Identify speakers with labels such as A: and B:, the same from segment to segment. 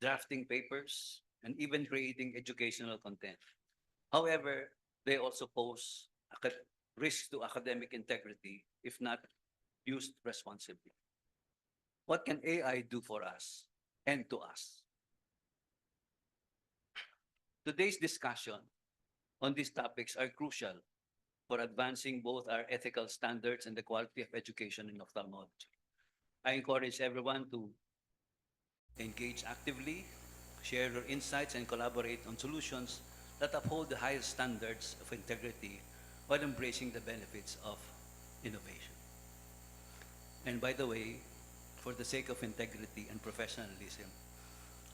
A: drafting papers, and even creating educational content. However, they also pose risk to academic integrity if not used responsibly. What can AI do for us and to us? Today's discussion on these topics are crucial for advancing both our ethical standards and the quality of education in ophthalmology. I encourage everyone to engage actively, share your insights, and collaborate on solutions that uphold the highest standards of integrity while embracing the benefits of innovation. And by the way, for the sake of integrity and professionalism,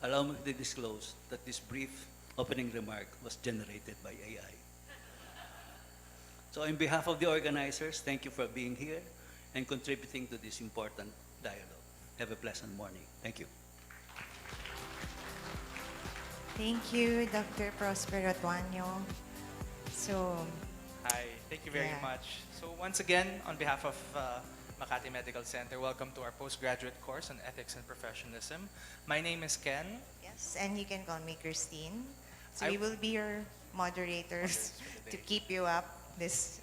A: allow me to disclose that this brief opening remark was generated by AI. So on behalf of the organizers, thank you for being here and contributing to this important dialogue. Have a pleasant morning. Thank you.
B: Thank you, Dr. Prospero Tuanyo. So,
C: Hi, thank you very
B: yeah.
C: much. So once again, on behalf of Makati Medical Center, welcome to our postgraduate course on ethics and professionalism. My name is Ken.
B: Yes, and you can call me Christine. So
C: I-
B: we will be your moderators
C: for the
B: to
C: day.
B: keep you up this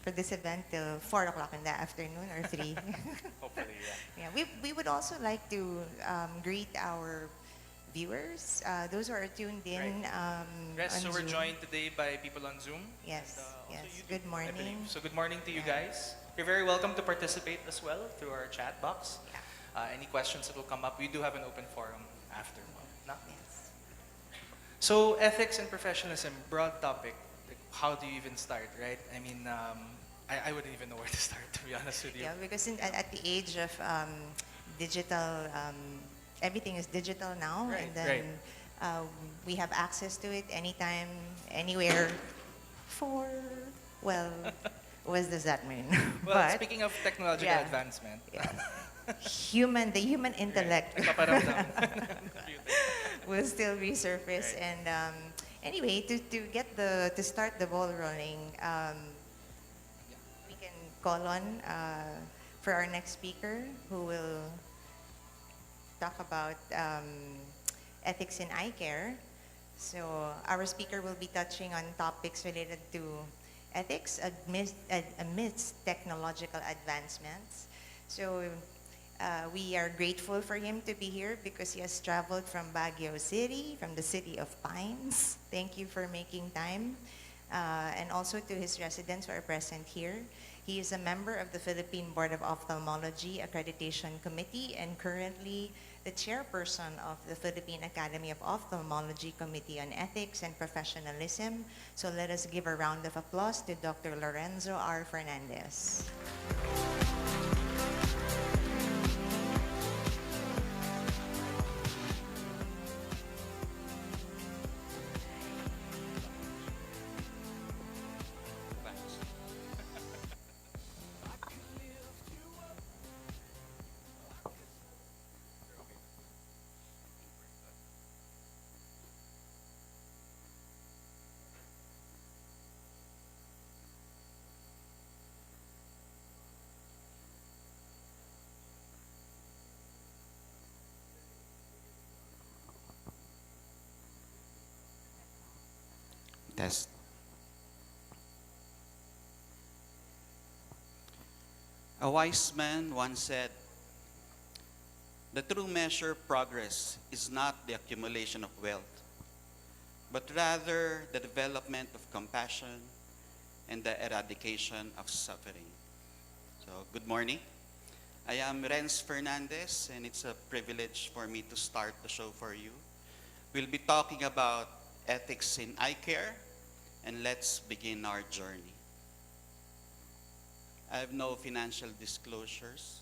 B: for this event till 4 o'clock in the afternoon or 3.
C: Hopefully, yeah.
B: Yeah, we would also like to greet our viewers, those who are tuned in
C: Yes,
B: on
C: so we're
B: Zoom.
C: joined today by people on Zoom.
B: Yes,
C: also
B: yes.
C: YouTube,
B: Good
C: I
B: morning.
C: believe. So good morning to you
B: Yeah.
C: guys. You're very welcome to participate as well through our chat box.
B: Yeah.
C: Any questions that will come up, we do have an open forum after. No?
B: Yes.
C: So ethics and professionalism, broad topic. Like, how do you even start, right? I mean, I wouldn't even know where to start, to be honest with you.
B: Yeah, because at the age of digital, everything is digital now,
C: Right,
B: and then we have access to it anytime, anywhere. For well, what does that mean?
C: Well,
B: But
C: speaking of technological
B: yeah.
C: advancement,
B: yeah, the human intellect
C: nagpaparamdam.
B: will still resurface.
C: Right.
B: And anyway, to start the ball rolling, we can call on for our next speaker, who will talk about ethics in eye care. So our speaker will be touching on topics related to ethics amidst technological advancements. So we are grateful for him to be here because he has traveled from Baguio City, from the city of Pines. Thank you for making time. And also to his residents who are present here. He is a member of the Philippine Board of Ophthalmology Accreditation Committee and currently the chairperson of the Philippine Academy of Ophthalmology Committee on Ethics and Professionalism. So let us give a round of applause to Dr. Lorenzo R. Fernandez.
D: Test. A wise man once said, "The true measure of progress is not the accumulation of wealth, but rather the development of compassion and the eradication of suffering." So, good morning. I am Renz Fernandez, and it's a privilege for me to start the show for you. We'll be talking about ethics in eye care, and let's begin our journey. I have no financial disclosures.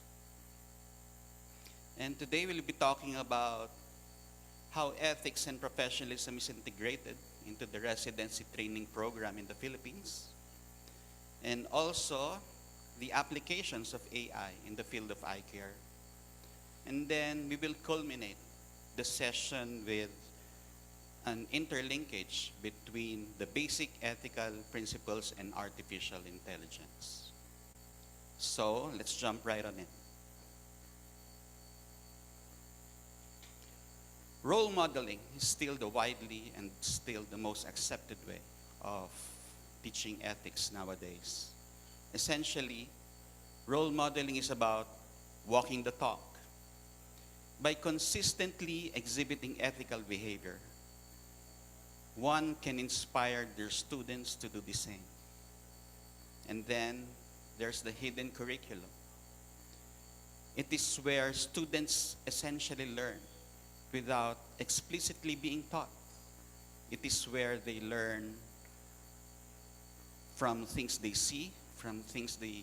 D: And today we'll be talking about how ethics and professionalism is integrated into the residency training program in the Philippines, and also the applications of AI in the field of eye care. And then we will culminate the session with an interlinkage between the basic ethical principles and artificial intelligence. So let's jump right on it. Role modeling is still the widely and still the most accepted way of teaching ethics nowadays. Essentially, role modeling is about walking the talk. By consistently exhibiting ethical behavior, one can inspire their students to do the same. And then there's the hidden curriculum. It is where students essentially learn without explicitly being taught. It is where they learn from things they see, from things they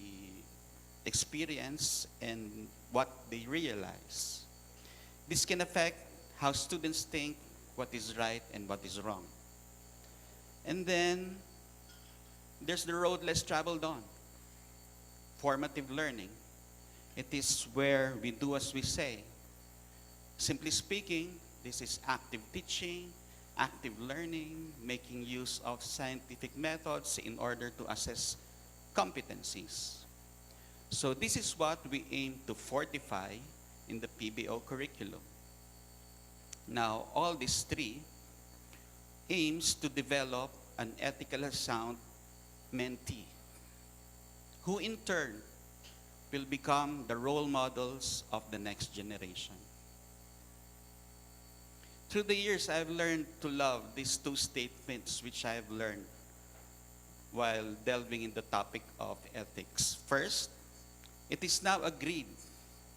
D: experience, and what they realize. This can affect how students think what is right and what is wrong. And then there's the road less traveled on, formative learning. It is where we do as we say. Simply speaking, this is active teaching, active learning, making use of scientific methods in order to assess competencies. So this is what we aim to fortify in the PBO curriculum. Now, all these three aims to develop an ethically sound mentee, who in turn will become the role models of the next generation. Through the years, I've learned to love these two statements which I've learned while delving in the topic of ethics. First, it is now agreed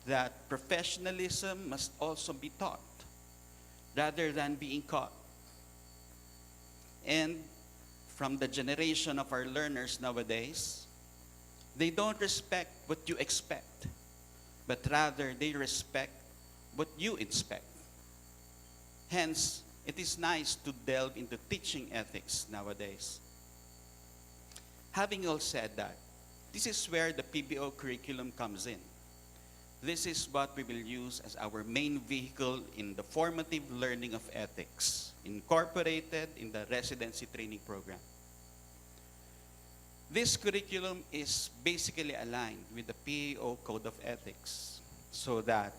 D: that professionalism must also be taught rather than being caught. And from the generation of our learners nowadays, they don't respect what you expect, but rather they respect what you inspect. Hence, it is nice to delve into teaching ethics nowadays. Having all said that, this is where the PBO curriculum comes in. This is what we will use as our main vehicle in the formative learning of ethics, incorporated in the residency training program. This curriculum is basically aligned with the PAO Code of Ethics, so that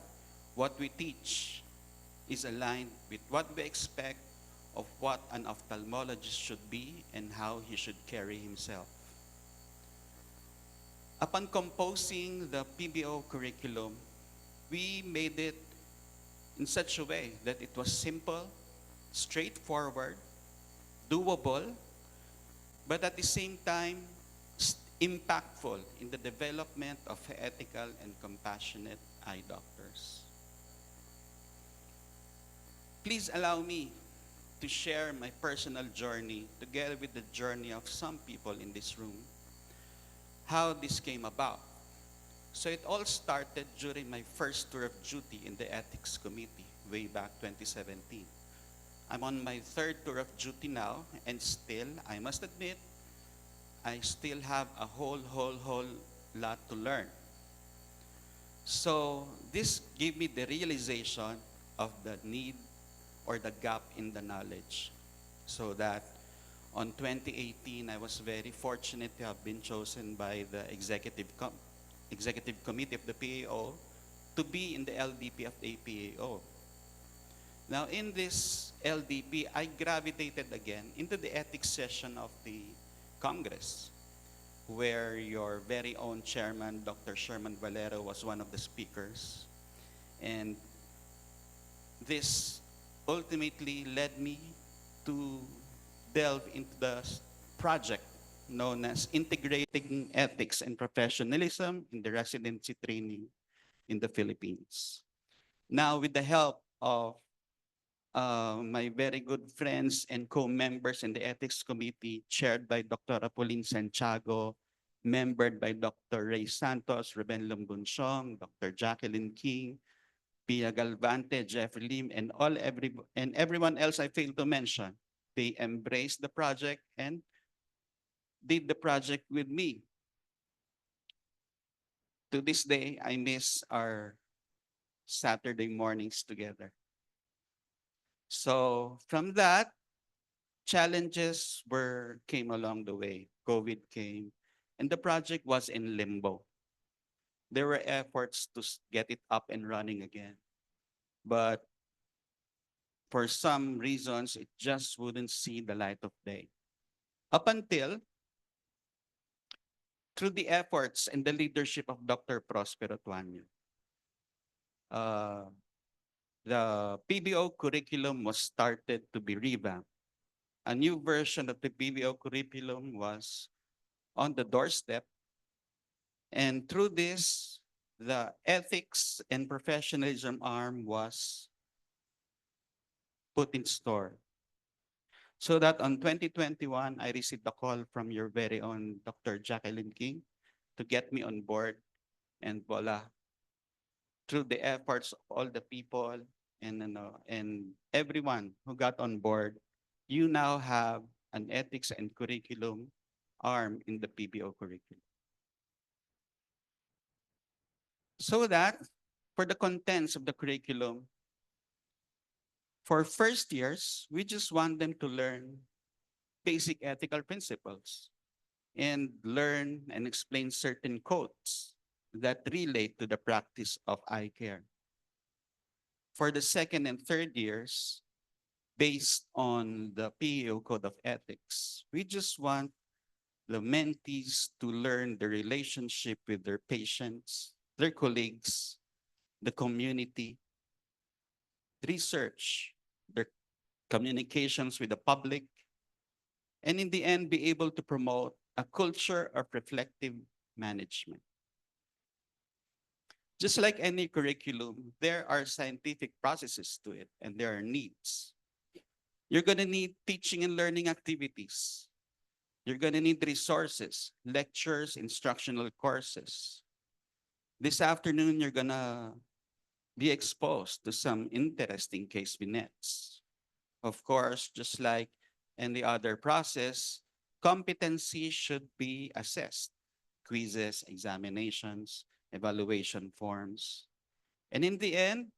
D: what we teach is aligned with what we expect of what an ophthalmologist should be and how he should carry himself. Upon composing the PBO curriculum, we made it in such a way that it was simple, straightforward, doable, but at the same time, impactful in the development of ethical and compassionate eye doctors. Please allow me to share my personal journey together with the journey of some people in this room, how this came about. So it all started during my first tour of duty in the ethics committee way back 2017. I'm on my third tour of duty now, and still, I must admit, I still have a whole lot to learn. So this gave me the realization of the need or the gap in the knowledge, so that on 2018, I was very fortunate to have been chosen by the executive committee of the PAO to be in the LDP of the PAO. Now, in this LDP, I gravitated again into the ethics session of the Congress, where your very own chairman, Dr. Sherman Valero, was one of the speakers. And this ultimately led me to delve into the project known as Integrating Ethics and Professionalism in the Residency Training in the Philippines. Now, with the help of my very good friends and co-members in the Ethics Committee, chaired by Dr. Apolin Santiago, membered by Dr. Ray Santos, Ruben Lumbunchong, Dr. Jacqueline King, Pia Galvante, Jeffrey Lim, and everyone else I failed to mention. They embraced the project and did the project with me. To this day, I miss our Saturday mornings together. So from that, challenges came along the way. COVID came, and the project was in limbo. There were efforts to get it up and running again, but for some reasons, it just wouldn't see the light of day. Up until through the efforts and the leadership of Dr. Prospero Tuanyo, uh, the PBO curriculum was started to be revamped. A new version of the PBO curriculum was on the doorstep. And through this, the ethics and professionalism arm was put in store. So that on 2021, I received a call from your very own Dr. Jacqueline King to get me on board. And voila, through the efforts of all the people and everyone who got on board, you now have an ethics and curriculum arm in the PBO curriculum. So that for the contents of the curriculum, for first years, we just want them to learn basic ethical principles and learn and explain certain codes that relate to the practice of eye care. For the second and third years, based on the PEO Code of Ethics, we just want the mentees to learn the relationship with their patients, their colleagues, the community, research, their communications with the public, and in the end, be able to promote a culture of reflective management. Just like any curriculum, there are scientific processes to it and there are needs. You're going to need teaching and learning activities. You're going to need resources, lectures, instructional courses. This afternoon, you're going to be exposed to some interesting case vignettes. Of course, just like any other process, competency should be assessed. Quizzes, examinations, evaluation forms. And in the end,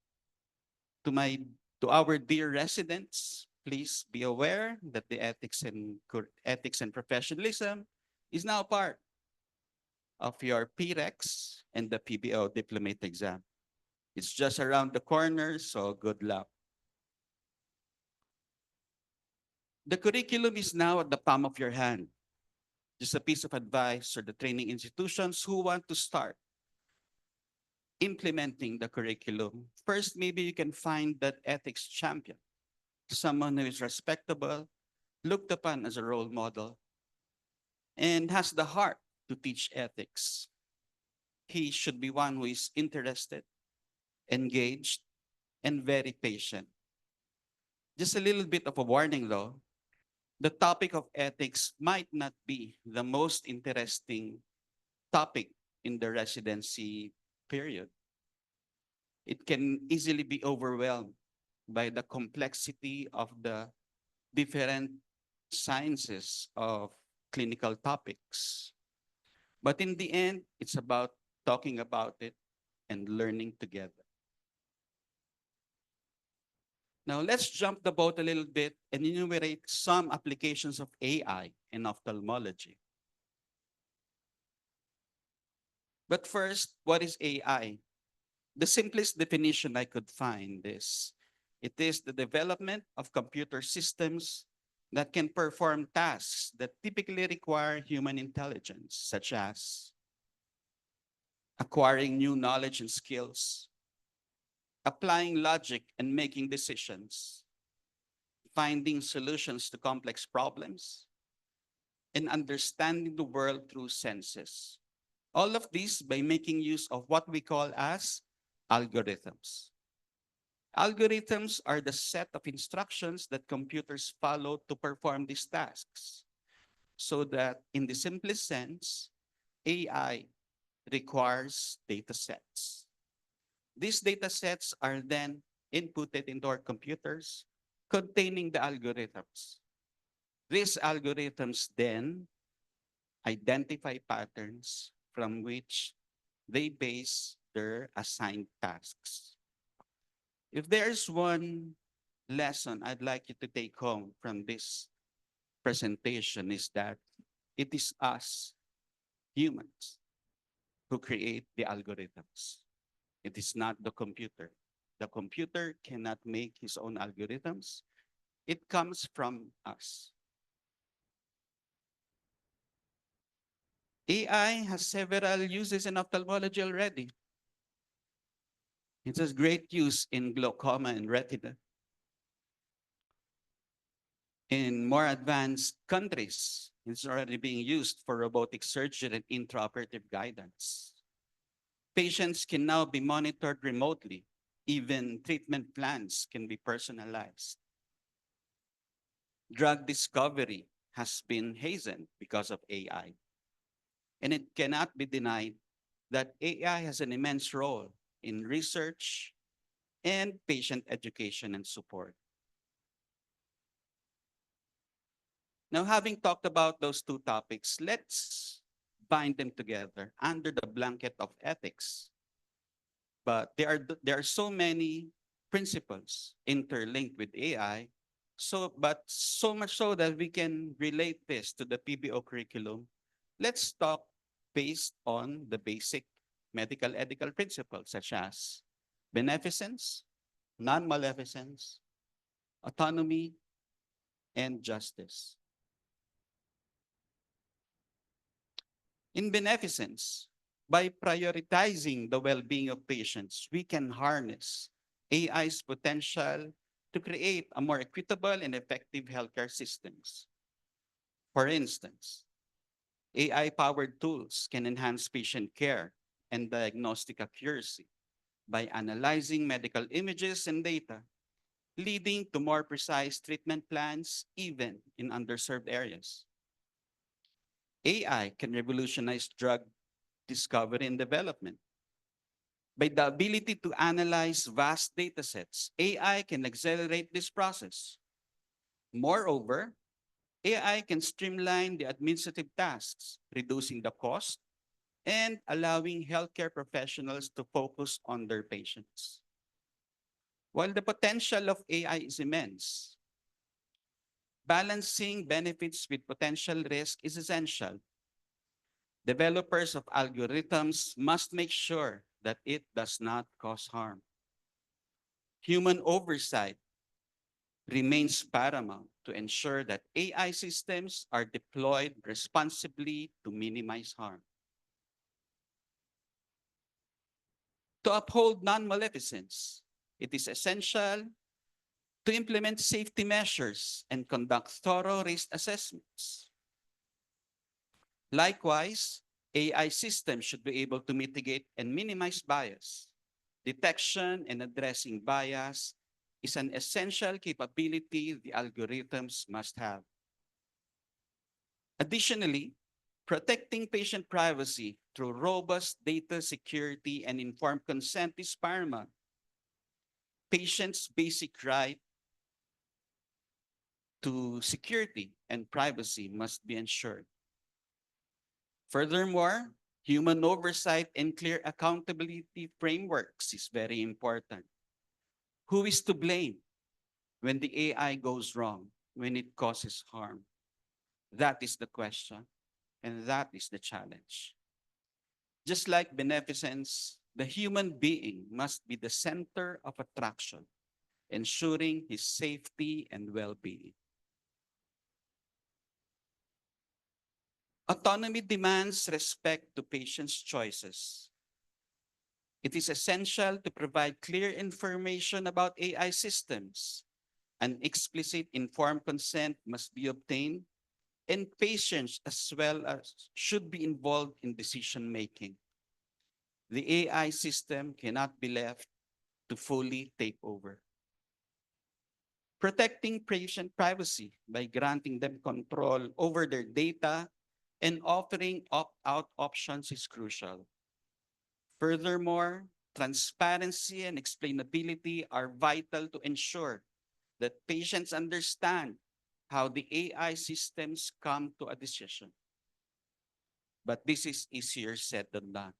D: to my to our dear residents, please be aware that the ethics and professionalism is now part of your PREX and the PBO diplomate exam. It's just around the corner, so good luck. The curriculum is now at the palm of your hand. Just a piece of advice for the training institutions who want to start implementing the curriculum. First, maybe you can find that ethics champion, someone who is respectable, looked upon as a role model, and has the heart to teach ethics. He should be one who is interested, engaged, and very patient. Just a little bit of a warning though, the topic of ethics might not be the most interesting topic in the residency period. It can easily be overwhelmed by the complexity of the different sciences of clinical topics. But in the end, it's about talking about it and learning together. Now, let's jump the boat a little bit and enumerate some applications of AI in ophthalmology. But first, what is AI? The simplest definition I could find is it is the development of computer systems that can perform tasks that typically require human intelligence, such as acquiring new knowledge and skills, applying logic and making decisions, finding solutions to complex problems, and understanding the world through senses. All of these by making use of what we call as algorithms. Algorithms are the set of instructions that computers follow to perform these tasks. So that in the simplest sense, AI requires data sets. These data sets are then inputted into our computers containing the algorithms. These algorithms then identify patterns from which they base their assigned tasks. If there's one lesson I'd like you to take home from this presentation is that it is us, humans, who create the algorithms. It is not the computer. The computer cannot make his own algorithms. It comes from us. AI has several uses in ophthalmology already. It has great use in glaucoma and retina. In more advanced countries, it's already being used for robotic surgery and intraoperative guidance. Patients can now be monitored remotely. Even treatment plans can be personalized. Drug discovery has been hastened because of AI. And it cannot be denied that AI has an immense role in research and patient education and support. Now, having talked about those two topics, let's bind them together under the blanket of ethics. But there are so many principles interlinked with AI, but so much so that we can relate this to the PBO curriculum. Let's talk based on the basic medical ethical principles such as beneficence, non-maleficence, autonomy, and justice. In beneficence, by prioritizing the well-being of patients, we can harness AI's potential to create a more equitable and effective healthcare systems. For instance, AI-powered tools can enhance patient care and diagnostic accuracy by analyzing medical images and data, leading to more precise treatment plans even in underserved areas. AI can revolutionize drug discovery and development. By the ability to analyze vast data sets, AI can accelerate this process. Moreover, AI can streamline the administrative tasks, reducing the cost and allowing healthcare professionals to focus on their patients. While the potential of AI is immense, balancing benefits with potential risk is essential. Developers of algorithms must make sure that it does not cause harm. Human oversight remains paramount to ensure that AI systems are deployed responsibly to minimize harm. To uphold non-maleficence, it is essential to implement safety measures and conduct thorough risk assessments. Likewise, AI systems should be able to mitigate and minimize bias. Detection and addressing bias is an essential capability the algorithms must have. Additionally, protecting patient privacy through robust data security and informed consent is paramount. Patients' basic right to security and privacy must be ensured. Furthermore, human oversight and clear accountability frameworks is very important. Who is to blame when the AI goes wrong, when it causes harm? That is the question, and that is the challenge. Just like beneficence, the human being must be the center of attraction, ensuring his safety and well-being. Autonomy demands respect to patients' choices. It is essential to provide clear information about AI systems. An explicit informed consent must be obtained, and patients as well as should be involved in decision making. The AI system cannot be left to fully take over. Protecting patient privacy by granting them control over their data and offering opt-out options is crucial. Furthermore, transparency and explainability are vital to ensure that patients understand how the AI systems come to a decision. But this is easier said than done.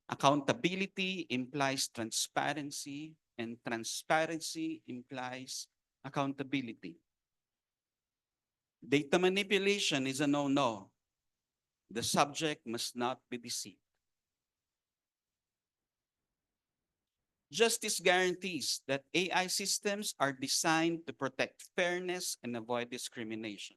D: Accountability implies transparency, and transparency implies accountability. Data manipulation is a no-no. The subject must not be deceived. Justice guarantees that AI systems are designed to protect fairness and avoid discrimination.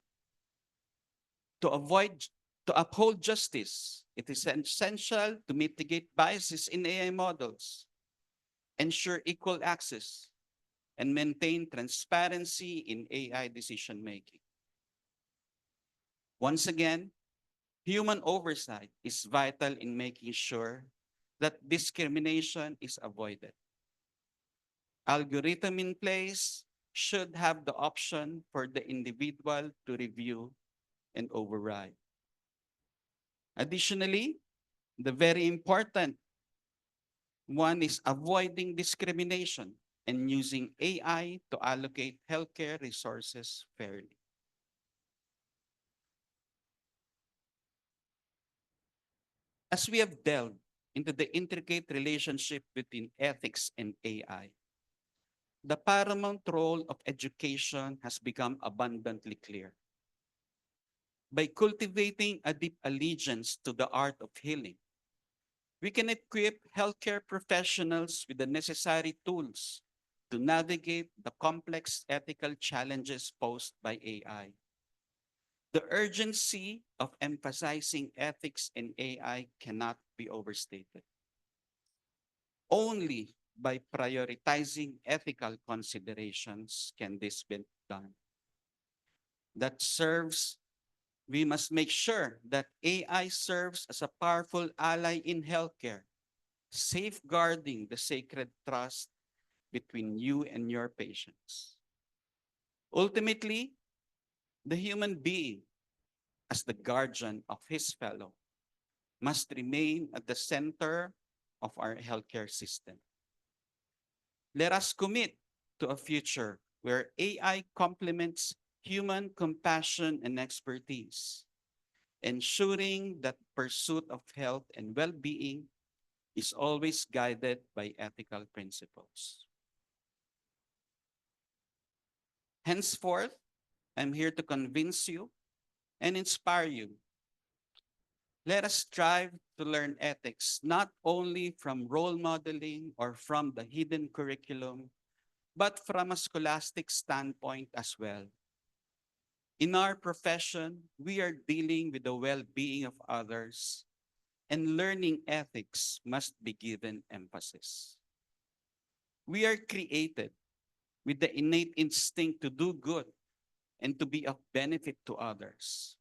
D: To avoid to uphold justice, it is essential to mitigate biases in AI models, ensure equal access, and maintain transparency in AI decision making. Once again, human oversight is vital in making sure that discrimination is avoided. Algorithm in place should have the option for the individual to review and override. Additionally, the very important one is avoiding discrimination and using AI to allocate healthcare resources fairly. As we have delved into the intricate relationship between ethics and AI, the paramount role of education has become abundantly clear. By cultivating a deep allegiance to the art of healing, we can equip healthcare professionals with the necessary tools to navigate the complex ethical challenges posed by AI. The urgency of emphasizing ethics in AI cannot be overstated. Only by prioritizing ethical considerations can this be done. That serves, we must make sure that AI serves as a powerful ally in healthcare, safeguarding the sacred trust between you and your patients. Ultimately, the human being, as the guardian of his fellow, must remain at the center of our healthcare system. Let us commit to a future where AI complements human compassion and expertise, ensuring that pursuit of health and well-being is always guided by ethical principles. Henceforth, I'm here to convince you and inspire you. Let us strive to learn ethics not only from role modeling or from the hidden curriculum, but from a scholastic standpoint as well. In our profession, we are dealing with the well being of others, and learning ethics must be given emphasis. We are created with the innate instinct to do good and to be of benefit to others.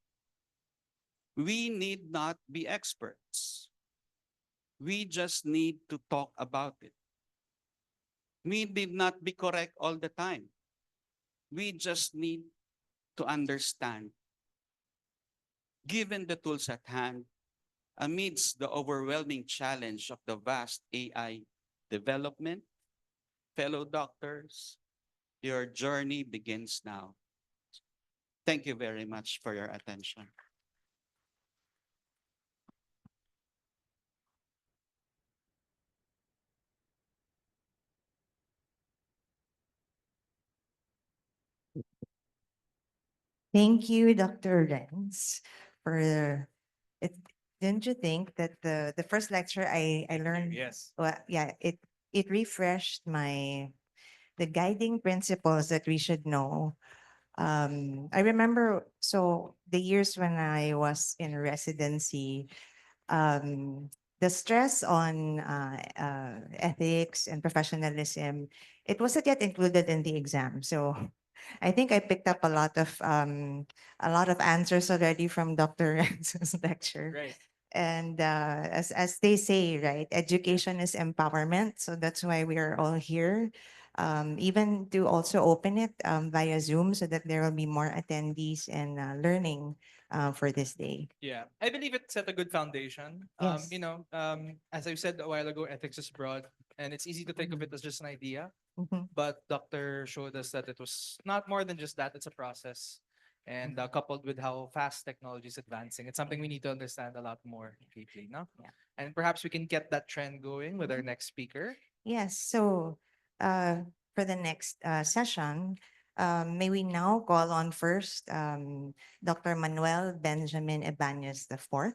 D: We need not be experts. We just need to talk about it. We need not be correct all the time. We just need to understand. Given the tools at hand, amidst the overwhelming challenge of the vast AI development, fellow doctors, your journey begins now. Thank you very much for your attention.
B: Thank you, Dr. Renz, for it. Didn't you think that the first lecture I learned?
C: Yes.
B: Well, yeah, it refreshed my the guiding principles that we should know. I remember so the years when I was in residency, um, the stress on ethics and professionalism, it wasn't yet included in the exam. So I think I picked up a lot of answers already from Dr. Renz's lecture.
C: Right.
B: And as they say, right, education is empowerment. So that's why we are all here. Even to also open it via Zoom so that there will be more attendees and learning for this day.
C: Yeah, I believe it set a good foundation.
B: Yes.
C: As I said a while ago, ethics is broad, and it's easy to think of it as just an idea.
B: Mhm.
C: But Doctor showed us that it was not more than just that. It's a process, and coupled with how fast technology is advancing, it's something we need to understand a lot more deeply. No,
B: Yeah.
C: and perhaps we can get that trend going with our
B: Mhm.
C: next speaker.
B: Yes. So for the next session, may we now call on first Dr. Manuel Benjamin Ibanez IV.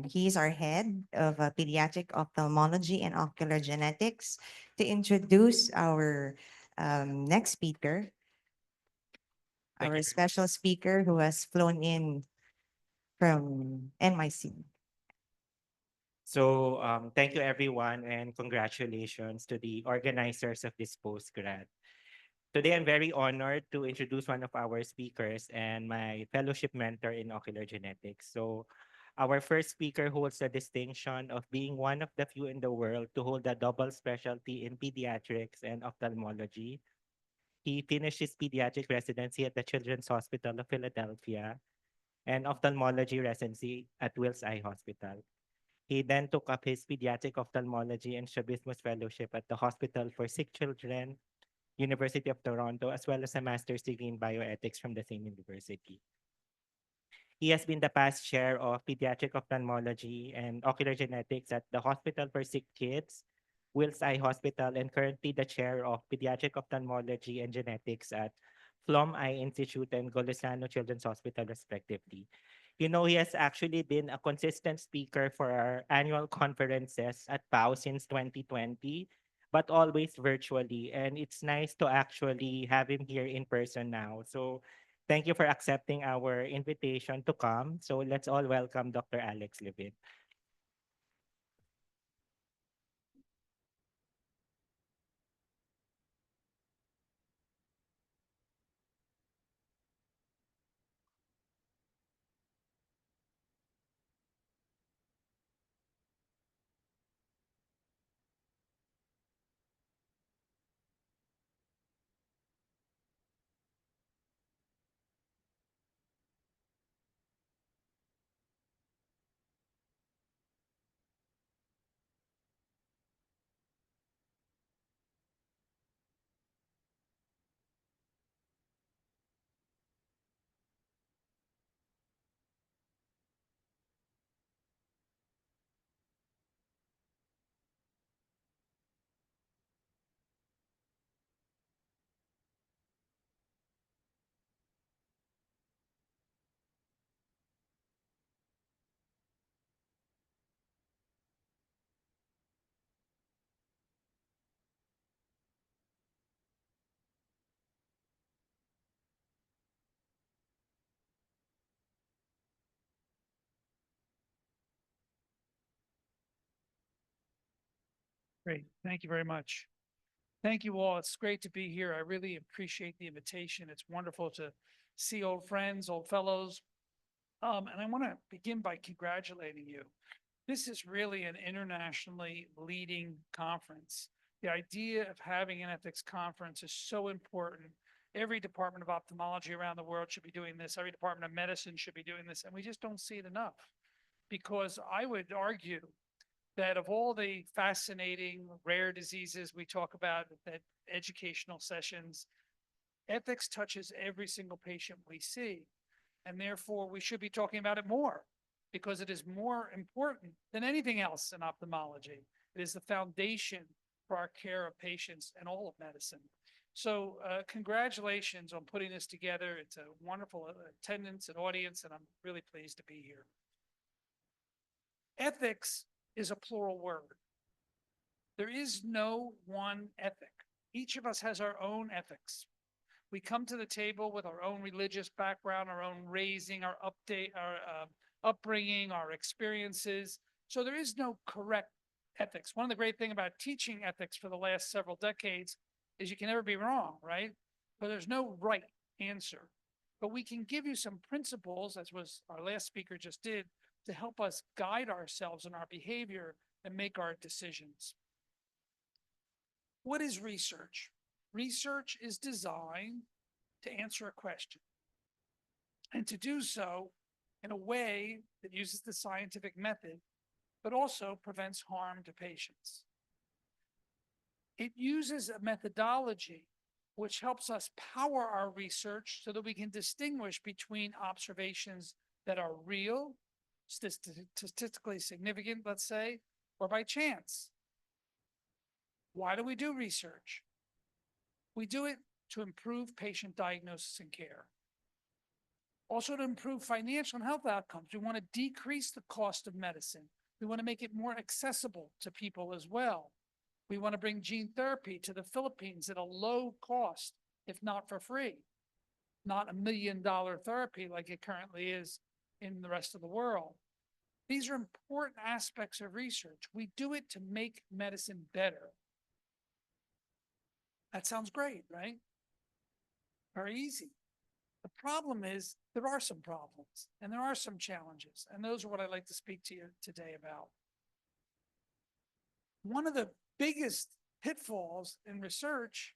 B: He's our head of pediatric ophthalmology and ocular genetics. To introduce our next speaker,
C: Thank
B: our
C: you very much.
B: special speaker who has flown in from NYC.
E: So thank you everyone and congratulations to the organizers of this postgrad. Today I'm very honored to introduce one of our speakers and my fellowship mentor in ocular genetics. So our first speaker holds the distinction of being one of the few in the world to hold a double specialty in pediatrics and ophthalmology. He finished his pediatric residency at the Children's Hospital of Philadelphia and ophthalmology residency at Wills Eye Hospital. He then took up his pediatric ophthalmology and strabismus fellowship at the Hospital for Sick Children, University of Toronto, as well as a master's degree in bioethics from the same university. He has been the past chair of pediatric ophthalmology and ocular genetics at the Hospital for Sick Kids, Wills Eye Hospital, and currently the chair of pediatric ophthalmology and genetics at Flom Eye Institute and Golisano Children's Hospital, respectively. You know, he has actually been a consistent speaker for our annual conferences at PAO since 2020, but always virtually. And it's nice to actually have him here in person now. So thank you for accepting our invitation to come. So let's all welcome Dr. Alex Levin.
F: Great. Thank you very much. Thank you all. It's great to be here. I really appreciate the invitation. It's wonderful to see old friends, old fellows. And I want to begin by congratulating you. This is really an internationally leading conference. The idea of having an ethics conference is so important. Every department of ophthalmology around the world should be doing this. Every department of medicine should be doing this. And we just don't see it enough. Because I would argue that of all the fascinating rare diseases we talk about at educational sessions, ethics touches every single patient we see. And therefore, we should be talking about it more because it is more important than anything else in ophthalmology. It is the foundation for our care of patients and all of medicine. So congratulations on putting this together. It's a wonderful attendance and audience, and I'm really pleased to be here. Ethics is a plural word. There is no one ethic. Each of us has our own ethics. We come to the table with our own religious background, our own raising, our upbringing, our experiences. So there is no correct ethics. One of the great things about teaching ethics for the last several decades is you can never be wrong, right? But there's no right answer. But we can give you some principles, as was our last speaker just did, to help us guide ourselves in our behavior and make our decisions. What is research? Research is designed to answer a question and to do so in a way that uses the scientific method, but also prevents harm to patients. It uses a methodology which helps us power our research so that we can distinguish between observations that are real, statistically significant, let's say, or by chance. Why do we do research? We do it to improve patient diagnosis and care. Also to improve financial and health outcomes. We want to decrease the cost of medicine. We want to make it more accessible to people as well. We want to bring gene therapy to the Philippines at a low cost, if not for free. Not $1 million therapy like it currently is in the rest of the world. These are important aspects of research. We do it to make medicine better. That sounds great, right? Very easy. The problem is there are some problems and there are some challenges, and those are what I'd like to speak to you today about. One of the biggest pitfalls in research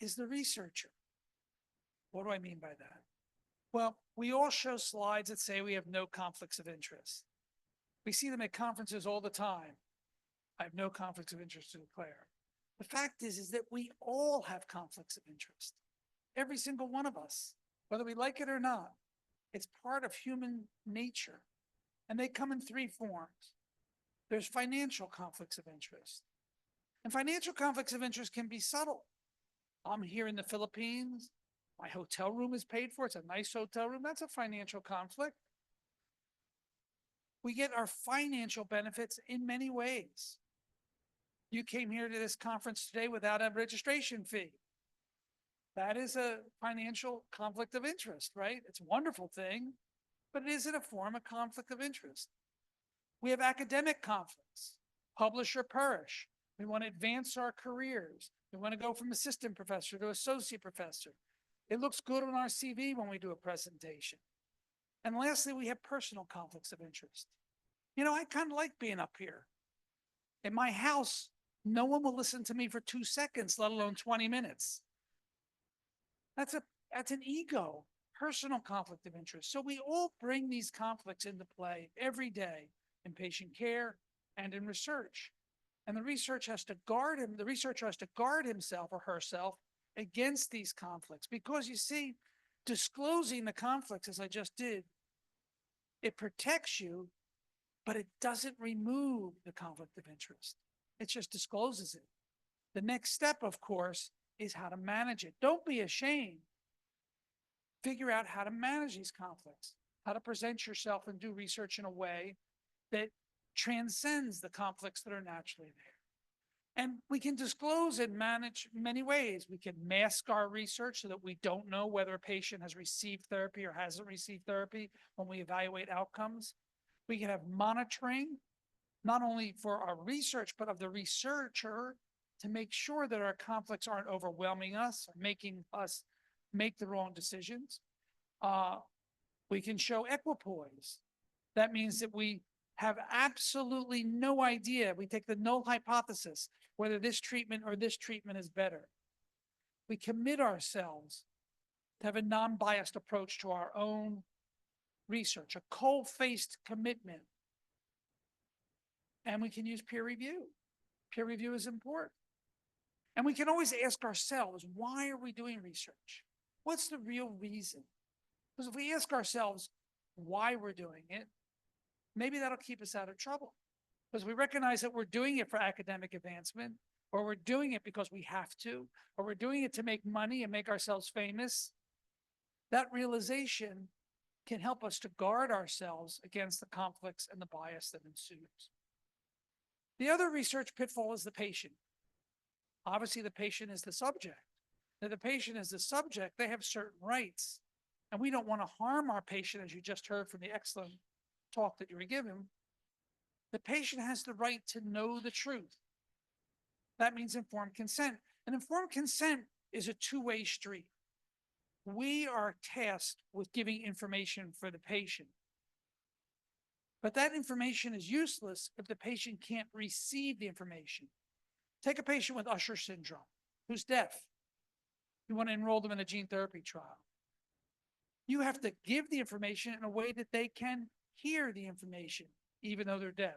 F: is the researcher. What do I mean by that? Well, we all show slides that say we have no conflicts of interest. We see them at conferences all the time. I have no conflicts of interest to declare. The fact is that we all have conflicts of interest. Every single one of us, whether we like it or not. It's part of human nature. And they come in three forms. There's financial conflicts of interest. And financial conflicts of interest can be subtle. I'm here in the Philippines. My hotel room is paid for. It's a nice hotel room. That's a financial conflict. We get our financial benefits in many ways. You came here to this conference today without a registration fee. That is a financial conflict of interest, right? It's a wonderful thing, but it isn't a form of conflict of interest. We have academic conflicts, publish or perish. We want to advance our careers. We want to go from assistant professor to associate professor. It looks good on our CV when we do a presentation. And lastly, we have personal conflicts of interest. You know, I kind of like being up here. In my house, no one will listen to me for 2 seconds, let alone 20 minutes. That's an ego, personal conflict of interest. So we all bring these conflicts into play every day in patient care and in research. And the researcher has to guard himself or herself against these conflicts. Because you see, disclosing the conflicts, as I just did, it protects you, but it doesn't remove the conflict of interest. It just discloses it. The next step, of course, is how to manage it. Don't be ashamed. Figure out how to manage these conflicts, how to present yourself and do research in a way that transcends the conflicts that are naturally there. And we can disclose and manage many ways. We can mask our research so that we don't know whether a patient has received therapy or hasn't received therapy when we evaluate outcomes. We can have monitoring, not only for our research, but of the researcher to make sure that our conflicts aren't overwhelming us or making us make the wrong decisions. We can show equipoise. That means that we have absolutely no idea. We take the null hypothesis, whether this treatment or this treatment is better. We commit ourselves to have a non-biased approach to our own research, a cold-faced commitment. And we can use peer review. Peer review is important. And we can always ask ourselves, why are we doing research? What's the real reason? Because if we ask ourselves why we're doing it, maybe that'll keep us out of trouble. Because we recognize that we're doing it for academic advancement, or we're doing it because we have to, or we're doing it to make money and make ourselves famous. That realization can help us to guard ourselves against the conflicts and the bias that ensues. The other research pitfall is the patient. Obviously, the patient is the subject. If the patient is the subject, they have certain rights. And we don't want to harm our patient, as you just heard from the excellent talk that you were given. The patient has the right to know the truth. That means informed consent. And informed consent is a two-way street. We are tasked with giving information for the patient. But that information is useless if the patient can't receive the information. Take a patient with Usher syndrome who's deaf. You want to enroll them in a gene therapy trial. You have to give the information in a way that they can hear the information, even though they're deaf.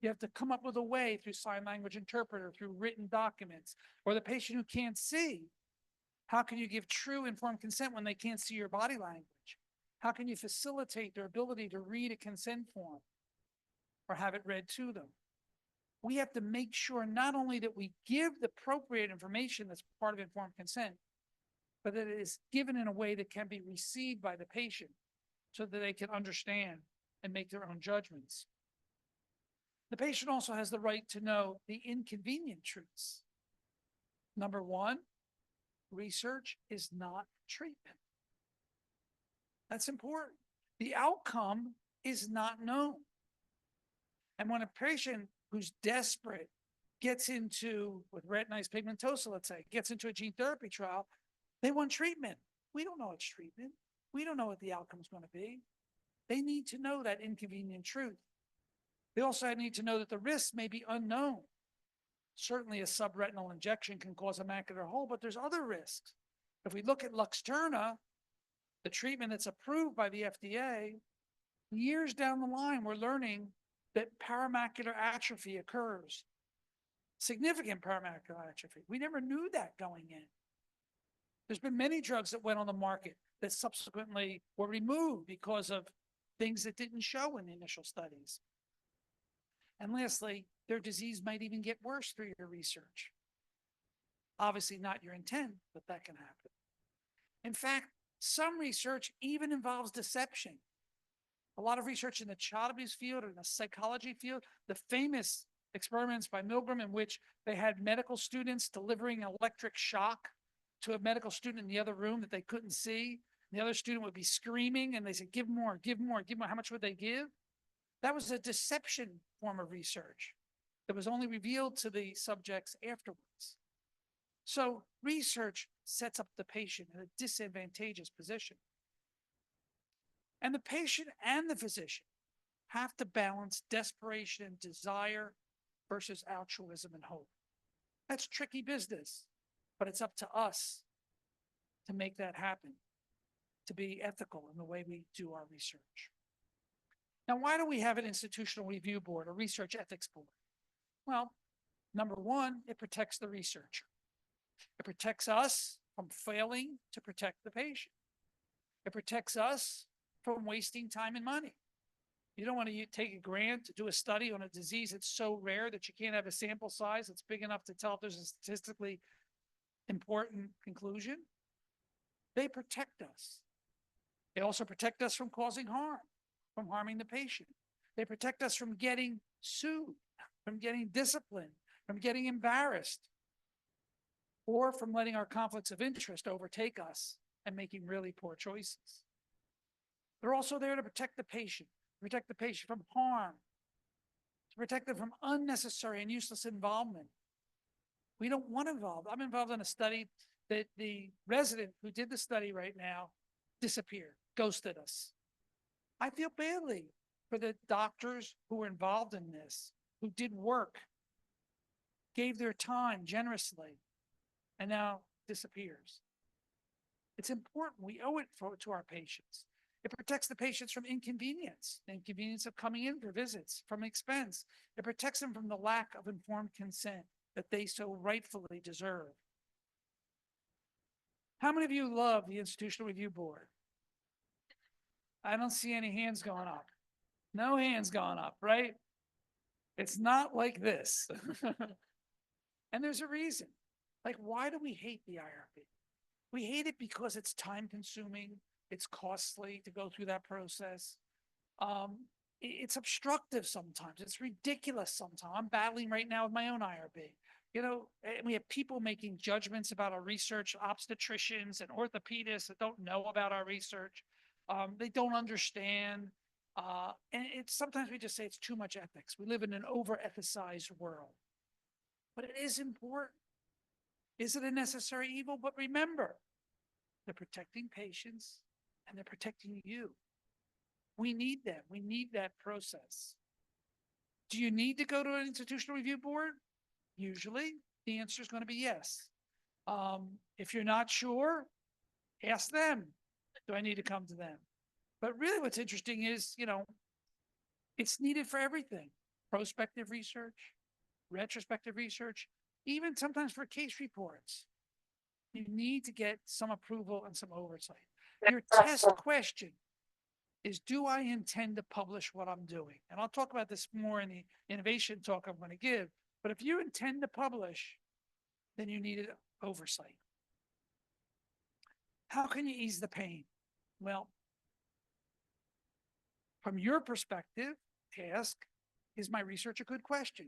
F: You have to come up with a way through sign language interpreter, through written documents, or the patient who can't see. How can you give true informed consent when they can't see your body language? How can you facilitate their ability to read a consent form or have it read to them? We have to make sure not only that we give the appropriate information that's part of informed consent, but that it is given in a way that can be received by the patient. so that they can understand and make their own judgments. The patient also has the right to know the inconvenient truths. Number one, research is not treatment. That's important. The outcome is not known. And when a patient who's desperate gets into, with retinitis pigmentosa, let's say, gets into a gene therapy trial, they want treatment. We don't know it's treatment. We don't know what the outcome is going to be. They need to know that inconvenient truth. They also need to know that the risks may be unknown. Certainly a subretinal injection can cause a macular hole, but there's other risks. If we look at Luxturna, the treatment that's approved by the FDA, years down the line, we're learning that paramacular atrophy occurs. Significant paramacular atrophy. We never knew that going in. There's been many drugs that went on the market that subsequently were removed because of things that didn't show in the initial studies. And lastly, their disease might even get worse through your research. Obviously not your intent, but that can happen. In fact, some research even involves deception. A lot of research in the child abuse field or in the psychology field, the famous experiments by Milgram in which they had medical students delivering electric shock to a medical student in the other room that they couldn't see. The other student would be screaming and they said, give more, give more, give more. How much would they give? That was a deception form of research that was only revealed to the subjects afterwards. So research sets up the patient in a disadvantageous position. And the patient and the physician have to balance desperation and desire versus altruism and hope. That's tricky business, but it's up to us to make that happen, to be ethical in the way we do our research. Now, why do we have an institutional review board, a research ethics board? Well, number one, it protects the researcher. It protects us from failing to protect the patient. It protects us from wasting time and money. You don't want to take a grant to do a study on a disease that's so rare that you can't have a sample size that's big enough to tell if there's a statistically important conclusion. They protect us. They also protect us from causing harm, from harming the patient. They protect us from getting sued, from getting disciplined, from getting embarrassed, or from letting our conflicts of interest overtake us and making really poor choices. They're also there to protect the patient from harm, to protect them from unnecessary and useless involvement. We don't want involved. I'm involved in a study that the resident who did the study right now disappeared, ghosted us. I feel badly for the doctors who were involved in this, who did work, gave their time generously, and now disappears. It's important. We owe it to our patients. It protects the patients from inconvenience, the inconvenience of coming in for visits, from expense. It protects them from the lack of informed consent that they so rightfully deserve. How many of you love the Institutional Review Board? I don't see any hands going up. No hands going up, right? It's not like this. And there's a reason. Like, why do we hate the IRB? We hate it because it's time consuming. It's costly to go through that process. It's obstructive sometimes. It's ridiculous sometimes. I'm battling right now with my own IRB. You know, we have people making judgments about our research, obstetricians and orthopedists that don't know about our research. They don't understand. And sometimes we just say it's too much ethics. We live in an over-ethicized world. But it is important. Is it a necessary evil? But remember, they're protecting patients and they're protecting you. We need them. We need that process. Do you need to go to an institutional review board? Usually, the answer is going to be yes. If you're not sure, ask them. Do I need to come to them? But really what's interesting is, you know, it's needed for everything. Prospective research, retrospective research, even sometimes for case reports. You need to get some approval and some oversight. Your test question is, do I intend to publish what I'm doing? And I'll talk about this more in the innovation talk I'm going to give. But if you intend to publish, then you need oversight. How can you ease the pain? Well, From your perspective, ask, is my research a good question?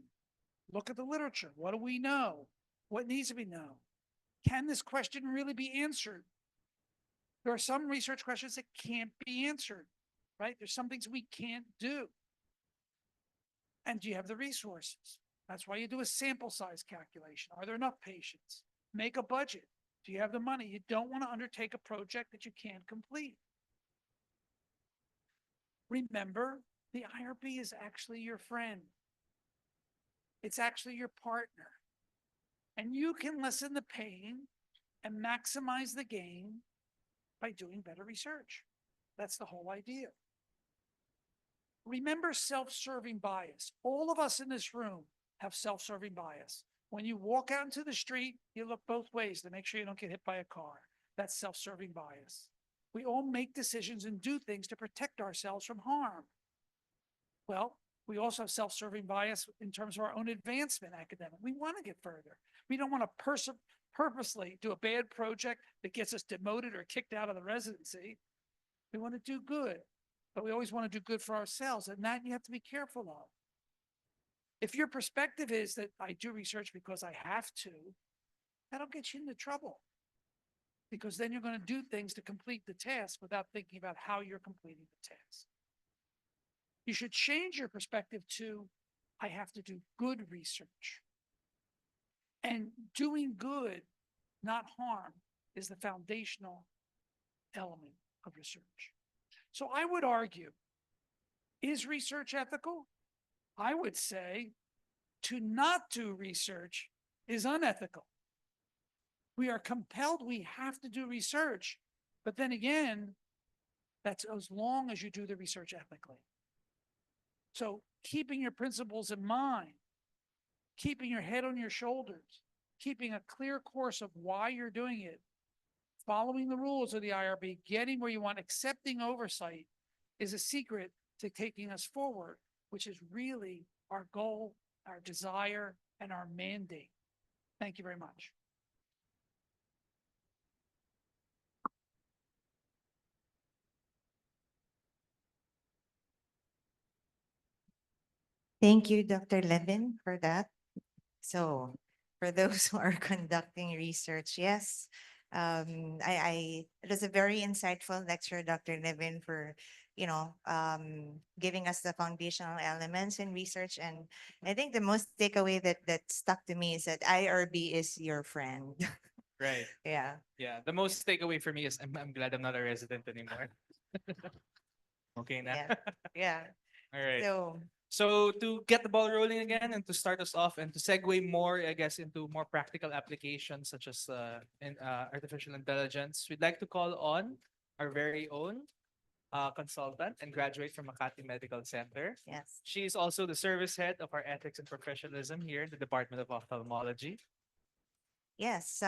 F: Look at the literature. What do we know? What needs to be known? Can this question really be answered? There are some research questions that can't be answered, right? There's some things we can't do. And do you have the resources? That's why you do a sample size calculation. Are there enough patients? Make a budget. Do you have the money? You don't want to undertake a project that you can't complete. Remember, the IRB is actually your friend. It's actually your partner. And you can lessen the pain and maximize the gain by doing better research. That's the whole idea. Remember self-serving bias. All of us in this room have self-serving bias. When you walk out into the street, you look both ways to make sure you don't get hit by a car. That's self-serving bias. We all make decisions and do things to protect ourselves from harm. Well, we also have self-serving bias in terms of our own advancement academic. We want to get further. We don't want to purposely do a bad project that gets us demoted or kicked out of the residency. We want to do good, but we always want to do good for ourselves, and that you have to be careful of. If your perspective is that I do research because I have to, that'll get you into trouble, because then you're going to do things to complete the task without thinking about how you're completing the task. You should change your perspective to, I have to do good research. And doing good, not harm, is the foundational element of research. So I would argue, is research ethical? I would say to not do research is unethical. We are compelled, we have to do research. But then again, that's as long as you do the research ethically. So keeping your principles in mind, keeping your head on your shoulders, keeping a clear course of why you're doing it, following the rules of the IRB, getting where you want, accepting oversight is a secret to taking us forward, which is really our goal, our desire, and our mandate. Thank you very much.
B: Thank you, Dr. Levin, for that. So, for those who are conducting research, yes, it was a very insightful lecture, Dr. Levin, for giving us the foundational elements in research. And I think the most takeaway that stuck to me is that IRB is your friend.
C: Right.
B: Yeah.
C: Yeah. The most takeaway for me is I'm glad I'm not a resident anymore. Okay na.
B: Yeah. Yeah.
C: All right.
B: So,
C: So to get the ball rolling again and to start us off and to segue more, I guess, into more practical applications such as artificial intelligence, we'd like to call on our very own consultant and graduate from Makati Medical Center.
B: yes.
C: She's also the service head of our ethics and professionalism here in the Department of Ophthalmology.
B: Yes,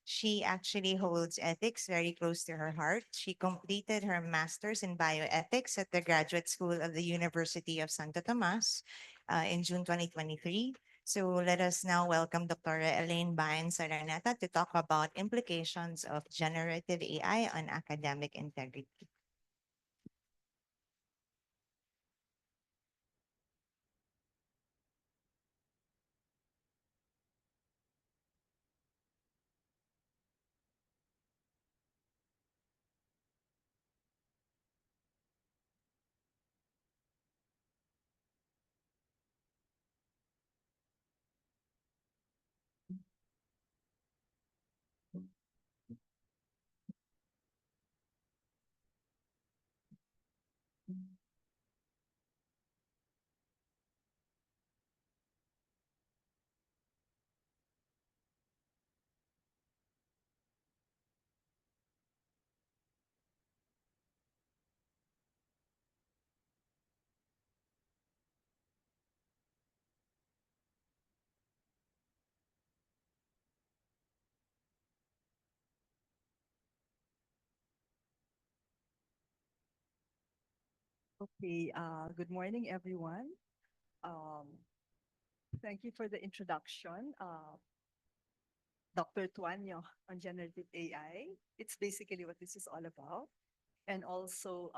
B: she actually holds ethics very close to her heart. She completed her master's in bioethics at the Graduate School of the University of Santo Tomas in June 2023. So let us now welcome Dr. Elaine Bain Saraneta to talk about implications of generative AI on academic integrity.
G: Okay, good morning, everyone. Um, Thank you for the introduction, Dr. Tuanyo, on generative AI. It's basically what this is all about. And also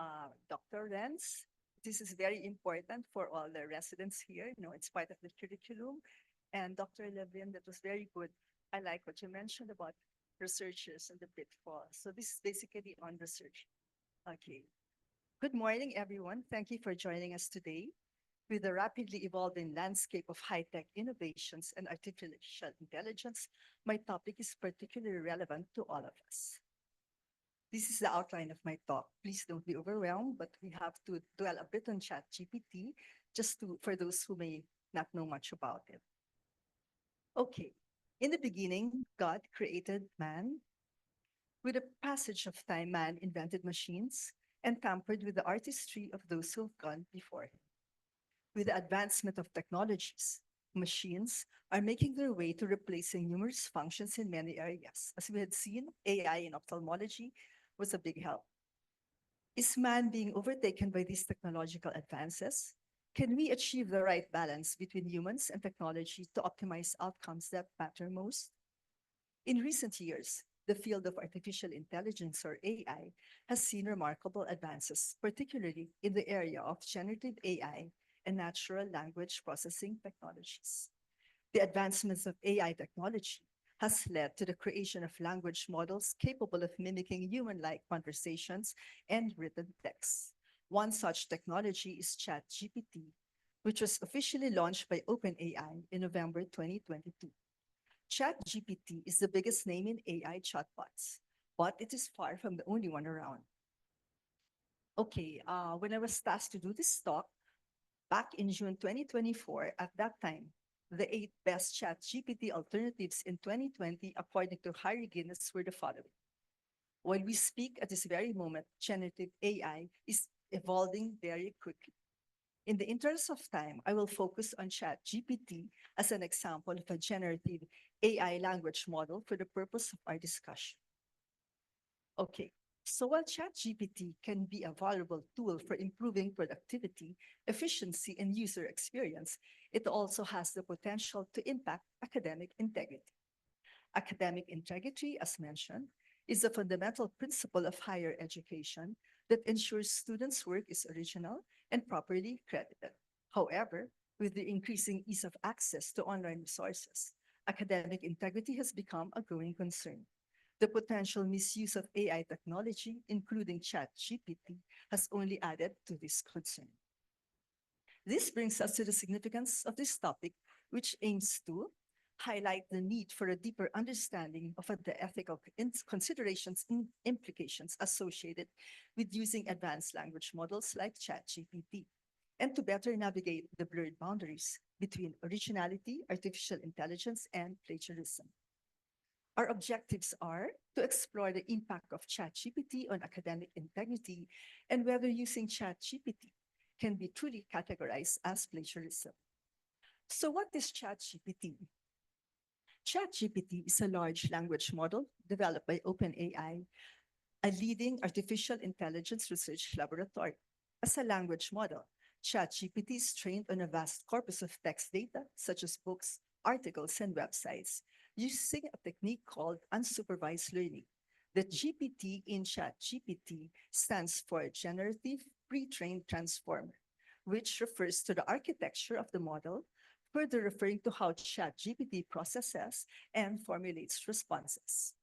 G: Dr. Renz This is very important for all the residents here. You know, it's part of the curriculum. And Dr. Levin, that was very good. I like what you mentioned about researchers and the pitfalls. So this is basically on research. Okay. Good morning, everyone. Thank you for joining us today. With the rapidly evolving landscape of high-tech innovations and artificial intelligence, my topic is particularly relevant to all of us. This is the outline of my talk. Please don't be overwhelmed, but we have to dwell a bit on ChatGPT for those who may not know much about it. Okay. In the beginning, God created man. With the passage of time, man invented machines and tampered with the artistry of those who have gone before him. With the advancement of technologies, machines are making their way to replacing numerous functions in many areas. As we had seen, AI in ophthalmology was a big help. Is man being overtaken by these technological advances? Can we achieve the right balance between humans and technology to optimize outcomes that matter most? In recent years, the field of artificial intelligence, or AI, has seen remarkable advances, particularly in the area of generative AI and natural language processing technologies. The advancements of AI technology has led to the creation of language models capable of mimicking human-like conversations and written texts. One such technology is ChatGPT, which was officially launched by OpenAI in November 2022. ChatGPT is the biggest name in AI chatbots, but it is far from the only one around. Okay, when I was tasked to do this talk back in June 2024, at that time, the 8 best ChatGPT alternatives in 2020, according to Harry Guinness, were the following. While we speak at this very moment, generative AI is evolving very quickly. In the interest of time, I will focus on ChatGPT as an example of a generative AI language model for the purpose of our discussion. Okay, so while ChatGPT can be a valuable tool for improving productivity, efficiency, and user experience, it also has the potential to impact academic integrity. Academic integrity, as mentioned, is a fundamental principle of higher education that ensures students' work is original and properly credited. However, with the increasing ease of access to online resources, academic integrity has become a growing concern. The potential misuse of AI technology, including ChatGPT, has only added to this concern. This brings us to the significance of this topic, which aims to highlight the need for a deeper understanding of the ethical considerations and implications associated with using advanced language models like ChatGPT, and to better navigate the blurred boundaries between originality, artificial intelligence, and plagiarism. Our objectives are to explore the impact of ChatGPT on academic integrity and whether using ChatGPT can be truly categorized as plagiarism. So what is ChatGPT? ChatGPT is a large language model developed by OpenAI, a leading artificial intelligence research laboratory. As a language model, ChatGPT is trained on a vast corpus of text data, such as books, articles, and websites, using a technique called unsupervised learning. The GPT in ChatGPT stands for Generative Pre-trained Transformer, which refers to the architecture of the model, further referring to how ChatGPT processes and formulates responses.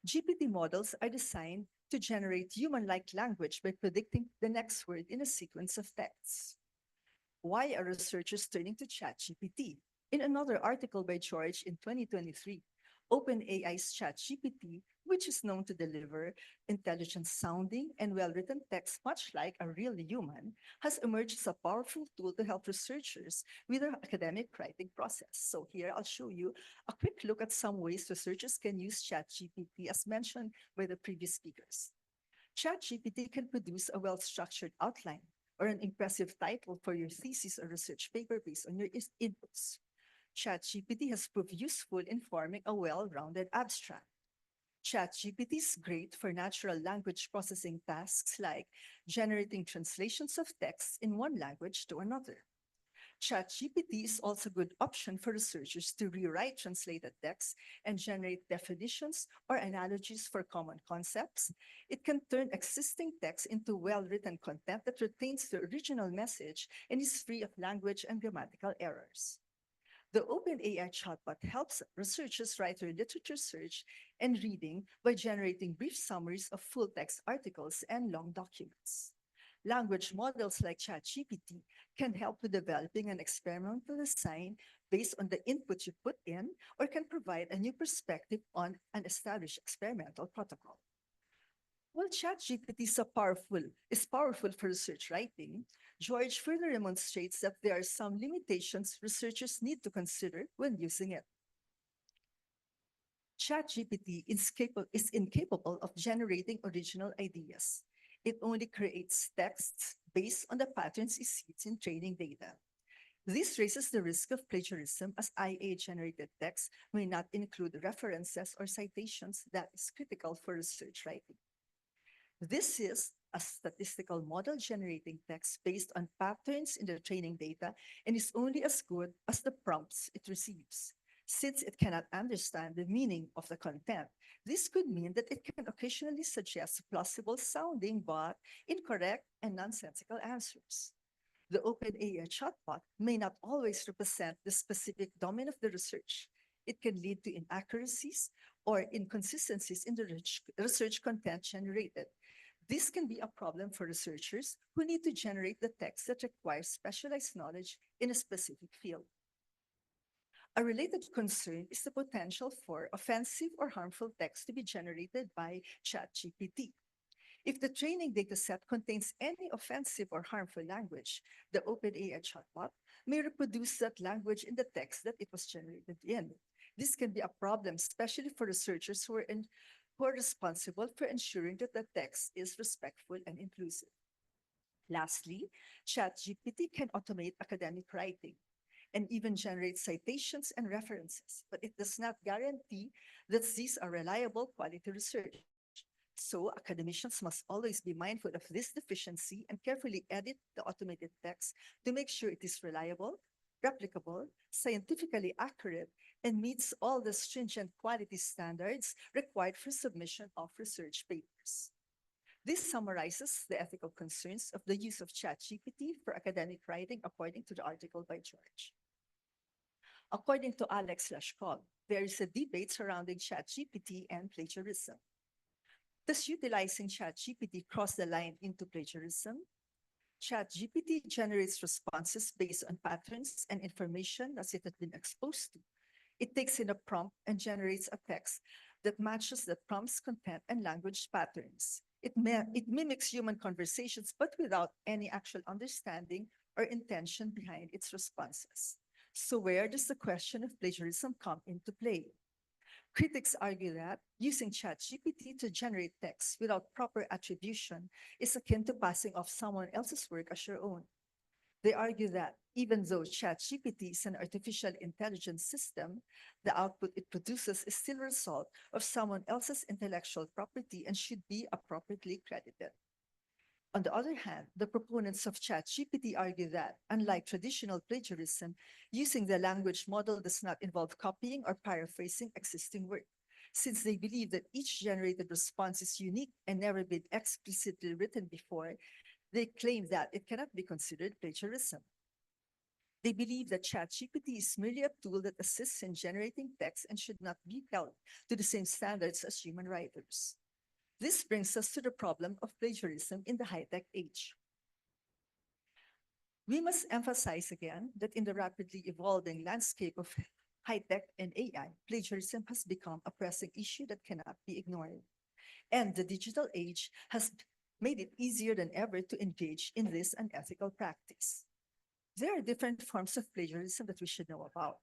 G: GPT models are designed to generate human-like language by predicting the next word in a sequence of texts. Why are researchers turning to ChatGPT? In another article by George in 2023, OpenAI's ChatGPT, which is known to deliver intelligent-sounding and well-written text much like a real human, has emerged as a powerful tool to help researchers with their academic writing process. So here I'll show you a quick look at some ways researchers can use ChatGPT, as mentioned by the previous speakers. ChatGPT can produce a well-structured outline or an impressive title for your thesis or research paper based on your inputs. ChatGPT has proved useful in forming a well-rounded abstract. ChatGPT is great for natural language processing tasks like generating translations of text in one language to another. ChatGPT is also a good option for researchers to rewrite translated text and generate definitions or analogies for common concepts. It can turn existing text into well-written content that retains the original message and is free of language and grammatical errors. The OpenAI chatbot helps researchers write their literature search and reading by generating brief summaries of full text articles and long documents. Language models like ChatGPT can help with developing an experimental design based on the input you put in, or can provide a new perspective on an established experimental protocol. While ChatGPT is powerful for research writing, George further demonstrates that there are some limitations researchers need to consider when using it. ChatGPT is incapable of generating original ideas. It only creates texts based on the patterns it sees in training data. This raises the risk of plagiarism, as IA-generated text may not include references or citations that is critical for research writing. This is a statistical model generating text based on patterns in the training data and is only as good as the prompts it receives. Since it cannot understand the meaning of the content, this could mean that it can occasionally suggest plausible sounding but incorrect and nonsensical answers. The OpenAI chatbot may not always represent the specific domain of the research. It can lead to inaccuracies or inconsistencies in the research content generated. This can be a problem for researchers who need to generate the text that requires specialized knowledge in a specific field. A related concern is the potential for offensive or harmful text to be generated by ChatGPT. If the training dataset contains any offensive or harmful language, the OpenAI chatbot may reproduce that language in the text that it was generated in. This can be a problem, especially for researchers who are responsible for ensuring that the text is respectful and inclusive. Lastly, ChatGPT can automate academic writing and even generate citations and references, but it does not guarantee that these are reliable quality research. So academicians must always be mindful of this deficiency and carefully edit the automated text to make sure it is reliable, replicable, scientifically accurate, and meets all the stringent quality standards required for submission of research papers. This summarizes the ethical concerns of the use of ChatGPT for academic writing according to the article by George. According to Alex Lashkov, there is a debate surrounding ChatGPT and plagiarism. Does utilizing ChatGPT cross the line into plagiarism? ChatGPT generates responses based on patterns and information that it has been exposed to. It takes in a prompt and generates a text that matches the prompt's content and language patterns. It mimics human conversations, but without any actual understanding or intention behind its responses. So where does the question of plagiarism come into play? Critics argue that using ChatGPT to generate text without proper attribution is akin to passing off someone else's work as your own. They argue that even though ChatGPT is an artificial intelligence system, the output it produces is still a result of someone else's intellectual property and should be appropriately credited. On the other hand, the proponents of ChatGPT argue that, unlike traditional plagiarism, using the language model does not involve copying or paraphrasing existing work. Since they believe that each generated response is unique and never been explicitly written before, they claim that it cannot be considered plagiarism. They believe that ChatGPT is merely a tool that assists in generating text and should not be held to the same standards as human writers. This brings us to the problem of plagiarism in the high-tech age. We must emphasize again that in the rapidly evolving landscape of high-tech and AI, plagiarism has become a pressing issue that cannot be ignored. And the digital age has made it easier than ever to engage in this unethical practice. There are different forms of plagiarism that we should know about,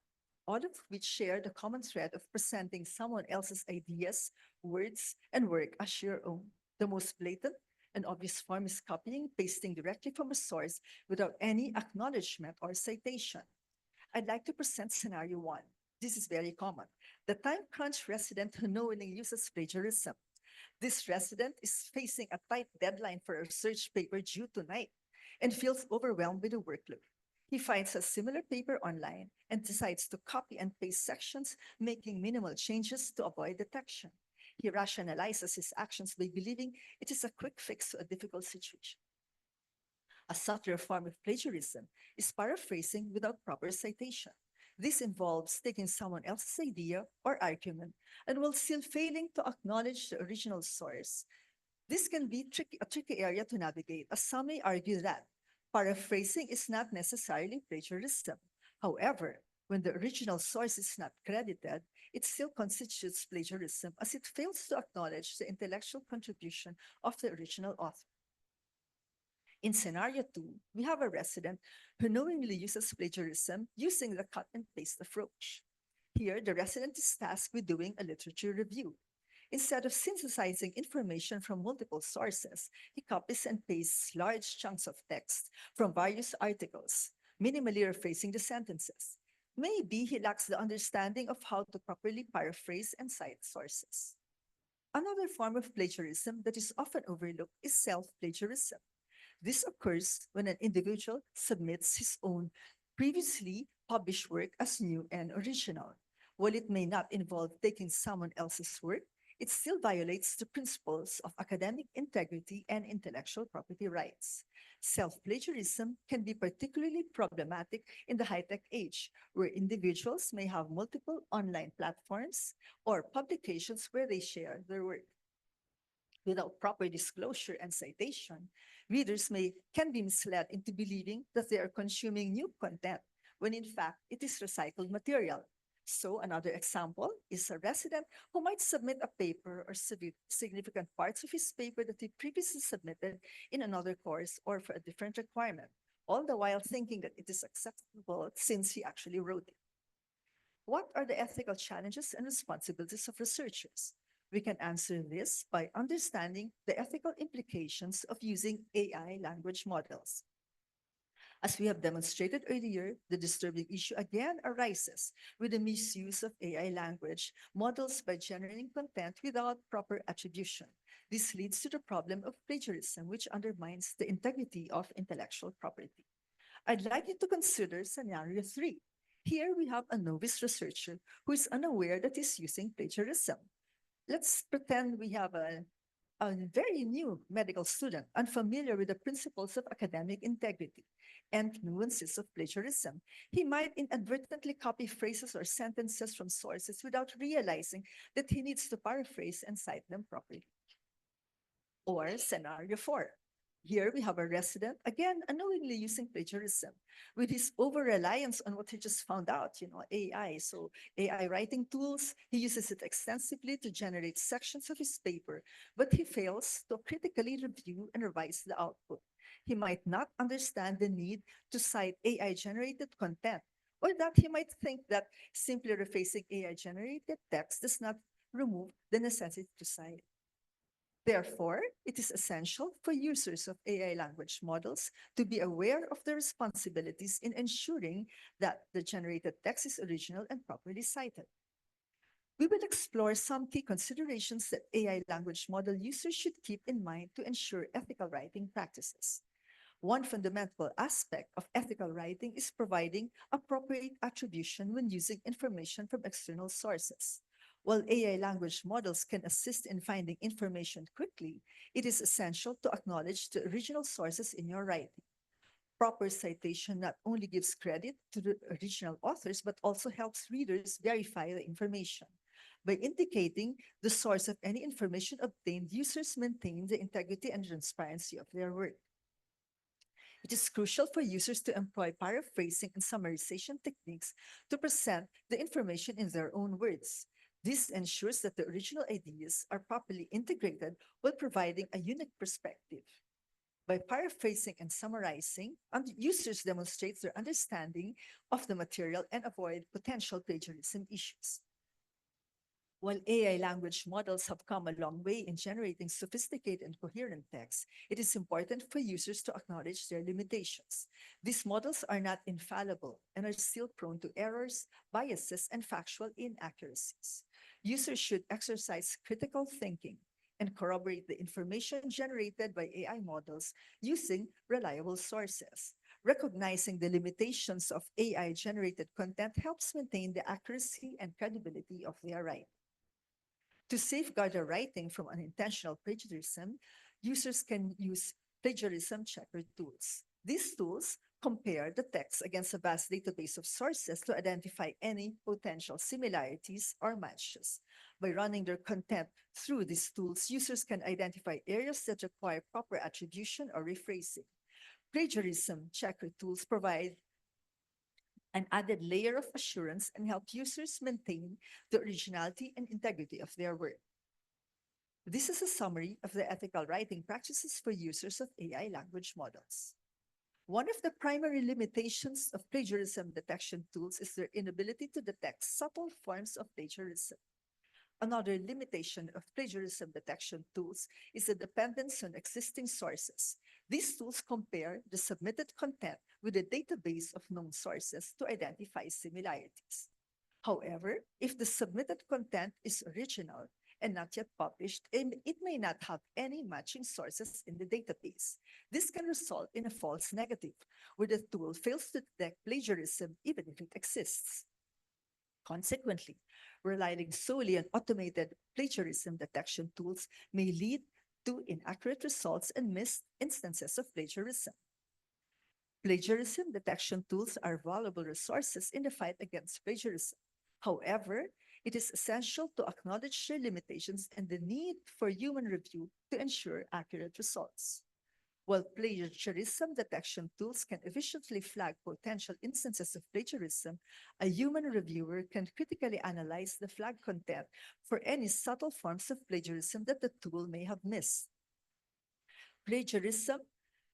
G: all of which share the common thread of presenting someone else's ideas, words, and work as your own. The most blatant and obvious form is copying, pasting directly from a source without any acknowledgement or citation. I'd like to present scenario one. This is very common. The time crunch resident who knowingly uses plagiarism. This resident is facing a tight deadline for a research paper due tonight and feels overwhelmed with the workload. He finds a similar paper online and decides to copy and paste sections, making minimal changes to avoid detection. He rationalizes his actions by believing it is a quick fix to a difficult situation. A subtler form of plagiarism is paraphrasing without proper citation. This involves taking someone else's idea or argument and while still failing to acknowledge the original source. This can be a tricky area to navigate, as some may argue that paraphrasing is not necessarily plagiarism. However, when the original source is not credited, it still constitutes plagiarism as it fails to acknowledge the intellectual contribution of the original author. In scenario 2, we have a resident who knowingly uses plagiarism using the cut and paste approach. Here, the resident is tasked with doing a literature review. Instead of synthesizing information from multiple sources, he copies and pastes large chunks of text from various articles, minimally rephrasing the sentences. Maybe he lacks the understanding of how to properly paraphrase and cite sources. Another form of plagiarism that is often overlooked is self-plagiarism. This occurs when an individual submits his own previously published work as new and original. While it may not involve taking someone else's work, it still violates the principles of academic integrity and intellectual property rights. Self-plagiarism can be particularly problematic in the high-tech age, where individuals may have multiple online platforms or publications where they share their work. Without proper disclosure and citation, readers can be misled into believing that they are consuming new content when in fact it is recycled material. So another example is a resident who might submit a paper or significant parts of his paper that he previously submitted in another course or for a different requirement, all the while thinking that it is acceptable since he actually wrote it. What are the ethical challenges and responsibilities of researchers? We can answer this by understanding the ethical implications of using AI language models. As we have demonstrated earlier, the disturbing issue again arises with the misuse of AI language models by generating content without proper attribution. This leads to the problem of plagiarism, which undermines the integrity of intellectual property. I'd like you to consider scenario 3. Here we have a novice researcher who is unaware that he's using plagiarism. Let's pretend we have a very new medical student, unfamiliar with the principles of academic integrity and nuances of plagiarism. He might inadvertently copy phrases or sentences from sources without realizing that he needs to paraphrase and cite them properly. Or scenario 4. Here we have a resident, again, unknowingly using plagiarism with his over-reliance on what he just found out, AI. So AI writing tools, he uses it extensively to generate sections of his paper, but he fails to critically review and revise the output. He might not understand the need to cite AI-generated content, or that he might think that simply rephrasing AI-generated text does not remove the necessity to cite. Therefore, it is essential for users of AI language models to be aware of their responsibilities in ensuring that the generated text is original and properly cited. We will explore some key considerations that AI language model users should keep in mind to ensure ethical writing practices. One fundamental aspect of ethical writing is providing appropriate attribution when using information from external sources. While AI language models can assist in finding information quickly, it is essential to acknowledge the original sources in your writing. Proper citation not only gives credit to the original authors, but also helps readers verify the information. By indicating the source of any information obtained, users maintain the integrity and transparency of their work. It is crucial for users to employ paraphrasing and summarization techniques to present the information in their own words. This ensures that the original ideas are properly integrated while providing a unique perspective. By paraphrasing and summarizing, users demonstrate their understanding of the material and avoid potential plagiarism issues. While AI language models have come a long way in generating sophisticated and coherent text, it is important for users to acknowledge their limitations. These models are not infallible and are still prone to errors, biases, and factual inaccuracies. Users should exercise critical thinking and corroborate the information generated by AI models using reliable sources. Recognizing the limitations of AI-generated content helps maintain the accuracy and credibility of their writing. To safeguard their writing from unintentional plagiarism, users can use plagiarism checker tools. These tools compare the text against a vast database of sources to identify any potential similarities or matches. By running their content through these tools, users can identify areas that require proper attribution or rephrasing. Plagiarism checker tools provide an added layer of assurance and help users maintain the originality and integrity of their work. This is a summary of the ethical writing practices for users of AI language models. One of the primary limitations of plagiarism detection tools is their inability to detect subtle forms of plagiarism. Another limitation of plagiarism detection tools is the dependence on existing sources. These tools compare the submitted content with a database of known sources to identify similarities. However, if the submitted content is original and not yet published, it may not have any matching sources in the database. This can result in a false negative, where the tool fails to detect plagiarism even if it exists. Consequently, relying solely on automated plagiarism detection tools may lead to inaccurate results and missed instances of plagiarism. Plagiarism detection tools are valuable resources in the fight against plagiarism. However, it is essential to acknowledge their limitations and the need for human review to ensure accurate results. While plagiarism detection tools can efficiently flag potential instances of plagiarism, a human reviewer can critically analyze the flagged content for any subtle forms of plagiarism that the tool may have missed. Plagiarism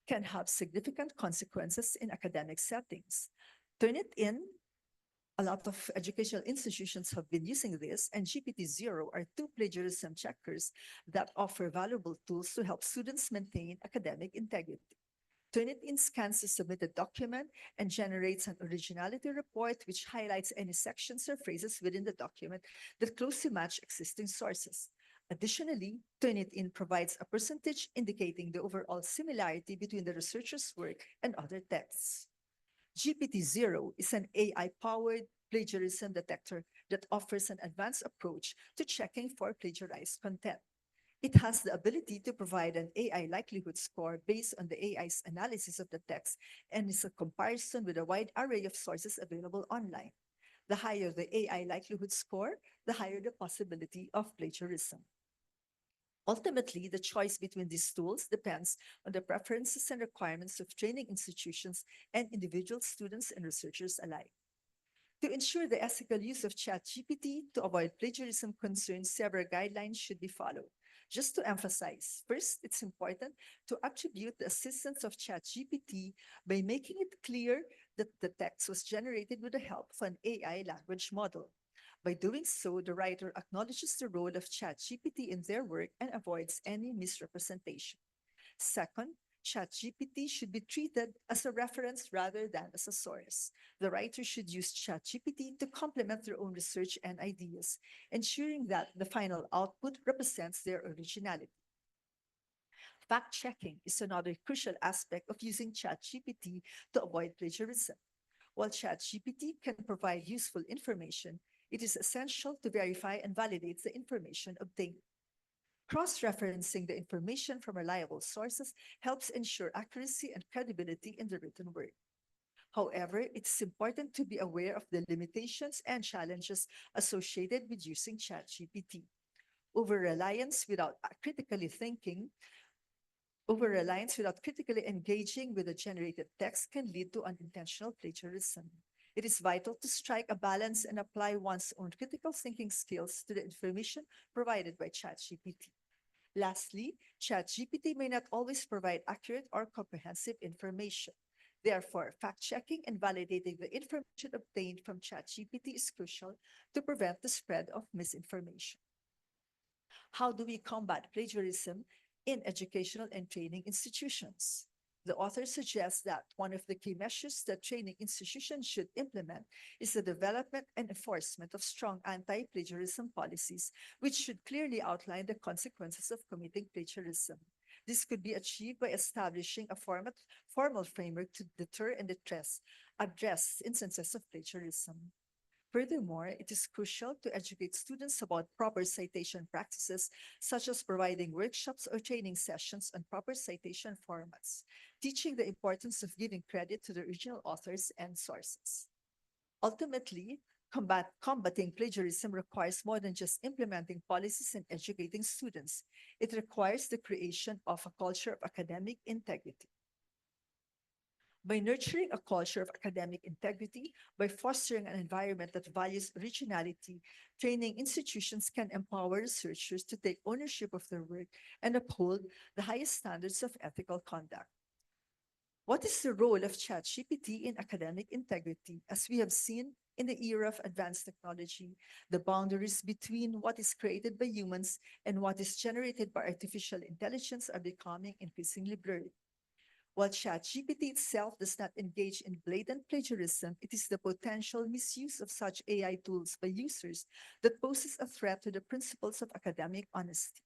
G: can have significant consequences in academic settings. Turnitin, a lot of educational institutions have been using this, and GPT-0 are two plagiarism checkers that offer valuable tools to help students maintain academic integrity. Turnitin scans the submitted document and generates an originality report which highlights any sections or phrases within the document that closely match existing sources. Additionally, Turnitin provides a percentage indicating the overall similarity between the researcher's work and other texts. GPT-0 is an AI-powered plagiarism detector that offers an advanced approach to checking for plagiarized content. It has the ability to provide an AI likelihood score based on the AI's analysis of the text and is a comparison with a wide array of sources available online. The higher the AI likelihood score, the higher the possibility of plagiarism. Ultimately, the choice between these tools depends on the preferences and requirements of training institutions and individual students and researchers alike. To ensure the ethical use of ChatGPT to avoid plagiarism concerns, several guidelines should be followed. Just to emphasize, first, it's important to attribute the assistance of ChatGPT by making it clear that the text was generated with the help of an AI language model. By doing so, the writer acknowledges the role of ChatGPT in their work and avoids any misrepresentation. Second, ChatGPT should be treated as a reference rather than as a source. The writer should use ChatGPT to complement their own research and ideas, ensuring that the final output represents their originality. Fact-checking is another crucial aspect of using ChatGPT to avoid plagiarism. While ChatGPT can provide useful information, it is essential to verify and validate the information obtained. Cross-referencing the information from reliable sources helps ensure accuracy and credibility in the written word. However, it's important to be aware of the limitations and challenges associated with using ChatGPT. Over-reliance without critically thinking Over-reliance without critically engaging with the generated text can lead to unintentional plagiarism. It is vital to strike a balance and apply one's own critical thinking skills to the information provided by ChatGPT. Lastly, ChatGPT may not always provide accurate or comprehensive information. Therefore, fact-checking and validating the information obtained from ChatGPT is crucial to prevent the spread of misinformation. How do we combat plagiarism in educational and training institutions? The author suggests that one of the key measures that training institutions should implement is the development and enforcement of strong anti-plagiarism policies, which should clearly outline the consequences of committing plagiarism. This could be achieved by establishing a formal framework to deter and address instances of plagiarism. Furthermore, it is crucial to educate students about proper citation practices, such as providing workshops or training sessions on proper citation formats, teaching the importance of giving credit to the original authors and sources. Ultimately, combating plagiarism requires more than just implementing policies and educating students. It requires the creation of a culture of academic integrity. By nurturing a culture of academic integrity, by fostering an environment that values originality, training institutions can empower researchers to take ownership of their work and uphold the highest standards of ethical conduct. What is the role of ChatGPT in academic integrity? As we have seen in the era of advanced technology, the boundaries between what is created by humans and what is generated by artificial intelligence are becoming increasingly blurred. While ChatGPT itself does not engage in blatant plagiarism, it is the potential misuse of such AI tools by users that poses a threat to the principles of academic honesty.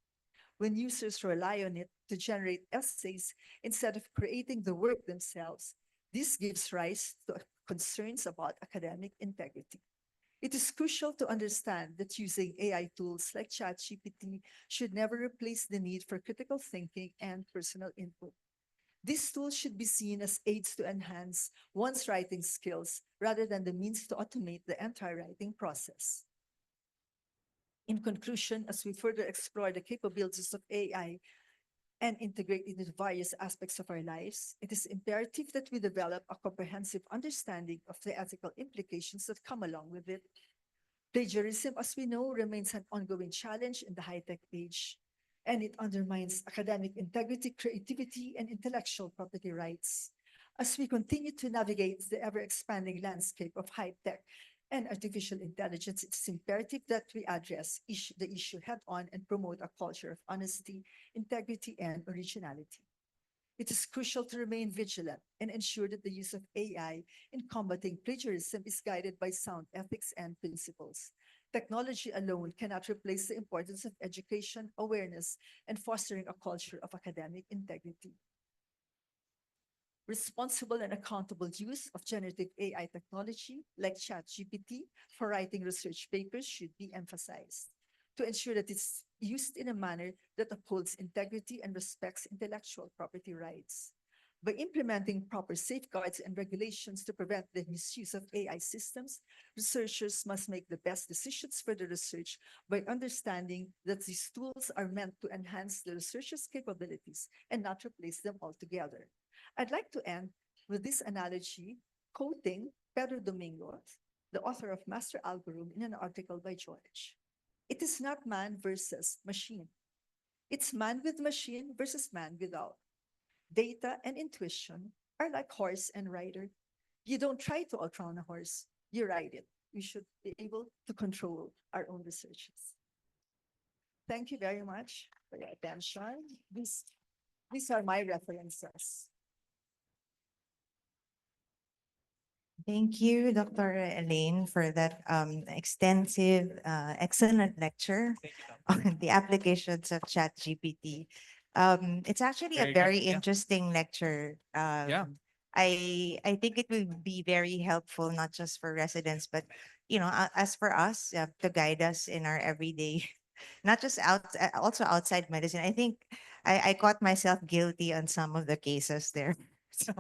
G: When users rely on it to generate essays instead of creating the work themselves, this gives rise to concerns about academic integrity. It is crucial to understand that using AI tools like ChatGPT should never replace the need for critical thinking and personal input. These tools should be seen as aids to enhance one's writing skills rather than the means to automate the entire writing process. In conclusion, as we further explore the capabilities of AI and integrate it into various aspects of our lives, it is imperative that we develop a comprehensive understanding of the ethical implications that come along with it. Plagiarism, as we know, remains an ongoing challenge in the high-tech age, and it undermines academic integrity, creativity, and intellectual property rights. As we continue to navigate the ever-expanding landscape of high-tech and artificial intelligence, it's imperative that we address the issue head-on and promote a culture of honesty, integrity, and originality. It is crucial to remain vigilant and ensure that the use of AI in combating plagiarism is guided by sound ethics and principles. Technology alone cannot replace the importance of education, awareness, and fostering a culture of academic integrity. Responsible and accountable use of generative AI technology like ChatGPT for writing research papers should be emphasized to ensure that it's used in a manner that upholds integrity and respects intellectual property rights. By implementing proper safeguards and regulations to prevent the misuse of AI systems, researchers must make the best decisions for the research by understanding that these tools are meant to enhance the researcher's capabilities and not replace them altogether. I'd like to end with this analogy, quoting Pedro Domingos, the author of Master Algorithm, in an article by George. It is not man versus machine. It's man with machine versus man without. Data and intuition are like horse and rider. You don't try to outrun a horse, you ride it. We should be able to control our own researches. Thank you very much for your attention. These are my references.
B: Thank you, Dr. Elaine, for that extensive, excellent lecture
C: Thank you, Tom.
B: on the applications of ChatGPT. It's actually a
C: Very good,
B: very
C: yeah.
B: interesting lecture.
C: Yeah.
B: I think it will be very helpful, not just for residents, but as for us, to guide us in our everyday, not just also outside medicine. I think I caught myself guilty on some of the cases there. So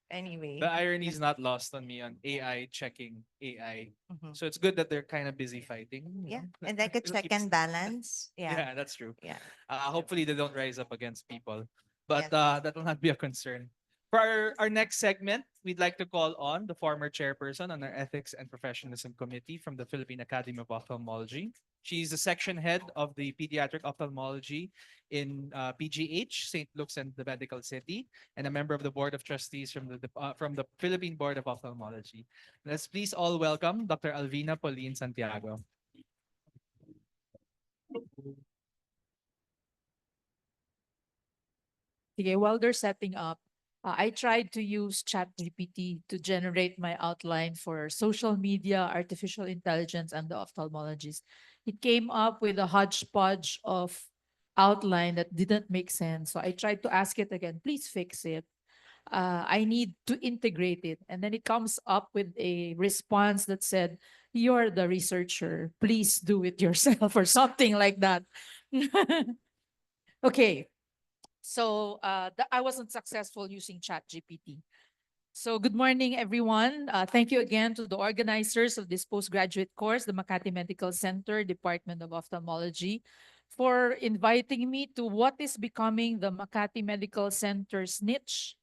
B: anyway.
C: The irony is not lost on me on AI checking AI.
B: Mhm.
C: So it's good that they're kind of busy fighting.
B: Yeah, and like a
C: It'll
B: check
C: keep
B: and balance. Yeah,
C: Yeah, that's true.
B: yeah.
C: Hopefully they don't rise up against people, but
B: Yes.
C: that will not be a concern. For our next segment, we'd like to call on the former chairperson on our Ethics and Professionalism Committee from the Philippine Academy of Ophthalmology. She's the section head of the Pediatric Ophthalmology in PGH, St. Luke's and the Medical City, and a member of the Board of Trustees from the Philippine Board of Ophthalmology. Let's please all welcome Dr. Alvina Pauline Santiago.
H: Okay, while they're setting up, I tried to use ChatGPT to generate my outline for social media, artificial intelligence, and the ophthalmologist. It came up with a hodgepodge of outline that didn't make sense. So I tried to ask it again, please fix it. I need to integrate it. And then it comes up with a response that said, you're the researcher, please do it yourself or something like that. Okay, so I wasn't successful using ChatGPT. So good morning, everyone. Thank you again to the organizers of this postgraduate course, the Makati Medical Center, Department of Ophthalmology, for inviting me to what is becoming the Makati Medical Center's niche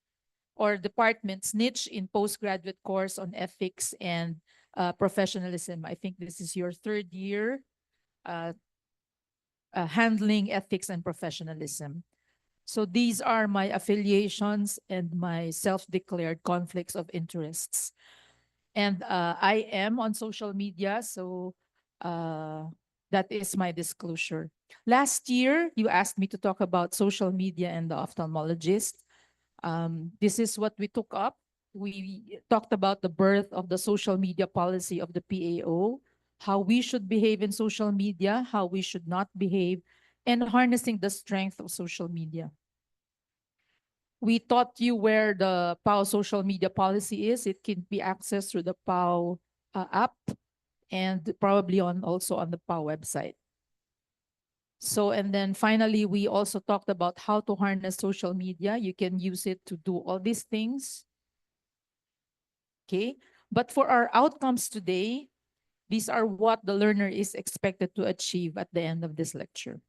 H: or department's niche in postgraduate course on ethics and professionalism. I think this is your third year uh, handling ethics and professionalism. So these are my affiliations and my self-declared conflicts of interests. And I am on social media, so uh, that is my disclosure. Last year, you asked me to talk about social media and the ophthalmologist. This is what we took up. We talked about the birth of the social media policy of the PAO, how we should behave in social media, how we should not behave, and harnessing the strength of social media. We taught you where the PAO social media policy is. It can be accessed through the PAO app and probably also on the PAO website. So, and then finally, we also talked about how to harness social media. You can use it to do all these things. Okay. But for our outcomes today, these are what the learner is expected to achieve at the end of this lecture.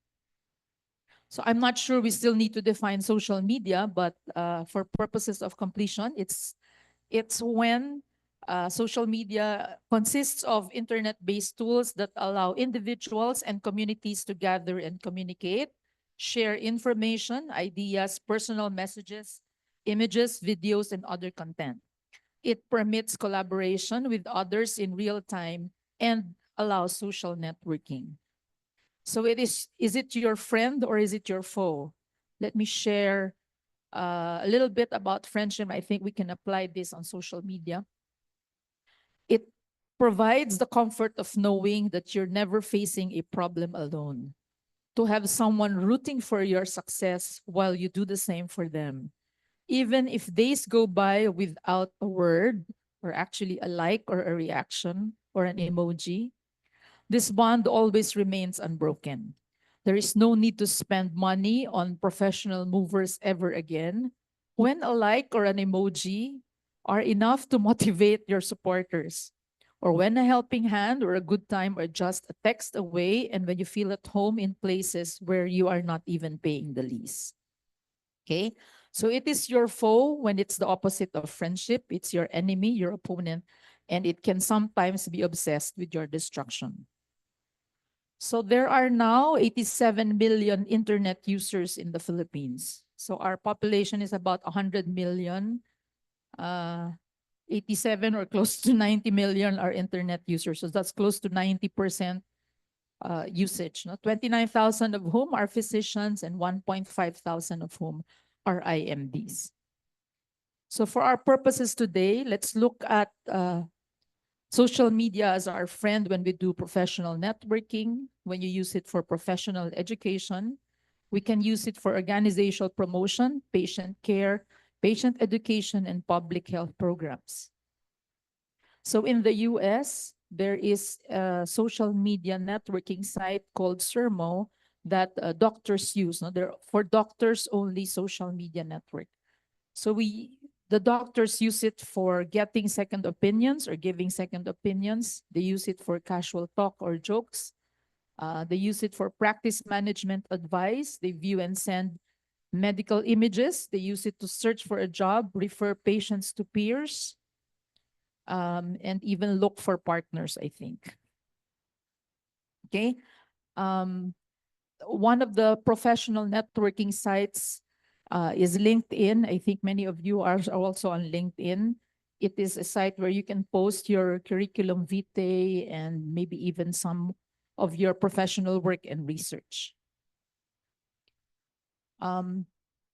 H: So I'm not sure we still need to define social media, but for purposes of completion, it's when social media consists of internet-based tools that allow individuals and communities to gather and communicate, share information, ideas, personal messages, images, videos, and other content. It permits collaboration with others in real time and allows social networking. So is it your friend or is it your foe? Let me share a little bit about friendship. I think we can apply this on social media. It provides the comfort of knowing that you're never facing a problem alone. To have someone rooting for your success while you do the same for them. Even if days go by without a word, or actually a like or a reaction or an emoji, this bond always remains unbroken. There is no need to spend money on professional movers ever again. When a like or an emoji are enough to motivate your supporters, or when a helping hand or a good time are just a text away, and when you feel at home in places where you are not even paying the lease. Okay? So it is your foe when it's the opposite of friendship. It's your enemy, your opponent, and it can sometimes be obsessed with your destruction. So there are now 87 million internet users in the Philippines. So our population is about 100 million. 87 or close to 90 million are internet users. So that's close to 90% usage. No? 29,000 of whom are physicians and 1.5 thousand of whom are IMDs. So for our purposes today, let's look at social media as our friend when we do professional networking, when you use it for professional education. We can use it for organizational promotion, patient care, patient education, and public health programs. So in the US, there is a social media networking site called Sermo that doctors use. No? They're for doctors only social media network. So the doctors use it for getting second opinions or giving second opinions. They use it for casual talk or jokes. They use it for practice management advice. They view and send medical images. They use it to search for a job, refer patients to peers, and even look for partners, I think. Okay. One of the professional networking sites is LinkedIn. I think many of you are also on LinkedIn. It is a site where you can post your curriculum vitae and maybe even some of your professional work and research.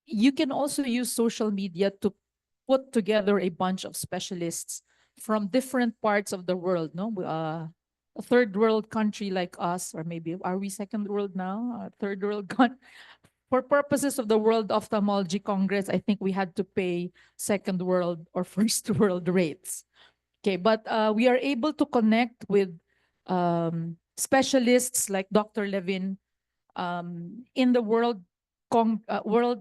H: You can also use social media to put together a bunch of specialists from different parts of the world. No, a third world country like us, or maybe are we second world now? Third world for purposes of the World Ophthalmology Congress, I think we had to pay second world or first world rates. Okay, but we are able to connect with specialists like Dr. Levin in the World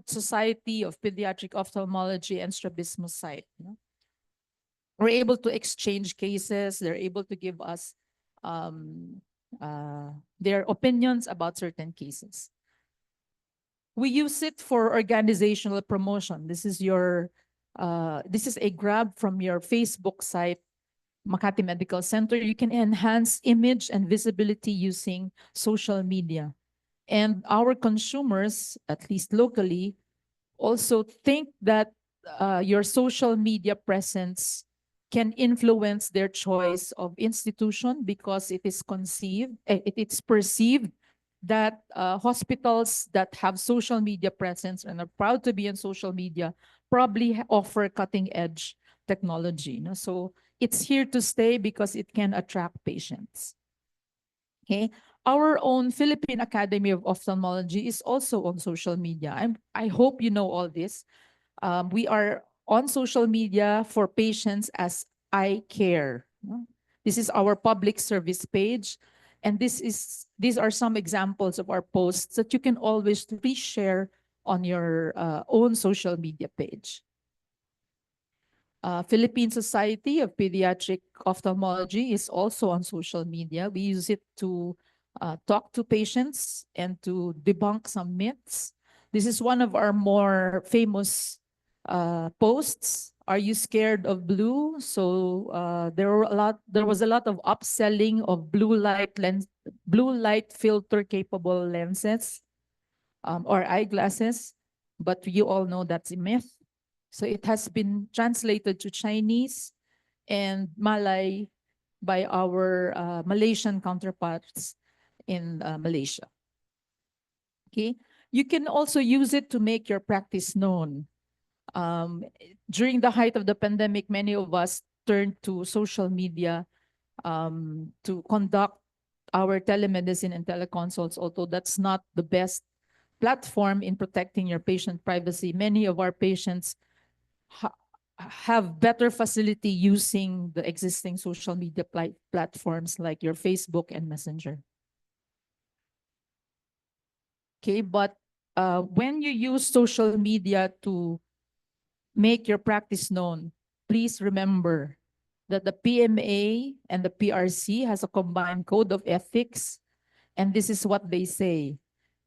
H: Society of Pediatric Ophthalmology and Strabismus site. We're able to exchange cases. They're able to give us um, their opinions about certain cases. We use it for organizational promotion. This is a grab from your Facebook site, Makati Medical Center. You can enhance image and visibility using social media. And our consumers, at least locally, also think that your social media presence can influence their choice of institution because it's perceived that hospitals that have social media presence and are proud to be on social media probably offer cutting edge technology. So it's here to stay because it can attract patients. Okay. Our own Philippine Academy of Ophthalmology is also on social media. I hope you know all this. We are on social media for patients as eye care. This is our public service page. And these are some examples of our posts that you can always reshare on your own social media page. Philippine Society of Pediatric Ophthalmology is also on social media. We use it to talk to patients and to debunk some myths. This is one of our more famous posts. Are you scared of blue? So there was a lot of upselling of blue light filter capable lenses or eyeglasses, but you all know that's a myth. So it has been translated to Chinese and Malay by our Malaysian counterparts in Malaysia. Okay, you can also use it to make your practice known. During the height of the pandemic, many of us turned to social media to conduct our telemedicine and teleconsults, although that's not the best platform in protecting your patient privacy. Many of our patients have better facility using the existing social media platforms like your Facebook and Messenger. Okay, but when you use social media to make your practice known, please remember that the PMA and the PRC has a combined code of ethics, and this is what they say.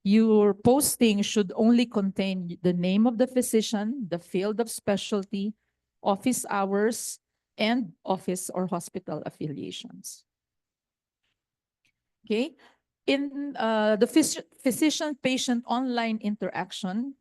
H: Your posting should only contain the name of the physician, the field of specialty, office hours, and office or hospital affiliations. Okay. In the physician-patient online interaction,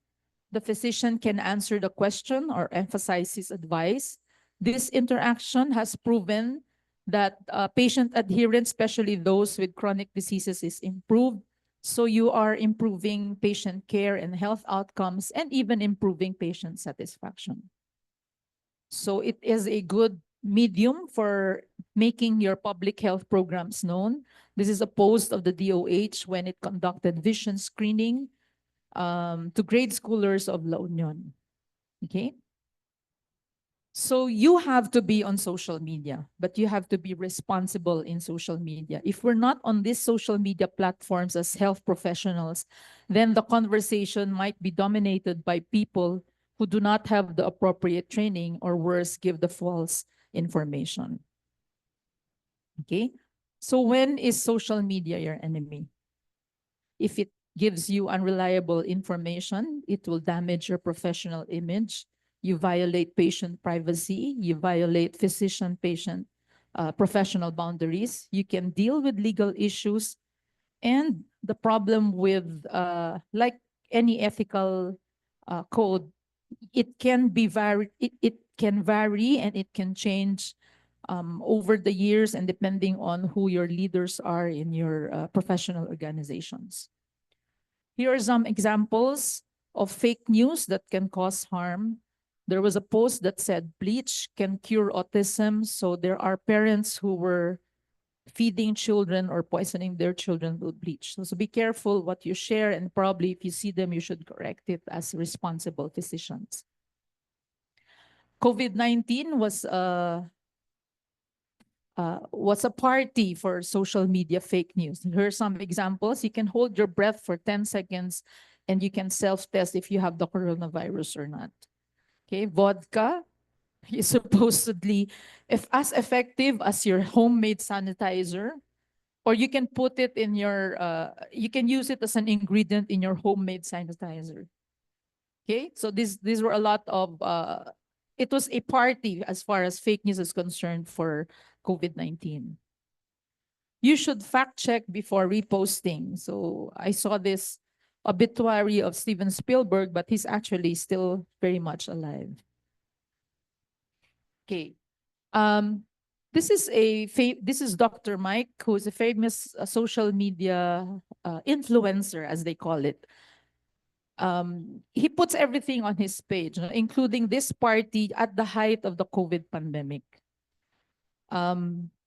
H: the physician can answer the question or emphasize his advice. This interaction has proven that patient adherence, especially those with chronic diseases, is improved. So you are improving patient care and health outcomes and even improving patient satisfaction. So it is a good medium for making your public health programs known. This is a post of the DOH when it conducted vision screening to grade schoolers of La Union. Okay. So you have to be on social media, but you have to be responsible in social media. If we're not on these social media platforms as health professionals, then the conversation might be dominated by people who do not have the appropriate training, or worse, give the false information. Okay? So when is social media your enemy? If it gives you unreliable information, it will damage your professional image. You violate patient privacy. You violate physician-patient professional boundaries. You can deal with legal issues. And the problem with, like any ethical code, it can vary and it can change over the years and depending on who your leaders are in your professional organizations. Here are some examples of fake news that can cause harm. There was a post that said bleach can cure autism. So there are parents who were feeding children or poisoning their children with bleach. So be careful what you share, and probably if you see them, you should correct it as responsible physicians. COVID-19 was a party for social media fake news. Here are some examples. You can hold your breath for 10 seconds and you can self-test if you have the coronavirus or not. Okay, vodka is supposedly if as effective as your homemade sanitizer, or you can put it in your, you can use it as an ingredient in your homemade sanitizer. Okay, so these were a lot of, it was a party as far as fake news is concerned for COVID-19. You should fact check before reposting. So I saw this obituary of Steven Spielberg, but he's actually still very much alive. Okay. This is Dr. Mike, who is a famous social media influencer, as they call it. He puts everything on his page, including this party at the height of the COVID pandemic.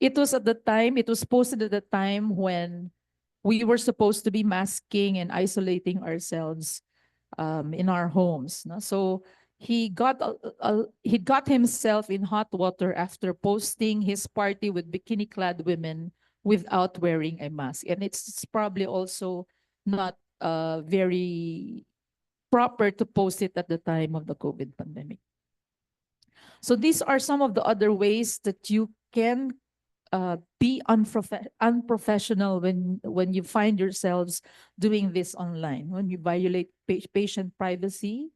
H: It was posted at the time when we were supposed to be masking and isolating ourselves in our homes. No? So he got himself in hot water after posting his party with bikini-clad women without wearing a mask. And it's probably also not very proper to post it at the time of the COVID pandemic. So these are some of the other ways that you can be unprofessional when you find yourselves doing this online. When you violate patient privacy,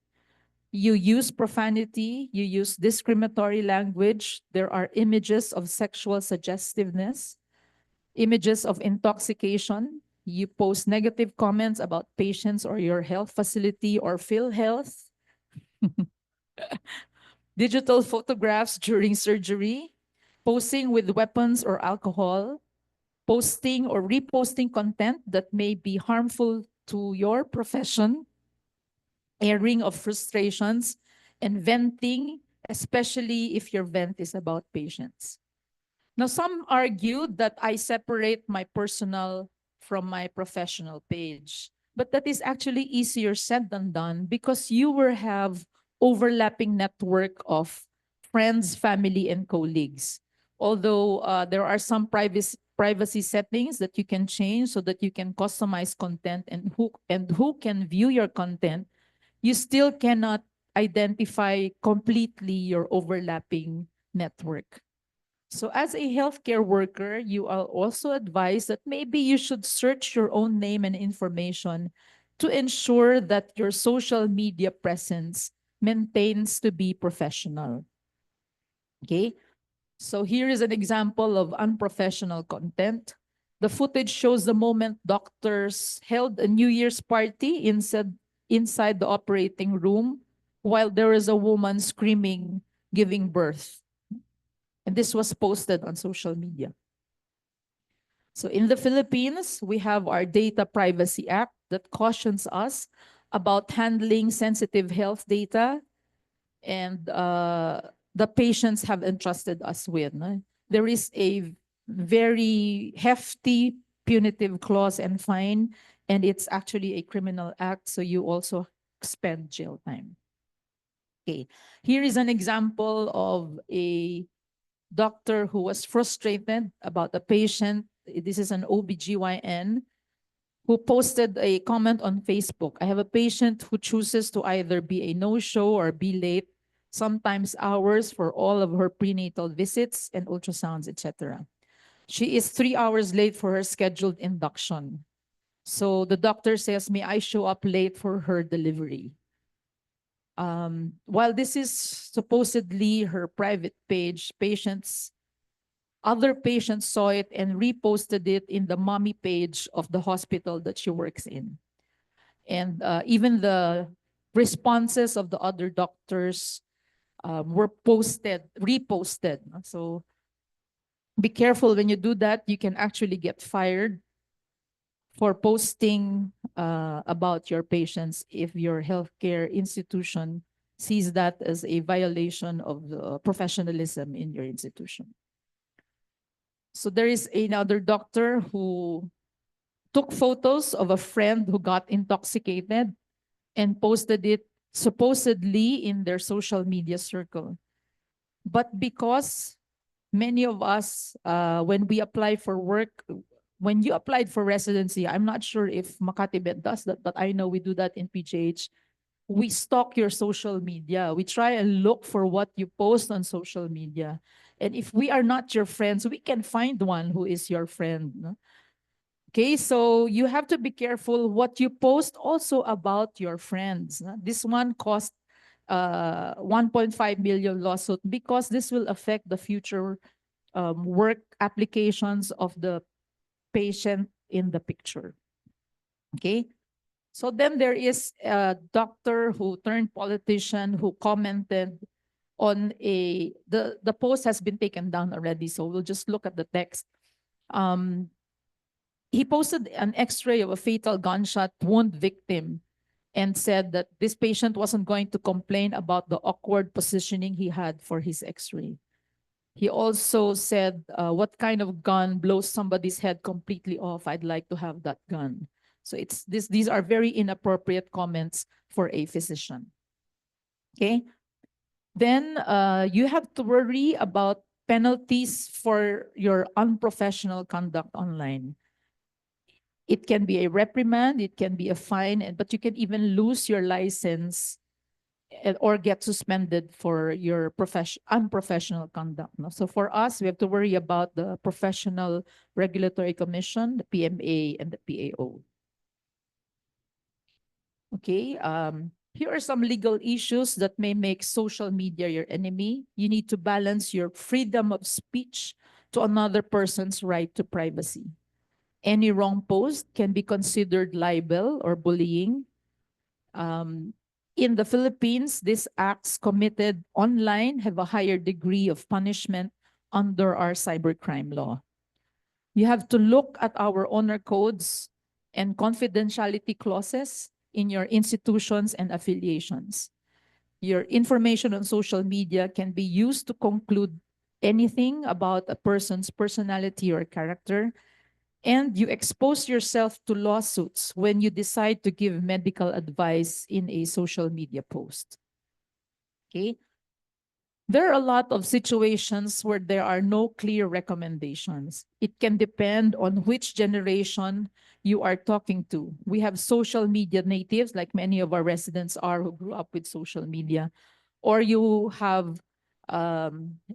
H: you use profanity, you use discriminatory language. There are images of sexual suggestiveness, images of intoxication. You post negative comments about patients or your health facility or PhilHealth. Digital photographs during surgery, posing with weapons or alcohol, posting or reposting content that may be harmful to your profession, airing of frustrations, and venting, especially if your vent is about patients. Now, some argue that I separate my personal from my professional page, but that is actually easier said than done because you will have overlapping network of friends, family, and colleagues. Although there are some privacy settings that you can change so that you can customize content and who can view your content, you still cannot identify completely your overlapping network. So as a healthcare worker, you are also advised that maybe you should search your own name and information to ensure that your social media presence maintains to be professional. Okay, so here is an example of unprofessional content. The footage shows the moment doctors held a New Year's party inside the operating room while there is a woman screaming, giving birth. And this was posted on social media. So in the Philippines, we have our Data Privacy Act that cautions us about handling sensitive health data and the patients have entrusted us with. No? There is a very hefty punitive clause and fine, and it's actually a criminal act, so you also spend jail time. Okay, here is an example of a doctor who was frustrated about a patient. This is an OBGYN who posted a comment on Facebook. I have a patient who chooses to either be a no-show or be late, sometimes hours for all of her prenatal visits and ultrasounds, etc. She is 3 hours late for her scheduled induction. So the doctor says, may I show up late for her delivery? While this is supposedly her private page, other patients saw it and reposted it in the mommy page of the hospital that she works in. And even the responses of the other doctors were reposted. So be careful when you do that. You can actually get fired for posting about your patients if your healthcare institution sees that as a violation of the professionalism in your institution. So there is another doctor who took photos of a friend who got intoxicated and posted it supposedly in their social media circle. But because many of us, when we apply for work, when you applied for residency, I'm not sure if Makati Med does that, but I know we do that in PGH. We stalk your social media. We try and look for what you post on social media. And if we are not your friends, we can find one who is your friend. No? Okay, so you have to be careful what you post also about your friends. No? This one cost 1.5 million lawsuit because this will affect the future work applications of the patient in the picture. Okay. So then there is a doctor who turned politician who commented on the post has been taken down already. So we'll just look at the text. He posted an x-ray of a fatal gunshot wound victim and said that this patient wasn't going to complain about the awkward positioning he had for his x-ray. He also said, what kind of gun blows somebody's head completely off? I'd like to have that gun. So these are very inappropriate comments for a physician. Okay. Then you have to worry about penalties for your unprofessional conduct online. It can be a reprimand, it can be a fine, but you can even lose your license or get suspended for your unprofessional conduct. No? So for us, we have to worry about the Professional Regulatory Commission, the PMA, and the PAO. Okay, here are some legal issues that may make social media your enemy. You need to balance your freedom of speech to another person's right to privacy. Any wrong post can be considered libel or bullying. In the Philippines, these acts committed online have a higher degree of punishment under our cybercrime law. You have to look at our honor codes and confidentiality clauses in your institutions and affiliations. Your information on social media can be used to conclude anything about a person's personality or character, and you expose yourself to lawsuits when you decide to give medical advice in a social media post. Okay? There are a lot of situations where there are no clear recommendations. It can depend on which generation you are talking to. We have social media natives, like many of our residents are, who grew up with social media. Or you have a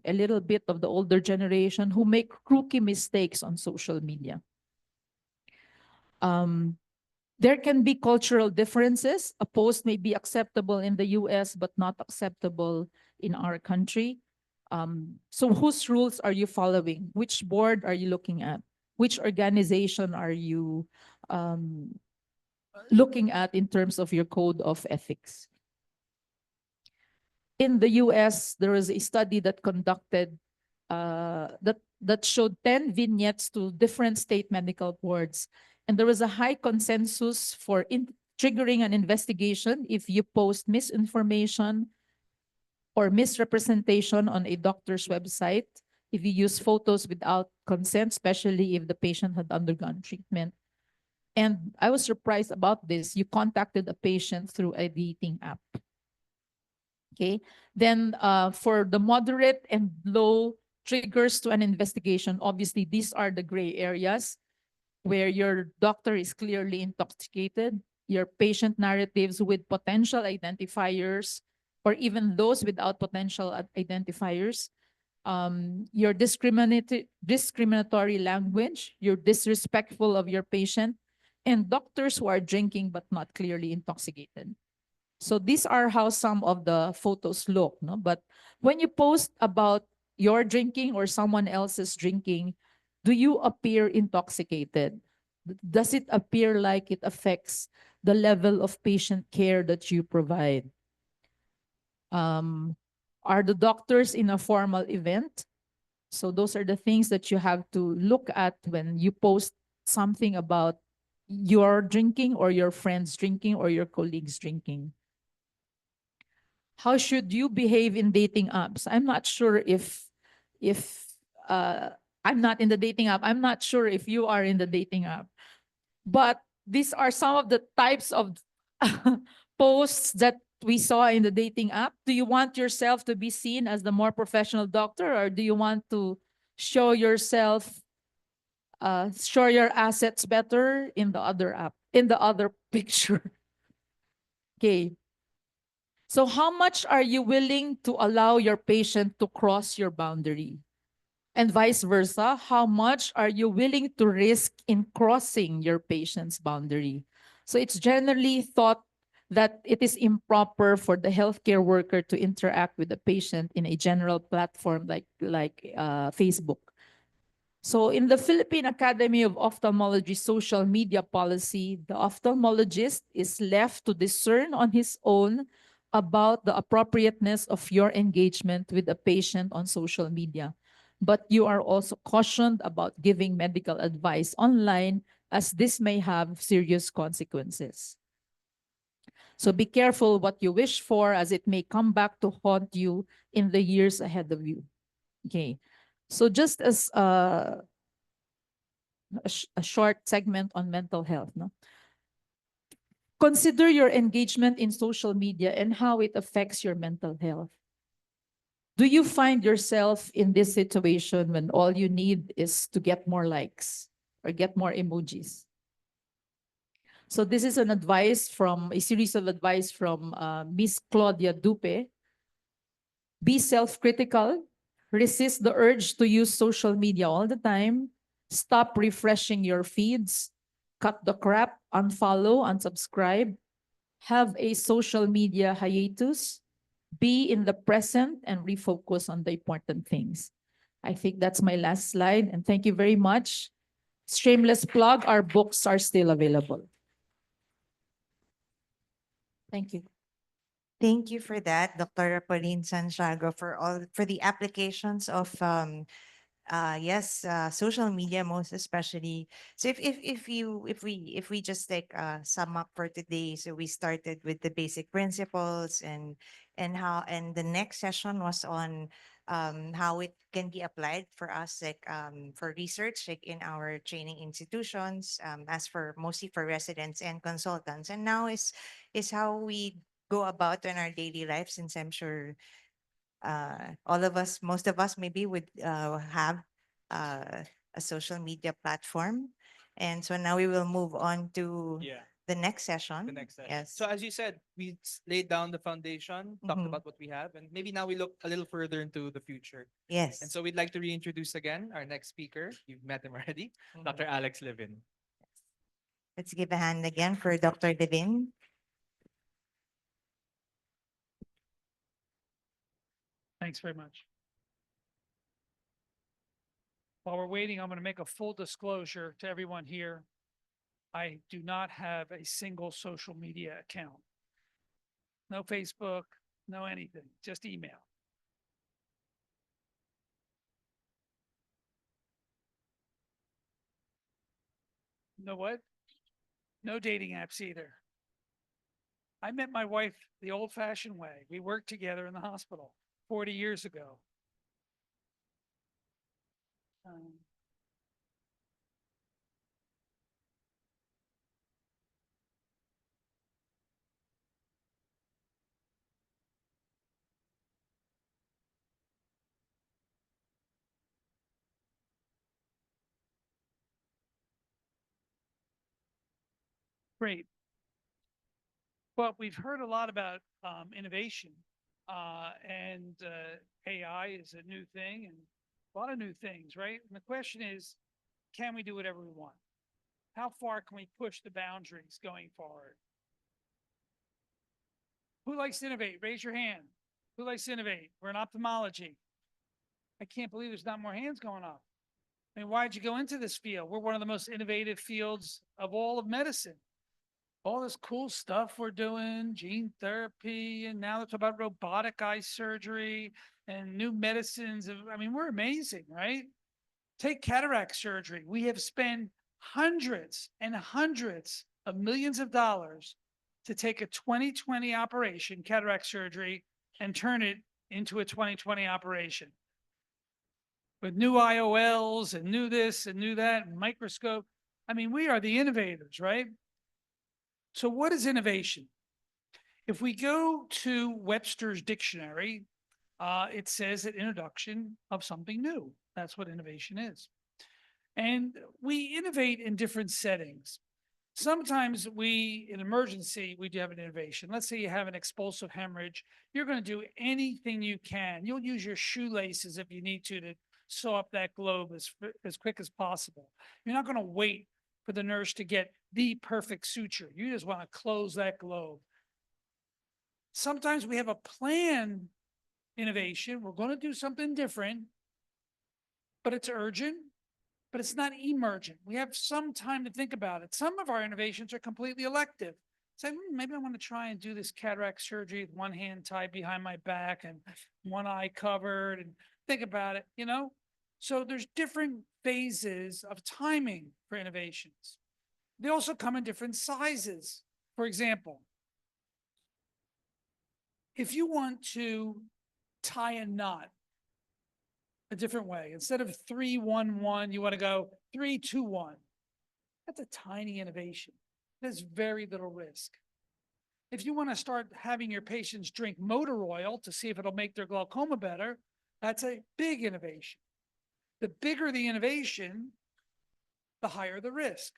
H: little bit of the older generation who make rookie mistakes on social media. There can be cultural differences. A post may be acceptable in the US, but not acceptable in our country. So whose rules are you following? Which board are you looking at? Which organization are you looking at in terms of your code of ethics? In the US, there was a study that conducted that showed 10 vignettes to different state medical boards. And there was a high consensus for triggering an investigation if you post misinformation or misrepresentation on a doctor's website, if you use photos without consent, especially if the patient had undergone treatment. And I was surprised about this. You contacted a patient through a dating app. Okay. Then for the moderate and low triggers to an investigation, obviously these are the gray areas where your doctor is clearly intoxicated, your patient narratives with potential identifiers, or even those without potential identifiers, your discriminatory language, you're disrespectful of your patient, and doctors who are drinking but not clearly intoxicated. So these are how some of the photos look. No? But when you post about your drinking or someone else's drinking, do you appear intoxicated? Does it appear like it affects the level of patient care that you provide? Are the doctors in a formal event? So those are the things that you have to look at when you post something about your drinking or your friends drinking or your colleagues drinking. How should you behave in dating apps? I'm not sure if I'm not in the dating app. I'm not sure if you are in the dating app. But these are some of the types of posts that we saw in the dating app. Do you want yourself to be seen as the more professional doctor, or do you want to show yourself, show your assets better in the other app, in the other picture? Okay. So how much are you willing to allow your patient to cross your boundary? And vice versa, how much are you willing to risk in crossing your patient's boundary? So it's generally thought that it is improper for the healthcare worker to interact with the patient in a general platform like Facebook. So in the Philippine Academy of Ophthalmology social media policy, the ophthalmologist is left to discern on his own about the appropriateness of your engagement with the patient on social media. But you are also cautioned about giving medical advice online, as this may have serious consequences. So be careful what you wish for, as it may come back to haunt you in the years ahead of you. Okay. So just as a short segment on mental health, no? Consider your engagement in social media and how it affects your mental health. Do you find yourself in this situation when all you need is to get more likes or get more emojis? So this is an advice from a series of advice from Miss Claudia Dupe. Be self-critical. Resist the urge to use social media all the time. Stop refreshing your feeds. Cut the crap. Unfollow, unsubscribe. Have a social media hiatus. Be in the present and refocus on the important things. I think that's my last slide, and thank you very much. Shameless plug, our books are still available. Thank you.
B: Thank you for that, Dr. Pauline Santiago, for the applications of yes, social media most especially. So if we just like sum up for today, so we started with the basic principles and the next session was on how it can be applied for us, like for research, like in our training institutions, as for mostly for residents and consultants. And now is how we go about in our daily life, since I'm sure all of us, most of us maybe would have a social media platform. And so now we will move on to
C: Yeah.
B: the next session.
C: The next session.
B: Yes.
C: So as you said, we laid down the foundation, talked
B: Mhm.
C: about what we have, and maybe now we look a little further into the future.
B: Yes.
C: And so we'd like to reintroduce again our next speaker. You've met him already,
B: Mhm.
C: Dr. Alex Levin.
B: Let's give a hand again for Dr. Devin.
F: Thanks very much. While we're waiting, I'm going to make a full disclosure to everyone here. I do not have a single social media account. No Facebook, no anything, just email. No what? No dating apps either. I met my wife the old fashioned way. We worked together in the hospital 40 years ago. Um, Great. Well, we've heard a lot about innovation, and AI is a new thing, and a lot of new things, right? And the question is, can we do whatever we want? How far can we push the boundaries going forward? Who likes to innovate? Raise your hand. Who likes to innovate? We're in ophthalmology. I can't believe there's not more hands going up. I mean, why'd you go into this field? We're one of the most innovative fields of all of medicine. All this cool stuff we're doing, gene therapy, and now it's about robotic eye surgery and new medicines. I mean, we're amazing, right? Take cataract surgery. We have spent hundreds and hundreds of millions of dollars to take a 2020 operation, cataract surgery, and turn it into a 2020 operation. with new IOLs and new this and new that and microscope. I mean, we are the innovators, right? So what is innovation? If we go to Webster's dictionary, it says an introduction of something new. That's what innovation is. And we innovate in different settings. Sometimes in emergency, we do have an innovation. Let's say you have an explosive hemorrhage. You're going to do anything you can. You'll use your shoelaces if you need to sew up that globe as quick as possible. You're not going to wait for the nurse to get the perfect suture. You just want to close that globe. Sometimes we have a planned innovation. We're going to do something different, but it's urgent, but it's not emergent. We have some time to think about it. Some of our innovations are completely elective. Say, maybe I want to try and do this cataract surgery with one hand tied behind my back and one eye covered, and think about it, you know? So there's different phases of timing for innovations. They also come in different sizes. For example, if you want to tie a knot a different way, instead of 3-1-1, you want to go 3-2-1. That's a tiny innovation. There's very little risk. If you want to start having your patients drink motor oil to see if it'll make their glaucoma better, that's a big innovation. The bigger the innovation, the higher the risk.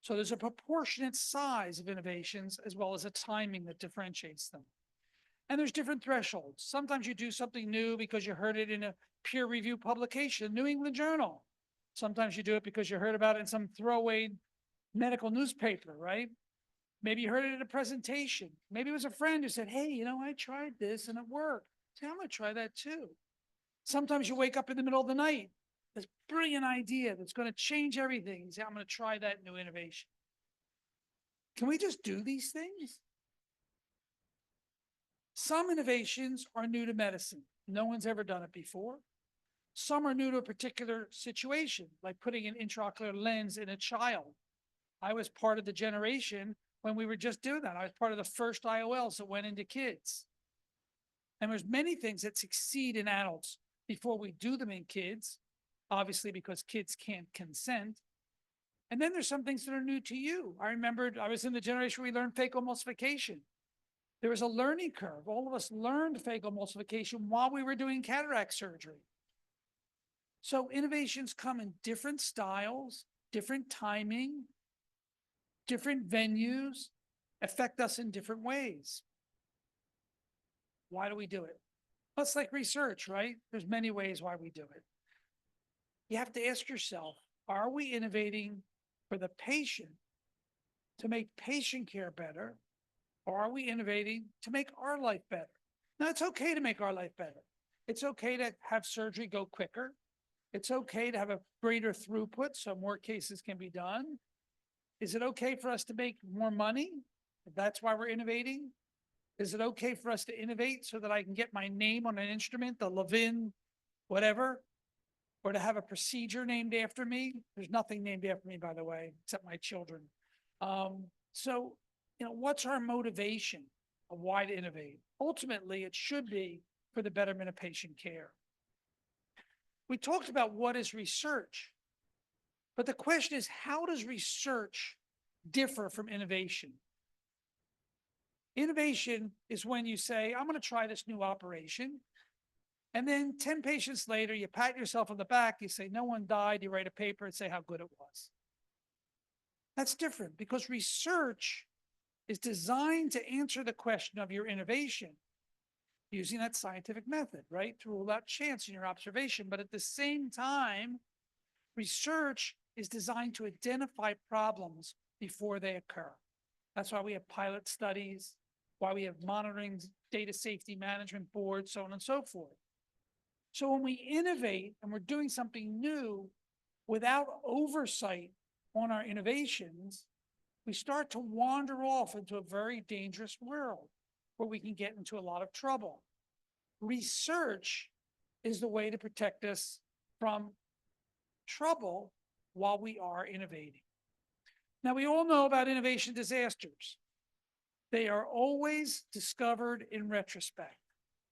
F: So there's a proportionate size of innovations as well as a timing that differentiates them. And there's different thresholds. Sometimes you do something new because you heard it in a peer review publication, New England Journal. Sometimes you do it because you heard about it in some throwaway medical newspaper, right? Maybe you heard it at a presentation. Maybe it was a friend who said, hey, you know, I tried this and it worked. Say, I'm going to try that too. Sometimes you wake up in the middle of the night, this brilliant idea that's going to change everything. You say, I'm going to try that new innovation. Can we just do these things? Some innovations are new to medicine. No one's ever done it before. Some are new to a particular situation, like putting an intraocular lens in a child. I was part of the generation when we were just doing that. I was part of the first IOLs that went into kids. And there's many things that succeed in adults before we do them in kids, obviously because kids can't consent. And then there's some things that are new to you. I remembered I was in the generation where we learned phacoemulsification. There was a learning curve. All of us learned phacoemulsification while we were doing cataract surgery. So innovations come in different styles, different timing, different venues, affect us in different ways. Why do we do it? Well, it's like research, right? There's many ways why we do it. You have to ask yourself, are we innovating for the patient to make patient care better? Or are we innovating to make our life better? Now, it's okay to make our life better. It's okay to have surgery go quicker. It's okay to have a greater throughput so more cases can be done. Is it okay for us to make more money? That's why we're innovating. Is it okay for us to innovate so that I can get my name on an instrument, the Levin, whatever, or to have a procedure named after me? There's nothing named after me, by the way, except my children. So, you know, what's our motivation of why to innovate? Ultimately, it should be for the betterment of patient care. We talked about what is research, but the question is, how does research differ from innovation? Innovation is when you say, I'm going to try this new operation. And then 10 patients later, you pat yourself on the back, you say, no one died, you write a paper and say how good it was. That's different because research is designed to answer the question of your innovation using that scientific method, right? To rule out chance in your observation. But at the same time, research is designed to identify problems before they occur. That's why we have pilot studies, why we have monitoring data safety management boards, so on and so forth. So when we innovate and we're doing something new without oversight on our innovations, we start to wander off into a very dangerous world where we can get into a lot of trouble. Research is the way to protect us from trouble while we are innovating. Now, we all know about innovation disasters. They are always discovered in retrospect.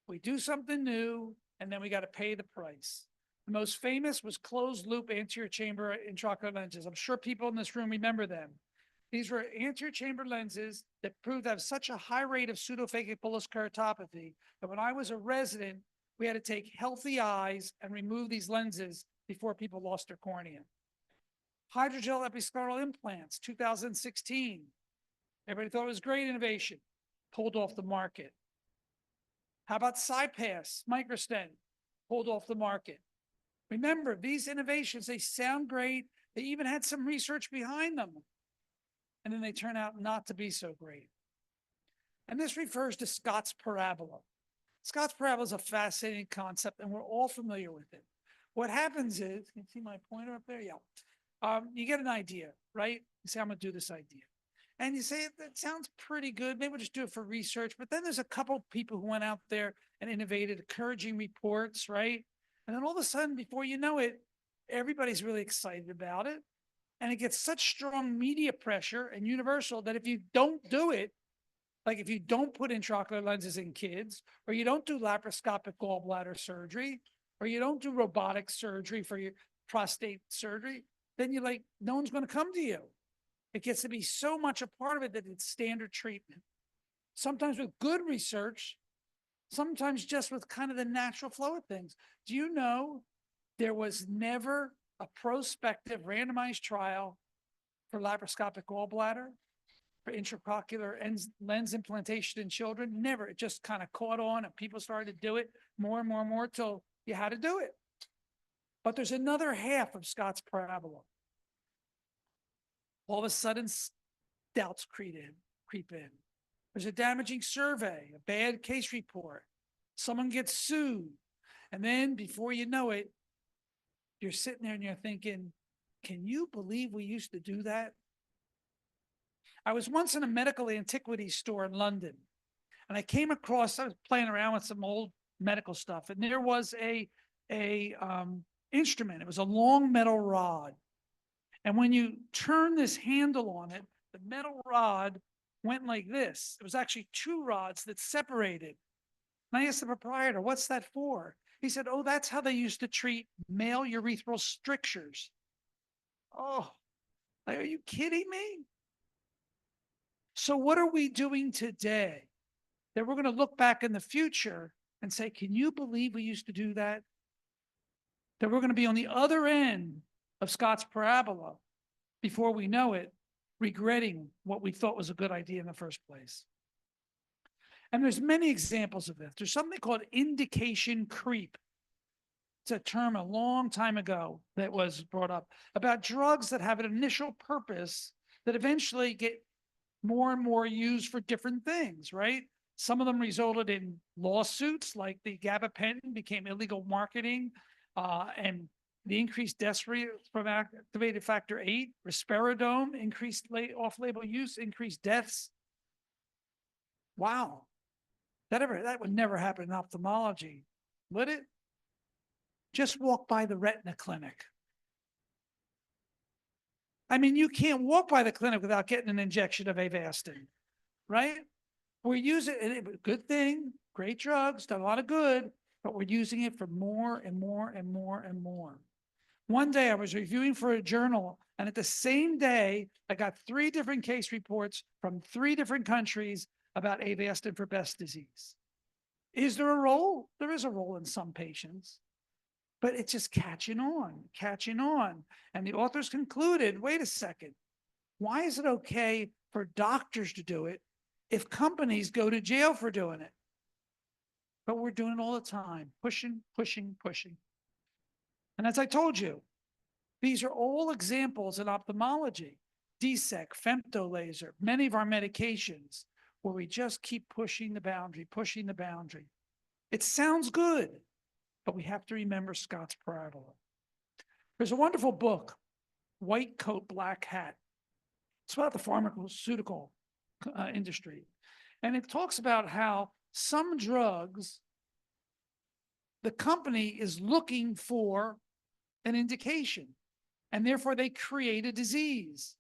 F: We do something new, and then we got to pay the price. The most famous was closed loop anterior chamber intraocular lenses. I'm sure people in this room remember them. These were anterior chamber lenses that proved to have such a high rate of pseudophakic bullous keratopathy that when I was a resident, we had to take healthy eyes and remove these lenses before people lost their cornea. Hydrogel episcleral implants, 2016. Everybody thought it was great innovation, pulled off the market. How about CyPass, microstent, pulled off the market. Remember, these innovations, they sound great. They even had some research behind them. And then they turn out not to be so great. And this refers to Scott's parabola. Scott's parabola is a fascinating concept, and we're all familiar with it. What happens is, you can see my pointer up there? Yeah. You get an idea, right? You say, I'm going to do this idea. And you say, that sounds pretty good. Maybe we'll just do it for research. But then there's a couple people who went out there and innovated encouraging reports, right? And then all of a sudden, before you know it, everybody's really excited about it. And it gets such strong media pressure and universal that if you don't do it, like if you don't put intraocular lenses in kids, or you don't do laparoscopic gallbladder surgery, or you don't do robotic surgery for your prostate surgery, then you're like, no one's going to come to you. It gets to be so much a part of it that it's standard treatment. Sometimes with good research, sometimes just with kind of the natural flow of things. Do you know there was never a prospective randomized trial for laparoscopic gallbladder, for intraocular lens implantation in children? Never. It just kind of caught on and people started to do it more and more and more till you had to do it. But there's another half of Scott's parabola. All of a sudden, doubts creep in. There's a damaging survey, a bad case report. Someone gets sued. And then before you know it, you're sitting there and you're thinking, can you believe we used to do that? I was once in a medical antiquities store in London, and I came across, I was playing around with some old medical stuff, and there was a instrument. It was a long metal rod. And when you turn this handle on it, the metal rod went like this. It was actually two rods that separated. And I asked the proprietor, what's that for? He said, oh, that's how they used to treat male urethral strictures. Oh, like, are you kidding me? So what are we doing today that we're going to look back in the future and say, can you believe we used to do that? That we're going to be on the other end of Scott's parabola before we know it, regretting what we thought was a good idea in the first place. And there's many examples of this. There's something called indication creep. It's a term a long time ago that was brought up about drugs that have an initial purpose that eventually get more and more used for different things, right? Some of them resulted in lawsuits, like the gabapentin became illegal marketing, and the increased death rate from activated factor 8, risperidone, increased off-label use, increased deaths. Wow. That would never happen in ophthalmology, would it? Just walk by the retina clinic. I mean, you can't walk by the clinic without getting an injection of Avastin, right? We're using it, good thing, great drugs, done a lot of good, but we're using it for more and more and more and more. One day I was reviewing for a journal, and at the same day, I got 3 different case reports from 3 different countries about Avastin for Best disease. Is there a role? There is a role in some patients, but it's just catching on. And the authors concluded, wait a second, why is it okay for doctors to do it if companies go to jail for doing it? But we're doing it all the time, pushing. And as I told you, these are all examples in ophthalmology, DSEC, femtolaser, many of our medications, where we just keep pushing the boundary. It sounds good, but we have to remember Scott's parabola. There's a wonderful book, White Coat, Black Hat. It's about the pharmaceutical industry. And it talks about how some drugs, the company is looking for an indication, and therefore they create a disease.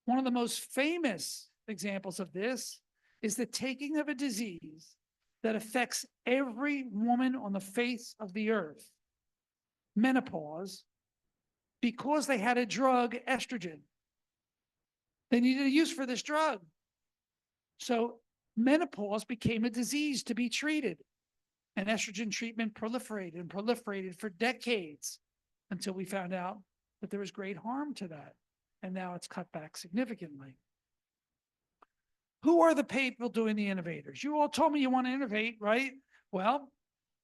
F: One of the most famous examples of this is the taking of a disease that affects every woman on the face of the earth menopause because they had a drug, estrogen. They needed a use for this drug. So menopause became a disease to be treated. And estrogen treatment proliferated and proliferated for decades until we found out that there was great harm to that. And now it's cut back significantly. Who are the people doing the innovators? You all told me you want to innovate, right? Well,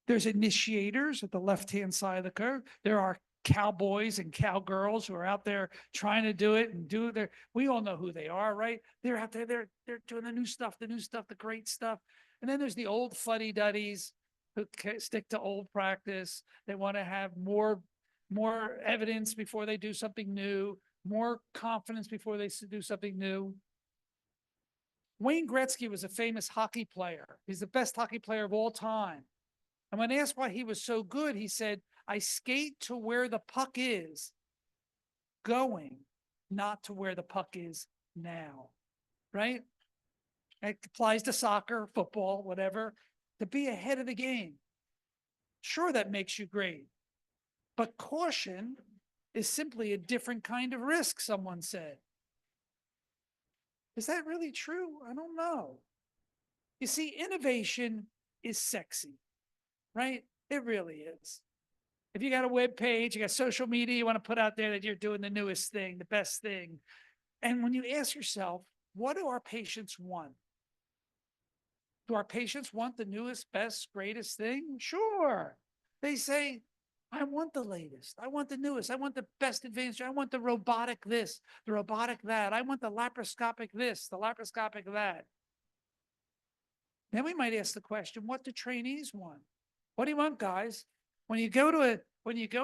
F: there's initiators at the left-hand side of the curve. There are cowboys and cowgirls who are out there trying to do it and do their, we all know who they are, right? They're out there, they're doing the new stuff, the great stuff. And then there's the old fuddy-duddies who stick to old practice. They want to have more evidence before they do something new, more confidence before they do something new. Wayne Gretzky was a famous hockey player. He's the best hockey player of all time. And when asked why he was so good, he said, I skate to where the puck is going, not to where the puck is now, right? It applies to soccer, football, whatever, to be ahead of the game. Sure, that makes you great. But caution is simply a different kind of risk, someone said. Is that really true? I don't know. You see, innovation is sexy, right? It really is. If you got a web page, you got social media, you want to put out there that you're doing the newest thing, the best thing. And when you ask yourself, what do our patients want? Do our patients want the newest, best, greatest thing? Sure. They say, I want the latest. I want the newest. I want the best advanced. I want the robotic this, the robotic that. I want the laparoscopic this, the laparoscopic that. Then we might ask the question, what do trainees want? What do you want, guys? When you go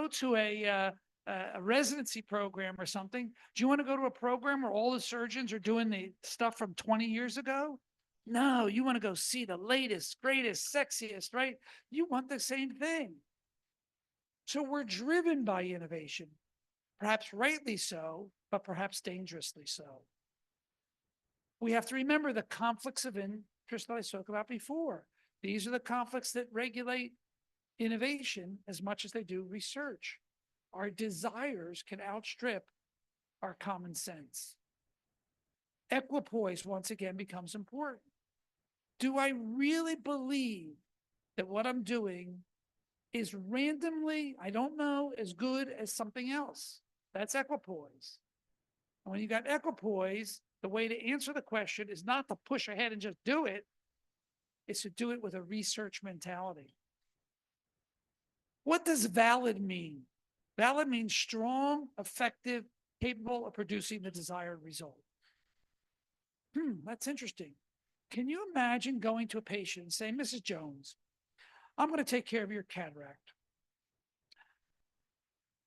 F: to a residency program or something, do you want to go to a program where all the surgeons are doing the stuff from 20 years ago? No, you want to go see the latest, greatest, sexiest, right? You want the same thing. So we're driven by innovation, perhaps rightly so, but perhaps dangerously so. We have to remember the conflicts of interest that I spoke about before. These are the conflicts that regulate innovation as much as they do research. Our desires can outstrip our common sense. Equipoise, once again, becomes important. Do I really believe that what I'm doing is randomly, I don't know, as good as something else? That's equipoise. And when you got equipoise, the way to answer the question is not to push ahead and just do it, it's to do it with a research mentality. What does valid mean? Valid means strong, effective, capable of producing the desired result. That's interesting. Can you imagine going to a patient and saying, Mrs. Jones, I'm going to take care of your cataract.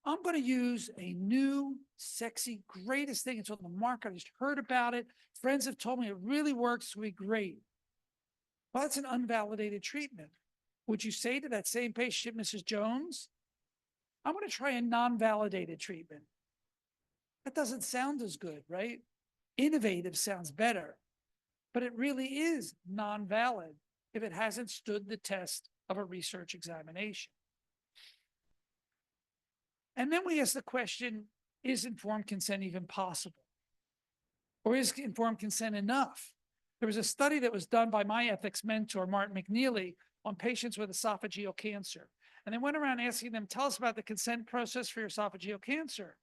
F: I'm going to use a new, sexy, greatest thing. It's on the market. I just heard about it. Friends have told me it really works. It'll be great. Well, that's an unvalidated treatment. Would you say to that same patient, Mrs. Jones, I'm going to try a non-validated treatment? That doesn't sound as good, right? Innovative sounds better, but it really is non-valid if it hasn't stood the test of a research examination. And then we ask the question, is informed consent even possible? Or is informed consent enough? There was a study that was done by my ethics mentor, Martin McNeely, on patients with esophageal cancer. And they went around asking them, tell us about the consent process for your esophageal cancer.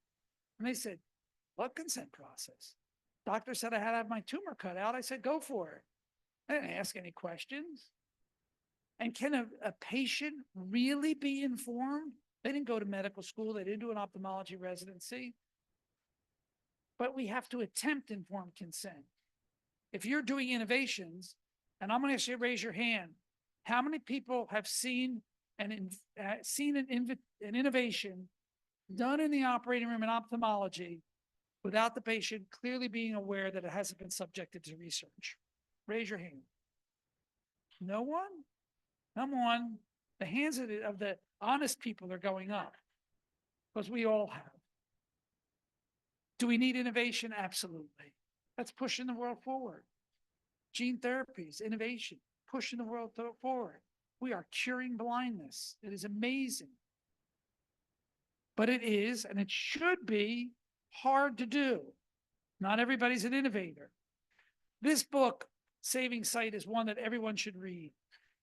F: And they said, what consent process? Doctor said I had to have my tumor cut out. I said, go for it. I didn't ask any questions. And can a patient really be informed? They didn't go to medical school. They didn't do an ophthalmology residency. But we have to attempt informed consent. If you're doing innovations, and I'm going to ask you to raise your hand, how many people have seen an innovation done in the operating room in ophthalmology without the patient clearly being aware that it hasn't been subjected to research? Raise your hand. No one? Come on. The hands of the honest people are going up, because we all have. Do we need innovation? Absolutely. That's pushing the world forward. Gene therapies, innovation, pushing the world forward. We are curing blindness. It is amazing. but it is, and it should be, hard to do. Not everybody's an innovator. This book, Saving Sight, is one that everyone should read.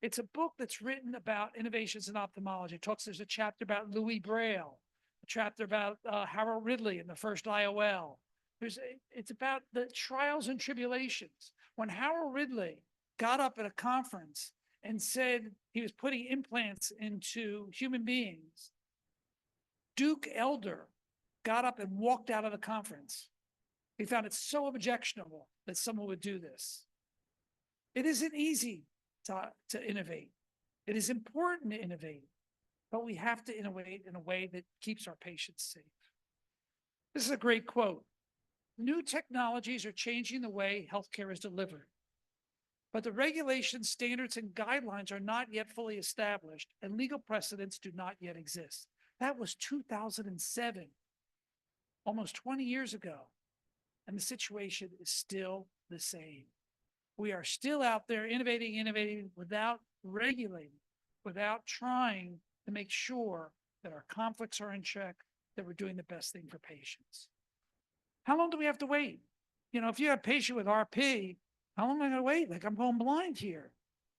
F: It's a book that's written about innovations in ophthalmology. There's a chapter about Louis Braille, a chapter about Harold Ridley and the first IOL. It's about the trials and tribulations. When Harold Ridley got up at a conference and said he was putting implants into human beings, Duke Elder got up and walked out of the conference. He found it so objectionable that someone would do this. It isn't easy to innovate. It is important to innovate, but we have to innovate in a way that keeps our patients safe. This is a great quote. New technologies are changing the way healthcare is delivered, but the regulations, standards, and guidelines are not yet fully established, and legal precedents do not yet exist. That was 2007, almost 20 years ago, and the situation is still the same. We are still out there innovating without regulating, without trying to make sure that our conflicts are in check, that we're doing the best thing for patients. How long do we have to wait? You know, if you have a patient with RP, how long am I going to wait? Like, I'm going blind here.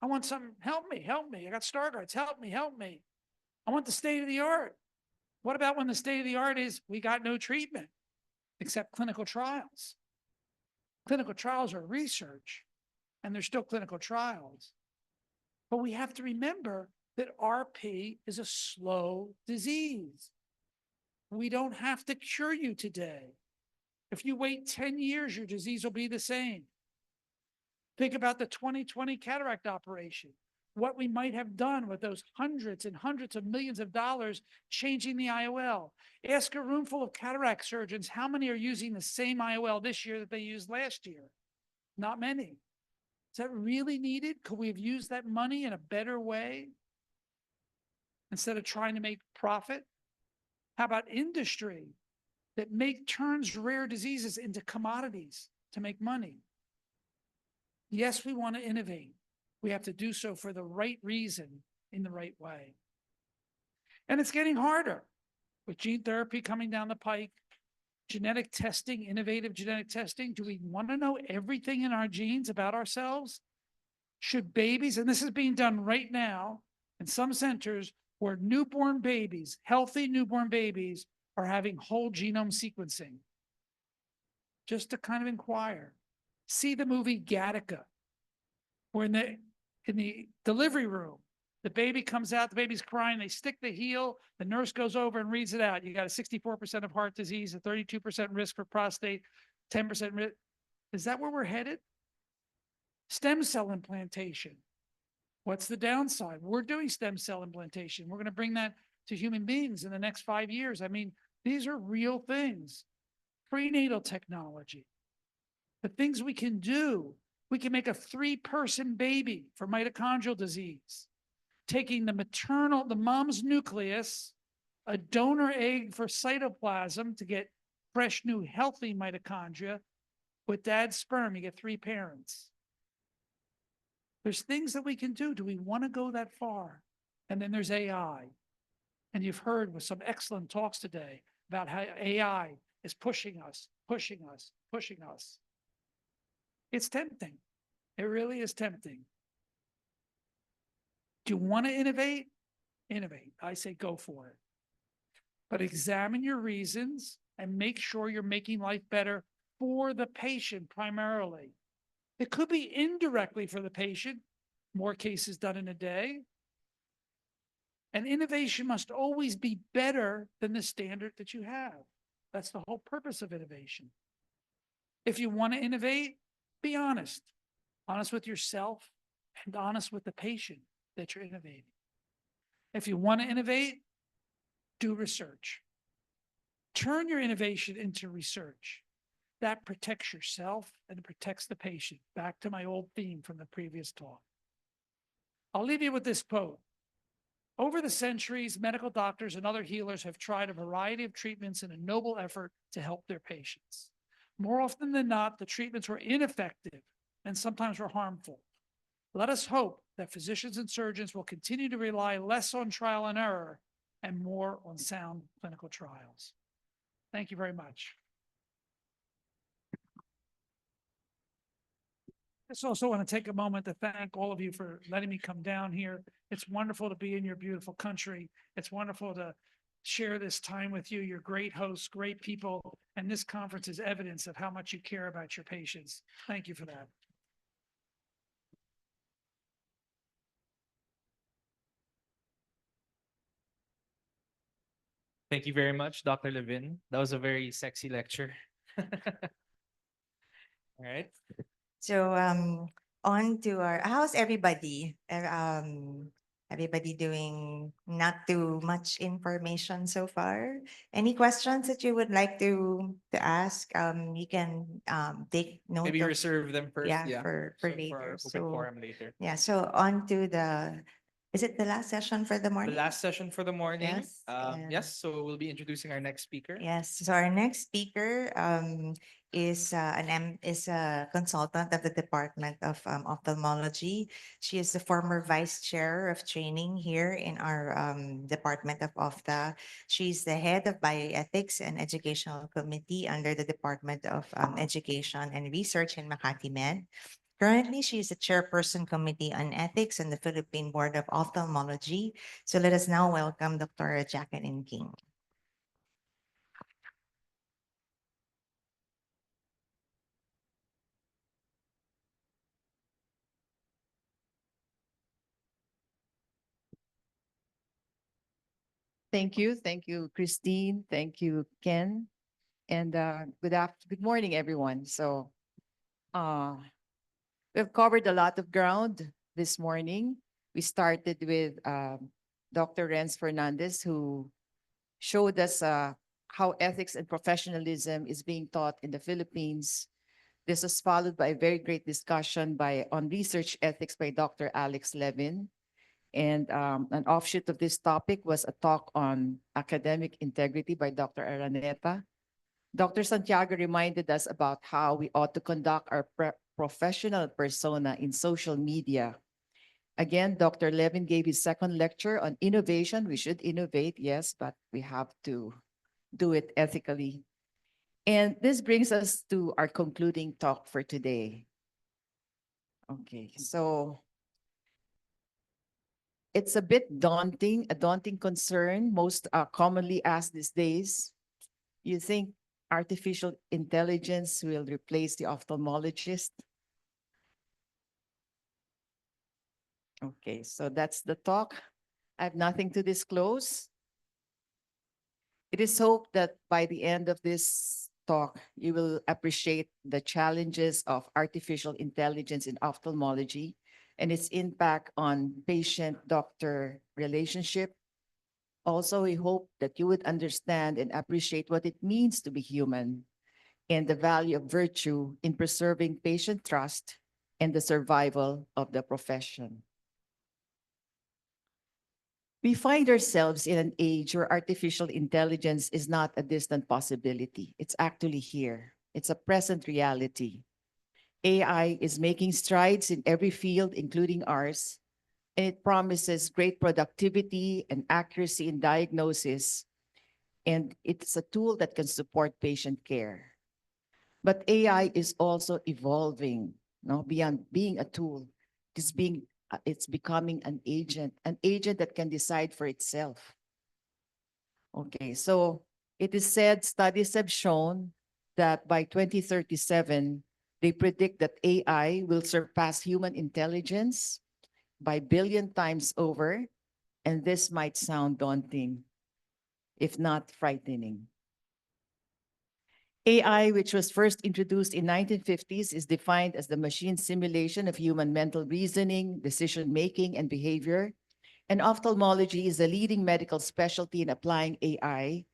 F: I want something, help me. I got Stargardt's, help me. I want the state of the art. What about when the state of the art is we got no treatment except clinical trials? Clinical trials are research, and they're still clinical trials. But we have to remember that RP is a slow disease. We don't have to cure you today. If you wait 10 years, your disease will be the same. Think about the 2020 cataract operation, what we might have done with those hundreds and hundreds of millions of dollars changing the IOL. Ask a room full of cataract surgeons, how many are using the same IOL this year that they used last year? Not many. Is that really needed? Could we have used that money in a better way instead of trying to make profit? How about industry that turns rare diseases into commodities to make money? Yes, we want to innovate. We have to do so for the right reason, in the right way. And it's getting harder with gene therapy coming down the pike, genetic testing, innovative genetic testing. Do we want to know everything in our genes about ourselves? Should babies, and this is being done right now in some centers where newborn babies, healthy newborn babies, are having whole genome sequencing. Just to kind of inquire. See the movie Gattaca, where in the delivery room, the baby comes out, the baby's crying, they stick the heel, the nurse goes over and reads it out. You got a 64% of heart disease, a 32% risk for prostate, 10% risk. Is that where we're headed? Stem cell implantation. What's the downside? We're doing stem cell implantation. We're going to bring that to human beings in the next 5 years. I mean, these are real things. Prenatal technology. The things we can do. We can make a 3-person baby for mitochondrial disease, taking the mom's nucleus, a donor egg for cytoplasm to get fresh, new, healthy mitochondria. With dad's sperm, you get 3 parents. There's things that we can do. Do we want to go that far? And then there's AI. And you've heard with some excellent talks today about how AI is pushing us. It's tempting. It really is tempting. Do you want to innovate? Innovate. I say go for it. But examine your reasons and make sure you're making life better for the patient primarily. It could be indirectly for the patient, more cases done in a day. And innovation must always be better than the standard that you have. That's the whole purpose of innovation. If you want to innovate, be honest. Honest with yourself and honest with the patient that you're innovating. If you want to innovate, do research. Turn your innovation into research. That protects yourself and it protects the patient. Back to my old theme from the previous talk. I'll leave you with this quote. Over the centuries, medical doctors and other healers have tried a variety of treatments in a noble effort to help their patients. More often than not, the treatments were ineffective and sometimes were harmful. Let us hope that physicians and surgeons will continue to rely less on trial and error and more on sound clinical trials. Thank you very much. I just also want to take a moment to thank all of you for letting me come down here. It's wonderful to be in your beautiful country. It's wonderful to share this time with you. You're great hosts, great people, and this conference is evidence of how much you care about your patients. Thank you for that.
C: Thank you very much, Dr. Levin. That was a very sexy lecture. All right.
B: So on to how's everybody? Everybody doing not too much information so far? Any questions that you would like to ask? You can take note
C: Maybe
B: of
C: reserve them first.
B: yeah, for
C: So
B: later.
C: open
B: So
C: forum later.
B: yeah, so on to is it the last session for the
C: The
B: morning?
C: last session for the morning.
B: Yes, and-
C: Yes. So we'll be introducing our next speaker.
B: Yes, so our next speaker is is a consultant of the Department of Ophthalmology. She is the former vice chair of training here in our Department of Ophtha. She's the head of bioethics and educational committee under the Department of Education and Research in Makati Med. Currently, she is a chairperson committee on ethics in the Philippine Board of Ophthalmology. So let us now welcome Dr. Jacqueline King.
I: Thank you, Christine. Thank you, Ken. And good morning, everyone. So uh, we've covered a lot of ground this morning. We started with Dr. Renz Fernandez, who showed us how ethics and professionalism is being taught in the Philippines. This was followed by a very great discussion on research ethics by Dr. Alex Levin. And an offshoot of this topic was a talk on academic integrity by Dr. Araneta. Dr. Santiago reminded us about how we ought to conduct our professional persona in social media. Again, Dr. Levin gave his second lecture on innovation. We should innovate, yes, but we have to do it ethically. And this brings us to our concluding talk for today. Okay, so it's a bit daunting, a daunting concern, most commonly asked these days. You think artificial intelligence will replace the ophthalmologist? Okay, so that's the talk. I have nothing to disclose. It is hoped that by the end of this talk, you will appreciate the challenges of artificial intelligence in ophthalmology and its impact on patient-doctor relationship. Also, we hope that you would understand and appreciate what it means to be human and the value of virtue in preserving patient trust and the survival of the profession. We find ourselves in an age where artificial intelligence is not a distant possibility. It's actually here. It's a present reality. AI is making strides in every field, including ours, and it promises great productivity and accuracy in diagnosis, and it's a tool that can support patient care. But AI is also evolving, no, beyond being a tool. It's becoming an agent that can decide for itself. Okay, so it is said, studies have shown that by 2037, they predict that AI will surpass human intelligence by billion times over, and this might sound daunting, if not frightening. AI, which was first introduced in 1950s, is defined as the machine simulation of human mental reasoning, decision-making, and behavior. And ophthalmology is a leading medical specialty in applying AI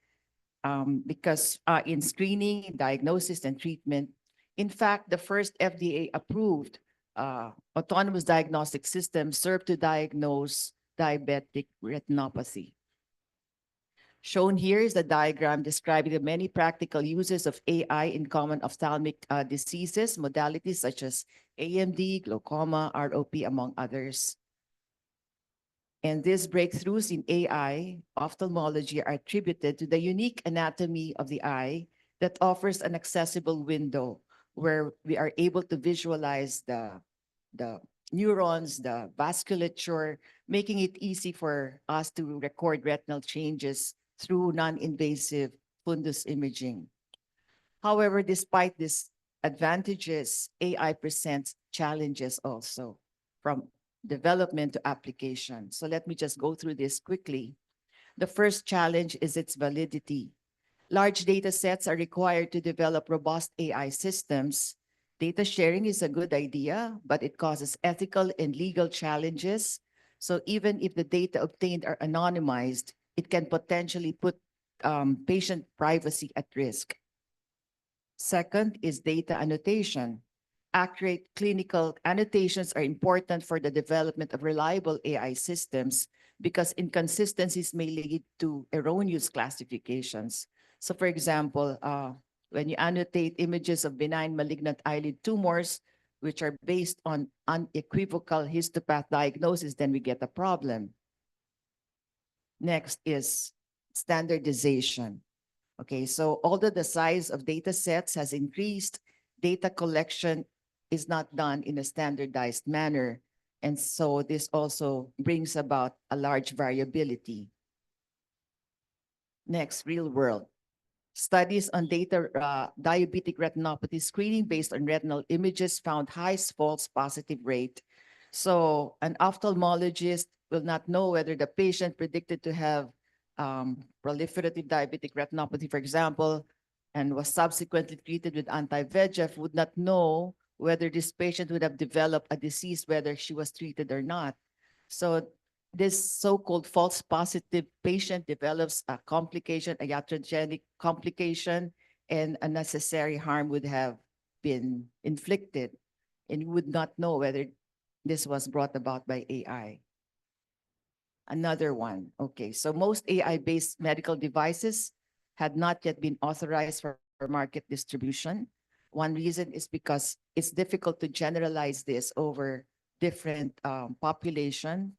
I: because in screening, diagnosis, and treatment. In fact, the first FDA-approved autonomous diagnostic system served to diagnose diabetic retinopathy. Shown here is the diagram describing the many practical uses of AI in common ophthalmic diseases, modalities such as AMD, glaucoma, ROP, among others. And these breakthroughs in AI, ophthalmology, are attributed to the unique anatomy of the eye that offers an accessible window where we are able to visualize the neurons, the vasculature, making it easy for us to record retinal changes through non-invasive fundus imaging. However, despite these advantages, AI presents challenges also from development to application. So let me just go through this quickly. The first challenge is its validity. Large data sets are required to develop robust AI systems. Data sharing is a good idea, but it causes ethical and legal challenges. So even if the data obtained are anonymized, it can potentially put patient privacy at risk. Second is data annotation. Accurate clinical annotations are important for the development of reliable AI systems because inconsistencies may lead to erroneous classifications. So for example, when you annotate images of benign malignant eyelid tumors, which are based on unequivocal histopath diagnosis, then we get a problem. Next is standardization. Okay, so although the size of data sets has increased, data collection is not done in a standardized manner. And so this also brings about a large variability. Next, real world. Studies on data diabetic retinopathy screening based on retinal images found high false positive rate. So an ophthalmologist will not know whether the patient predicted to have proliferative diabetic retinopathy, for example, and was subsequently treated with anti-VEGF, would not know whether this patient would have developed a disease, whether she was treated or not. So this so-called false positive patient develops a complication, a iatrogenic complication, and unnecessary harm would have been inflicted, and you would not know whether this was brought about by AI. Another one, okay, so most AI-based medical devices had not yet been authorized for market distribution. One reason is because it's difficult to generalize this over different population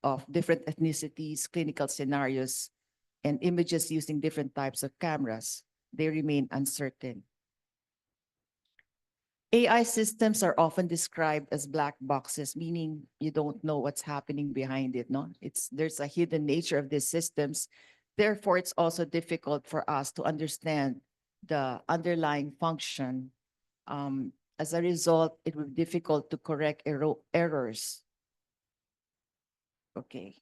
I: of different ethnicities, clinical scenarios, and images using different types of cameras. They remain uncertain. AI systems are often described as black boxes, meaning you don't know what's happening behind it. No, there's a hidden nature of these systems. Therefore, it's also difficult for us to understand the underlying function. As a result, it will be difficult to correct errors. Okay.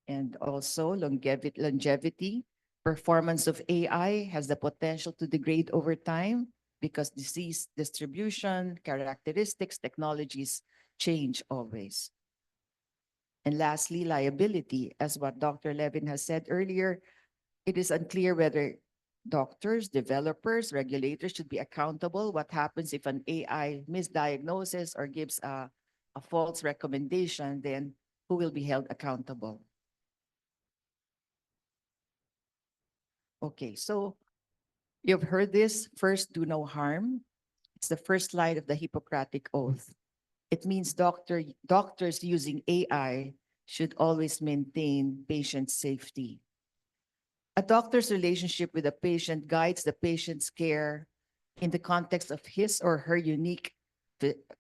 I: And also longevity. Performance of AI has the potential to degrade over time because disease distribution, characteristics, technologies change always. And lastly, liability. As what Dr. Levin has said earlier, it is unclear whether doctors, developers, regulators should be accountable. What happens if an AI misdiagnoses or gives a false recommendation, then who will be held accountable? Okay, so you've heard this, first, do no harm. It's the first line of the Hippocratic Oath. It means doctors using AI should always maintain patient safety. A doctor's relationship with a patient guides the patient's care in the context of his or her unique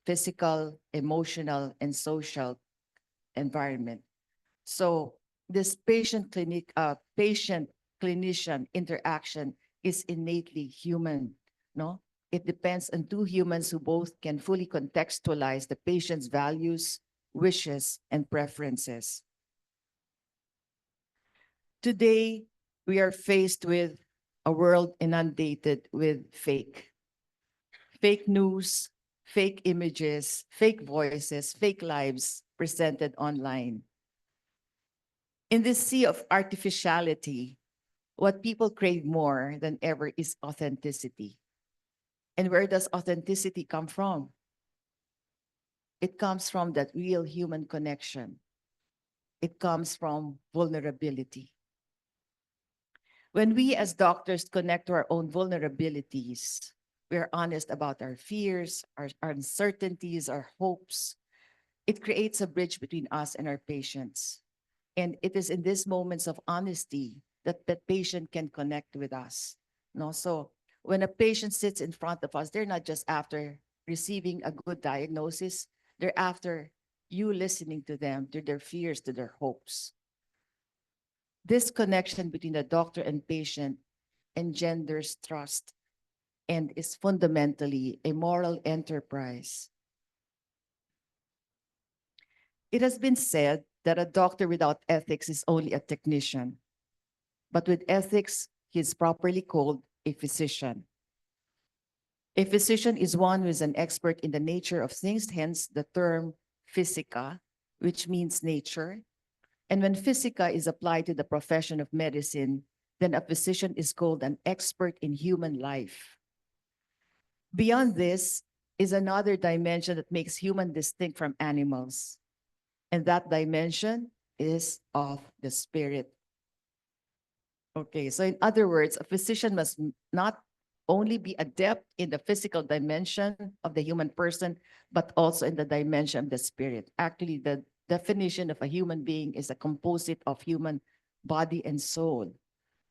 I: physical, emotional, and social environment. So this patient clinician interaction is innately human, no? It depends on two humans who both can fully contextualize the patient's values, wishes, and preferences. Today, we are faced with a world inundated with fake news, fake images, fake voices, fake lives presented online. In this sea of artificiality, what people crave more than ever is authenticity. And where does authenticity come from? It comes from that real human connection. It comes from vulnerability. When we as doctors connect to our own vulnerabilities, we are honest about our fears, our uncertainties, our hopes. It creates a bridge between us and our patients. And it is in these moments of honesty that the patient can connect with us. No, so when a patient sits in front of us, they're not just after receiving a good diagnosis, they're after you listening to them, to their fears, to their hopes. This connection between the doctor and patient engenders trust and is fundamentally a moral enterprise. It has been said that a doctor without ethics is only a technician, but with ethics, he is properly called a physician. A physician is one who is an expert in the nature of things, hence the term physica, which means nature. And when physica is applied to the profession of medicine, then a physician is called an expert in human life. Beyond this is another dimension that makes human distinct from animals. And that dimension is of the spirit. Okay, so in other words, a physician must not only be adept in the physical dimension of the human person, but also in the dimension of the spirit. Actually, the definition of a human being is a composite of human body and soul.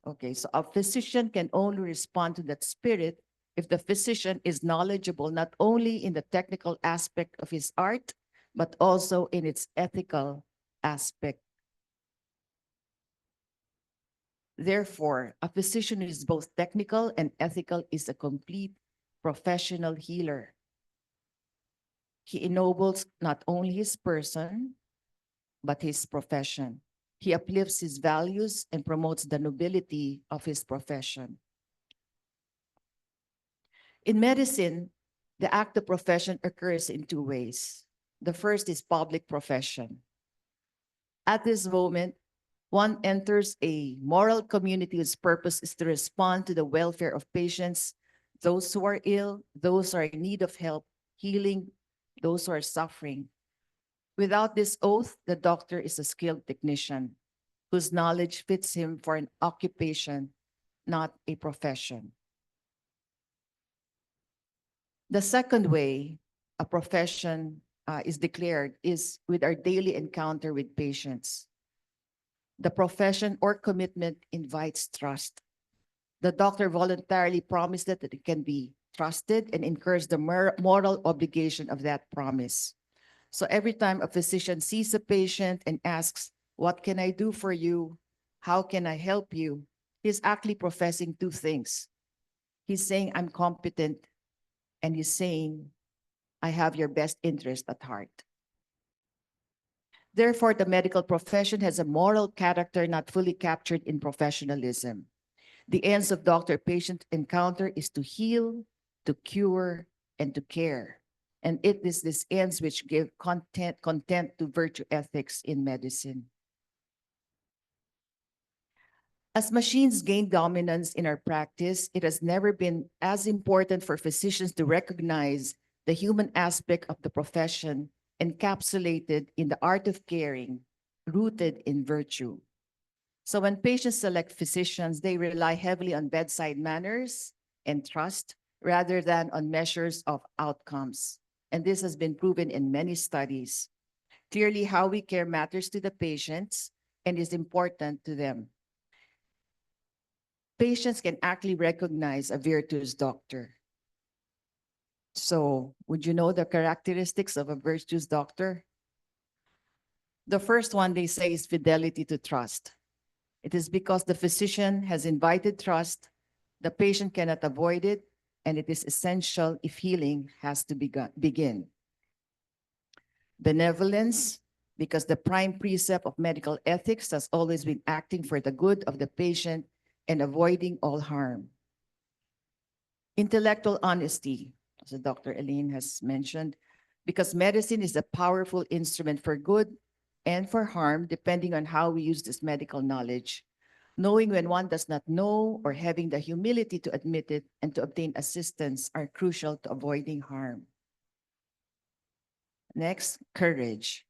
I: Okay, so a physician can only respond to that spirit if the physician is knowledgeable not only in the technical aspect of his art, but also in its ethical aspect. Therefore, a physician who is both technical and ethical is a complete professional healer. He ennobles not only his person, but his profession. He uplifts his values and promotes the nobility of his profession. In medicine, the act of profession occurs in two ways. The first is public profession. At this moment, one enters a moral community whose purpose is to respond to the welfare of patients, those who are ill, those who are in need of help, healing, those who are suffering. Without this oath, the doctor is a skilled technician whose knowledge fits him for an occupation, not a profession. The second way a profession is declared is with our daily encounter with patients. The profession or commitment invites trust. The doctor voluntarily promises that it can be trusted and incurs the moral obligation of that promise. So every time a physician sees a patient and asks, "What can I do for you? How can I help you?" He's actually professing two things. He's saying, "I'm competent," and he's saying, "I have your best interest at heart." Therefore, the medical profession has a moral character not fully captured in professionalism. The ends of doctor-patient encounter is to heal, to cure, and to care. And it is these ends which give content to virtue ethics in medicine. As machines gain dominance in our practice, it has never been as important for physicians to recognize the human aspect of the profession encapsulated in the art of caring, rooted in virtue. So when patients select physicians, they rely heavily on bedside manners and trust rather than on measures of outcomes. And this has been proven in many studies. Clearly, how we care matters to the patients and is important to them. Patients can actually recognize a virtuous doctor. So, would you know the characteristics of a virtuous doctor? The first one they say is fidelity to trust. It is because the physician has invited trust, the patient cannot avoid it, and it is essential if healing has to begin. Benevolence, because the prime precept of medical ethics has always been acting for the good of the patient and avoiding all harm. Intellectual honesty, as Dr. Elaine has mentioned, because medicine is a powerful instrument for good and for harm, depending on how we use this medical knowledge. Knowing when one does not know or having the humility to admit it and to obtain assistance are crucial to avoiding harm. Next, courage.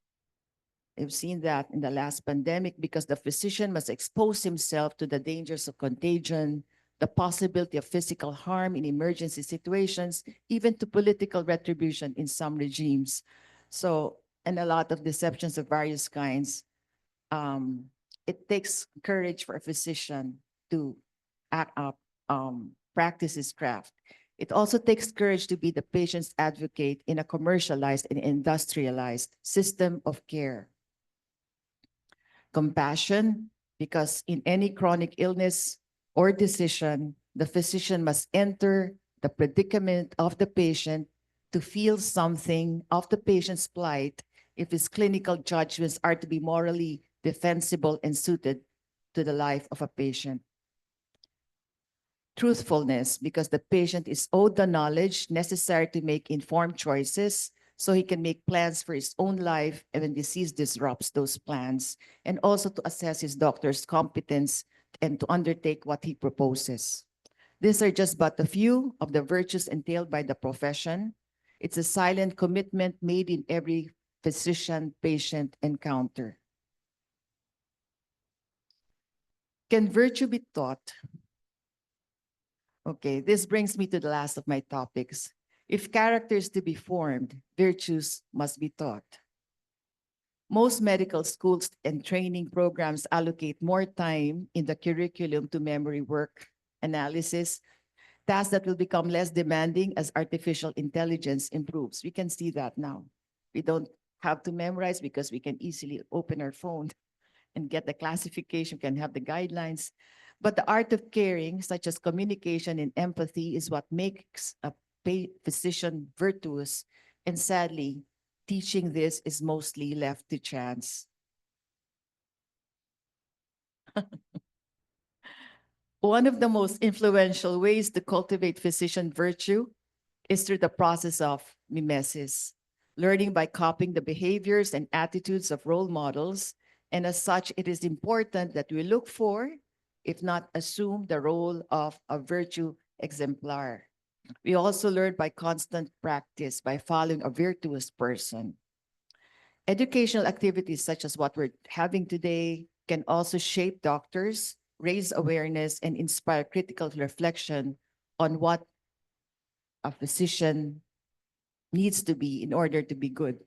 I: We've seen that in the last pandemic because the physician must expose himself to the dangers of contagion, the possibility of physical harm in emergency situations, even to political retribution in some regimes. So, and a lot of deceptions of various kinds. it takes courage for a physician to act up, practice his craft. It also takes courage to be the patient's advocate in a commercialized and industrialized system of care. Compassion, because in any chronic illness or decision, the physician must enter the predicament of the patient to feel something of the patient's plight if his clinical judgments are to be morally defensible and suited to the life of a patient. Truthfulness, because the patient is owed the knowledge necessary to make informed choices so he can make plans for his own life and when disease disrupts those plans, and also to assess his doctor's competence and to undertake what he proposes. These are just but a few of the virtues entailed by the profession. It's a silent commitment made in every physician-patient encounter. Can virtue be taught? Okay, this brings me to the last of my topics. If character is to be formed, virtues must be taught. Most medical schools and training programs allocate more time in the curriculum to memory work, analysis, tasks that will become less demanding as artificial intelligence improves. We can see that now. We don't have to memorize because we can easily open our phone and get the classification, can have the guidelines. But the art of caring, such as communication and empathy, is what makes a physician virtuous. And sadly, teaching this is mostly left to chance. One of the most influential ways to cultivate physician virtue is through the process of mimesis, learning by copying the behaviors and attitudes of role models. And as such, it is important that we look for, if not assume, the role of a virtue exemplar. We also learn by constant practice, by following a virtuous person. Educational activities such as what we're having today can also shape doctors, raise awareness, and inspire critical reflection on what a physician needs to be in order to be good.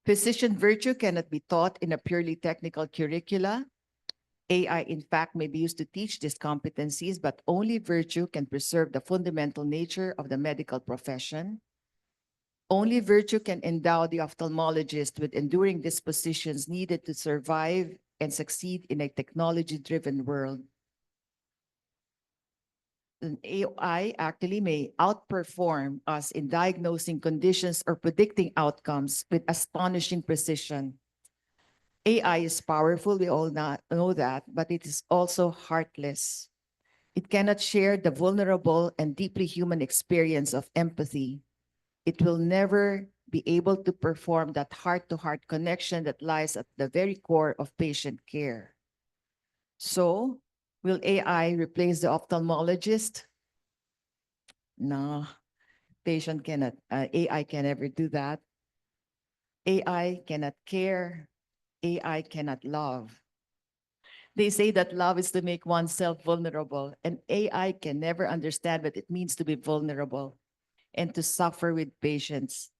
I: Physician virtue cannot be taught in a purely technical curricula. AI, in fact, may be used to teach these competencies, but only virtue can preserve the fundamental nature of the medical profession. Only virtue can endow the ophthalmologist with enduring dispositions needed to survive and succeed in a technology-driven world. An AI actually may outperform us in diagnosing conditions or predicting outcomes with astonishing precision. AI is powerful, we all know that, but it is also heartless. It cannot share the vulnerable and deeply human experience of empathy. It will never be able to perform that heart-to-heart connection that lies at the very core of patient care. So, will AI replace the ophthalmologist? No, AI can never do that. AI cannot care. AI cannot love. They say that love is to make oneself vulnerable, and AI can never understand what it means to be vulnerable and to suffer with patience.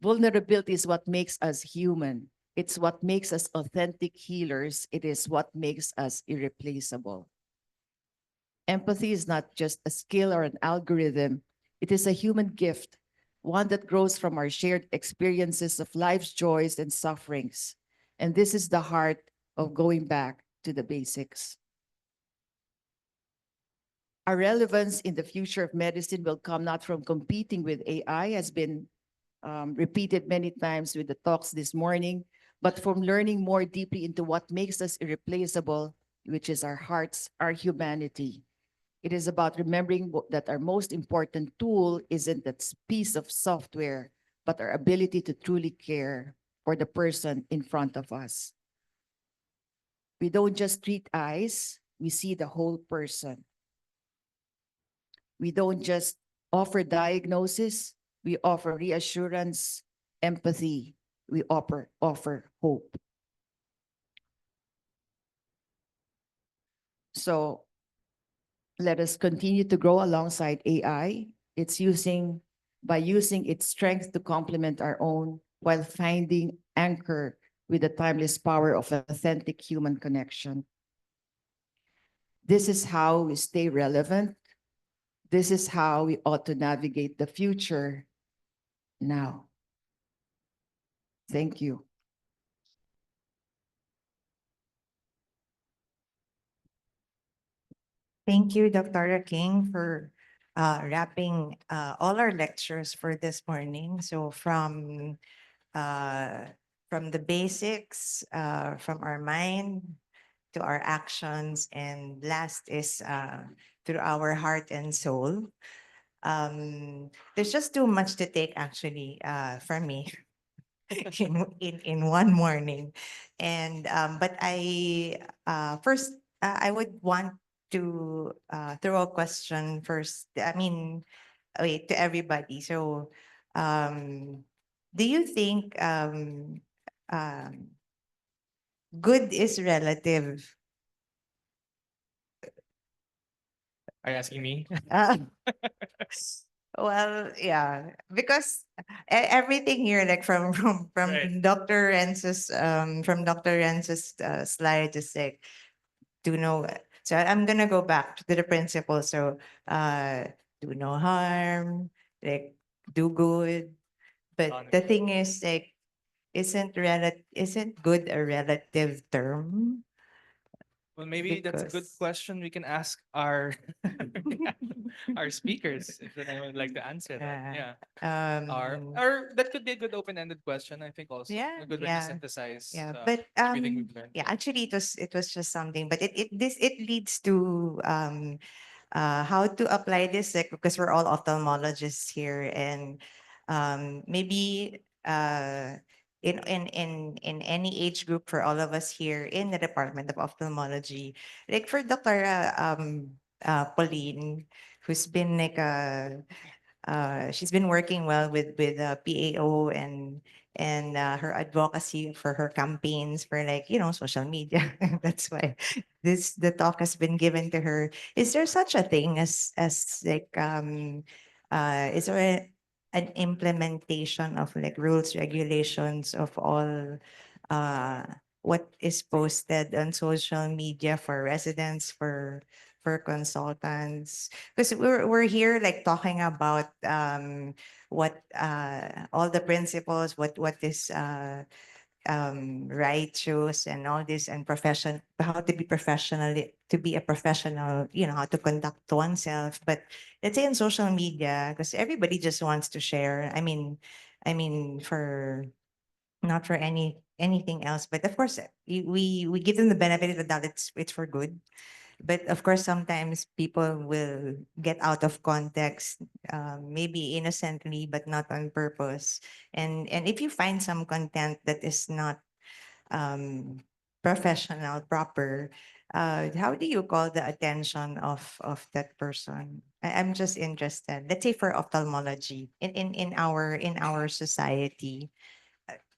I: Vulnerability is what makes us human. It's what makes us authentic healers. It is what makes us irreplaceable. Empathy is not just a skill or an algorithm. It is a human gift, one that grows from our shared experiences of life's joys and sufferings. And this is the heart of going back to the basics. Our relevance in the future of medicine will come not from competing with AI, has been repeated many times with the talks this morning, but from learning more deeply into what makes us irreplaceable, which is our hearts, our humanity. It is about remembering that our most important tool isn't that piece of software, but our ability to truly care for the person in front of us. We don't just treat eyes, we see the whole person. We don't just offer diagnosis, we offer reassurance, empathy, we offer hope. So let us continue to grow alongside AI. By using its strength to complement our own while finding anchor with the timeless power of authentic human connection. This is how we stay relevant. This is how we ought to navigate the future now. Thank you.
B: Thank you, Dr. King, for wrapping all our lectures for this morning. So uh, from the basics, from our mind to our actions, and last is through our heart and soul. There's just too much to take actually for me in one morning, and but first I would want to throw a question first. I mean, wait, to everybody. So, do you think good is relative?
C: Are you asking me?
B: Uh, well, yeah, because everything here, like from
C: Right.
B: Dr. Renz's slide, is like do no. So I'm gonna go back to the principle. So, uh, do no harm, like do good. But the
C: Honest.
B: thing is, like, isn't good a relative term?
C: Well, maybe that's a good
B: Because
C: question. We can ask our our speakers if they would like to answer that.
B: uh,
C: Yeah.
B: um,
C: Or that could be a good open-ended question, I think also.
B: yeah,
C: A good way to
B: yeah,
C: synthesize
B: yeah. But
C: everything we've learned.
B: yeah, actually, it was just something. But it leads to how to apply this, like, because we're all ophthalmologists here, and maybe in any age group for all of us here in the Department of Ophthalmology, like for Dr. Pauline, who's been like she's been working well with PAO and her advocacy for her campaigns for, like, social media. That's why the talk has been given to her. Is there such a thing as like is there an implementation of like rules, regulations of all uh what is posted on social media for residents, for consultants? Because we're here like talking about what all the principles, what is righteous and all this, and how to be to be a professional, how to conduct oneself. But let's say in social media, because everybody just wants to share. I mean for not for anything else, but of course we give them the benefit of the doubt. It's for good, but of course sometimes people will get out of context, maybe innocently but not on purpose. And if you find some content that is not professional, proper, how do you call the attention of that person? I'm just interested, let's say for ophthalmology in our society.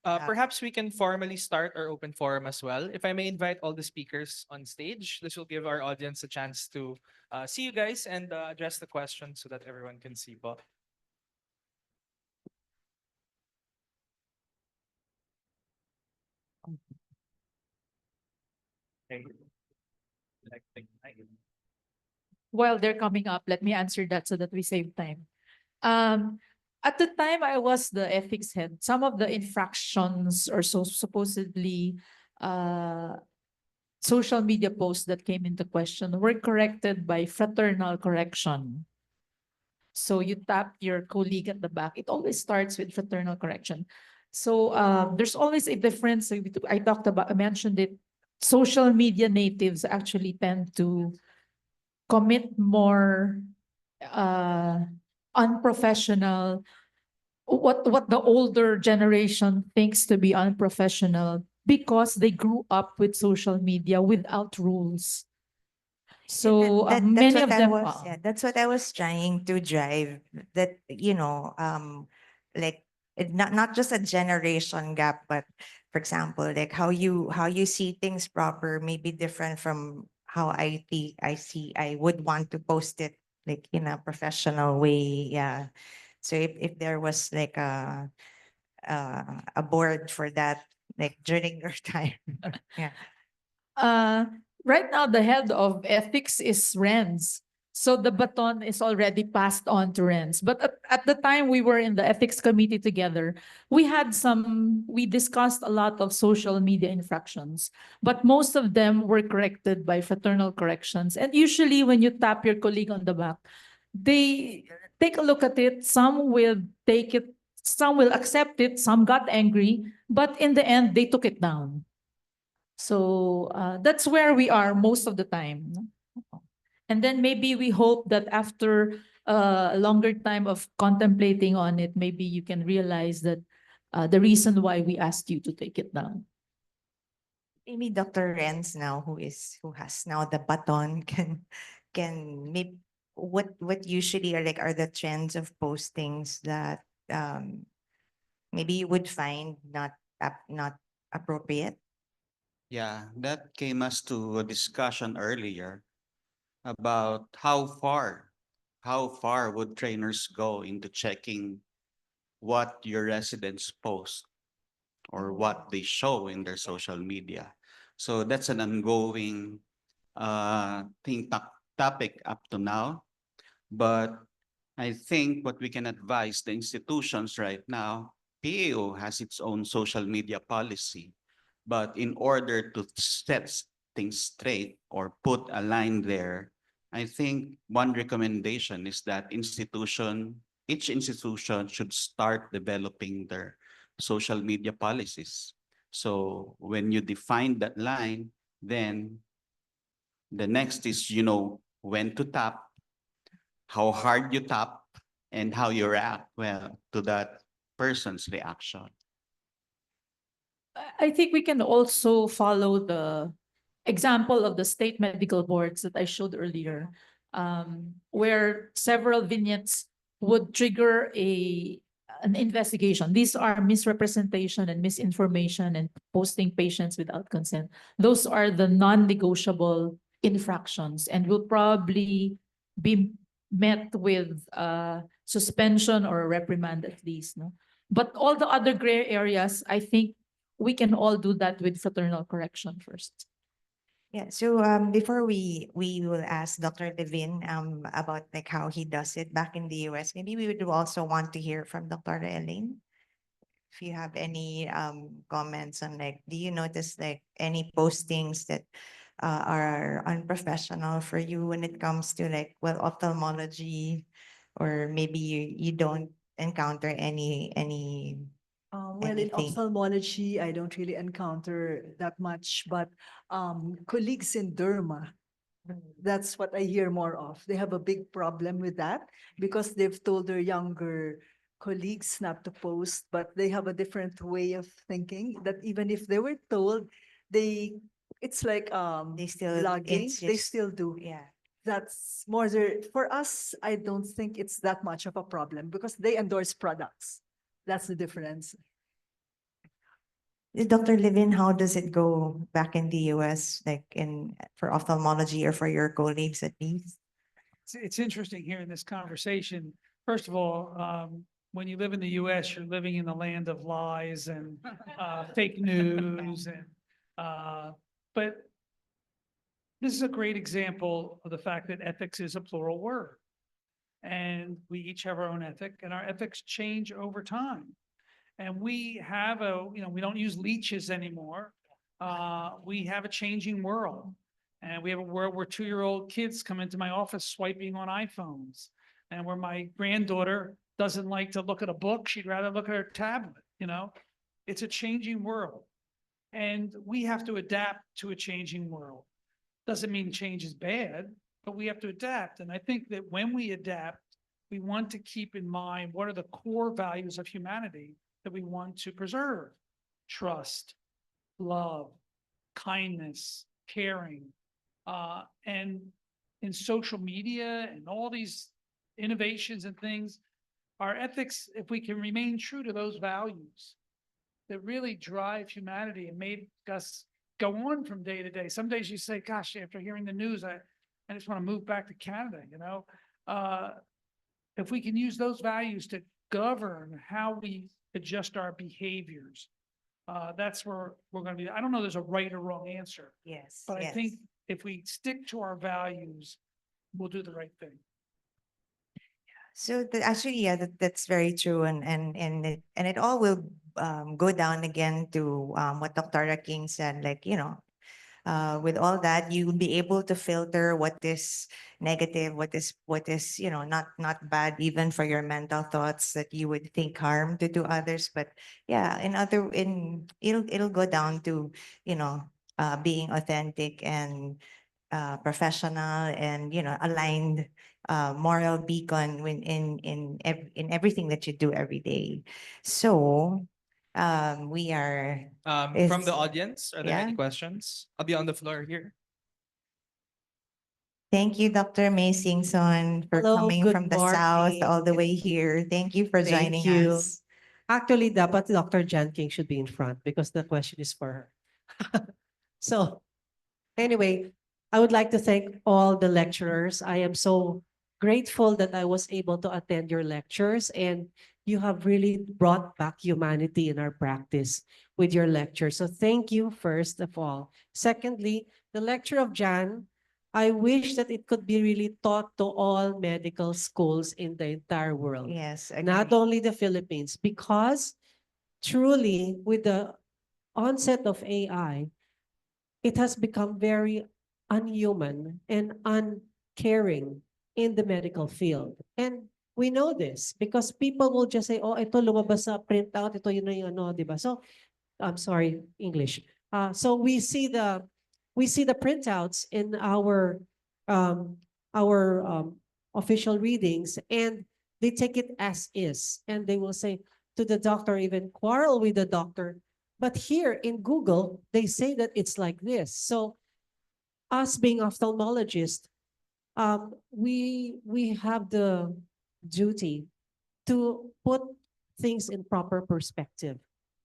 C: Perhaps we can formally start our open forum as well. If I may invite all the speakers on stage, this will give our audience a chance to see you guys and address the questions so that everyone can see. Po. Thank you. Thank you.
H: While they're coming up, let me answer that so that we save time. Um, at the time I was the ethics head, some of the infractions or so supposedly uh, social media posts that came into question were corrected by fraternal correction. So you tap your colleague at the back. It always starts with fraternal correction. So there's always a difference. I mentioned it. Social media natives actually tend to commit more uh, unprofessional, what the older generation thinks to be unprofessional because they grew up with social media without rules.
B: Yeah,
H: So
B: that's
H: many
B: what
H: of
B: I
H: them,
B: was, yeah, that's what I was trying to drive, that, like, not just a generation gap, but for example, like how you see things proper may be different from how I would want to post it, like in a professional way. Yeah. So if there was like a board for that, like during your time? Yeah.
H: Uh, right now, the head of ethics is Renz. So the baton is already passed on to Renz. But at the time we were in the ethics committee together, we discussed a lot of social media infractions, but most of them were corrected by fraternal corrections. And usually when you tap your colleague on the back, they take a look at it. Some will take it, some will accept it, some got angry, but in the end, they took it down. So that's where we are most of the time. No? And then maybe we hope that after a longer time of contemplating on it, maybe you can realize that the reason why we asked you to take it down.
B: Maybe Dr. Renz now, who has now the baton, can maybe what usually are the trends of postings that maybe you would find not appropriate.
D: Yeah, that came us to a discussion earlier about how far would trainers go into checking what your residents post or what they show in their social media. So that's an ongoing topic up to now. But I think what we can advise the institutions right now, PAO has its own social media policy. But in order to set things straight or put a line there, I think one recommendation is that each institution should start developing their social media policies. So when you define that line, then the next is, when to tap, how hard you tap, and how you react well to that person's reaction.
H: I think we can also follow the example of the state medical boards that I showed earlier, where several vignettes would trigger an investigation. These are misrepresentation and misinformation and posting patients without consent. Those are the non-negotiable infractions and will probably be met with suspension or a reprimand at least. No? But all the other gray areas, I think we can all do that with fraternal correction first.
B: Yeah. So before we will ask Dr. Levin about like how he does it back in the US, maybe we would also want to hear from Dr. Elaine. If you have any comments on like, do you notice like any postings that are unprofessional for you when it comes to like, well, ophthalmology, or maybe you don't encounter any
G: Well, in
B: anything?
G: ophthalmology, I don't really encounter that much, but colleagues in derma, that's what I hear more of. They have a big problem with that because they've told their younger colleagues not to post, but they have a different way of thinking that even if they were told, they it's like
B: They still
G: blogging, they
B: insist.
G: still do.
B: Yeah.
G: That's more their, for us, I don't think it's that much of a problem because they endorse products. That's the difference.
B: Dr. Levin, how does it go back in the US, like in for ophthalmology or for your colleagues at least?
F: It's interesting hearing this conversation. First of all, when you live in the US, you're living in the land of lies and fake news and but this is a great example of the fact that ethics is a plural word. And we each have our own ethic and our ethics change over time. And we have we don't use leeches anymore. We have a changing world. And we have a world where 2-year-old kids come into my office swiping on iPhones. And where my granddaughter doesn't like to look at a book, she'd rather look at her tablet, It's a changing world. And we have to adapt to a changing world. Doesn't mean change is bad, but we have to adapt. And I think that when we adapt, we want to keep in mind what are the core values of humanity that we want to preserve: trust, love, kindness, caring. And in social media and all these innovations and things, our ethics, if we can remain true to those values that really drive humanity and made us go on from day to day. Some days you say, gosh, after hearing the news, I just want to move back to Canada, If we can use those values to govern how we adjust our behaviors, That's where we're gonna be. I don't know there's a right or wrong answer,
B: Yes,
F: but I
B: yes.
F: think if we stick to our values, we'll do the right thing.
B: So actually, yeah, that's very true, and it all will go down again to what Dr. King said. Like, with all that, you'll be able to filter what is negative, what is not bad, even for your mental thoughts that you would think harm to others. But yeah, it'll go down to being authentic and professional and aligned moral beacon in everything that you do every day. So we are
C: From the
B: is
C: audience, are there any
B: yeah.
C: questions? I'll be on the floor here.
B: Thank you, Dr. May Singson, for
J: Hello,
B: coming
J: good
B: from the south all the
J: morning.
B: way here. Thank you for joining
J: Thank you.
B: us.
J: Actually, dapat Dr. Jan King should be in front because the question is for her. So anyway, I would like to thank all the lecturers. I am so grateful that I was able to attend your lectures, and you have really brought back humanity in our practice with your lecture. So thank you, first of all. Secondly, the lecture of Jan, I wish that it could be really taught to all medical schools in the entire world,
B: Yes,
J: not
B: agree.
J: only the Philippines, because truly with the onset of AI, it has become very unhuman and uncaring in the medical field. And we know this because people will just say, oh, ito lumabas sa printout, ito yun na yung ano, di ba? So, I'm sorry, English. So we see the printouts in our official readings, and they take it as is, and they will say to the doctor, even quarrel with the doctor. But here in Google, they say that it's like this. So us being ophthalmologists, we have the duty to put things in proper perspective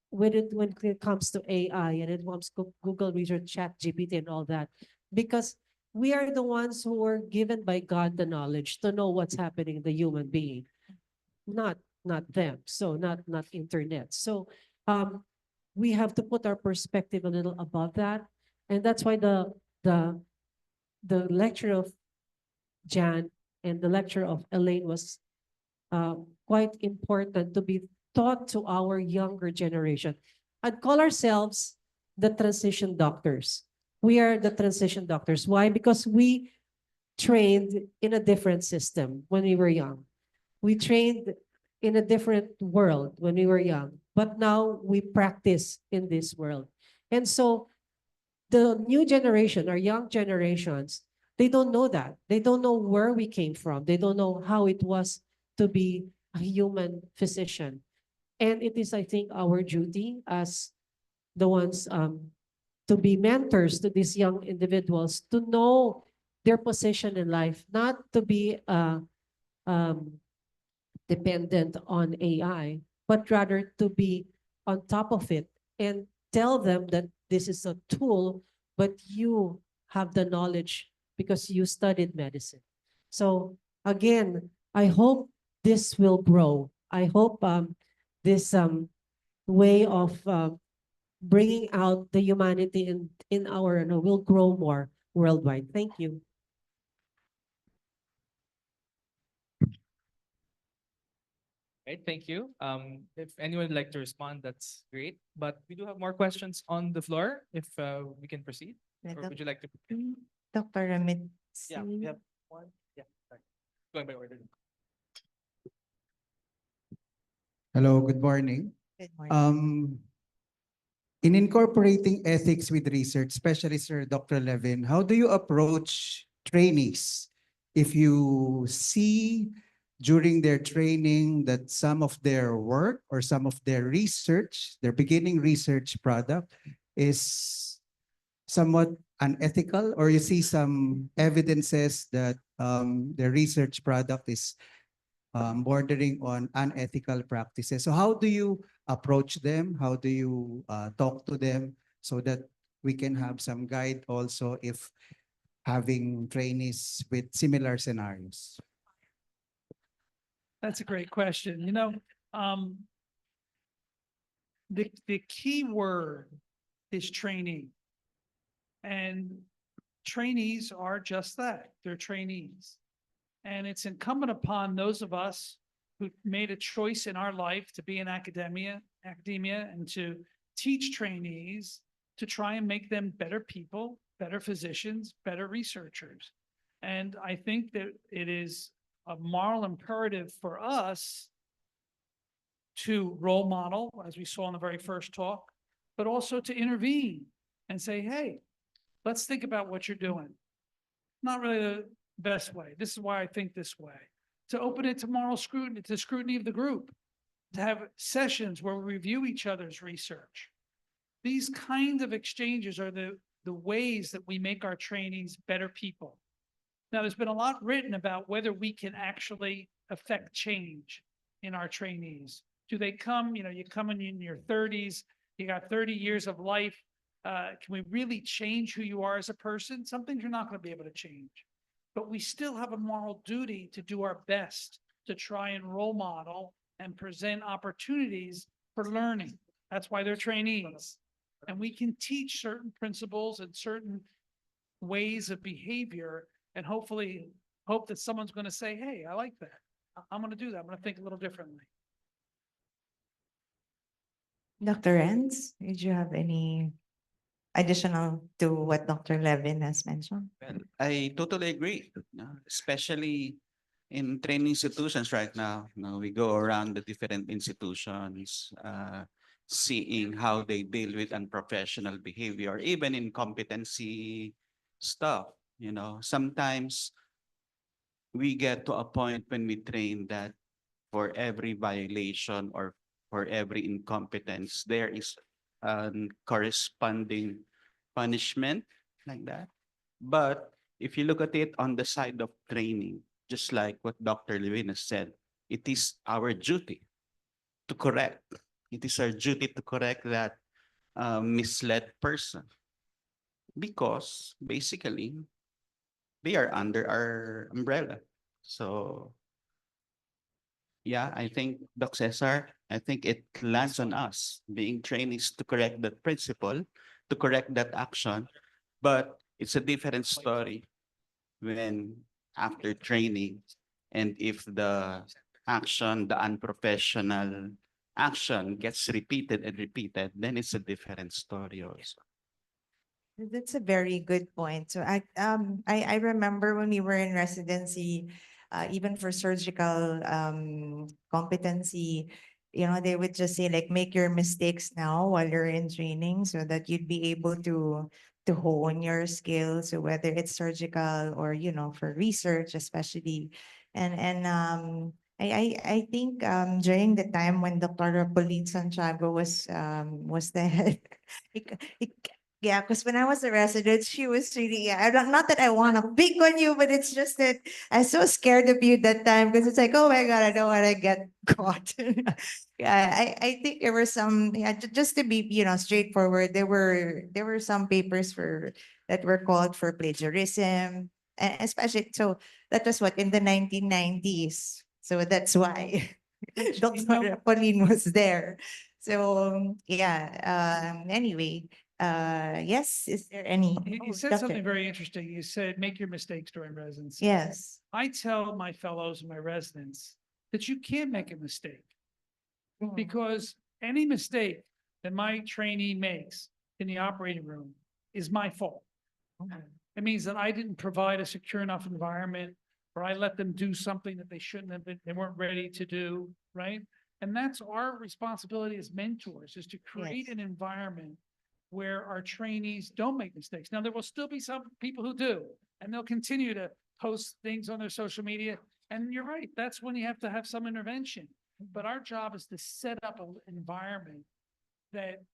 J: when it comes to AI and it comes to Google Research, Chat GPT, and all that, because we are the ones who were given by God the knowledge to know what's happening in the human being, not them. So not internet. So we have to put our perspective a little above that, and that's why the the lecture of Jan and the lecture of Elaine was quite important to be taught to our younger generation. I'd call ourselves the transition doctors. We are the transition doctors. Why? Because we trained in a different system when we were young. We trained in a different world when we were young, but now we practice in this world. And so the new generation, our young generations, they don't know that. They don't know where we came from. They don't know how it was to be a human physician. And it is, I think, our duty as the ones to be mentors to these young individuals to know their position in life, not to be um, dependent on AI, but rather to be on top of it and tell them that this is a tool, but you have the knowledge because you studied medicine. So again, I hope this will grow. I hope this way of bringing out the humanity in our will grow more worldwide. Thank you.
C: Right, thank you. If anyone would like to respond, that's great. But we do have more questions on the floor. If we can proceed, or would you like to?
B: Dr. Ramit.
C: Yeah, we have one. Yeah, sorry. Going by order.
K: Hello, good morning.
B: Good morning.
K: In incorporating ethics with research, especially Sir Dr. Levin, how do you approach trainees if you see during their training that some of their work or some of their research, their beginning research product is somewhat unethical, or you see some evidences that the research product is bordering on unethical practices. So how do you approach them? How do you talk to them so that we can have some guide also if having trainees with similar scenarios?
F: That's a great question. the key word is trainee. And trainees are just that, they're trainees. And it's incumbent upon those of us who made a choice in our life to be in academia and to teach trainees to try and make them better people, better physicians, better researchers. And I think that it is a moral imperative for us to role model, as we saw in the very first talk, but also to intervene and say, hey, let's think about what you're doing. Not really the best way. This is why I think this way. To open it to moral scrutiny, to scrutiny of the group, to have sessions where we review each other's research. These kinds of exchanges are the ways that we make our trainees better people. Now, there's been a lot written about whether we can actually affect change in our trainees. Do they come, you come in your 30s, you got 30 years of life. Can we really change who you are as a person? Some things you're not going to be able to change. But we still have a moral duty to do our best to try and role model and present opportunities for learning. That's why they're trainees. And we can teach certain principles and certain ways of behavior and hopefully hope that someone's going to say, hey, I like that. I'm going to do that. I'm going to think a little differently.
B: Dr. Renz, did you have any additional to what Dr. Levin has mentioned?
D: Well, I totally agree, especially in training institutions right now. We go around the different institutions, seeing how they deal with unprofessional behavior, even in competency stuff. Sometimes we get to a point when we train that for every violation or for every incompetence, there is a corresponding punishment like that. But if you look at it on the side of training, just like what Dr. Levin has said, it is our duty to correct. It is our duty to correct that misled person because basically they are under our umbrella. So yeah, I think, Doc Cesar, I think it lands on us being trainees to correct that principle, to correct that action. But it's a different story when after training and if the action, the unprofessional action gets repeated and repeated, then it's a different story also.
B: That's a very good point. So I remember when we were in residency, even for surgical competency, they would just say like make your mistakes now while you're in training so that you'd be able to hone your skills. So whether it's surgical or for research especially, and I think during the time when Dr. Pauline Santiago was the head. Yeah, because when I was a resident, she was really, yeah, not that I want to pick on you, but it's just that I was so scared of you that time because it's like, oh my God, I don't want to get caught. Yeah, I think there were some, yeah, just to be, straightforward, there were some papers that were called for plagiarism, and especially, so that was what, in the 1990s. So that's why Dr. Pauline was there. So, yeah, anyway. Yes, is there any?
F: You
B: Oh,
F: said
B: Doctor.
F: something very interesting. You said, make your mistakes during residency.
B: Yes.
F: I tell my fellows and my residents that you can't make a mistake because any mistake that my trainee makes in the operating room is my fault. It means that I didn't provide a secure enough environment or I let them do something that they shouldn't have been, they weren't ready to do, right? And that's our responsibility as mentors, is to create
B: Yes.
F: an environment where our trainees don't make mistakes. Now, there will still be some people who do, and they'll continue to post things on their social media. And you're right, that's when you have to have some intervention. But our job is to set up an environment that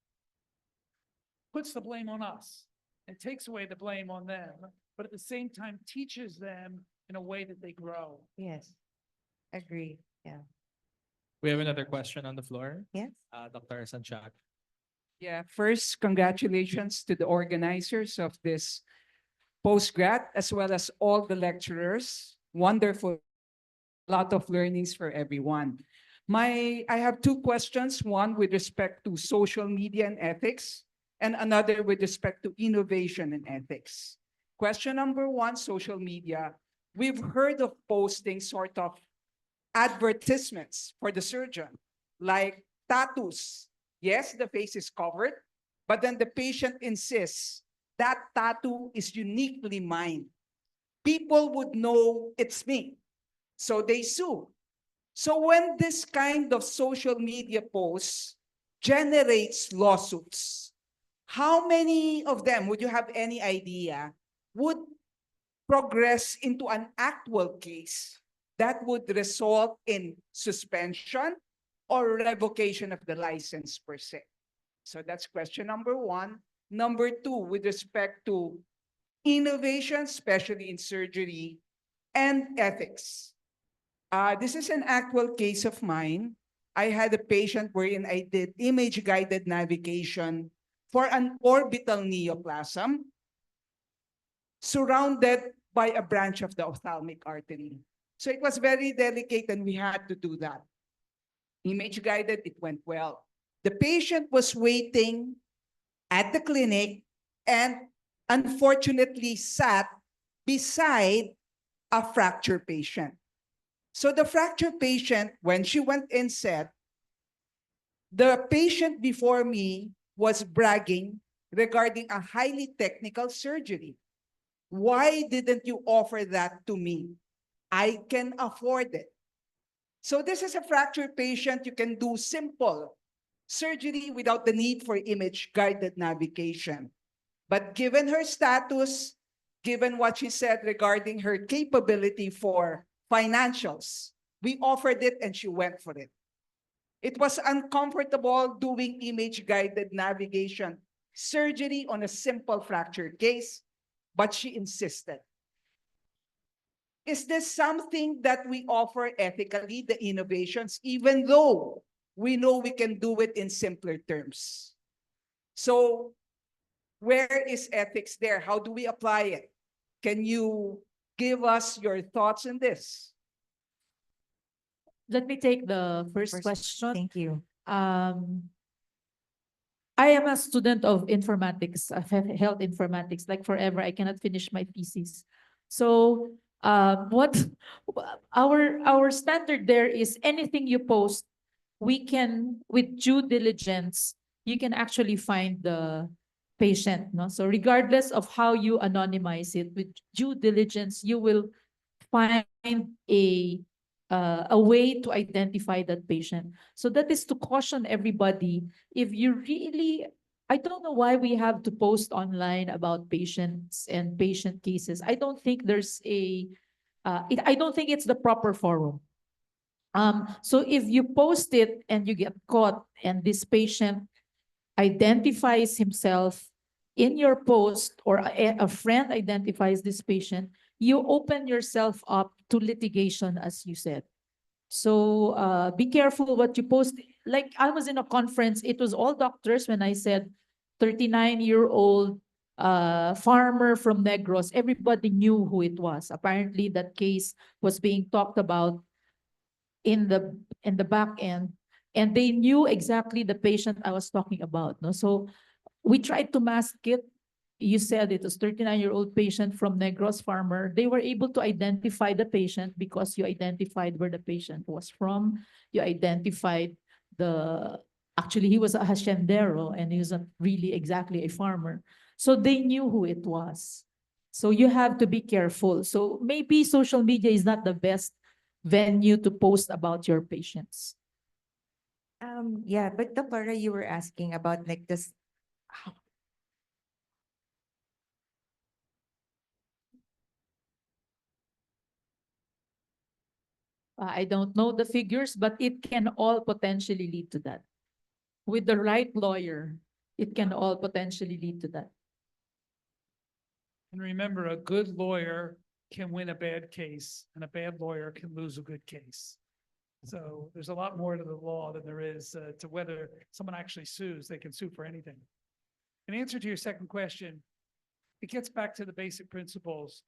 F: puts the blame on us. It takes away the blame on them, but at the same time teaches them in a way that they grow.
B: Yes. Agree. Yeah.
C: We have another question on the floor.
B: Yes.
C: Dr. Santiago.
L: Yeah, first, congratulations to the organizers of this postgrad, as well as all the lecturers. Wonderful, lot of learnings for everyone. I have two questions, one with respect to social media and ethics, and another with respect to innovation and ethics. Question number one, social media. We've heard of posting sort of advertisements for the surgeon, like tattoos. Yes, the face is covered, but then the patient insists that tattoo is uniquely mine. People would know it's me, so they sue. So when this kind of social media posts generates lawsuits, how many of them, would you have any idea, would progress into an actual case that would result in suspension or revocation of the license per se? So that's question number one. Number two, with respect to innovation, especially in surgery and ethics. This is an actual case of mine. I had a patient wherein I did image-guided navigation for an orbital neoplasm surrounded by a branch of the ophthalmic artery. So it was very delicate and we had to do that. Image-guided, it went well. The patient was waiting at the clinic and unfortunately sat beside a fracture patient. So the fracture patient, when she went in, said, the patient before me was bragging regarding a highly technical surgery. Why didn't you offer that to me? I can afford it. So this is a fracture patient. You can do simple surgery without the need for image-guided navigation. But given her status, given what she said regarding her capability for financials, we offered it and she went for it. It was uncomfortable doing image-guided navigation surgery on a simple fracture case, but she insisted. Is this something that we offer ethically, the innovations, even though we know we can do it in simpler terms? So where is ethics there? How do we apply it? Can you give us your thoughts on this?
H: Let me take the first question.
B: Thank you.
H: I am a student of informatics, of health informatics. Like forever, I cannot finish my thesis. So, what our standard there is anything you post, we can with due diligence, you can actually find the patient. No, so regardless of how you anonymize it, with due diligence, you will find a way to identify that patient. So that is to caution everybody. If you really, I don't know why we have to post online about patients and patient cases. I don't think there's I don't think it's the proper forum. So if you post it and you get caught and this patient identifies himself in your post or a friend identifies this patient, you open yourself up to litigation, as you said. So be careful what you post. Like I was in a conference, it was all doctors when I said 39-year-old farmer from Negros. Everybody knew who it was. Apparently that case was being talked about in the back end, and they knew exactly the patient I was talking about. No? So we tried to mask it. You said it was 39-year-old patient from Negros farmer. They were able to identify the patient because you identified where the patient was from. You identified actually he was a haciendero and he wasn't really exactly a farmer. So they knew who it was. So you have to be careful. So maybe social media is not the best venue to post about your patients.
B: Yeah, but Dr. you were asking about like this.
H: I don't know the figures, but it can all potentially lead to that. With the right lawyer, it can all potentially lead to that.
F: And remember, a good lawyer can win a bad case and a bad lawyer can lose a good case. So there's a lot more to the law than there is to whether someone actually sues. They can sue for anything. In answer to your second question, it gets back to the basic principles.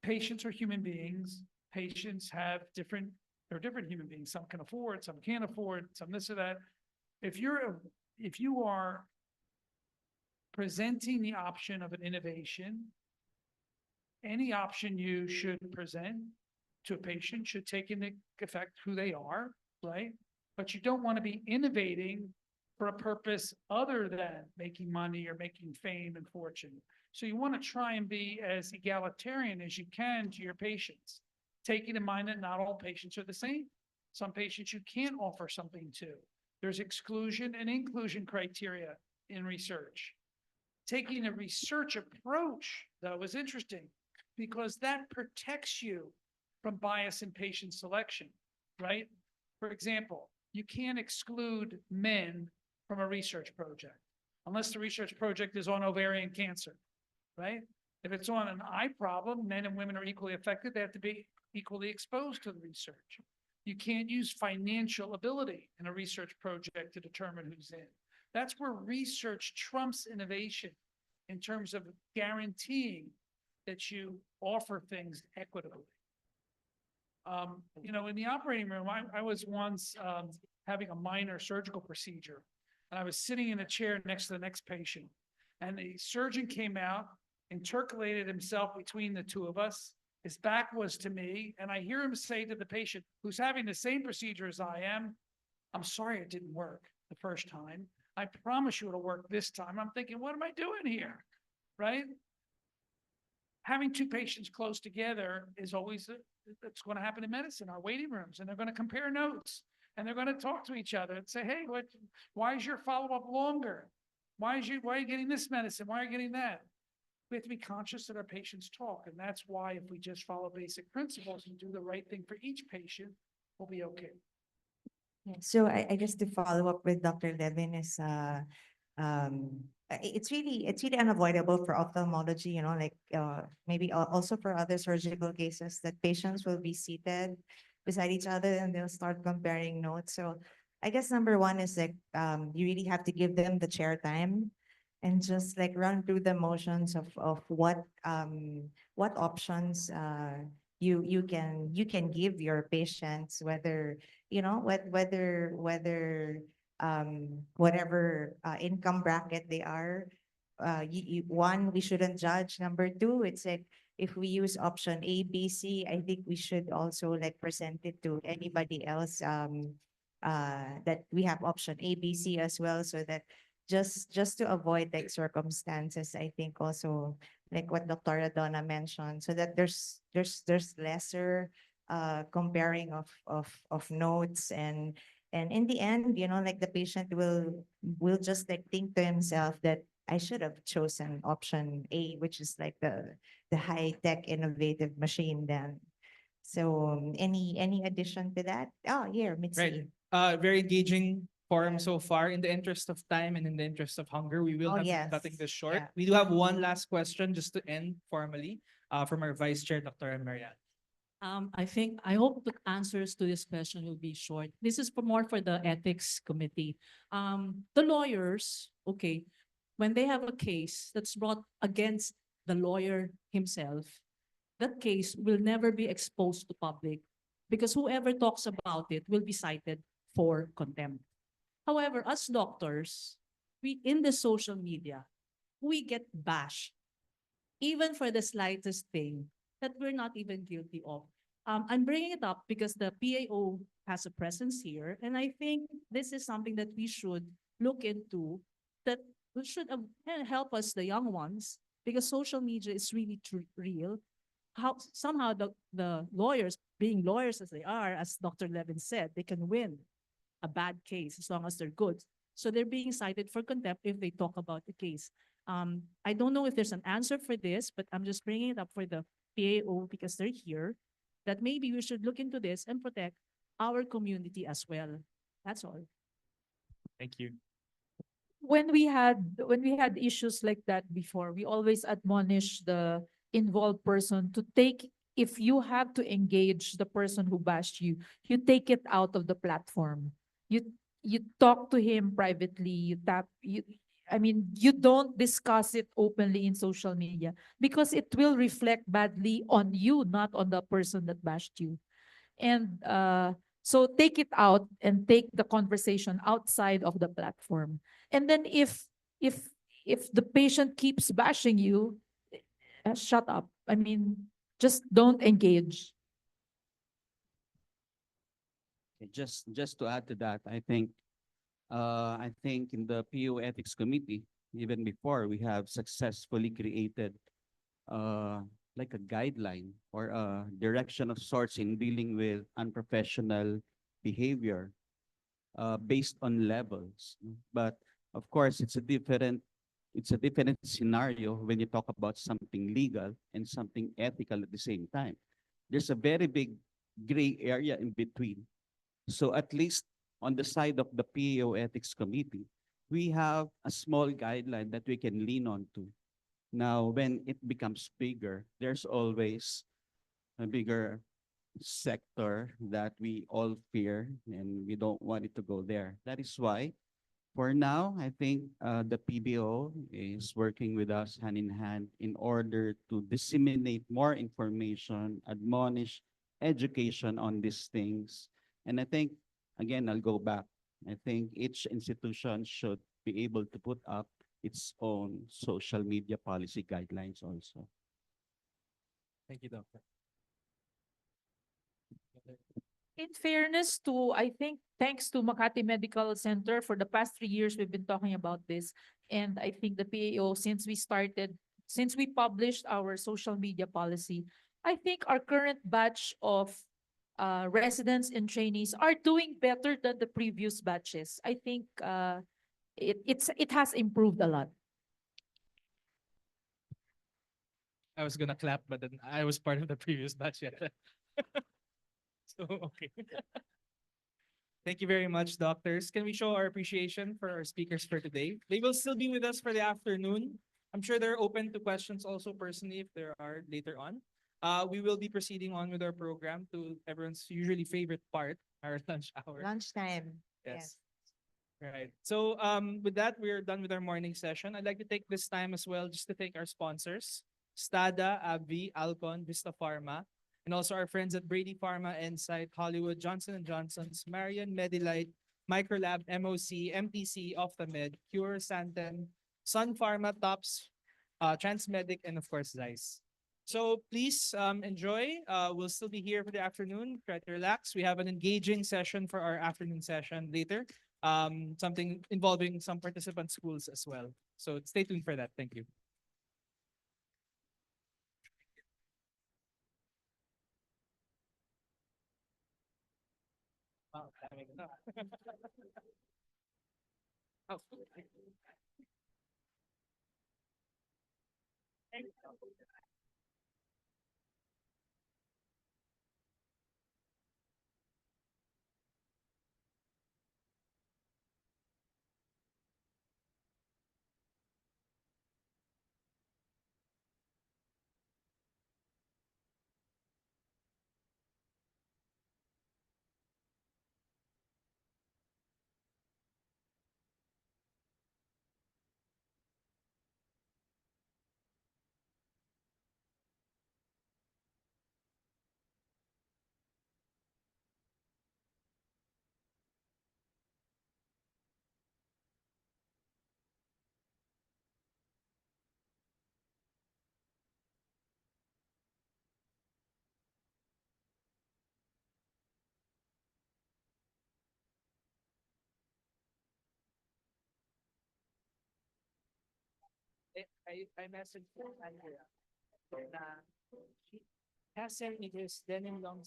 F: Patients are human beings. Patients have different They're different human beings. Some can afford, some can't afford, some this or that. If you are presenting the option of an innovation, any option you should present to a patient should take into effect who they are, right? But you don't want to be innovating for a purpose other than making money or making fame and fortune. So you want to try and be as egalitarian as you can to your patients, taking in mind that not all patients are the same. Some patients you can't offer something to. There's exclusion and inclusion criteria in research. Taking a research approach, though, is interesting because that protects you from bias in patient selection, right? For example, you can't exclude men from a research project unless the research project is on ovarian cancer, right? If it's on an eye problem, men and women are equally affected. They have to be equally exposed to the research. You can't use financial ability in a research project to determine who's in. That's where research trumps innovation in terms of guaranteeing that you offer things equitably. In the operating room, I was once having a minor surgical procedure, and I was sitting in a chair next to the next patient, and the surgeon came out, intercalated himself between the two of us. His back was to me, and I hear him say to the patient who's having the same procedure as I am, "I'm sorry it didn't work the first time. I promise you it'll work this time." I'm thinking, what am I doing here? Right? Having two patients close together is always, it's going to happen in medicine, our waiting rooms, and they're going to compare notes and they're going to talk to each other and say, "Hey, why is your follow-up longer? Why are you getting this medicine? Why are you getting that?" We have to be conscious that our patients talk. And that's why if we just follow basic principles and do the right thing for each patient, we'll be okay.
B: So I guess to follow up with Dr. Levin is it's really unavoidable for ophthalmology, like maybe also for other surgical cases that patients will be seated beside each other and they'll start comparing notes. So I guess number one is like you really have to give them the chair time and just like run through the motions of what options you can give your patients, whether whatever income bracket they are. One, we shouldn't judge. Number two, it's like if we use option A, B, C, I think we should also like present it to anybody else that we have option A, B, C as well, so that just to avoid like circumstances, I think also like what Dr. Adona mentioned, so that there's lesser comparing of notes, and in the end, like the patient will just like think to himself that I should have chosen option A, which is like the high tech innovative machine then. So any addition to that? Oh, here, Mitzi.
C: Right. Very engaging forum so far. In the interest of time and in the interest of hunger, we will
B: Oh,
C: have to be
B: yes.
C: cutting this short.
B: Yeah.
C: We do have one last question just to end formally from our Vice Chair, Dr. Marian.
H: I hope the answers to this question will be short. This is more for the ethics committee. The lawyers, okay, when they have a case that's brought against the lawyer himself, that case will never be exposed to public because whoever talks about it will be cited for contempt. However, as doctors, we in the social media, we get bashed even for the slightest thing that we're not even guilty of. I'm bringing it up because the PAO has a presence here, and I think this is something that we should look into, that we should help us, the young ones, because social media is really real. How somehow the lawyers, being lawyers as they are, as Dr. Levin said, they can win a bad case as long as they're good. So they're being cited for contempt if they talk about the case. I don't know if there's an answer for this, but I'm just bringing it up for the PAO because they're here, that maybe we should look into this and protect our community as well. That's all.
C: Thank you.
H: When we had issues like that before, we always admonish the involved person to take, if you have to engage the person who bashed you take it out of the platform. You talk to him privately, you don't discuss it openly in social media because it will reflect badly on you, not on the person that bashed you. And so take it out and take the conversation outside of the platform. And then if if the patient keeps bashing you, shut up. I mean, just don't engage.
M: Just to add to that, I think in the PO Ethics Committee, even before we have successfully created uh, like a guideline or a direction of sorts in dealing with unprofessional behavior based on levels. But of course, it's a different scenario when you talk about something legal and something ethical at the same time. There's a very big gray area in between. So at least on the side of the PAO Ethics Committee, we have a small guideline that we can lean on to. Now, when it becomes bigger, there's always a bigger sector that we all fear and we don't want it to go there. That is why, for now, I think the PBO is working with us hand in hand in order to disseminate more information, admonish education on these things. And I think, again, I'll go back. I think each institution should be able to put up its own social media policy guidelines also.
C: Thank you, Doctor.
H: In fairness to, I think, thanks to Makati Medical Center, for the past 3 years, we've been talking about this. And I think the PAO, since we published our social media policy, I think our current batch of residents and trainees are doing better than the previous batches. I think it has improved a lot.
C: I was gonna clap, but then I was part of the previous batch yet. So okay. Thank you very much, doctors. Can we show our appreciation for our speakers for today? They will still be with us for the afternoon. I'm sure they're open to questions also personally if there are later on. We will be proceeding on with our program to everyone's usually favorite part, our lunch hour.
B: Lunchtime.
C: Yes. Right. So with that, we're done with our morning session. I'd like to take this time as well just to thank our sponsors, Stada, AbbVie, Alcon, Vista Pharma, and also our friends at Brady Pharma, Insight, Hollywood, Johnson & Johnson's, Marion, Medilite, Microlab, MOC, MTC, Ophthamed, Cure, Santen, Sun Pharma, Tops, Transmedic, and of course, Zeiss. So please enjoy. We'll still be here for the afternoon. Try to relax. We have an engaging session for our afternoon session later. Something involving some participant schools as well. So stay tuned for that. Thank you. Wow, dami ko na. Oh. Thank you. I messaged Andrea na she has sent me this denim long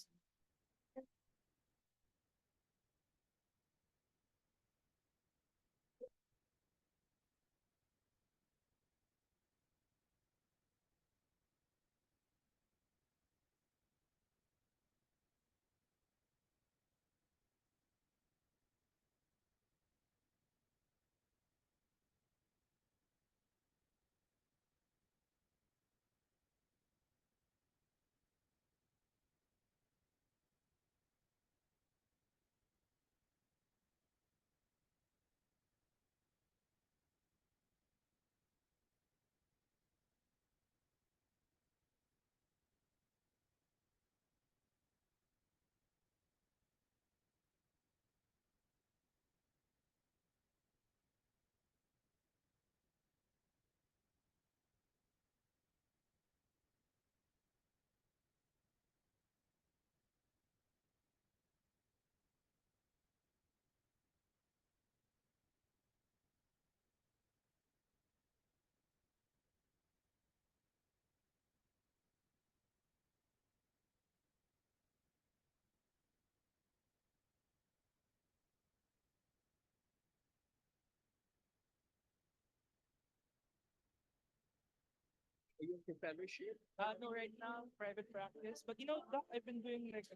C: you in fellowship? No, right now, private practice. But doc, I've been doing like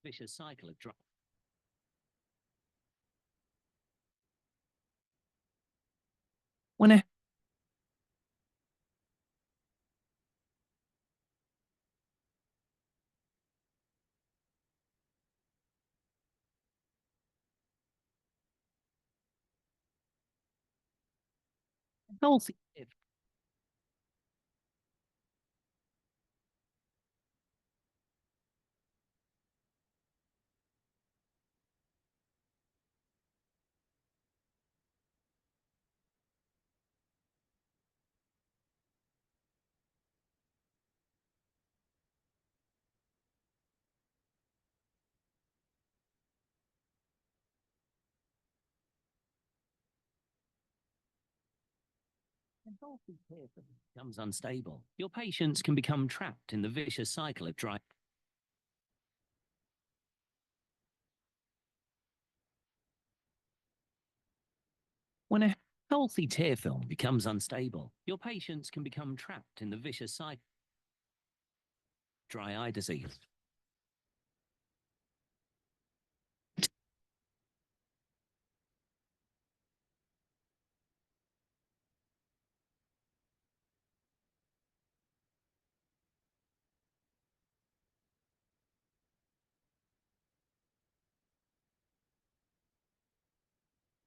N: vicious cycle of dry.
C: When a healthy
N: becomes unstable. Your patients can become trapped in the vicious cycle of dry. When a healthy tear film becomes unstable, your patients can become trapped in the vicious cycle. Dry eye disease.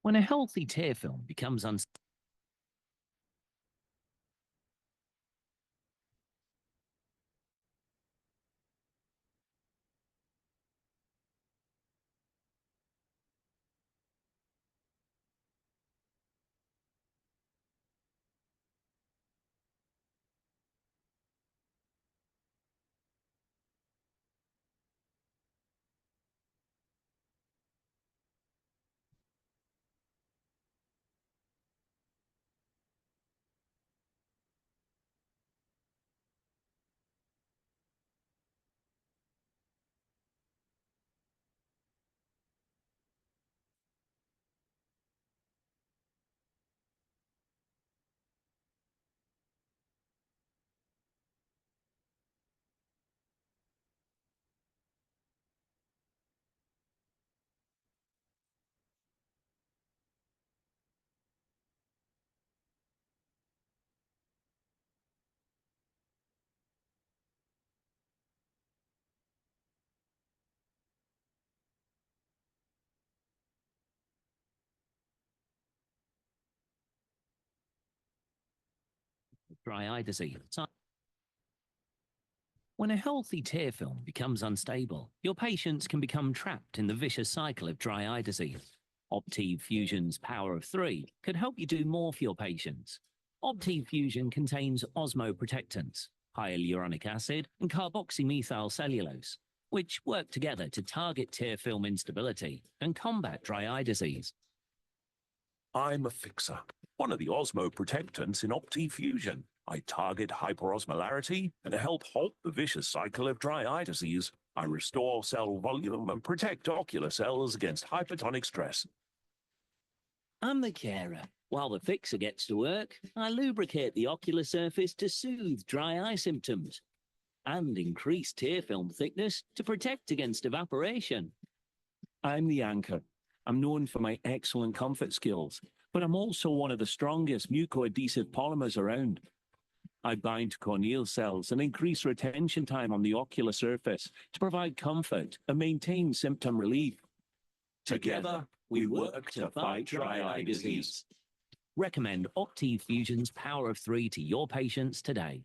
N: When a healthy tear film becomes unstable, dry eye disease. When a healthy tear film becomes unstable, your patients can become trapped in the vicious cycle of dry eye disease. Optive Fusion's power of 3 can help you do more for your patients. Optive Fusion contains osmoprotectants, hyaluronic acid, and carboxymethyl cellulose, which work together to target tear film instability and combat dry eye disease.
O: I'm a fixer, one of the osmoprotectants in Optive Fusion. I target hyperosmolarity and help halt the vicious cycle of dry eye disease. I restore cell volume and protect ocular cells against hypertonic stress.
N: I'm the carer. While the fixer gets to work, I lubricate the ocular surface to soothe dry eye symptoms and increase tear film thickness to protect against evaporation.
O: I'm the anchor. I'm known for my excellent comfort skills, but I'm also one of the strongest mucoadhesive polymers around. I bind to corneal cells and increase retention time on the ocular surface to provide comfort and maintain symptom relief. Together, we work to fight dry eye disease.
N: Recommend Optive Fusion's power of 3 to your patients today.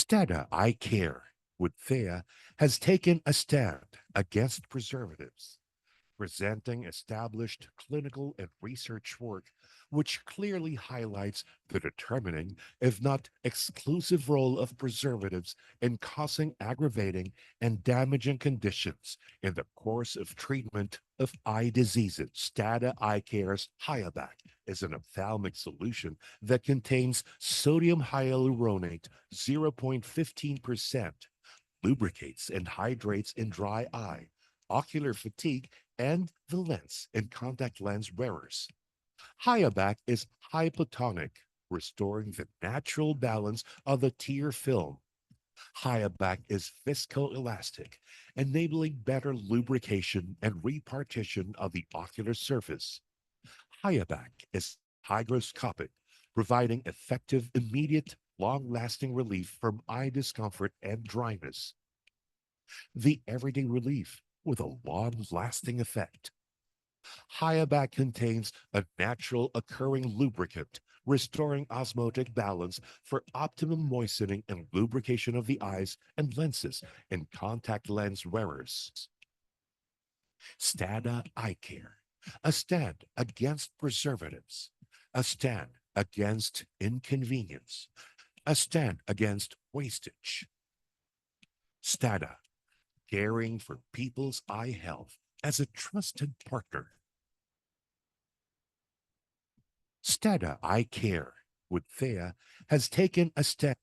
P: Stada Eye Care with Thea has taken a stand against preservatives, presenting established clinical and research work which clearly highlights the determining, if not exclusive, role of preservatives in causing aggravating and damaging conditions in the course of treatment of eye diseases. Stada Eye Care's Hyabac is an ophthalmic solution that contains sodium hyaluronate 0.15%, lubricates and hydrates in dry eye, ocular fatigue, and the lens in contact lens wearers. Higher back is hypotonic, restoring the natural balance of the tear film. Higher back is viscoelastic, enabling better lubrication and repartition of the ocular surface. Higher back is hygroscopic, providing effective, immediate, long lasting relief from eye discomfort and dryness. The everyday relief with a long lasting effect. Higher back contains a natural occurring lubricant, restoring osmotic balance for optimum moistening and lubrication of the eyes and lenses in contact lens wearers. Stada Eye Care, a stand against preservatives, a stand against inconvenience, a stand against wastage. Stada, caring for people's eye health as a trusted partner. Stada Eye Care with Thea has taken a step.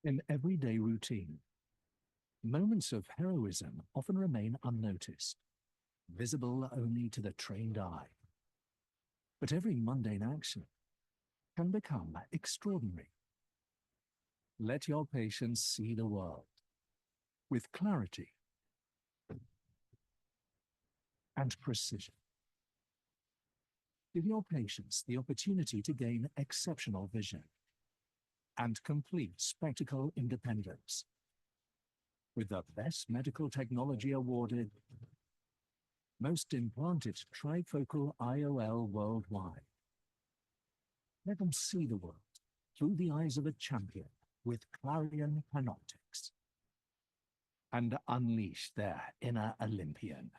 Q: In everyday routine, moments of heroism often remain unnoticed, visible only to the trained eye. But every mundane action can become extraordinary. Let your patients see the world with clarity and precision. Give your patients the opportunity to gain exceptional vision and complete spectacle independence with the best medical technology awarded, most implanted trifocal IOL worldwide. Let them see the world through the eyes of a champion with Clarion Panoptics and unleash their inner Olympian.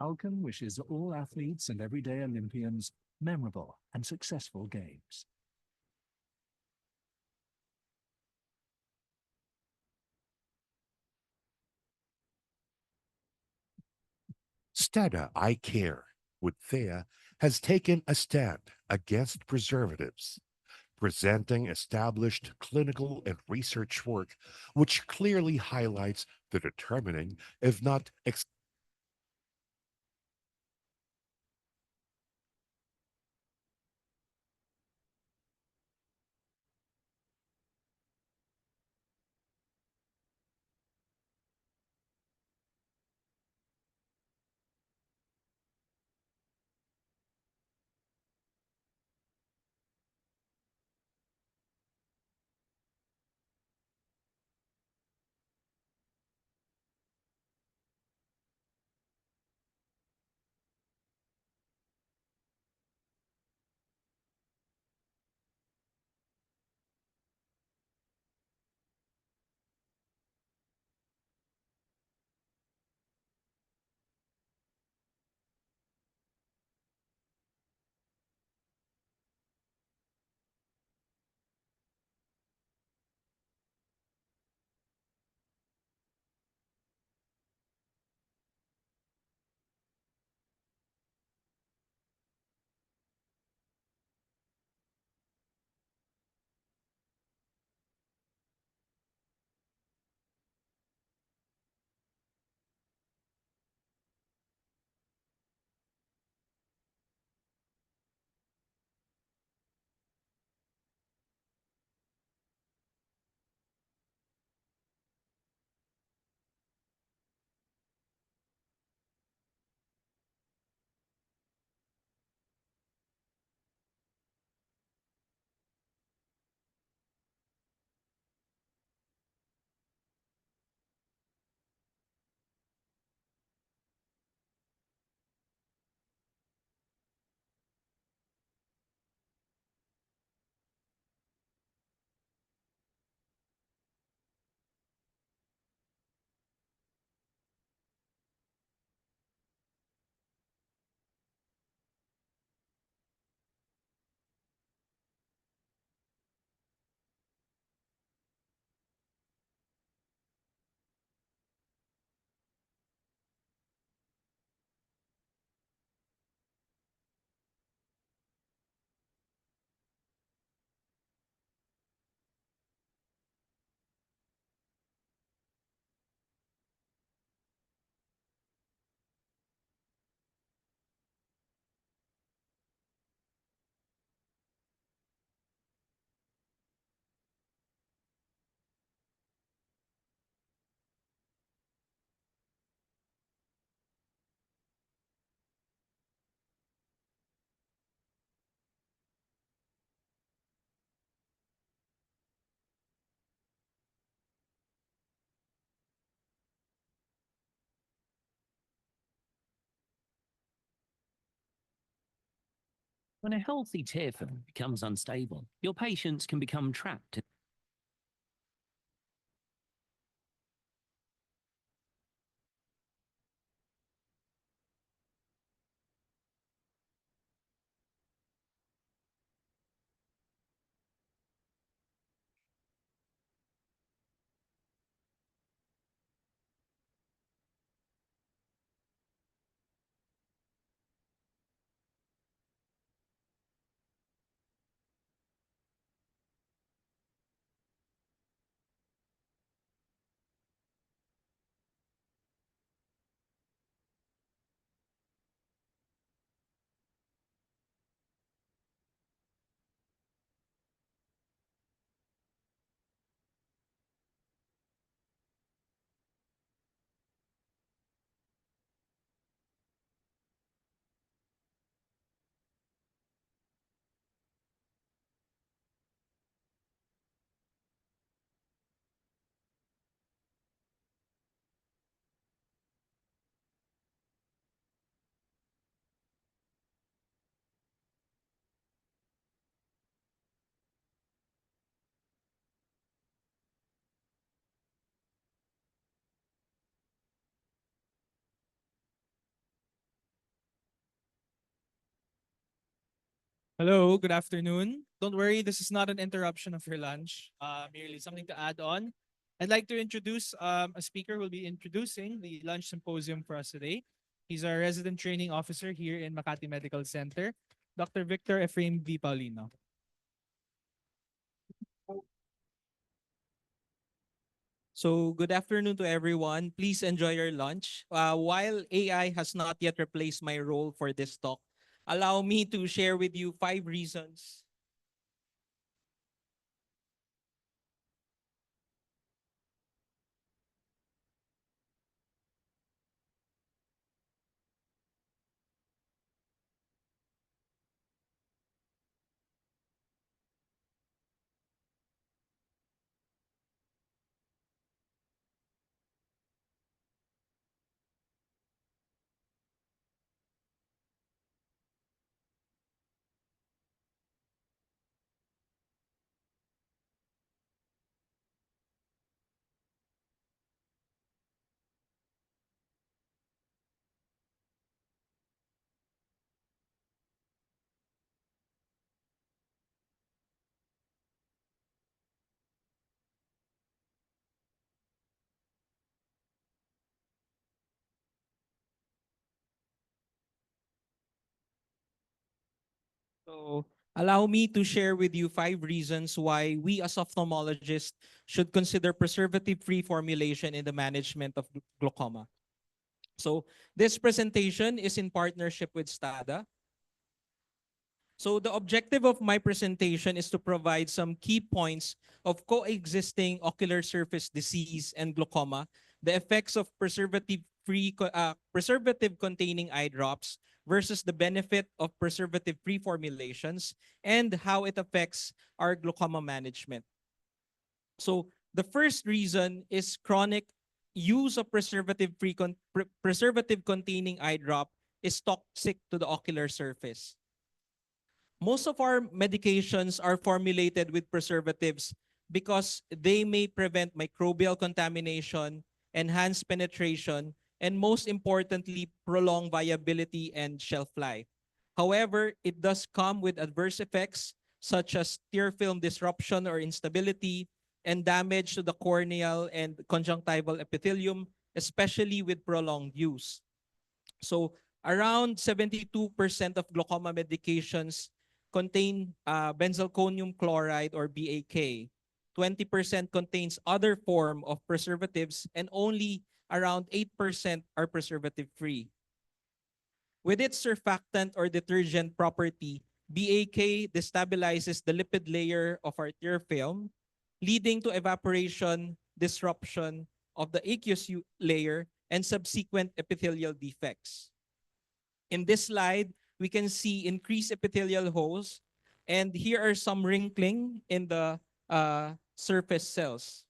Q: Alcon wishes all athletes and everyday Olympians memorable and successful games.
P: Stada Eye Care with Thea has taken a stand against preservatives, presenting established clinical and research work which clearly highlights the determining, if not
N: When a healthy tear film becomes unstable, your patients can become trapped.
C: Hello, good afternoon. Don't worry, this is not an interruption of your lunch, merely something to add on. I'd like to introduce a speaker who will be introducing the lunch symposium for us today. He's our resident training officer here in Makati Medical Center, Dr. Victor Efraim V. Paulino. So good afternoon to everyone. Please enjoy your lunch. While AI has not yet replaced my role for this talk, allow me to share with you 5 reasons. So allow me to share with you 5 reasons why we as ophthalmologists should consider preservative-free formulation in the management of glaucoma. So this presentation is in partnership with STADA. So the objective of my presentation is to provide some key points of coexisting ocular surface disease and glaucoma, the effects of preservative-containing eye drops versus the benefit of preservative-free formulations, and how it affects our glaucoma management. So the first reason is chronic use of preservative-containing eye drop is toxic to the ocular surface. Most of our medications are formulated with preservatives because they may prevent microbial contamination, enhance penetration, and most importantly, prolong viability and shelf life. However, it does come with adverse effects such as tear film disruption or instability and damage to the corneal and conjunctival epithelium, especially with prolonged use. So around 72% of glaucoma medications contain benzalkonium chloride or BAK. 20% contains other form of preservatives, and only around 8% are preservative-free. With its surfactant or detergent property, BAK destabilizes the lipid layer of our tear film, leading to evaporation, disruption of the aqueous layer, and subsequent epithelial defects. In this slide, we can see increased epithelial holes, and here are some wrinkling in the surface cells.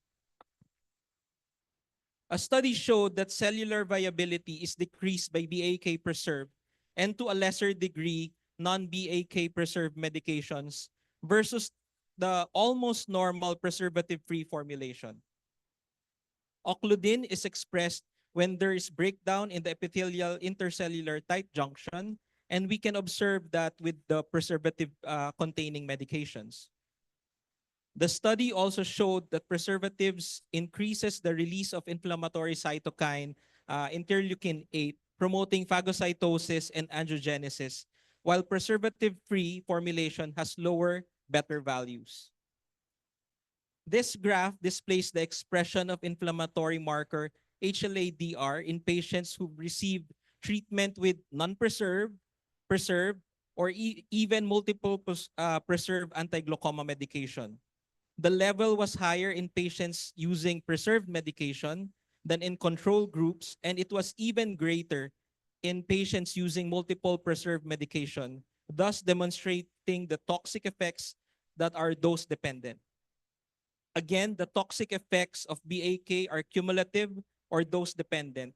C: A study showed that cellular viability is decreased by BAK preserve, and to a lesser degree,
R: non-BAK preserved medications versus the almost normal preservative-free formulation. Occludin is expressed when there is breakdown in the epithelial intercellular tight junction, and we can observe that with the preservative containing medications. The study also showed that preservatives increases the release of inflammatory cytokine interleukin 8, promoting phagocytosis and angiogenesis, while preservative-free formulation has lower better values. This graph displays the expression of inflammatory marker HLA-DR in patients who received treatment with non-preserved, preserved, or even multiple preserved anti-glaucoma medication. The level was higher in patients using preserved medication than in control groups, and it was even greater in patients using multiple preserved medication, thus demonstrating the toxic effects that are dose dependent. Again, the toxic effects of BAK are cumulative or dose dependent.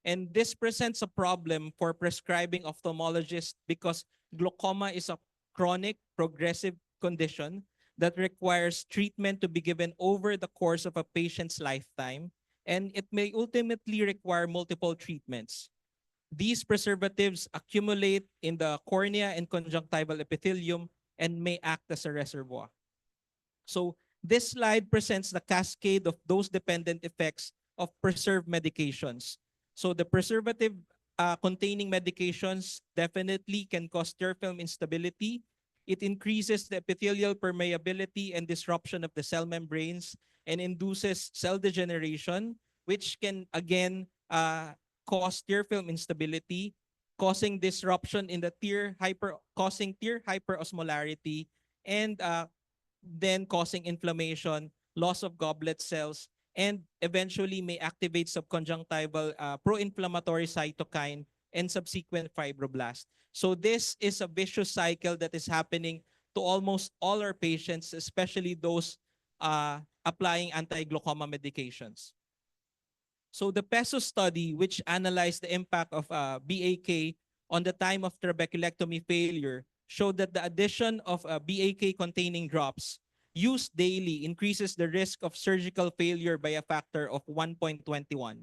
R: And this presents a problem for prescribing ophthalmologists because glaucoma is a chronic progressive condition that requires treatment to be given over the course of a patient's lifetime, and it may ultimately require multiple treatments. These preservatives accumulate in the cornea and conjunctival epithelium and may act as a reservoir. So this slide presents the cascade of dose-dependent effects of preserved medications. So the preservative containing medications definitely can cause tear film instability. It increases the epithelial permeability and disruption of the cell membranes and induces cell degeneration, which can again cause tear film instability, causing disruption in the causing tear hyperosmolarity, and then causing inflammation, loss of goblet cells, and eventually may activate subconjunctival pro-inflammatory cytokine and subsequent fibroblast. So this is a vicious cycle that is happening to almost all our patients, especially those applying anti-glaucoma medications. So the PESO study, which analyzed the impact of BAK on the time of trabeculectomy failure, showed that the addition of BAK-containing drops used daily increases the risk of surgical failure by a factor of 1.21.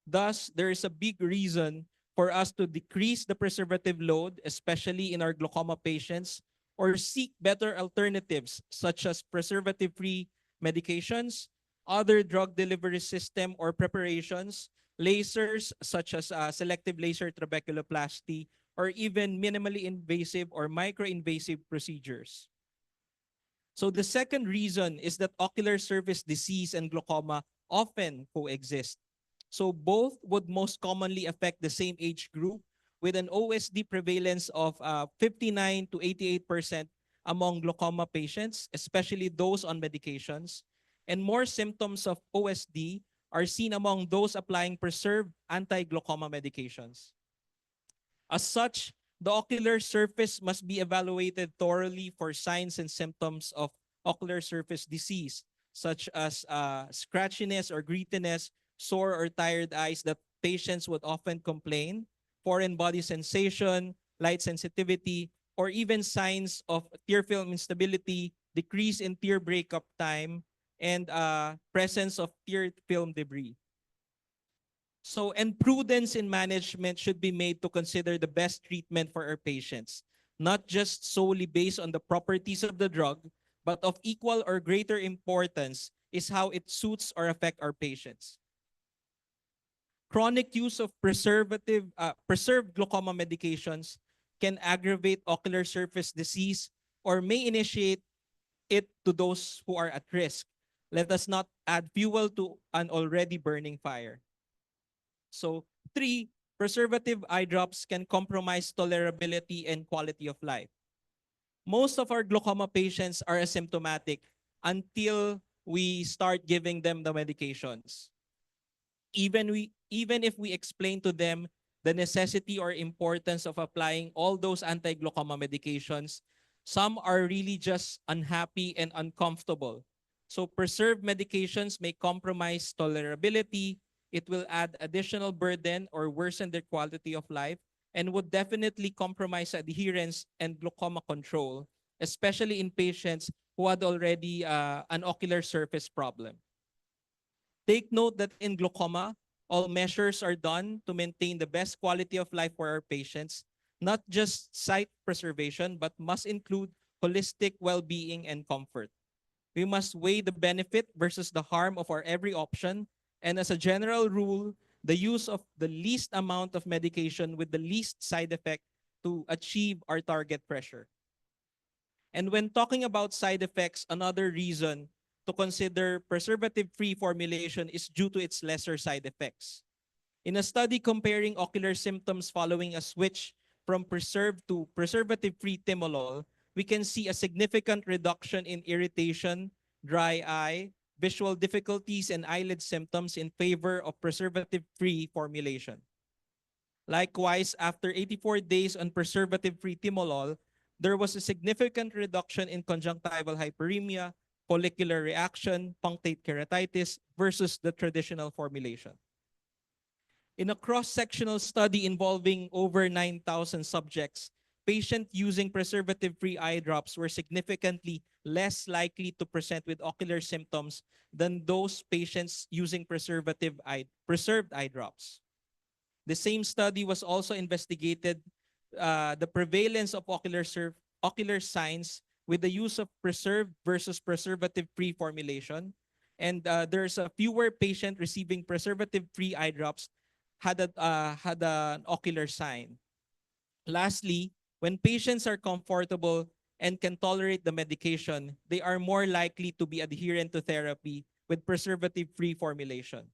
R: Thus, there is a big reason for us to decrease the preservative load, especially in our glaucoma patients, or seek better alternatives such as preservative-free medications, other drug delivery system or preparations, lasers such as selective laser trabeculoplasty, or even minimally invasive or microinvasive procedures. So the second reason is that ocular surface disease and glaucoma often coexist. So both would most commonly affect the same age group with an OSD prevalence of 59 to 88% among glaucoma patients, especially those on medications. And more symptoms of OSD are seen among those applying preserved anti-glaucoma medications. As such, the ocular surface must be evaluated thoroughly for signs and symptoms of ocular surface disease, such as scratchiness or grittiness, sore or tired eyes that patients would often complain, foreign body sensation, light sensitivity, or even signs of tear film instability, decrease in tear breakup time, and presence of tear film debris. So, and prudence in management should be made to consider the best treatment for our patients, not just solely based on the properties of the drug, but of equal or greater importance is how it suits or affect our patients. Chronic use of preserved glaucoma medications can aggravate ocular surface disease or may initiate it to those who are at risk. Let us not add fuel to an already burning fire. So 3, preservative eye drops can compromise tolerability and quality of life. Most of our glaucoma patients are asymptomatic until we start giving them the medications. Even if we explain to them the necessity or importance of applying all those anti-glaucoma medications, some are really just unhappy and uncomfortable. So preserved medications may compromise tolerability. It will add additional burden or worsen their quality of life. and would definitely compromise adherence and glaucoma control, especially in patients who had already an ocular surface problem. Take note that in glaucoma, all measures are done to maintain the best quality of life for our patients, not just sight preservation, but must include holistic well-being and comfort. We must weigh the benefit versus the harm of our every option, and as a general rule, the use of the least amount of medication with the least side effect to achieve our target pressure. And when talking about side effects, another reason to consider preservative-free formulation is due to its lesser side effects. In a study comparing ocular symptoms following a switch from preserved to preservative-free timolol, we can see a significant reduction in irritation, dry eye, visual difficulties, and eyelid symptoms in favor of preservative-free formulation. Likewise, after 84 days on preservative-free timolol, there was a significant reduction in conjunctival hyperemia, follicular reaction, punctate keratitis versus the traditional formulation. In a cross-sectional study involving over 9,000 subjects, patients using preservative-free eye drops were significantly less likely to present with ocular symptoms than those patients using preserved eye drops. The same study was also investigated the prevalence of ocular signs with the use of preserved versus preservative-free formulation. And there's a fewer patient receiving preservative-free eye drops had an ocular sign. Lastly, when patients are comfortable and can tolerate the medication, they are more likely to be adherent to therapy with preservative-free formulation.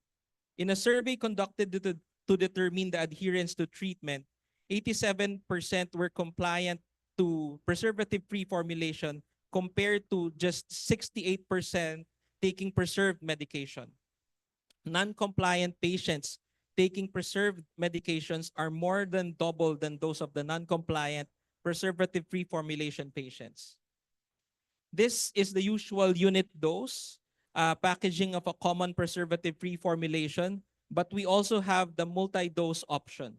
R: In a survey conducted to determine the adherence to treatment, 87% were compliant to preservative-free formulation compared to just 68% taking preserved medication. Non-compliant patients taking preserved medications are more than double than those of the non-compliant preservative-free formulation patients. This is the usual unit dose packaging of a common preservative-free formulation, but we also have the multi-dose option.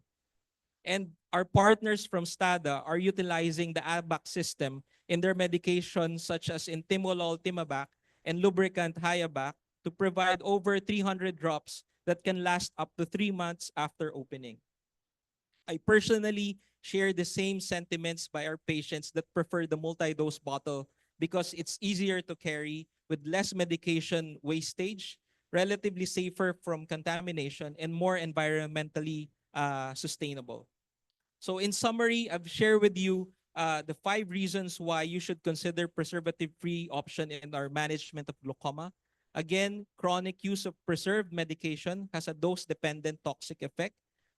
R: And our partners from STADA are utilizing the ABAC system in their medications such as in Timolol, Timabac, and lubricant Hyabac to provide over 300 drops that can last up to 3 months after opening. I personally share the same sentiments by our patients that prefer the multi-dose bottle because it's easier to carry with less medication wastage, relatively safer from contamination, and more environmentally sustainable. So in summary, I've shared with you the 5 reasons why you should consider preservative-free option in our management of glaucoma. Again, chronic use of preserved medication has a dose-dependent toxic effect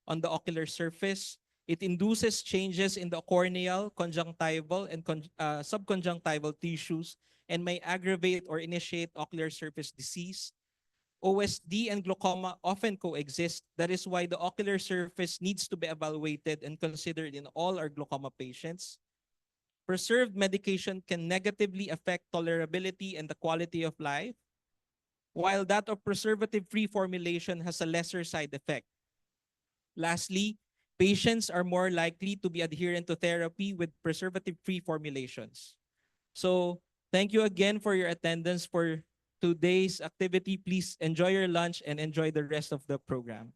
R: on the ocular surface. It induces changes in the corneal, conjunctival, and subconjunctival tissues and may aggravate or initiate ocular surface disease. OSD and glaucoma often coexist. That is why the ocular surface needs to be evaluated and considered in all our glaucoma patients. Preserved medication can negatively affect tolerability and the quality of life, while that of preservative-free formulation has a lesser side effect. Lastly, patients are more likely to be adherent to therapy with preservative-free formulations. So thank you again for your attendance for today's activity. Please enjoy your lunch and enjoy the rest of the program.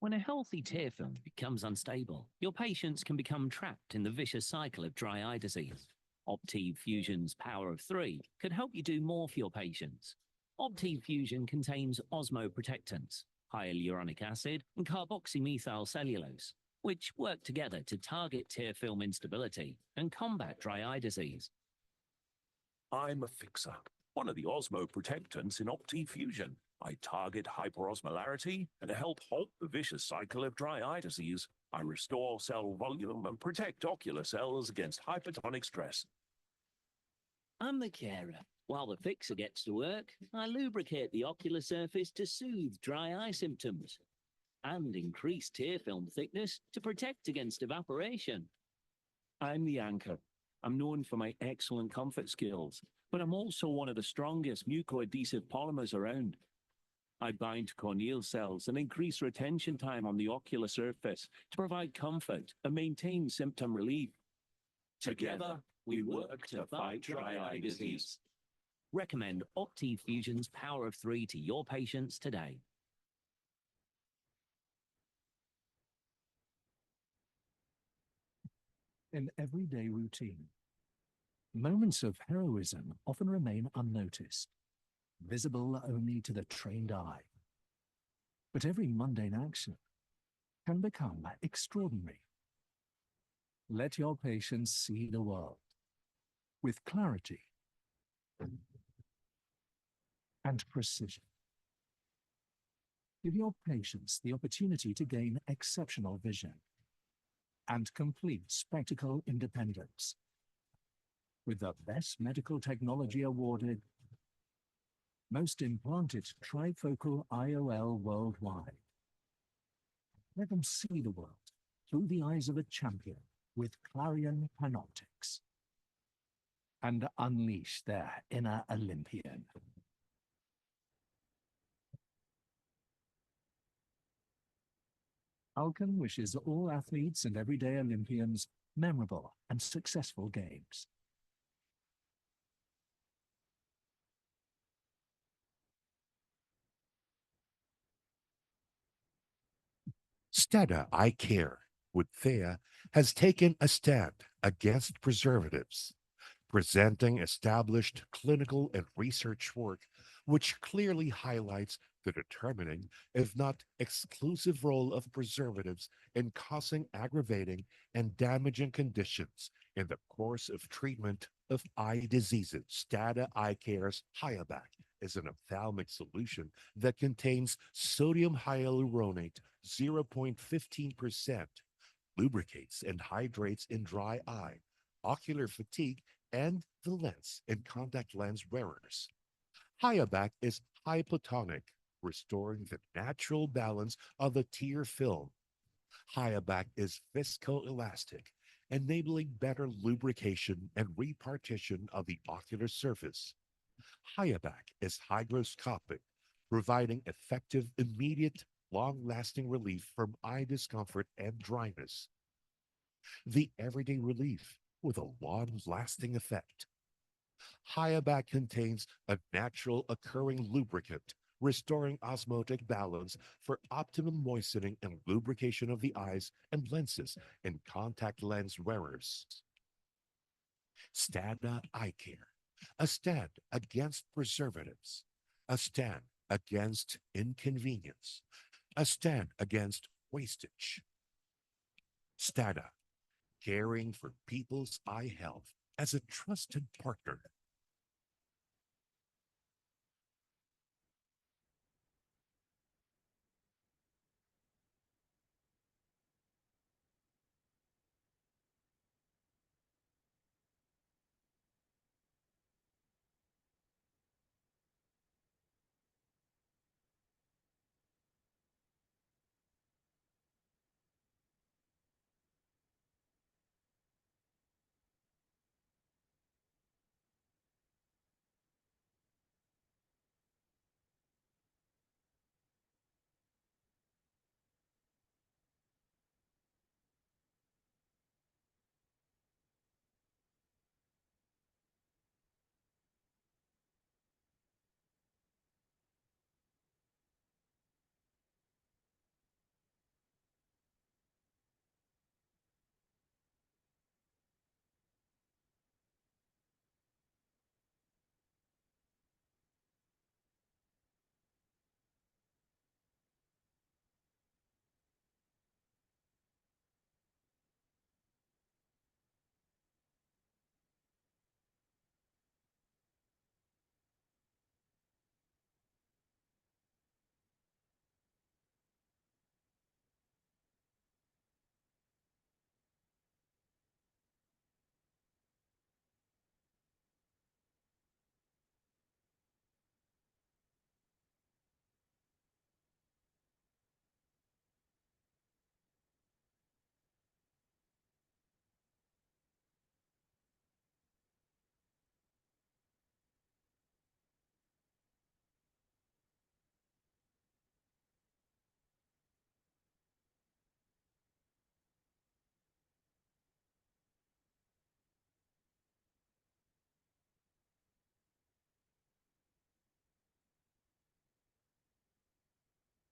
N: When a healthy tear film becomes unstable, your patients can become trapped in the vicious cycle of dry eye disease. Optiv Fusion's power of 3 could help you do more for your patients. Optiv Fusion contains osmoprotectants, hyaluronic acid, and carboxymethyl cellulose, which work together to target tear film instability and combat dry eye disease.
O: I'm a fixer, one of the osmoprotectants in Optiv Fusion. I target hyperosmolarity and help halt the vicious cycle of dry eye disease. I restore cell volume and protect ocular cells against hypertonic stress.
N: I'm the carer. While the fixer gets to work, I lubricate the ocular surface to soothe dry eye symptoms and increase tear film thickness to protect against evaporation.
O: I'm the anchor. I'm known for my excellent comfort skills, but I'm also one of the strongest mucoadhesive polymers around. I bind to corneal cells and increase retention time on the ocular surface to provide comfort and maintain symptom relief. Together, we work to fight dry eye disease.
N: Recommend Optiv Fusion's power of 3 to your patients today.
Q: In everyday routine, moments of heroism often remain unnoticed, visible only to the trained eye. But every mundane action can become extraordinary. Let your patients see the world with clarity and precision. Give your patients the opportunity to gain exceptional vision and complete spectacle independence with the best medical technology awarded, most implanted trifocal IOL worldwide. Let them see the world through the eyes of a champion with Clarion Panoptics and unleash their inner Olympian. Alcon wishes all athletes and everyday Olympians memorable and successful games.
P: Steda Eye Care with Thea has taken a stand against preservatives, presenting established clinical and research work which clearly highlights the determining, if not exclusive, role of preservatives in causing aggravating and damaging conditions in the course of treatment of eye diseases. Stada Eye Care's Hyabac is an ophthalmic solution that contains sodium hyaluronate 0.15%, lubricates and hydrates in dry eye, ocular fatigue, and the lens and contact lens wearers. Hyabac is hypotonic, restoring the natural balance of the tear film. Hyabac is viscoelastic, enabling better lubrication and repartition of the ocular surface. Hyabac is hygroscopic, providing effective, immediate, long-lasting relief from eye discomfort and dryness. The everyday relief with a long-lasting effect. Hyabac contains a natural occurring lubricant, restoring osmotic balance for optimum moistening and lubrication of the eyes and lenses in contact lens wearers. Standa Eye Care, a stand against preservatives, a stand against inconvenience, a stand against wastage. Stada, caring for people's eye health as a trusted partner.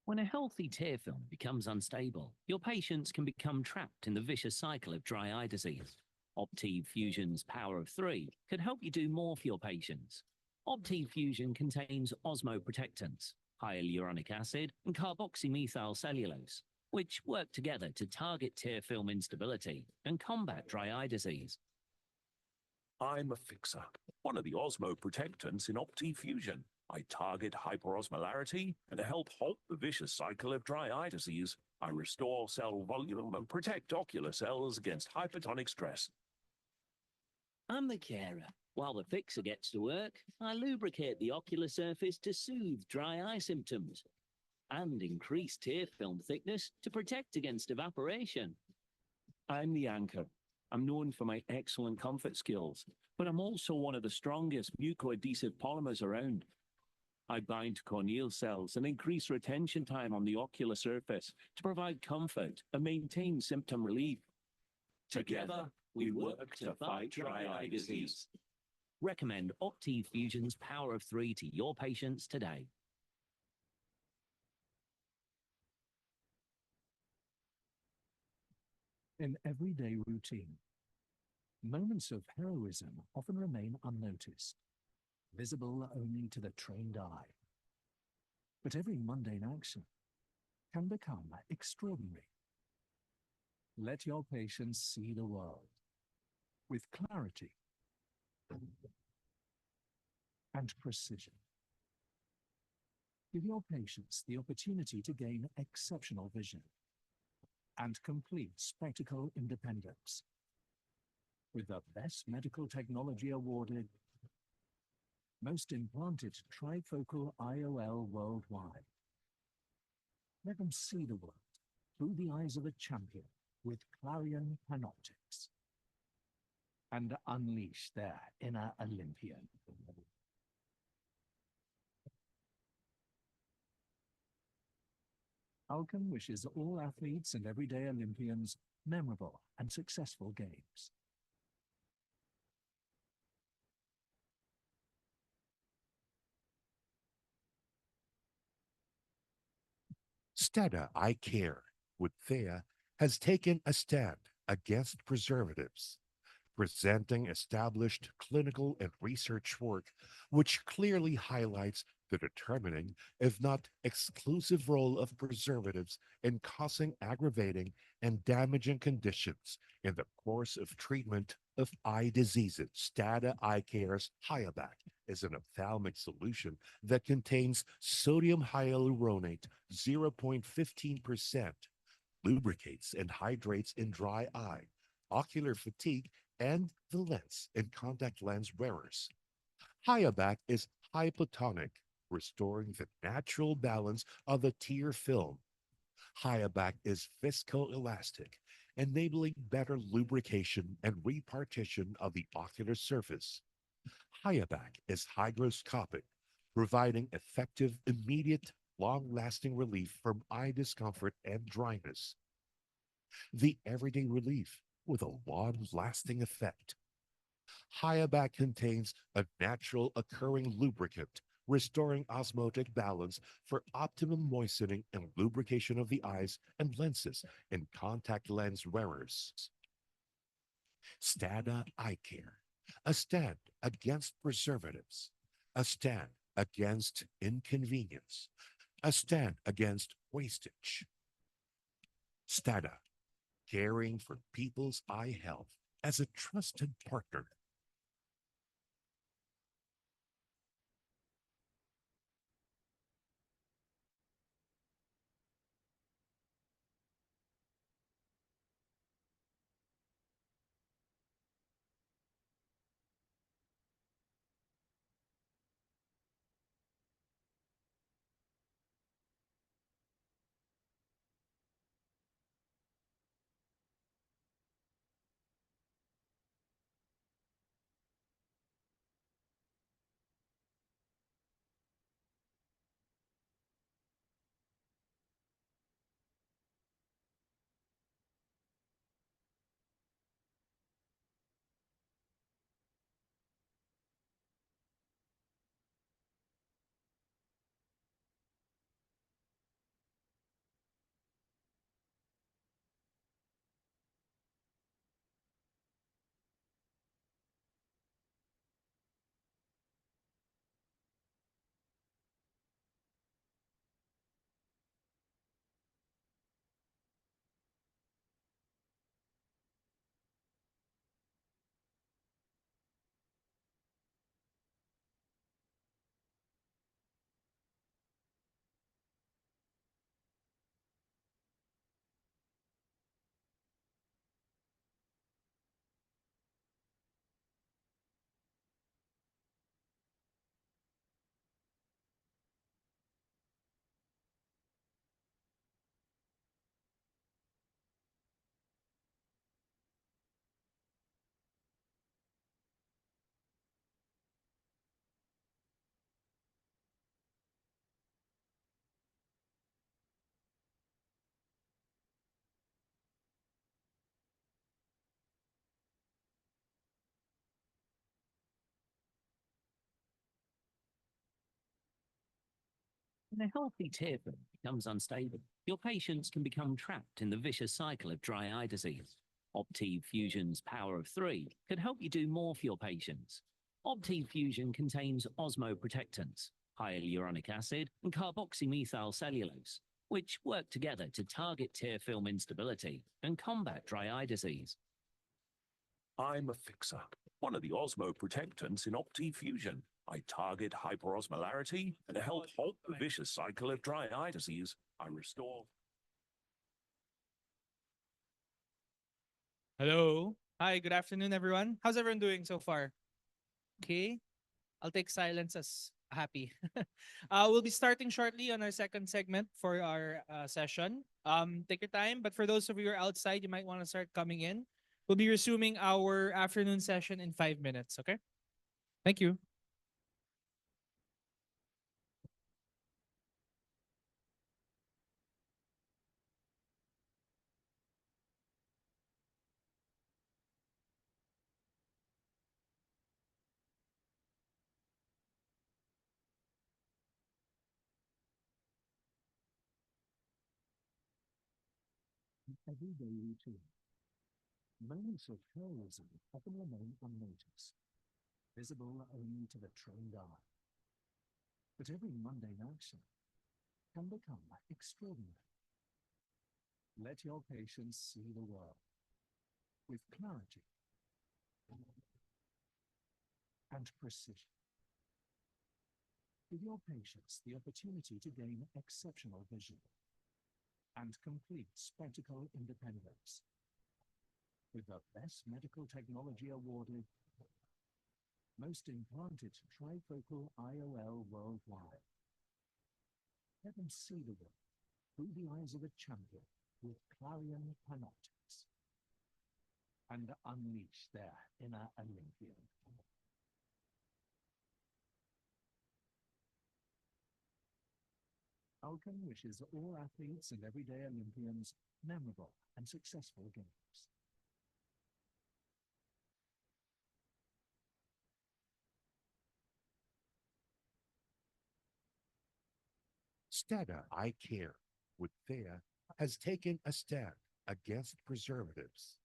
N: When a healthy tear film becomes unstable, your patients can become trapped in the vicious cycle of dry eye disease. Optiv Fusion's power of 3 could help you do more for your patients. Optiv Fusion contains osmoprotectants, hyaluronic acid, and carboxymethyl cellulose, which work together to target tear film instability and combat dry eye disease.
O: I'm a fixer, one of the osmoprotectants in Optiv Fusion. I target hyperosmolarity and help halt the vicious cycle of dry eye disease. I restore cell volume and protect ocular cells against hypertonic stress.
N: I'm the carer. While the fixer gets to work, I lubricate the ocular surface to soothe dry eye symptoms and increase tear film thickness to protect against evaporation.
O: I'm the anchor. I'm known for my excellent comfort skills, but I'm also one of the strongest mucoadhesive polymers around. I bind to corneal cells and increase retention time on the ocular surface to provide comfort and maintain symptom relief. Together, we work to fight dry eye disease.
N: Recommend Optiv Fusion's power of 3 to your patients today.
Q: In everyday routine, moments of heroism often remain unnoticed, visible only to the trained eye. But every mundane action can become extraordinary. Let your patients see the world with clarity and precision. Give your patients the opportunity to gain exceptional vision and complete spectacle independence with the best medical technology awarded, most implanted trifocal IOL worldwide. Let them see the world through the eyes of a champion with Clarion Panoptics and unleash their inner Olympian. Alcon wishes all athletes and everyday Olympians memorable and successful games.
P: Steda Eye Care with Thea has taken a stand against preservatives, presenting established clinical and research work which clearly highlights the determining, if not exclusive, role of preservatives in causing aggravating and damaging conditions in the course of treatment of eye diseases. Stada Eye Care's Hyabac is an ophthalmic solution that contains sodium hyaluronate 0.15%, lubricates and hydrates in dry eye, ocular fatigue, and the lens and contact lens wearers. Hyabac is hypotonic, restoring the natural balance of the tear film. Hyabac is viscoelastic, enabling better lubrication and repartition of the ocular surface. Hyabac is hygroscopic, providing effective, immediate, long-lasting relief from eye discomfort and dryness. The everyday relief with a long-lasting effect. Hyabac contains a natural occurring lubricant, restoring osmotic balance for optimum moistening and lubrication of the eyes and lenses in contact lens wearers. Stada Eye Care, a stand against preservatives, a stand against inconvenience, a stand against wastage. Stada, caring for people's eye health as a trusted partner.
N: When a healthy tear film becomes unstable, your patients can become trapped in the vicious cycle of dry eye disease. Optiv Fusion's power of 3 can help you do more for your patients. Optiv Fusion contains osmoprotectants, hyaluronic acid, and carboxymethyl cellulose, which work together to target tear film instability and combat dry eye disease.
O: I'm a fixer, one of the osmoprotectants in Optiv Fusion. I target hyperosmolarity and help halt the vicious cycle of dry eye disease. I restore.
C: Hello. Hi, good afternoon, everyone. How's everyone doing so far? Okay. I'll take silence as happy. We'll be starting shortly on our second segment for our session. Take your time, but for those of you who are outside, you might want to start coming in. We'll be resuming our afternoon session in 5 minutes, okay? Thank you.
Q: Everyday routine. Moments of heroism often remain unnoticed, visible only to the trained eye. But every mundane action can become extraordinary. Let your patients see the world with clarity and precision. Give your patients the opportunity to gain exceptional vision and complete spectacle independence with the best medical technology awarded, most implanted trifocal IOL worldwide. Let them see the world through the eyes of a champion with Clarion Panoptics and unleash their inner Olympian. Alcon wishes all athletes and everyday Olympians memorable and successful games.
P: Stata Eye Care with Thea has taken a stand against preservatives,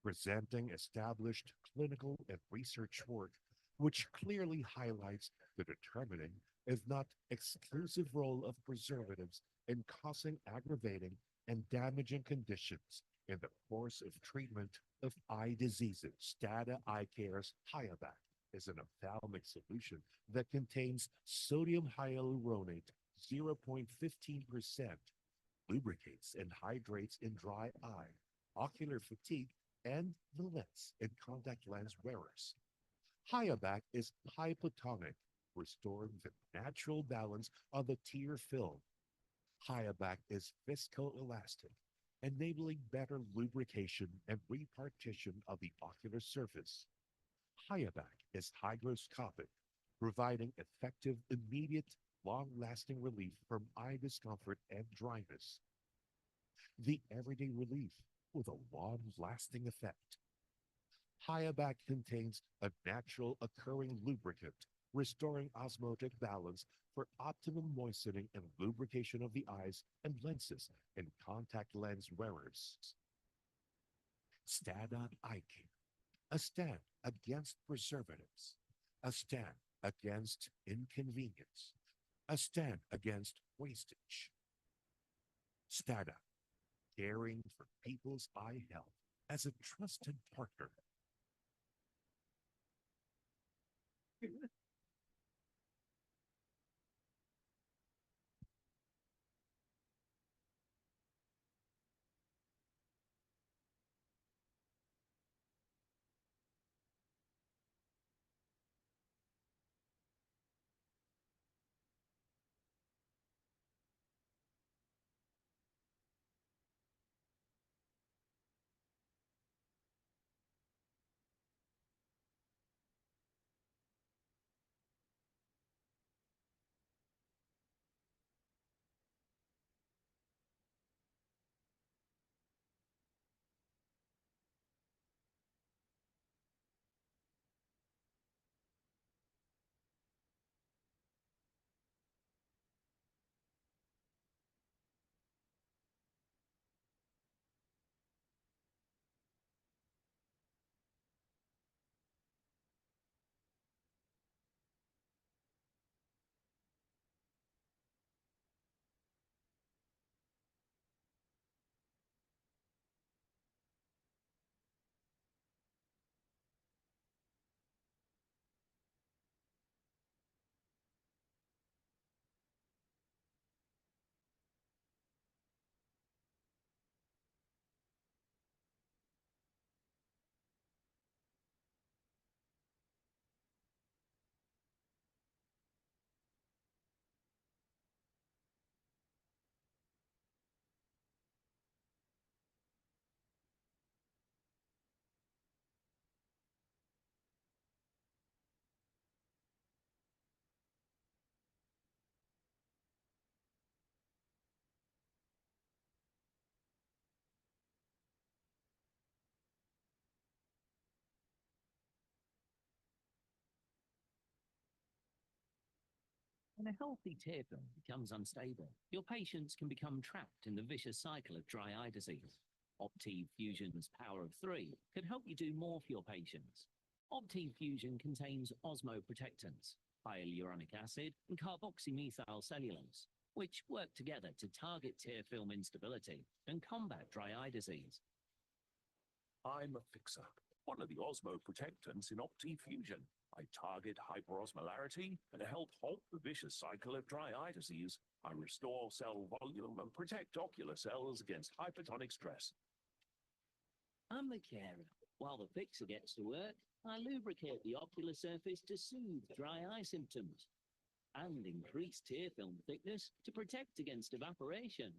P: presenting established clinical and research work which clearly highlights the determining, if not exclusive, role of preservatives in causing aggravating and damaging conditions in the course of treatment of eye diseases. Stata Eye Care's Hyabac is an ophthalmic solution that contains sodium hyaluronate 0.15%, lubricates and hydrates in dry eye, ocular fatigue, and the lens in contact lens wearers. Hyabac is hypotonic, restoring the natural balance of the tear film. Hyabac is viscoelastic, enabling better lubrication and repartition of the ocular surface. Hyabac is hygroscopic, providing effective, immediate, long-lasting relief from eye discomfort and dryness. The everyday relief with a long-lasting effect. Hyabac contains a natural occurring lubricant, restoring osmotic balance for optimum moistening and lubrication of the eyes and lenses in contact lens wearers. Stata Eye Care, a stand against preservatives, a stand against inconvenience, a stand against wastage. Stata, caring for people's eye health as a trusted partner.
N: When a healthy tear film becomes unstable, your patients can become trapped in the vicious cycle of dry eye disease. Optiv Fusion's power of 3 can help you do more for your patients. Optiv Fusion contains osmoprotectants, hyaluronic acid, and carboxymethyl cellulose, which work together to target tear film instability and combat dry eye disease.
O: I'm a fixer, one of the osmoprotectants in Optiv Fusion. I target hyperosmolarity and help halt the vicious cycle of dry eye disease. I restore cell volume and protect ocular cells against hypertonic stress.
N: I'm the carer. While the fixer gets to work, I lubricate the ocular surface to soothe dry eye symptoms and increase tear film thickness to protect against evaporation.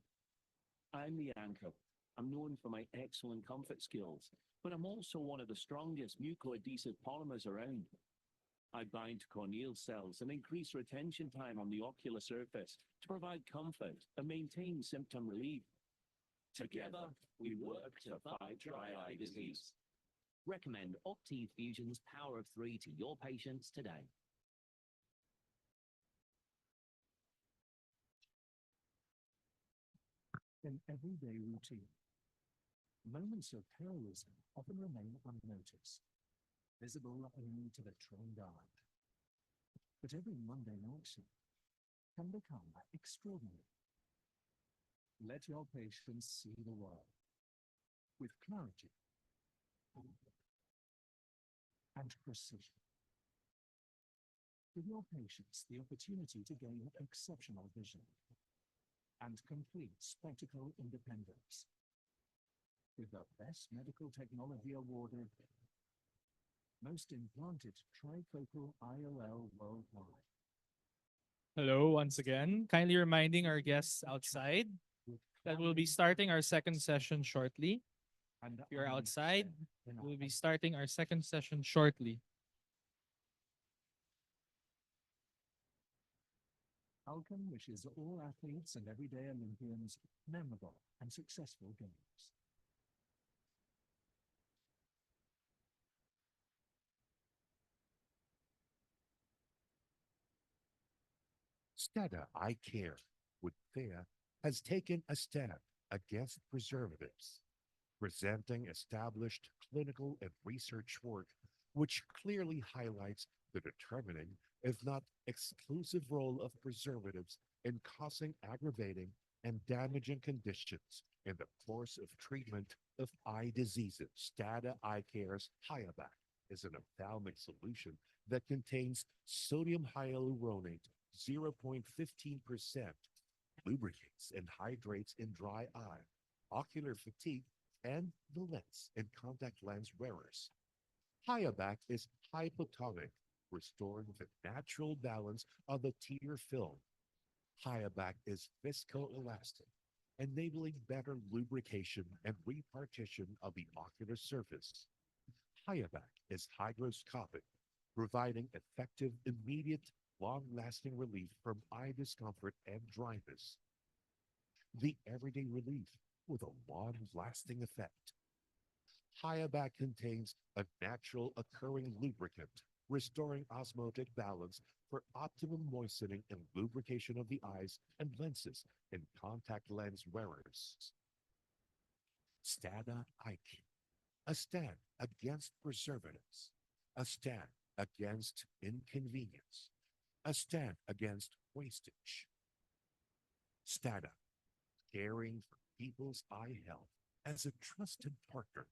O: I'm the anchor. I'm known for my excellent comfort skills, but I'm also one of the strongest mucoadhesive polymers around. I bind to corneal cells and increase retention time on the ocular surface to provide comfort and maintain symptom relief. Together, we work to fight dry eye disease.
N: Recommend Optiv Fusion's power of 3 to your patients today.
Q: In everyday routine, moments of heroism often remain unnoticed, visible only to the trained eye. But every mundane action can become extraordinary. Let your patients see the world with clarity and precision. Give your patients the opportunity to gain exceptional vision and complete spectacle independence with the best medical technology awarded, most implanted trifocal IOL worldwide.
C: Hello, once again. Kindly reminding our guests outside that we'll be starting our second session shortly. If you're outside, we'll be starting our second session shortly.
Q: Alcon wishes all athletes and everyday Olympians memorable and successful games.
P: Steda Eye Care with Thea has taken a stand against preservatives, presenting established clinical and research work which clearly highlights the determining, if not exclusive role of preservatives in causing aggravating and damaging conditions in the course of treatment of eye diseases. Stada Eye Care's Hyabac is an ophthalmic solution that contains sodium hyaluronate 0.15%, lubricates and hydrates in dry eye, ocular fatigue, and the lens and contact lens wearers. Hyabac is hypotonic, restoring the natural balance of the tear film. Hyabac is viscoelastic, enabling better lubrication and repartition of the ocular surface. Hyabac is hygroscopic, providing effective, immediate, long-lasting relief from eye discomfort and dryness. The everyday relief with a long-lasting effect. Hyabac contains a natural occurring lubricant, restoring osmotic balance for optimum moistening and lubrication of the eyes and lenses in contact lens wearers. Stada Ike, a stand against preservatives, a stand against inconvenience, a stand against wastage. Stada, caring for people's eye health as a trusted partner.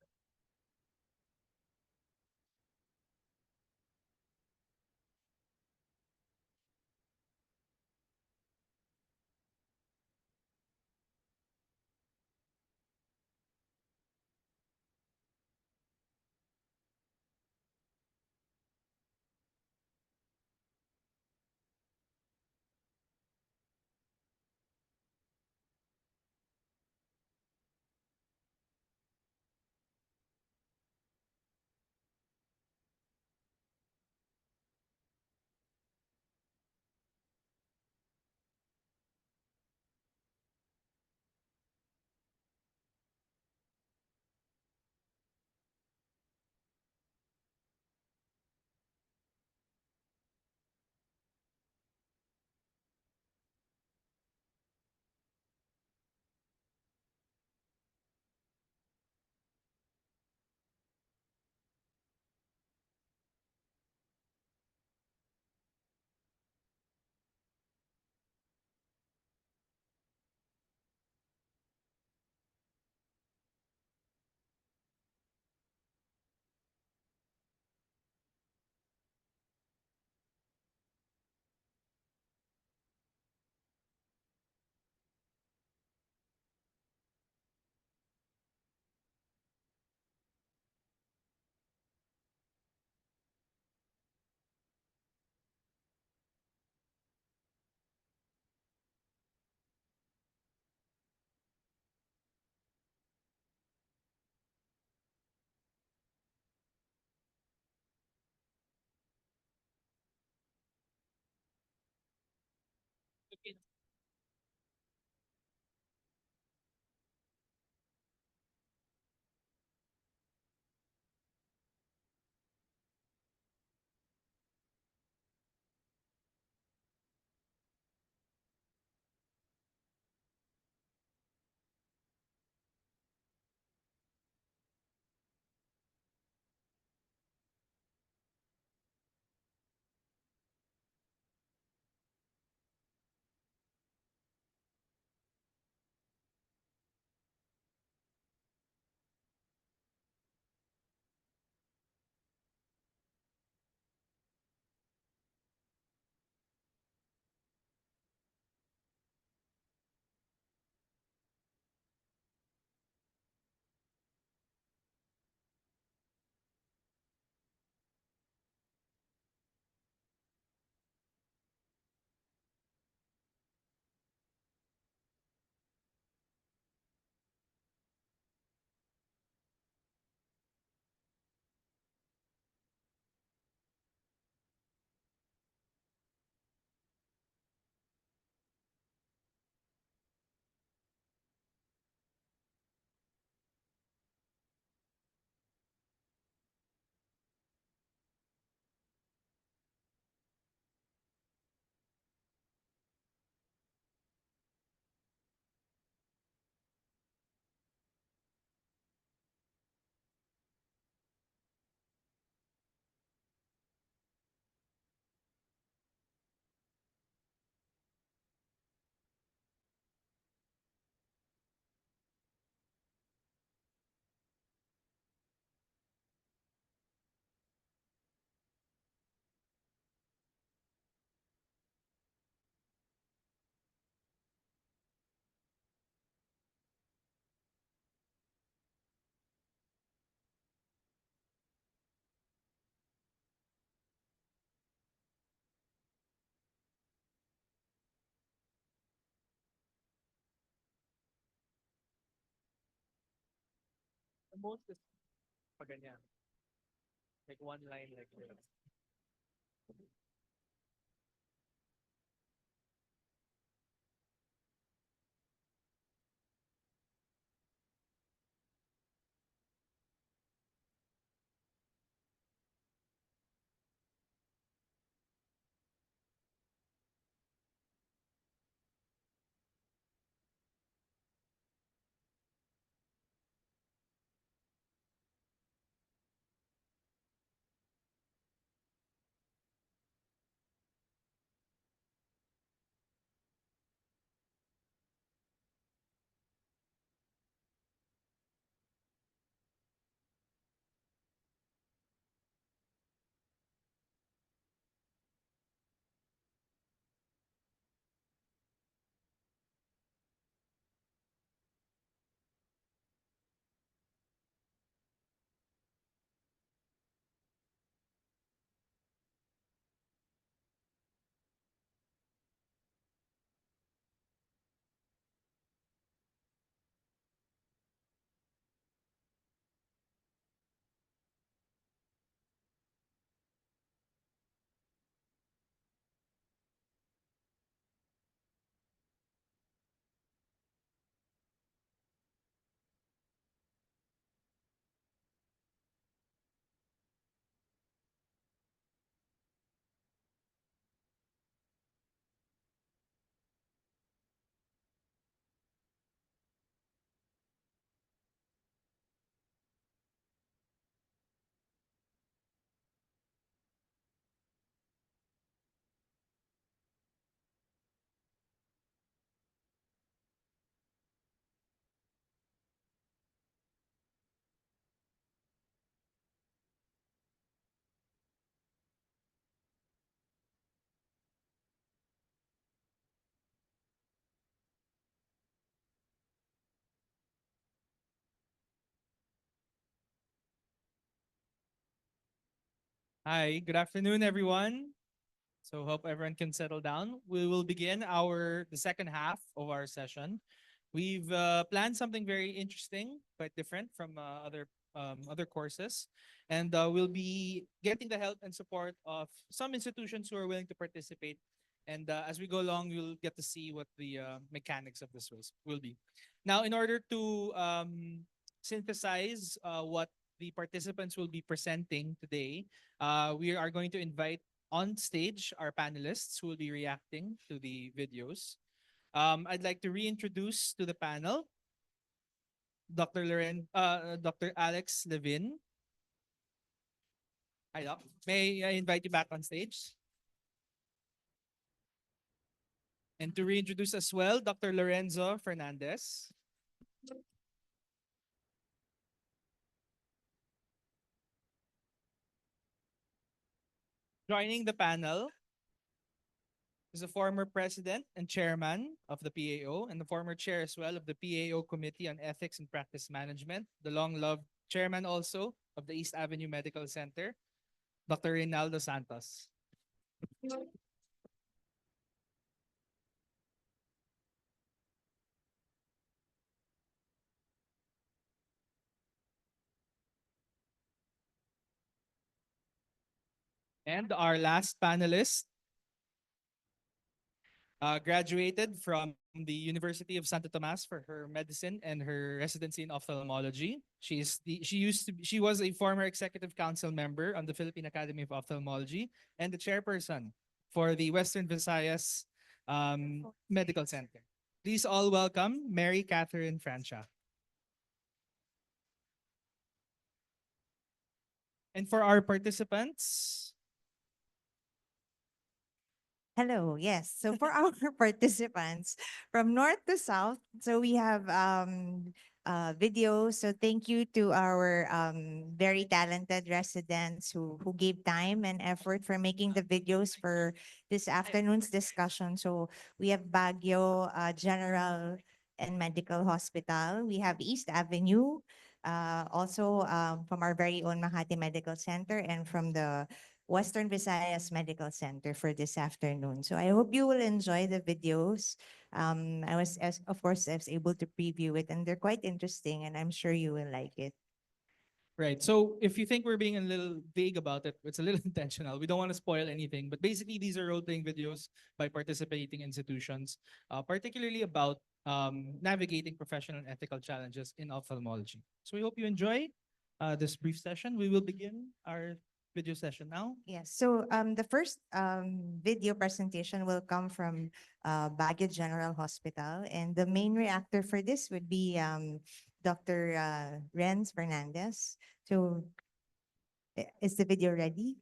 C: The most is pag ganyan. Like one line like this. Hi, good afternoon, everyone. So hope everyone can settle down. We will begin the second half of our session. We've planned something very interesting, quite different from other courses, and we'll be getting the help and support of some institutions who are willing to participate And as we go along, you'll get to see what the mechanics of this will be. Now, in order to synthesize what the participants will be presenting today, we are going to invite on stage our panelists who will be reacting to the videos. I'd like to reintroduce to the panel Dr. Alex Levin. Hi, Doc. May I invite you back on stage? And to reintroduce as well, Dr. Lorenzo Fernandez. Joining the panel is the former president and chairman of the PAO and the former chair as well of the PAO Committee on Ethics and Practice Management, the long-loved chairman also of the East Avenue Medical Center, Dr. Reynaldo Santos. And our last panelist graduated from the University of Santo Tomas for her medicine and her residency in ophthalmology. She was a former executive council member on the Philippine Academy of Ophthalmology and the chairperson for the Western Visayas Medical Center. Please all welcome Mary Catherine Francia. And for our participants,
B: Hello, yes. So for our participants from north to south, so we have videos. So thank you to our very talented residents who gave time and effort for making the videos for this afternoon's discussion. So we have Baguio General and Medical Hospital. We have East Avenue, also from our very own Makati Medical Center, and from the Western Visayas Medical Center for this afternoon. So I hope you will enjoy the videos. Of course, I was able to preview it, and they're quite interesting, and I'm sure you will like it.
C: right. So if you think we're being a little vague about it, it's a little intentional. We don't want to spoil anything. But basically, these are role-playing videos by participating institutions, particularly about navigating professional and ethical challenges in ophthalmology. So we hope you enjoy this brief session. We will begin our video session now.
B: Yes. So the first video presentation will come from Baguio General Hospital, and the main reactor for this would be Dr. Renz Fernandez. So is the video ready?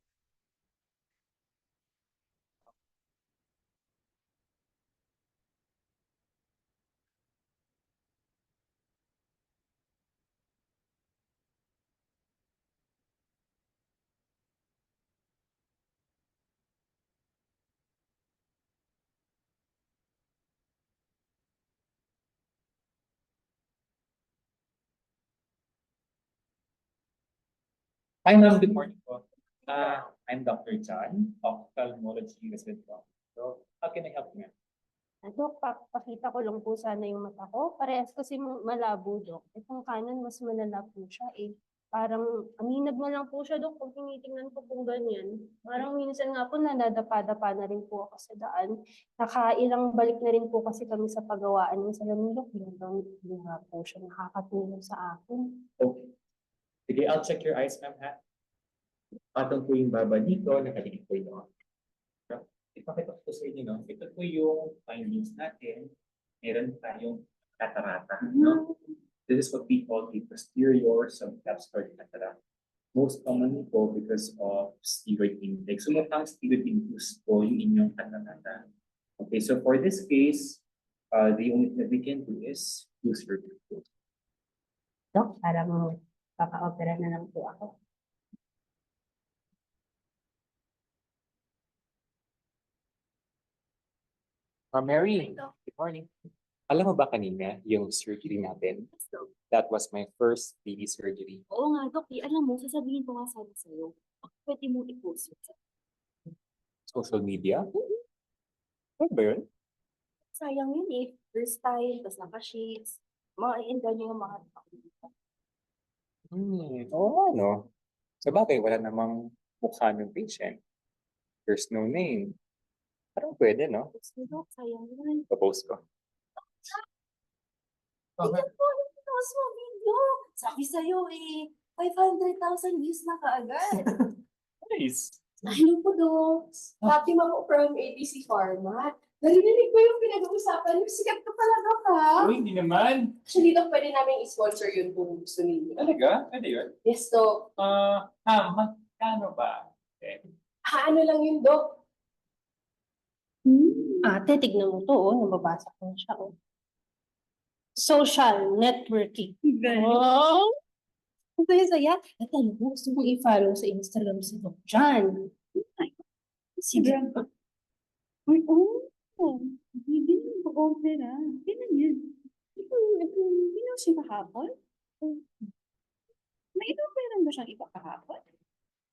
S: Hi, ma'am. Good morning po. I'm Dr. John, ophthalmology resident po. So, how can I help you, ma'am?
T: Dok, pakita ko lang po sana yung mata ko. Parehas kasi malabo, Dok. Itong kanan, mas malala po siya eh. Parang aminag na lang po siya, Dok, pag tinitingnan ko po ganyan. Parang minsan nga po nadadapa-dapa na rin po ako sa daan. Nakailang balik na rin po kasi kami sa pagawaan ng salamin, Dok. Hindi nga po siya nakakatulong sa akin.
S: Okay. Sige, I'll check your eyes, ma'am, ha? Patong po yung baba dito, nakatingin po yung ipakita ko sa inyo, no? Ito po yung findings natin. Meron tayong catarata, no? This is what we call the posterior subcapsular cataract. Most commonly po because of steroid intake. So mukhang steroid induced po yung inyong catarata. Okay, so for this case, the only thing that we can do is use your tool.
T: Dok, parang papa-opera na lang po ako.
S: Mary, good morning. Alam mo ba kanina yung surgery natin? That was my first baby surgery.
T: Oo nga, Dok. Alam mo, sasabihin ko nga sana sa'yo. Pwede mo i-post yun.
S: Social media? Ano ba yun?
T: Sayang yun eh. First time, tapos naka-shades. Ma-i-enjoy niyo yung mga tao.
S: Oo, no? Sa bagay, wala namang mukha ng patient. There's no name. Parang pwede, no?
T: Dok, sayang yan.
S: Propose ko.
T: Tingnan mo, yung pinost mo video. Sabi sa'yo eh, 500,000 views na kaagad.
S: Nice.
T: Ayun po, Dok. Fatima ko from ABC Pharma. Narinig ko yung pinag-uusapan niyo. Sikat ka pala, Dok, ha?
S: Uy, hindi naman.
T: Actually, Dok, pwede namin i-sponsor yun kung gusto niyo.
S: Talaga? Pwede yun?
T: Yes, Dok.
S: Magkano ba?
T: Ano lang yun, Dok? Ate, tignan mo to, oh. Nababasa ko na siya, oh. Social networking. Wow! Ang saya-saya. At ano mo, gusto mong i-follow sa Instagram si Doc John. Sige. Ay, oo. Hindi mo mag-offer, ah. Kailan yan? Hindi na siya kahapon? May ino-offeran ba siyang iba kahapon?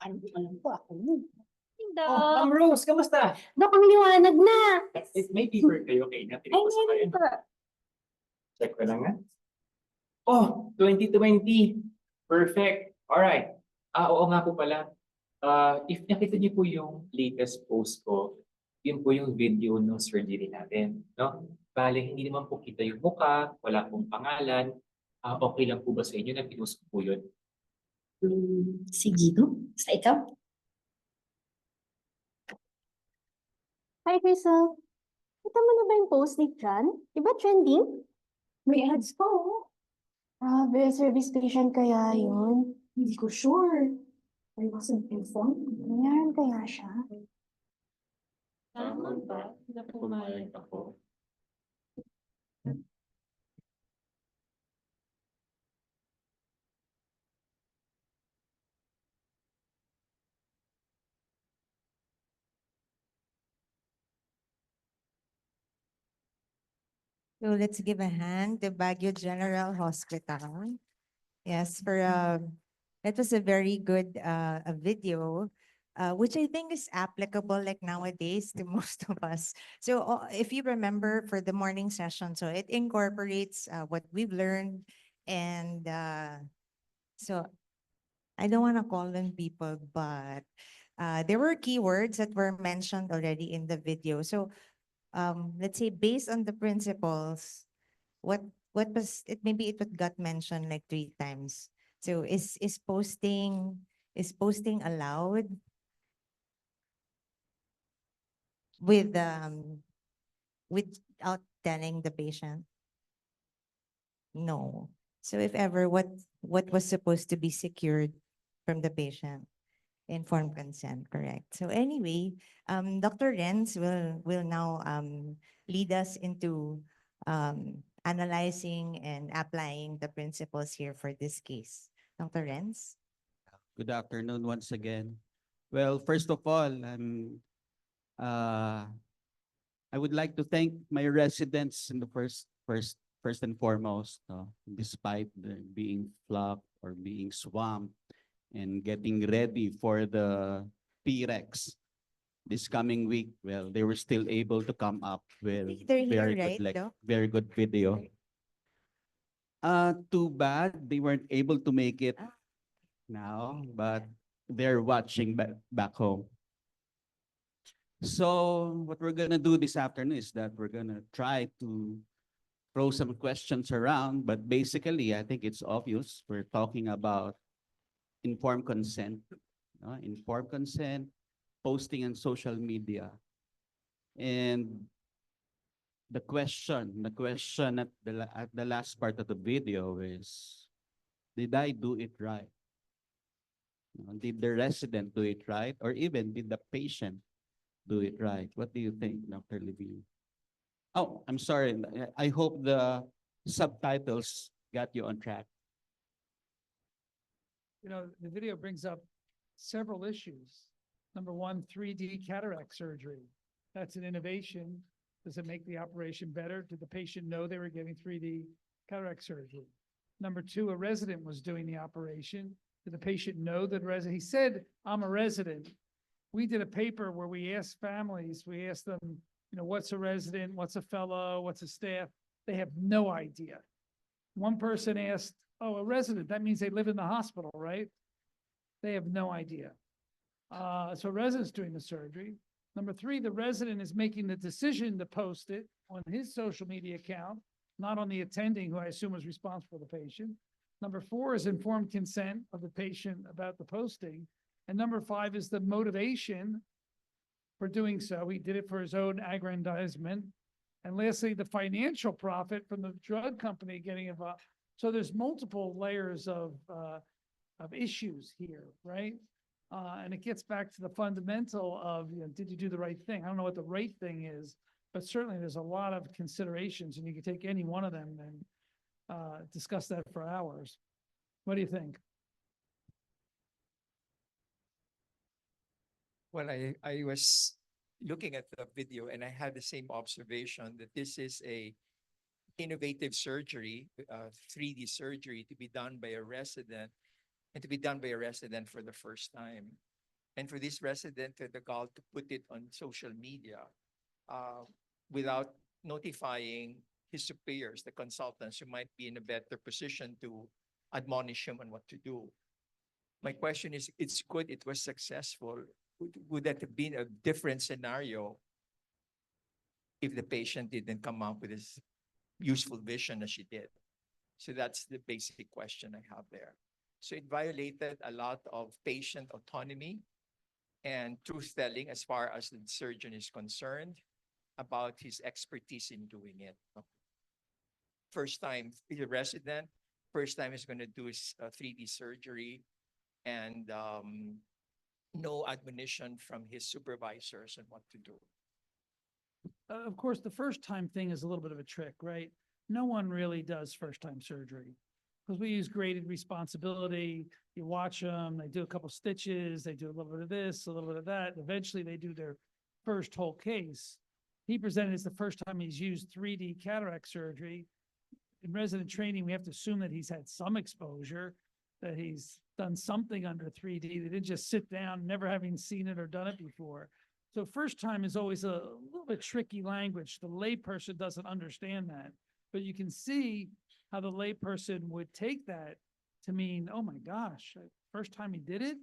T: Alam ko, ako nun. Doc.
S: Ma'am Rose, kamusta?
T: Doc, ang liwanag na.
S: May paper kayo kay na.
T: Ay, meron pa.
S: Check ko lang, ha? Oh, 2020. Perfect. Alright. Oo nga po pala. If nakita niyo po yung latest post ko, yun po yung video ng surgery natin. No? Bale, hindi naman po kita yung mukha, wala pong pangalan. Okay lang po ba sa inyo na pinost ko po yun?
T: Sige, Doc. Sa ikaw? Hi, Crystal. Kita mo na ba yung post ni John? Diba trending? May ads pa, oh. Service station kaya yun? Hindi ko sure. I wasn't informed. Meron kaya siya?
S: Tama ba? Pumayag ako.
B: So let's give a hand to Baguio General Hospital. Yes, that was a very good a video, which I think is applicable like nowadays to most of us. So if you remember for the morning session, so it incorporates what we've learned, and so I don't want to call them people, but there were keywords that were mentioned already in the video. So let's say based on the principles, what was it? Maybe it would got mentioned like 3 times. So is posting allowed without telling the patient? No. So if ever, what was supposed to be secured from the patient? Informed consent, correct. So anyway, Dr. Renz will now lead us into analyzing and applying the principles here for this case. Dr. Renz?
M: Good afternoon once again. Well, first of all, I would like to thank my residents in the first and foremost, despite being flocked or being swamped and getting ready for the PREX this coming week. Well, they were still able to come up with
B: They're here,
M: very
B: right,
M: good,
B: Doc?
M: very good video. Too bad they weren't able to make it now, but they're watching back home. So what we're gonna do this afternoon is that we're gonna try to throw some questions around, but basically I think it's obvious we're talking about informed consent, informed consent, posting on social media. And the question at the last part of the video is, did I do it right? Did the resident do it right? Or even did the patient do it right? What do you think, Dr. Levine? Oh, I'm sorry. I hope the subtitles got you on track.
F: You know, the video brings up several issues. Number one, 3D cataract surgery. That's an innovation. Does it make the operation better? Did the patient know they were getting 3D cataract surgery? Number two, a resident was doing the operation. Did the patient know that he said, I'm a resident. We did a paper where we asked families, we asked them, you know, what's a resident, what's a fellow, what's a staff? They have no idea. One person asked, oh, a resident, that means they live in the hospital, right? They have no idea. So residents doing the surgery. Number three, the resident is making the decision to post it on his social media account, not on the attending, who I assume is responsible for the patient. Number four is informed consent of the patient about the posting. And number five is the motivation for doing so. He did it for his own aggrandizement. And lastly, the financial profit from the drug company getting involved. So there's multiple layers of issues here, right? And it gets back to the fundamental of, did you do the right thing? I don't know what the right thing is, but certainly there's a lot of considerations, and you can take any one of them and discuss that for hours. What do you think?
U: Well, I was looking at the video and I had the same observation that this is a innovative surgery, 3D surgery to be done by a resident and to be done by a resident for the first time. And for this resident to the goal to put it on social media without notifying his superiors, the consultants, who might be in a better position to admonish him on what to do. My question is, it's good it was successful. Would that have been a different scenario if the patient didn't come up with his useful vision as she did? So that's the basic question I have there. So it violated a lot of patient autonomy and truth-telling as far as the surgeon is concerned about his expertise in doing it. First time he's a resident, first time he's going to do his 3D surgery, and no admonition from his supervisors on what to do.
F: Of course, the first time thing is a little bit of a trick, right? No one really does first time surgery because we use graded responsibility. You watch them, they do a couple stitches, they do a little bit of this, a little bit of that. Eventually they do their first whole case. He presented as the first time he's used 3D cataract surgery. In resident training, we have to assume that he's had some exposure, that he's done something under 3D. They didn't just sit down, never having seen it or done it before. So first time is always a little bit tricky language. The layperson doesn't understand that, but you can see how the layperson would take that to mean, oh my gosh, first time he did it?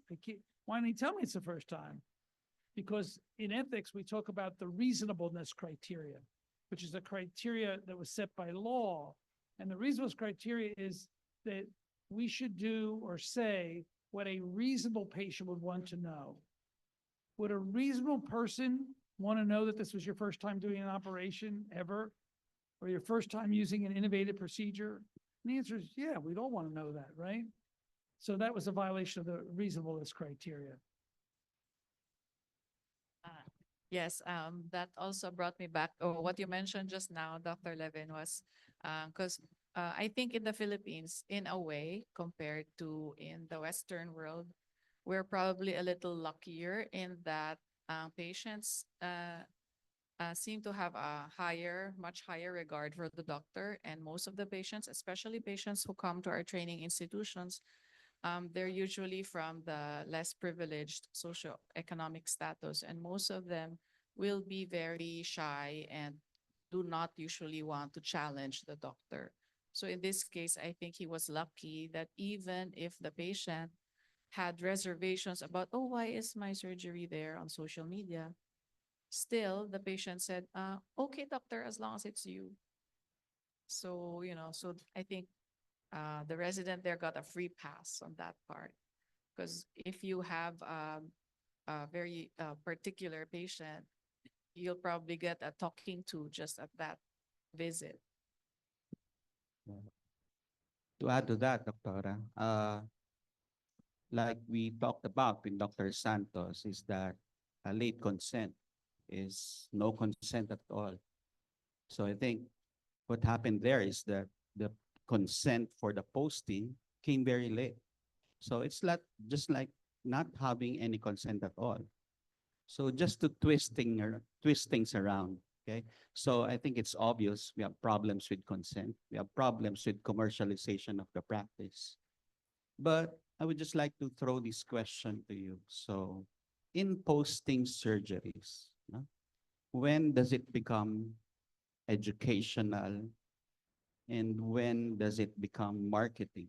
F: Why didn't he tell me it's the first time? Because in ethics, we talk about the reasonableness criteria, which is a criteria that was set by law. And the reasonableness criteria is that we should do or say what a reasonable patient would want to know. Would a reasonable person want to know that this was your first time doing an operation ever? Or your first time using an innovative procedure? And the answer is, yeah, we'd all want to know that, right? So that was a violation of the reasonableness criteria.
V: Yes, that also brought me back. Oh, what you mentioned just now, Dr. Levin, was because I think in the Philippines, in a way, compared to in the Western world, we're probably a little luckier in that patients seem to have a much higher regard for the doctor. And most of the patients, especially patients who come to our training institutions, they're usually from the less privileged socioeconomic status. And most of them will be very shy and do not usually want to challenge the doctor. So in this case, I think he was lucky that even if the patient had reservations about, oh, why is my surgery there on social media? Still, the patient said, okay, doctor, as long as it's you. So, so I think the resident there got a free pass on that part. Because if you have a very particular patient, you'll probably get a talking to just at that visit.
M: To add to that, Doctora, like we talked about with Dr. Santos, is that a late consent is no consent at all. So I think what happened there is that the consent for the posting came very late. So it's not just like not having any consent at all. So just to twist things around, okay? So I think it's obvious we have problems with consent. We have problems with commercialization of the practice. But I would just like to throw this question to you. So in posting surgeries, when does it become educational and when does it become marketing?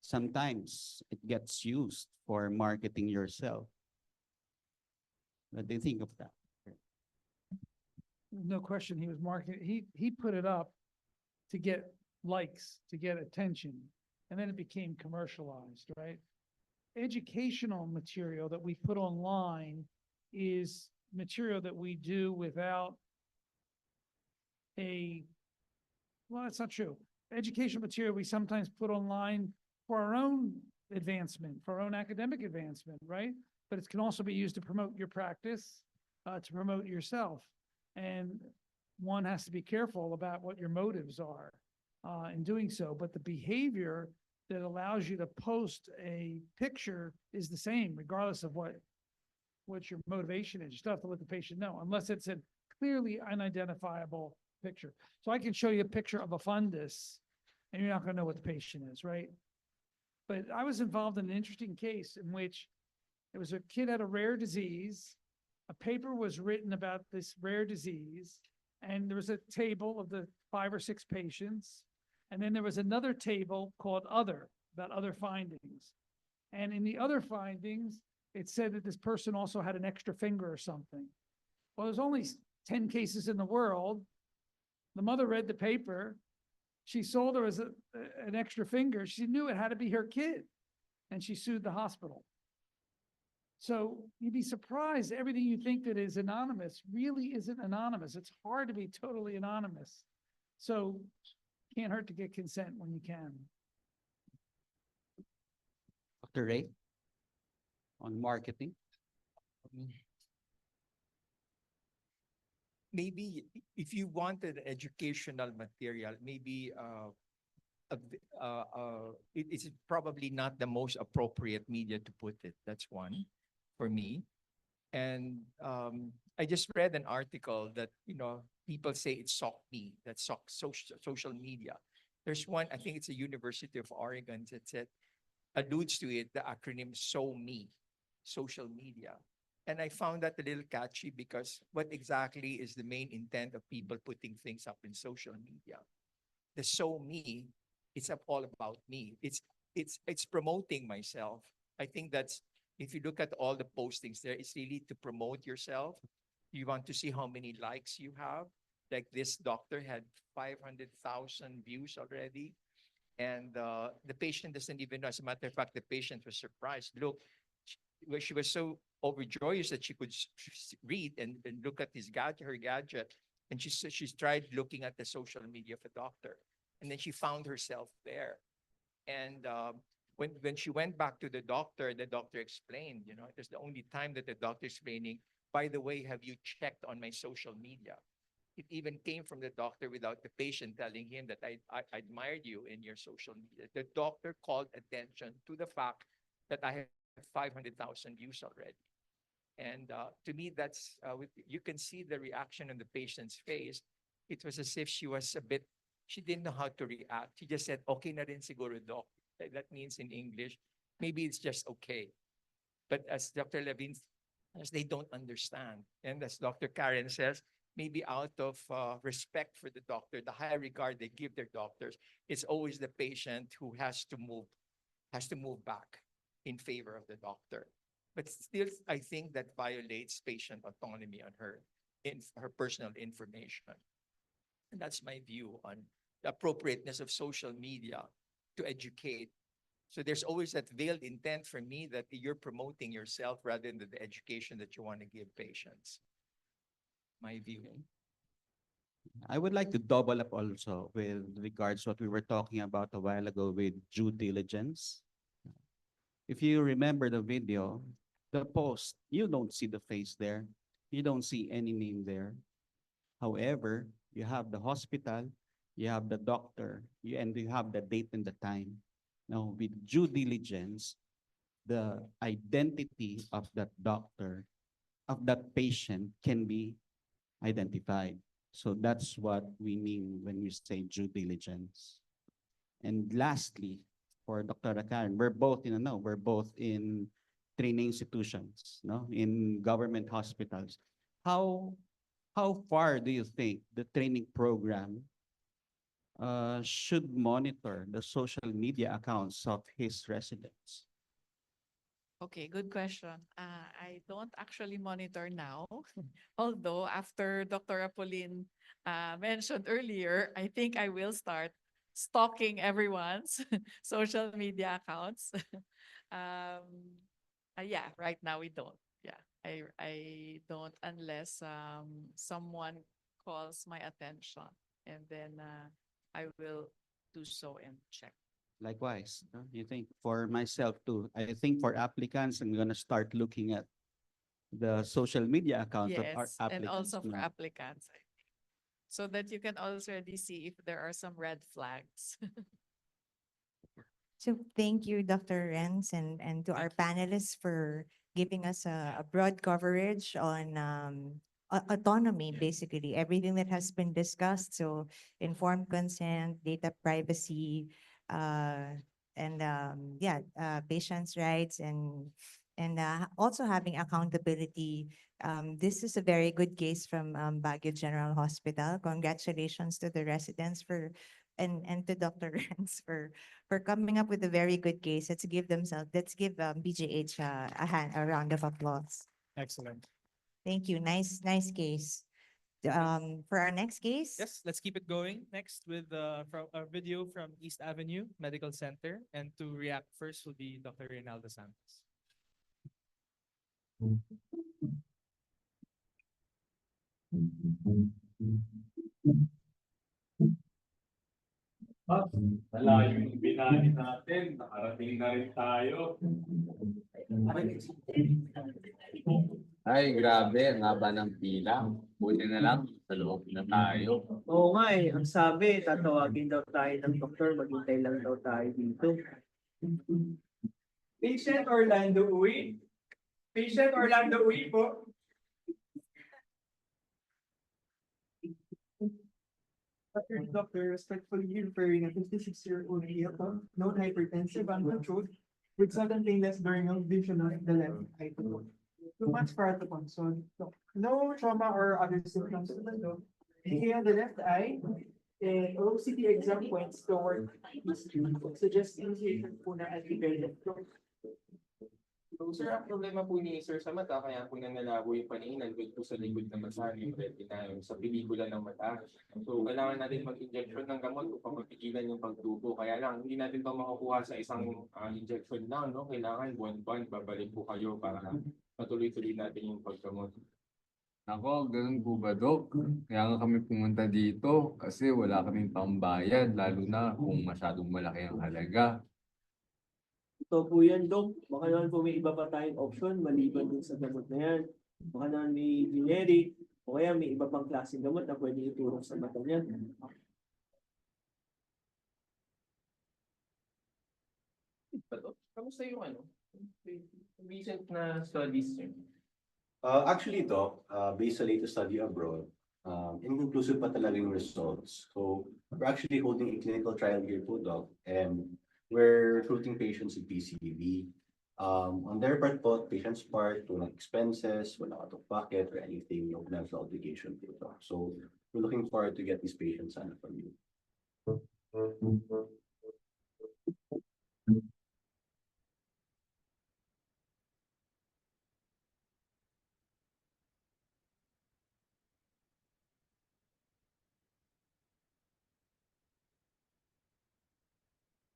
M: Sometimes it gets used for marketing yourself. What do you think of that?
F: No question, he was marketing, he put it up to get likes, to get attention, and then it became commercialized, right? Educational material that we put online is material that we do without well, that's not true. Educational material we sometimes put online for our own advancement, for our own academic advancement, right? But it can also be used to promote your practice, to promote yourself. And one has to be careful about what your motives are in doing so. But the behavior that allows you to post a picture is the same, regardless of what your motivation is. You still have to let the patient know, unless it's a clearly unidentifiable picture. So I can show you a picture of a fundus, and you're not going to know what the patient is, right? But I was involved in an interesting case in which it was a kid had a rare disease. A paper was written about this rare disease, and there was a table of the 5 or 6 patients. And then there was another table called Other, about other findings. And in the other findings, it said that this person also had an extra finger or something. Well, there's only 10 cases in the world. The mother read the paper. She saw there was an extra finger. She knew it had to be her kid, and she sued the hospital. So you'd be surprised, everything you think that is anonymous really isn't anonymous. It's hard to be totally anonymous. So can't hurt to get consent when you can.
M: Dr. Ray, on marketing.
U: Maybe if you wanted educational material, maybe it's probably not the most appropriate media to put it. That's one for me. And I just read an article that, people say it's SOCME, that's social media. There's one, I think it's a University of Oregon that said, alludes to it, the acronym SOME, social media. And I found that a little catchy because what exactly is the main intent of people putting things up in social media? The SOME, it's all about me. It's promoting myself. I think that's, if you look at all the postings there, it's really to promote yourself. You want to see how many likes you have. Like this doctor had 500,000 views already. And the patient doesn't even know. As a matter of fact, the patient was surprised. Look, she was so overjoyed that she could read and look at her gadget. And she's tried looking at the social media of a doctor. And then she found herself there. And when she went back to the doctor explained, it was the only time that the doctor explaining, by the way, have you checked on my social media? It even came from the doctor without the patient telling him that I admired you in your social media. The doctor called attention to the fact that I have 500,000 views already. And to me, that's, you can see the reaction on the patient's face. It was as if she didn't know how to react. She just said, okay na rin siguro, doc. That means in English, maybe it's just okay. But as Dr. Levine, as they don't understand. And as Dr. Karen says, maybe out of respect for the doctor, the high regard they give their doctors, it's always the patient who has to move back in favor of the doctor. But still, I think that violates patient autonomy on her personal information. And that's my view on the appropriateness of social media to educate. So there's always that veiled intent for me that you're promoting yourself rather than the education that you want to give patients. My view.
M: I would like to double up also with regards to what we were talking about a while ago with due diligence. If you remember the video, the post, you don't see the face there. You don't see any name there. However, you have the hospital, you have the doctor, and you have the date and the time. Now, with due diligence, the identity of that doctor, of that patient can be identified. So that's what we mean when we say due diligence. And lastly, for Dr. Karen, we're both in training institutions, no, in government hospitals. How far do you think the training program should monitor the social media accounts of his residents?
V: Okay, good question. I don't actually monitor now, although after Dr. Apolin mentioned earlier, I think I will start stalking everyone's social media accounts. Yeah, right now we don't. Yeah, I don't unless someone calls my attention, and then I will do so and check.
M: Likewise, no? You think for myself too, I think for applicants, I'm gonna start looking at the social media accounts of our
V: Yes, and
M: applicants.
V: also for
M: No?
V: applicants, I think, so that you can already see if there are some red flags.
B: So thank you, Dr. Renz, and to our panelists for giving us a broad coverage on autonomy, basically, everything that has been discussed. So informed consent, data privacy, and yeah, patients' rights, and also having accountability. This is a very good case from Baguio General Hospital. Congratulations to the residents for and to Dr. Renz for coming up with a very good case. Let's give BGH a round of applause.
C: Excellent.
B: Thank you. Nice case. For our next case.
C: Yes, let's keep it going. Next with from a video from East Avenue Medical Center, and to react first will be Dr. Reynaldo Santos.
A: Malayo yung binahin natin, nakarating na rin tayo. Ay, grabe, ang haba ng pila. Buti na lang, sa loob na tayo.
E: Oo nga eh, ang sabi, tatawagin daw tayo ng doktor, maghintay lang daw tayo dito.
L: Patient Orlando Uy. Patient Orlando Uy po.
E: Doctor, respectfully referring a 56-year-old male, known hypertensive, uncontrolled, with sudden painless blurring of vision of the left eye. 2 months prior to consult. No trauma or other symptoms. Here on the left eye, and OCT exam points toward suggest initiation po na antivenom.
A: So, sir, ang problema po ni sir sa mata, kaya po nanalabo yung paningin, nandun po sa likod ng mata, yung retina, yung sa pelikula ng mata. So, kailangan natin mag-injection ng gamot upang mapigilan yung pagtubo. Kaya lang, hindi natin ito makukuha sa isang injection lang, no? Kailangan buwan-buwan, babalik po kayo para matuloy-tuloy natin yung paggamot.
W: Ako, ganun po ba, Dok? Kaya nga kami pumunta dito kasi wala kaming pambayad, lalo na kung masyadong malaki ang halaga.
E: Ito po yan, Dok. Baka naman po may iba pa tayong option maliban dun sa gamot na yan. Baka naman may generic o kaya may iba pang klaseng gamot na pwede itulong sa mata niya.
A: Kamusta yung recent na studies niyo?
X: Actually, Doc, based sa latest study abroad, inconclusive pa talaga yung results. So, we're actually holding a clinical trial here po, Doc, and we're recruiting patients in PCV. On their part po, patients' part, walang expenses, walang out of pocket or anything, no financial obligation po, Doc. So, we're looking forward to get these patients sana from you.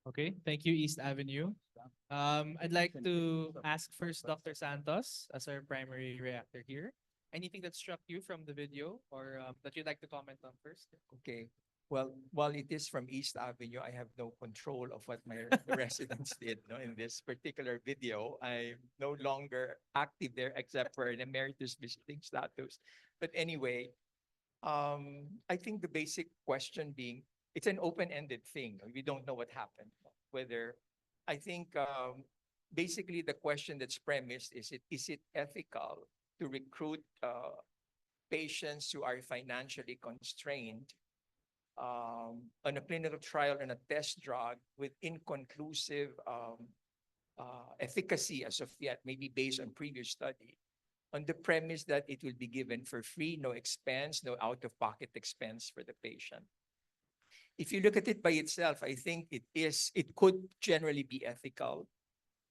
C: Okay, thank you, East Avenue. I'd like to ask first Dr. Santos as our primary reactor here. Anything that struck you from the video or that you'd like to comment on first?
U: Okay. Well, while it is from East Avenue, I have no control of what my residents did, no, in this particular video. I'm no longer active there except for an emeritus visiting status. But anyway, I think the basic question being, it's an open-ended thing. We don't know what happened. Whether, I think basically the question that's premised is it ethical to recruit patients who are financially constrained on a clinical trial and a test drug with inconclusive efficacy as of yet, maybe based on previous study, on the premise that it will be given for free, no expense, no out-of-pocket expense for the patient. If you look at it by itself, I think it could generally be ethical.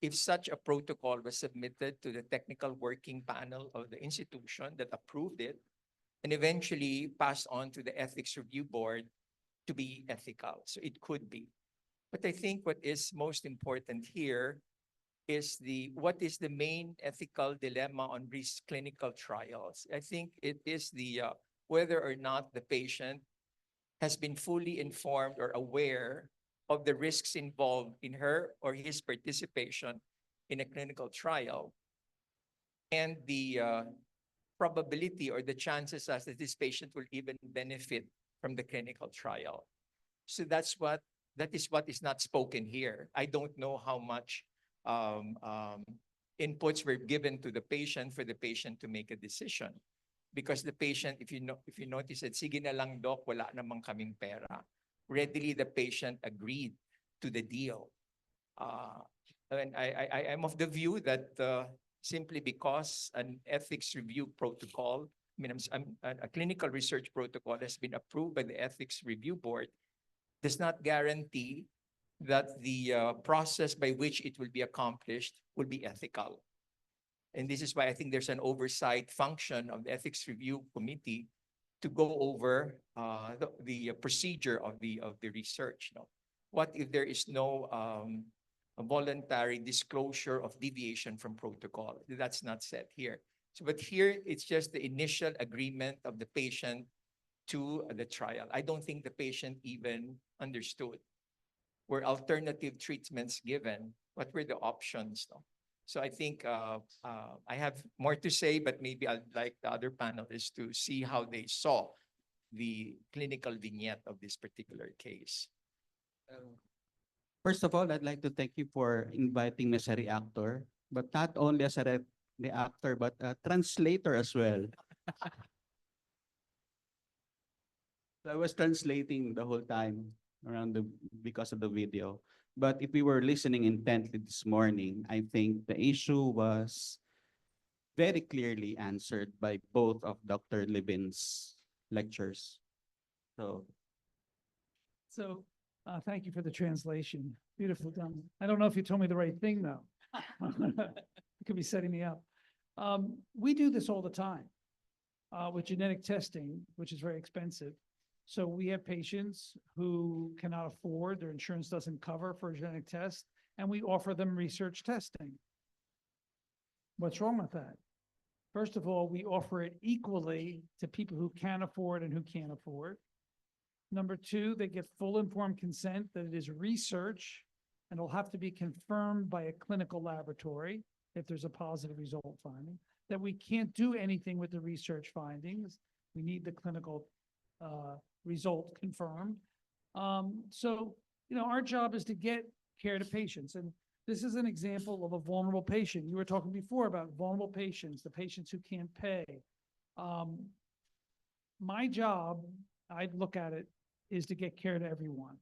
U: if such a protocol was submitted to the technical working panel of the institution that approved it and eventually passed on to the ethics review board to be ethical. So it could be. But I think what is most important here is what is the main ethical dilemma on these clinical trials. I think it is whether or not the patient has been fully informed or aware of the risks involved in her or his participation in a clinical trial, and the probability or the chances as that this patient will even benefit from the clinical trial. So that is what is not spoken here. I don't know how much inputs were given to the patient for the patient to make a decision. Because the patient, if you notice that, sige na lang doc, wala namang kaming pera. Readily the patient agreed to the deal. And I am of the view that simply because an ethics review protocol, a clinical research protocol has been approved by the ethics review board, does not guarantee that the process by which it will be accomplished will be ethical. And this is why I think there's an oversight function of the ethics review committee to go over the procedure of the research. No? What if there is no a voluntary disclosure of deviation from protocol? That's not said here. So, but here it's just the initial agreement of the patient to the trial. I don't think the patient even understood. Were alternative treatments given? What were the options? No? So I think I have more to say, but maybe I'd like the other panelists to see how they saw the clinical vignette of this particular case.
M: First of all, I'd like to thank you for inviting me as a reactor, but not only as a reactor, but a translator as well. I was translating the whole time because of the video. But if we were listening intently this morning, I think the issue was very clearly answered by both of Dr. Levin's lectures. So
F: thank you for the translation. Beautiful done. I don't know if you told me the right thing, though. You could be setting me up. We do this all the time with genetic testing, which is very expensive. So we have patients who cannot afford, their insurance doesn't cover for a genetic test, and we offer them research testing. What's wrong with that? First of all, we offer it equally to people who can afford and who can't afford. Number two, they get full informed consent that it is research and it'll have to be confirmed by a clinical laboratory if there's a positive result finding, that we can't do anything with the research findings. We need the clinical result confirmed. So, our job is to get care to patients. And this is an example of a vulnerable patient. You were talking before about vulnerable patients, the patients who can't pay. My job, I'd look at it, is to get care to everyone.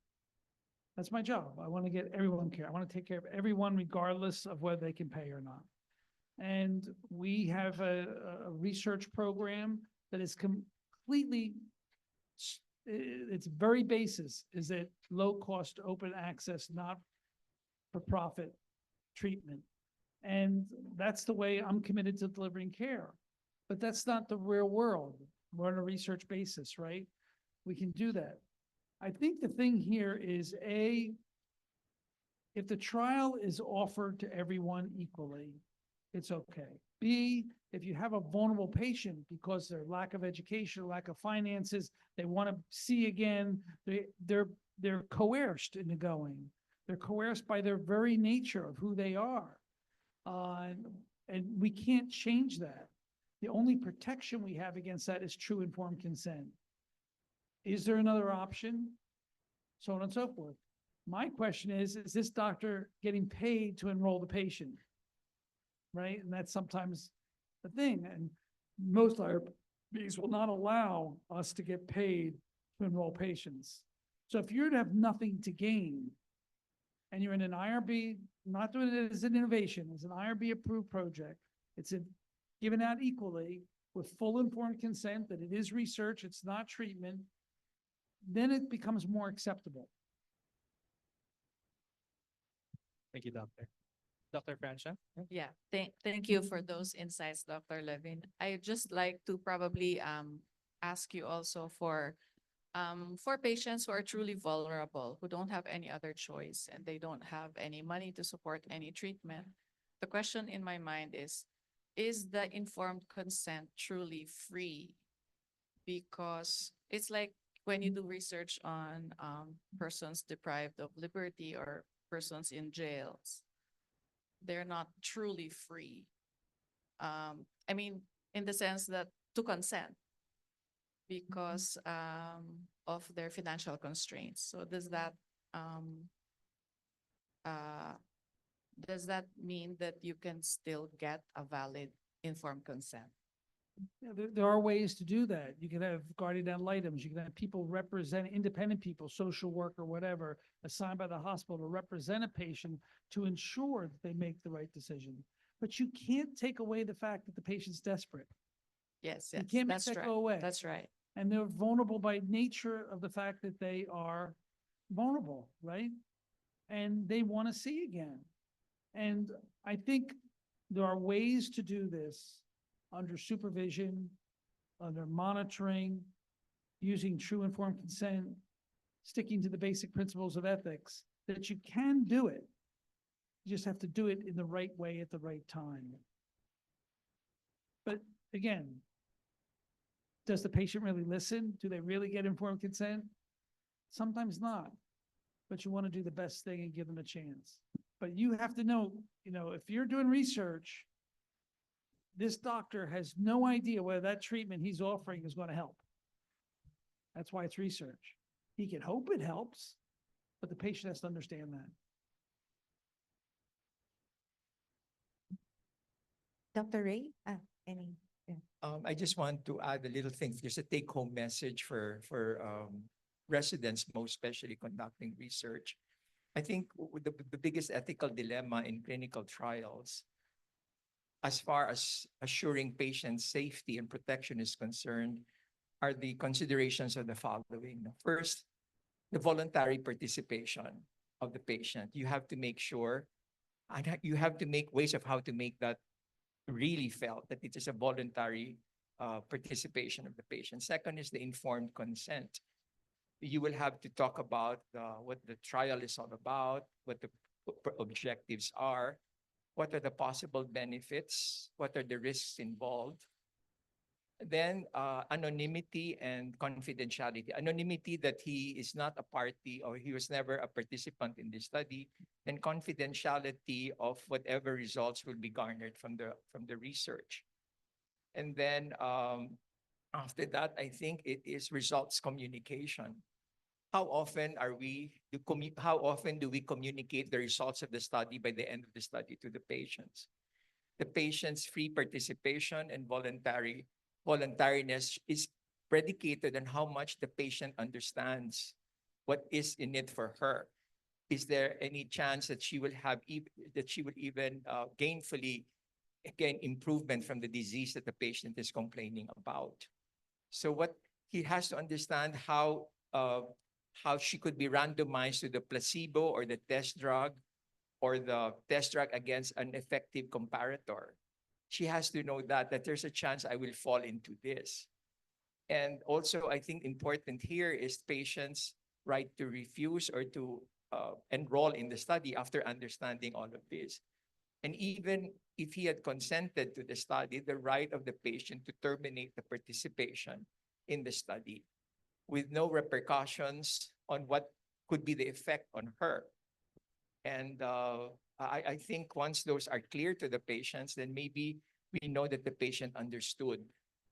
F: That's my job. I want to get everyone care. I want to take care of everyone regardless of whether they can pay or not. And we have a research program that is completely, its very basis is that low cost, open access, not for profit treatment. And that's the way I'm committed to delivering care. But that's not the real world. We're on a research basis, right? We can do that. I think the thing here is if the trial is offered to everyone equally, it's okay. B, if you have a vulnerable patient because their lack of education, lack of finances, they want to see again, they're coerced into going. They're coerced by their very nature of who they are. And we can't change that. The only protection we have against that is true informed consent. Is there another option? So on and so forth. My question is this doctor getting paid to enroll the patient? Right? And that's sometimes the thing. And most IRBs will not allow us to get paid to enroll patients. So if you're to have nothing to gain and you're in an IRB, not doing it as an innovation, as an IRB approved project, it's given out equally with full informed consent that it is research, it's not treatment, then it becomes more acceptable.
C: Thank you, Doctor. Dr. Francia?
V: Yeah, thank you for those insights, Dr. Levin. I just like to probably ask you also for patients who are truly vulnerable, who don't have any other choice and they don't have any money to support any treatment. The question in my mind is the informed consent truly free? Because it's like when you do research on persons deprived of liberty or persons in jails, they're not truly free. I mean, in the sense that to consent because of their financial constraints. So um, uh, does that mean that you can still get a valid informed consent?
F: Yeah, there are ways to do that. You can have guardian ad litems. You can have people represent independent people, social worker, whatever, assigned by the hospital to represent a patient to ensure that they make the right decision. But you can't take away the fact that the patient's desperate.
V: Yes,
F: You
V: yes,
F: can't make
V: that's
F: that
V: right.
F: go away.
V: That's right.
F: And they're vulnerable by nature of the fact that they are vulnerable, right? And they want to see again. And I think there are ways to do this under supervision, under monitoring, using true informed consent, sticking to the basic principles of ethics, that you can do it. You just have to do it in the right way at the right time. But again, does the patient really listen? Do they really get informed consent? Sometimes not, but you want to do the best thing and give them a chance. But you have to know, if you're doing research, this doctor has no idea whether that treatment he's offering is going to help. That's why it's research. He can hope it helps, but the patient has to understand that.
B: Dr. Ray, any? Yeah.
U: I just want to add a little thing. There's a take-home message for residents, most especially conducting research. I think the biggest ethical dilemma in clinical trials, as far as assuring patient safety and protection is concerned, are the considerations of the following. First, the voluntary participation of the patient. You have to make sure, and you have to make ways of how to make that really felt, that it is a voluntary participation of the patient. Second is the informed consent. You will have to talk about what the trial is all about, what the objectives are, what are the possible benefits, what are the risks involved. Then anonymity and confidentiality. Anonymity, that he is not a party or he was never a participant in the study, and confidentiality of whatever results will be garnered from the research. And then after that, I think it is results communication. How often do we communicate the results of the study by the end of the study to the patients? The patient's free participation and voluntariness is predicated on how much the patient understands what is in it for her. Is there any chance that she will even gainfully gain improvement from the disease that the patient is complaining about? So what he has to understand how she could be randomized to the placebo or the test drug, or the test drug against an effective comparator. She has to know that there's a chance I will fall into this. And also, I think important here is patients' right to refuse or to enroll in the study after understanding all of this. And even if he had consented to the study, the right of the patient to terminate the participation in the study with no repercussions on what could be the effect on her. And I think once those are clear to the patients, then maybe we know that the patient understood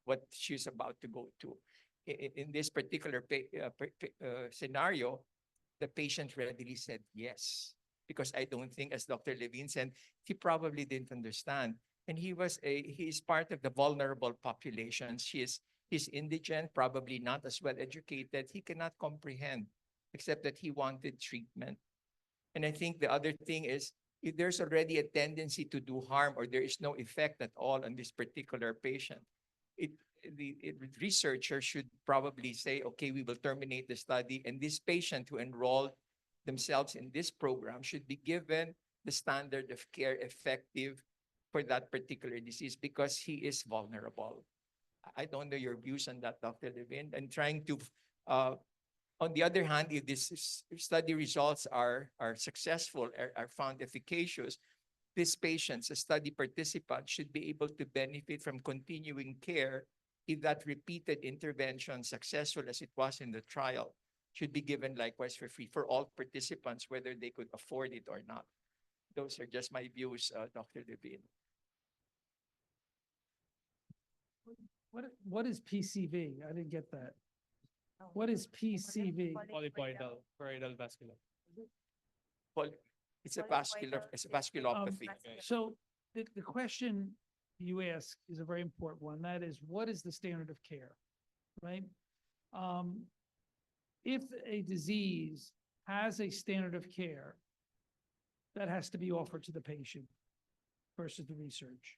U: what she's about to go to. In this particular scenario, the patient readily said yes, because I don't think, as Dr. Levine said, he probably didn't understand. And he's part of the vulnerable populations. He's indigent, probably not as well educated. He cannot comprehend, except that he wanted treatment. And I think the other thing is, if there's already a tendency to do harm or there is no effect at all on this particular patient, the researcher should probably say, okay, we will terminate the study, and this patient who enrolled themselves in this program should be given the standard of care effective for that particular disease because he is vulnerable. I don't know your views on that, Dr. Levin, and trying to, on the other hand, if study results are successful, are found efficacious, these patients, as study participants, should be able to benefit from continuing care if that repeated intervention, successful as it was in the trial, should be given likewise for free for all participants, whether they could afford it or not. Those are just my views, Dr. Levin.
F: What is PCV? I didn't get that. What is PCV?
C: Polypoidal choroidal vascular.
U: It's a vasculopathy.
F: So the question you ask is a very important one. That is, what is the standard of care, right? If a disease has a standard of care, that has to be offered to the patient versus the research.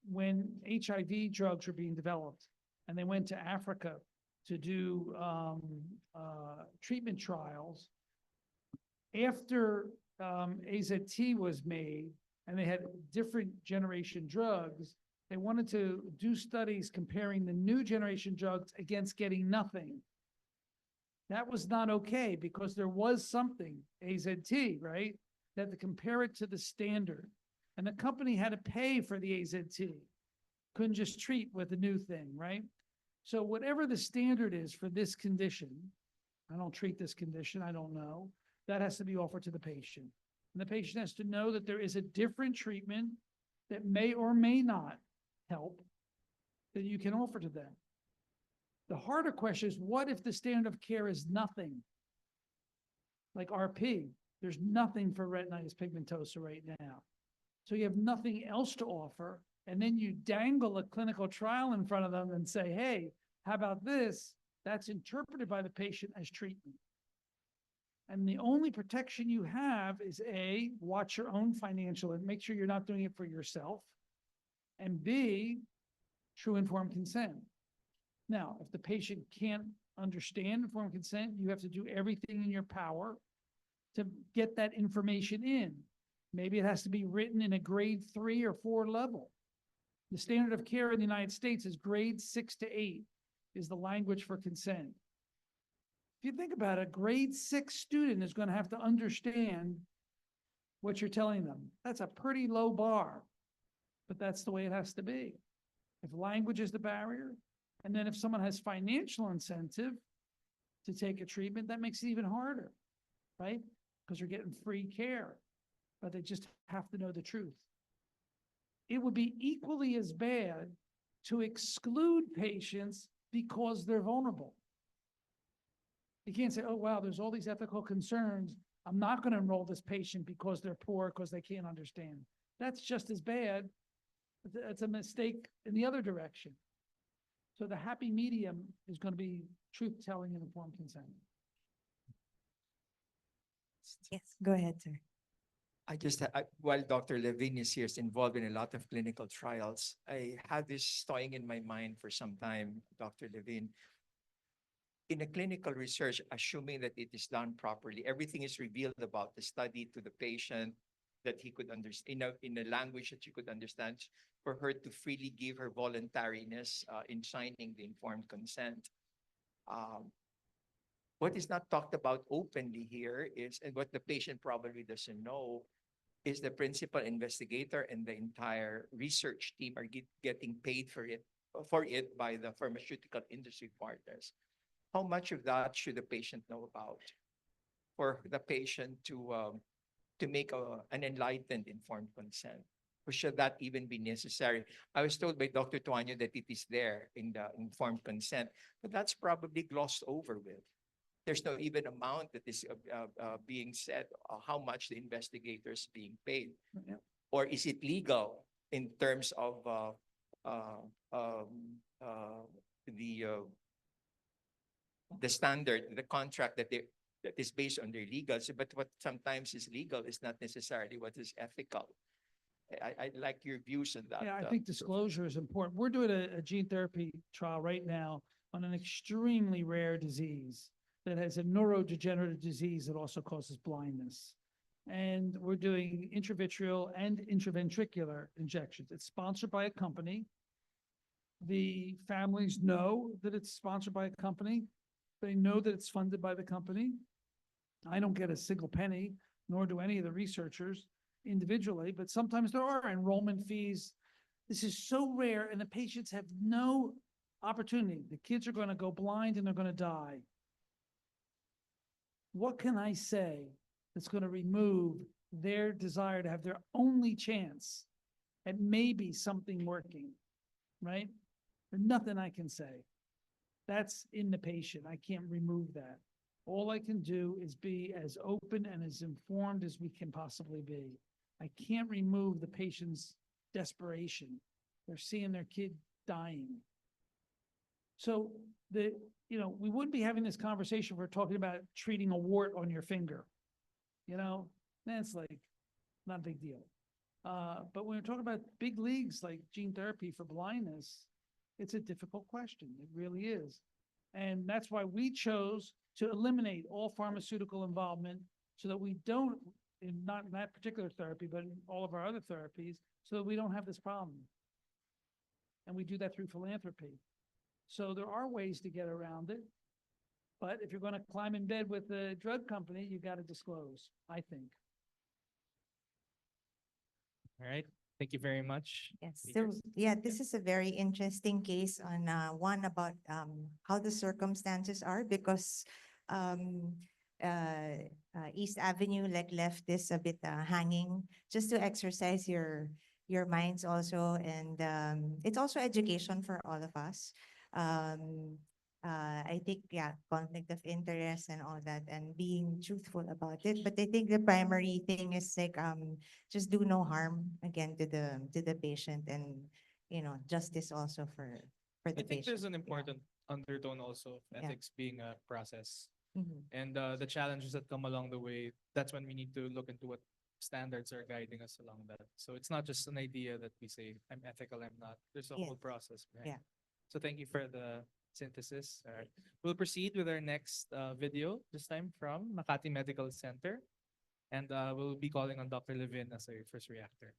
F: When HIV drugs were being developed and they went to Africa to do treatment trials, after AZT was made and they had different generation drugs, they wanted to do studies comparing the new generation drugs against getting nothing. That was not okay because there was something, AZT, right, that to compare it to the standard. And the company had to pay for the AZT. Couldn't just treat with the new thing, right? So whatever the standard is for this condition, I don't treat this condition, I don't know, that has to be offered to the patient. And the patient has to know that there is a different treatment that may or may not help that you can offer to them. The harder question is, what if the standard of care is nothing? Like RP, there's nothing for retinitis pigmentosa right now. So you have nothing else to offer, and then you dangle a clinical trial in front of them and say, hey, how about this? That's interpreted by the patient as treatment. And the only protection you have is A, watch your own financial and make sure you're not doing it for yourself. And B, true informed consent. Now, if the patient can't understand informed consent, you have to do everything in your power to get that information in. Maybe it has to be written in a grade 3 or 4 level. The standard of care in the United States is grade 6 to 8 is the language for consent. If you think about it, a grade 6 student is going to have to understand what you're telling them. That's a pretty low bar, but that's the way it has to be. If language is the barrier, and then if someone has financial incentive to take a treatment, that makes it even harder, right? Because you're getting free care, but they just have to know the truth. It would be equally as bad to exclude patients because they're vulnerable. You can't say, oh, wow, there's all these ethical concerns. I'm not going to enroll this patient because they're poor, because they can't understand. That's just as bad. It's a mistake in the other direction. So the happy medium is going to be truth-telling and informed consent.
B: Yes, go ahead, sir.
U: While Dr. Levin is here, is involved in a lot of clinical trials, I had this toying in my mind for some time, Dr. Levin. In a clinical research, assuming that it is done properly, everything is revealed about the study to the patient that he could understand, in a language that you could understand, for her to freely give her voluntariness in signing the informed consent. What is not talked about openly here is, and what the patient probably doesn't know, is the principal investigator and the entire research team are getting paid for it by the pharmaceutical industry partners. How much of that should the patient know about for the patient to make an enlightened, informed consent? Or should that even be necessary? I was told by Dr. Tuanyo that it is there in the informed consent, but that's probably glossed over with. There's no even amount that is being said, how much the investigator is being paid.
F: Yeah.
U: Or is it legal in terms of the standard, the contract that is based on their legals, but what sometimes is legal is not necessarily what is ethical. I'd like your views on that.
F: Yeah, I think disclosure is important. We're doing a gene therapy trial right now on an extremely rare disease that has a neurodegenerative disease that also causes blindness. And we're doing intravitreal and intraventricular injections. It's sponsored by a company. The families know that it's sponsored by a company. They know that it's funded by the company. I don't get a single penny, nor do any of the researchers individually, but sometimes there are enrollment fees. This is so rare, and the patients have no opportunity. The kids are going to go blind and they're going to die. What can I say that's going to remove their desire to have their only chance at maybe something working, right? There's nothing I can say. That's in the patient. I can't remove that. All I can do is be as open and as informed as we can possibly be. I can't remove the patient's desperation. They're seeing their kid dying. So we wouldn't be having this conversation if we're talking about treating a wart on your finger. That's like not a big deal. But when we're talking about big leagues like gene therapy for blindness, it's a difficult question. It really is. And that's why we chose to eliminate all pharmaceutical involvement so that we don't, not in that particular therapy, but in all of our other therapies, so that we don't have this problem. And we do that through philanthropy. So there are ways to get around it. But if you're going to climb in bed with the drug company, you got to disclose, I think.
C: All right. Thank you very much.
B: Yes. So
C: speakers.
B: yeah, this is a very interesting case on one about how the circumstances are, because East Avenue left this a bit hanging, just to exercise your minds also, and it's also education for all of us. I think, yeah, conflict of interest and all that, and being truthful about it. But I think the primary thing is like just do no harm again to the patient, and justice also for
C: I
B: the
C: think
B: patient.
C: there's an important undertone also of
B: Yeah.
C: ethics being a process.
B: Mhm.
C: And the challenges that come along the way, that's when we need to look into what standards are guiding us along that. So it's not just an idea that we say, I'm ethical, I'm not. There's a whole
B: Yes.
C: process behind
B: Yeah.
C: it. So thank you for the synthesis. All right. We'll proceed with our next video, this time from Makati Medical Center. And we'll be calling on Dr. Levin as a first reactor.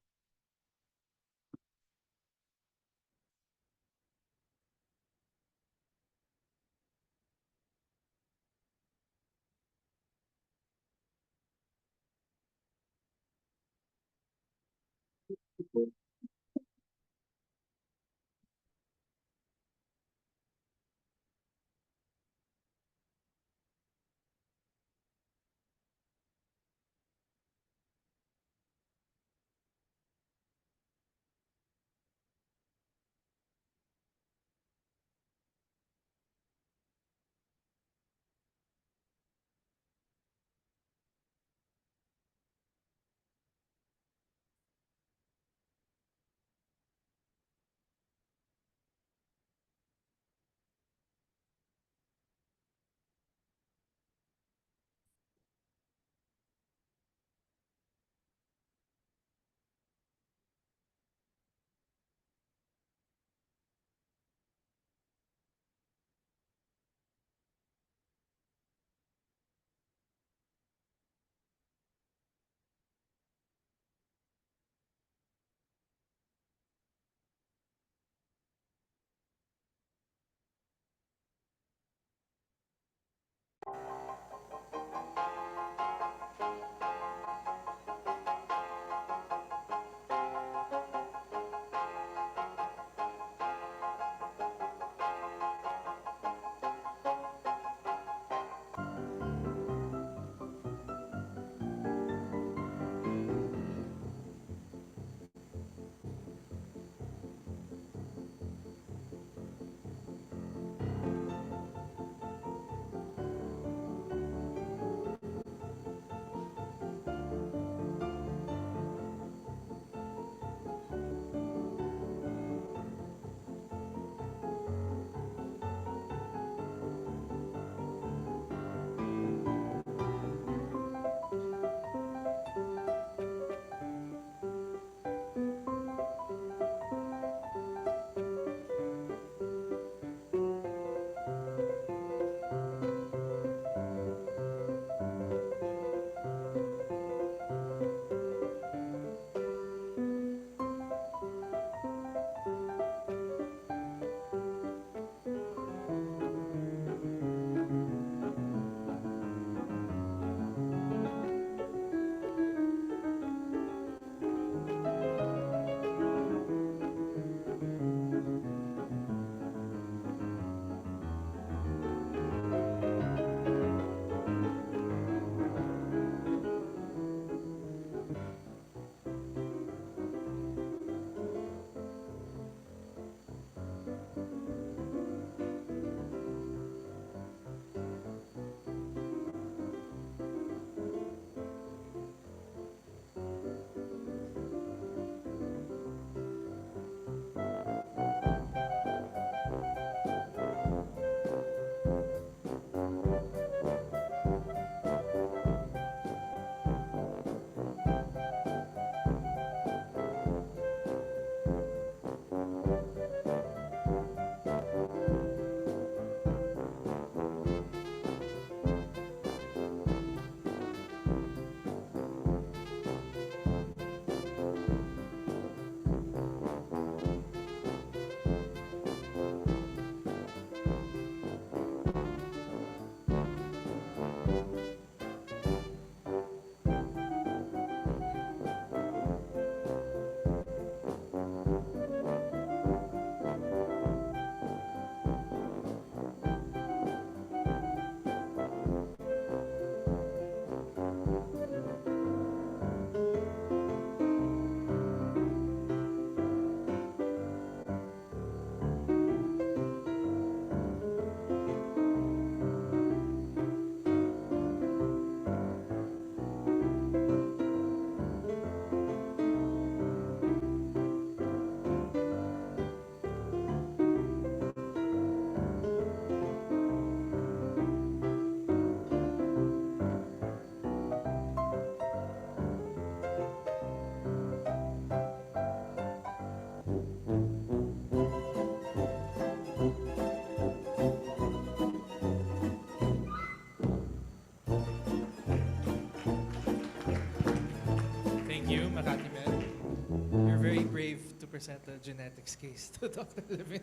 C: present a genetics case to Dr. Levin.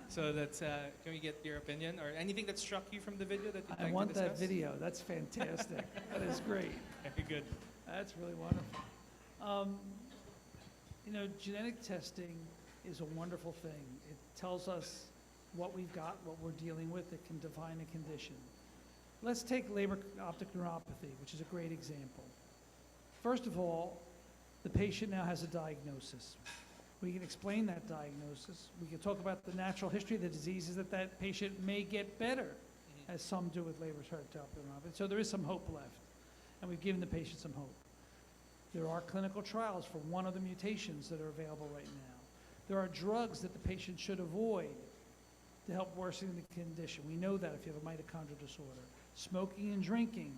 C: So that's, can we get your opinion or anything that struck you from the video that you'd
F: I
C: like
F: want
C: to discuss?
F: that video. That's fantastic. That is great.
C: Very good.
F: That's really wonderful. You know, genetic testing is a wonderful thing. It tells us what we've got, what we're dealing with. It can define a condition. Let's take labor optic neuropathy, which is a great example. First of all, the patient now has a diagnosis. We can explain that diagnosis. We can talk about the natural history of the diseases that that patient may get better, as some do with labor optic neuropathy. So there is some hope left, and we've given the patient some hope. There are clinical trials for one of the mutations that are available right now. There are drugs that the patient should avoid to help worsen the condition. We know that if you have a mitochondrial disorder. Smoking and drinking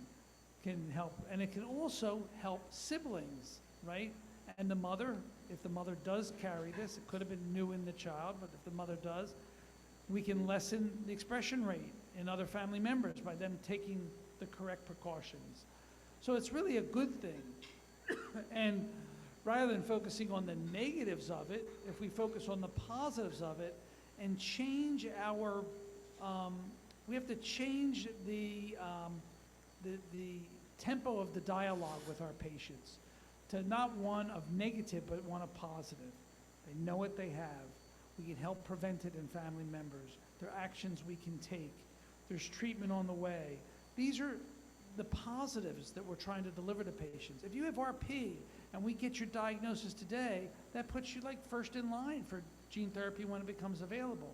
F: can help, and it can also help siblings, right? And the mother, if the mother does carry this, it could have been new in the child, but if the mother does, we can lessen the expression rate in other family members by them taking the correct precautions. So it's really a good thing. And rather than focusing on the negatives of it, if we focus on the positives of it and change our, we have to change the tempo of the dialogue with our patients to not one of negative, but one of positive. They know what they have. We can help prevent it in family members. There are actions we can take. There's treatment on the way. These are the positives that we're trying to deliver to patients. If you have RP and we get your diagnosis today, that puts you like first in line for gene therapy when it becomes available.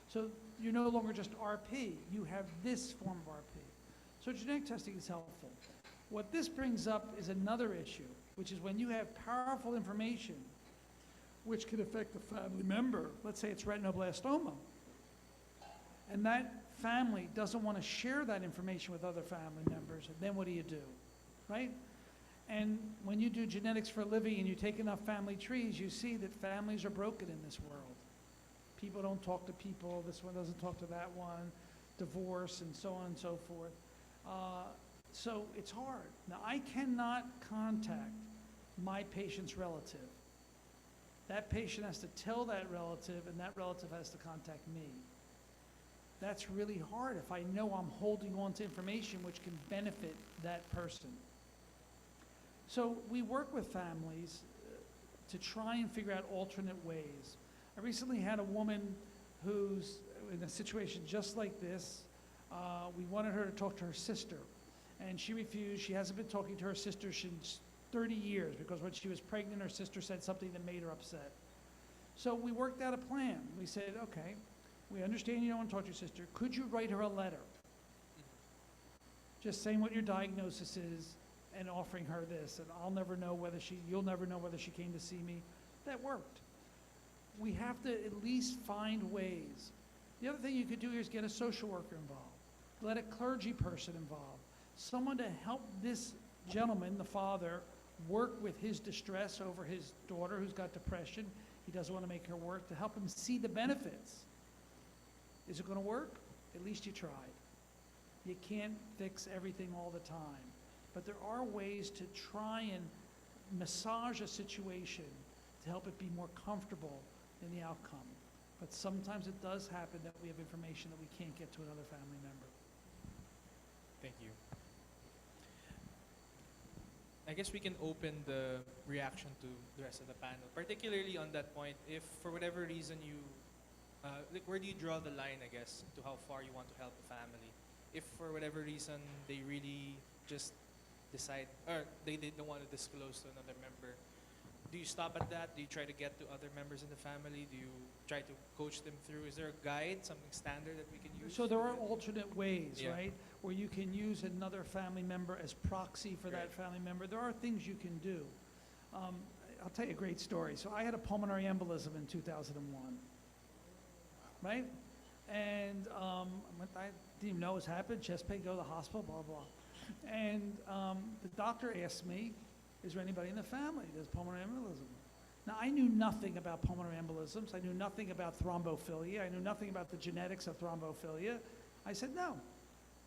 F: So you're no longer just RP, you have this form of RP. So genetic testing is helpful. What this brings up is another issue, which is when you have powerful information which could affect a family member, let's say it's retinoblastoma, and that family doesn't want to share that information with other family members, and then what do, right? And when you do genetics for a living and you take enough family trees, you see that families are broken in this world. People don't talk to people, this one doesn't talk to that one, divorce and so on and so forth. So it's hard. Now, I cannot contact my patient's relative. That patient has to tell that relative, and that relative has to contact me. That's really hard if I know I'm holding on to information which can benefit that person. So we work with families to try and figure out alternate ways. I recently had a woman who's in a situation just like this. We wanted her to talk to her sister, and she refused. She hasn't been talking to her sister since 30 years because when she was pregnant, her sister said something that made her upset. So we worked out a plan. We said, okay, we understand you don't want to talk to your sister. Could you write her a letter? Just saying what your diagnosis is and offering her this, and you'll never know whether she came to see me. That worked. We have to at least find ways. The other thing you could do is get a social worker involved. Let a clergy person involved. Someone to help this gentleman, the father, work with his distress over his daughter who's got depression. He doesn't want to make her work, to help him see the benefits. Is it going to work? At least you tried. You can't fix everything all the time. But there are ways to try and massage a situation to help it be more comfortable in the outcome. But sometimes it does happen that we have information that we can't get to another family member.
C: Thank you. I guess we can open the reaction to the rest of the panel, particularly on that point. If for whatever reason you, like where do you draw the line, I guess, to how far you want to help the family? If for whatever reason they really just decide, or they don't want to disclose to another member, do you stop at that? Do you try to get to other members in the family? Do you try to coach them through? Is there a guide, something standard that we can use?
F: So there are alternate ways,
C: Yeah.
F: right? Where you can use another family member as proxy for that family member. There are things you can do. I'll tell you a great story. So I had a pulmonary embolism in 2001, right? And I didn't even know it was happened. Chest pain, go to the hospital, blah, blah. And the doctor asked me, is there anybody in the family that has pulmonary embolism? Now, I knew nothing about pulmonary embolisms. I knew nothing about thrombophilia. I knew nothing about the genetics of thrombophilia. I said no.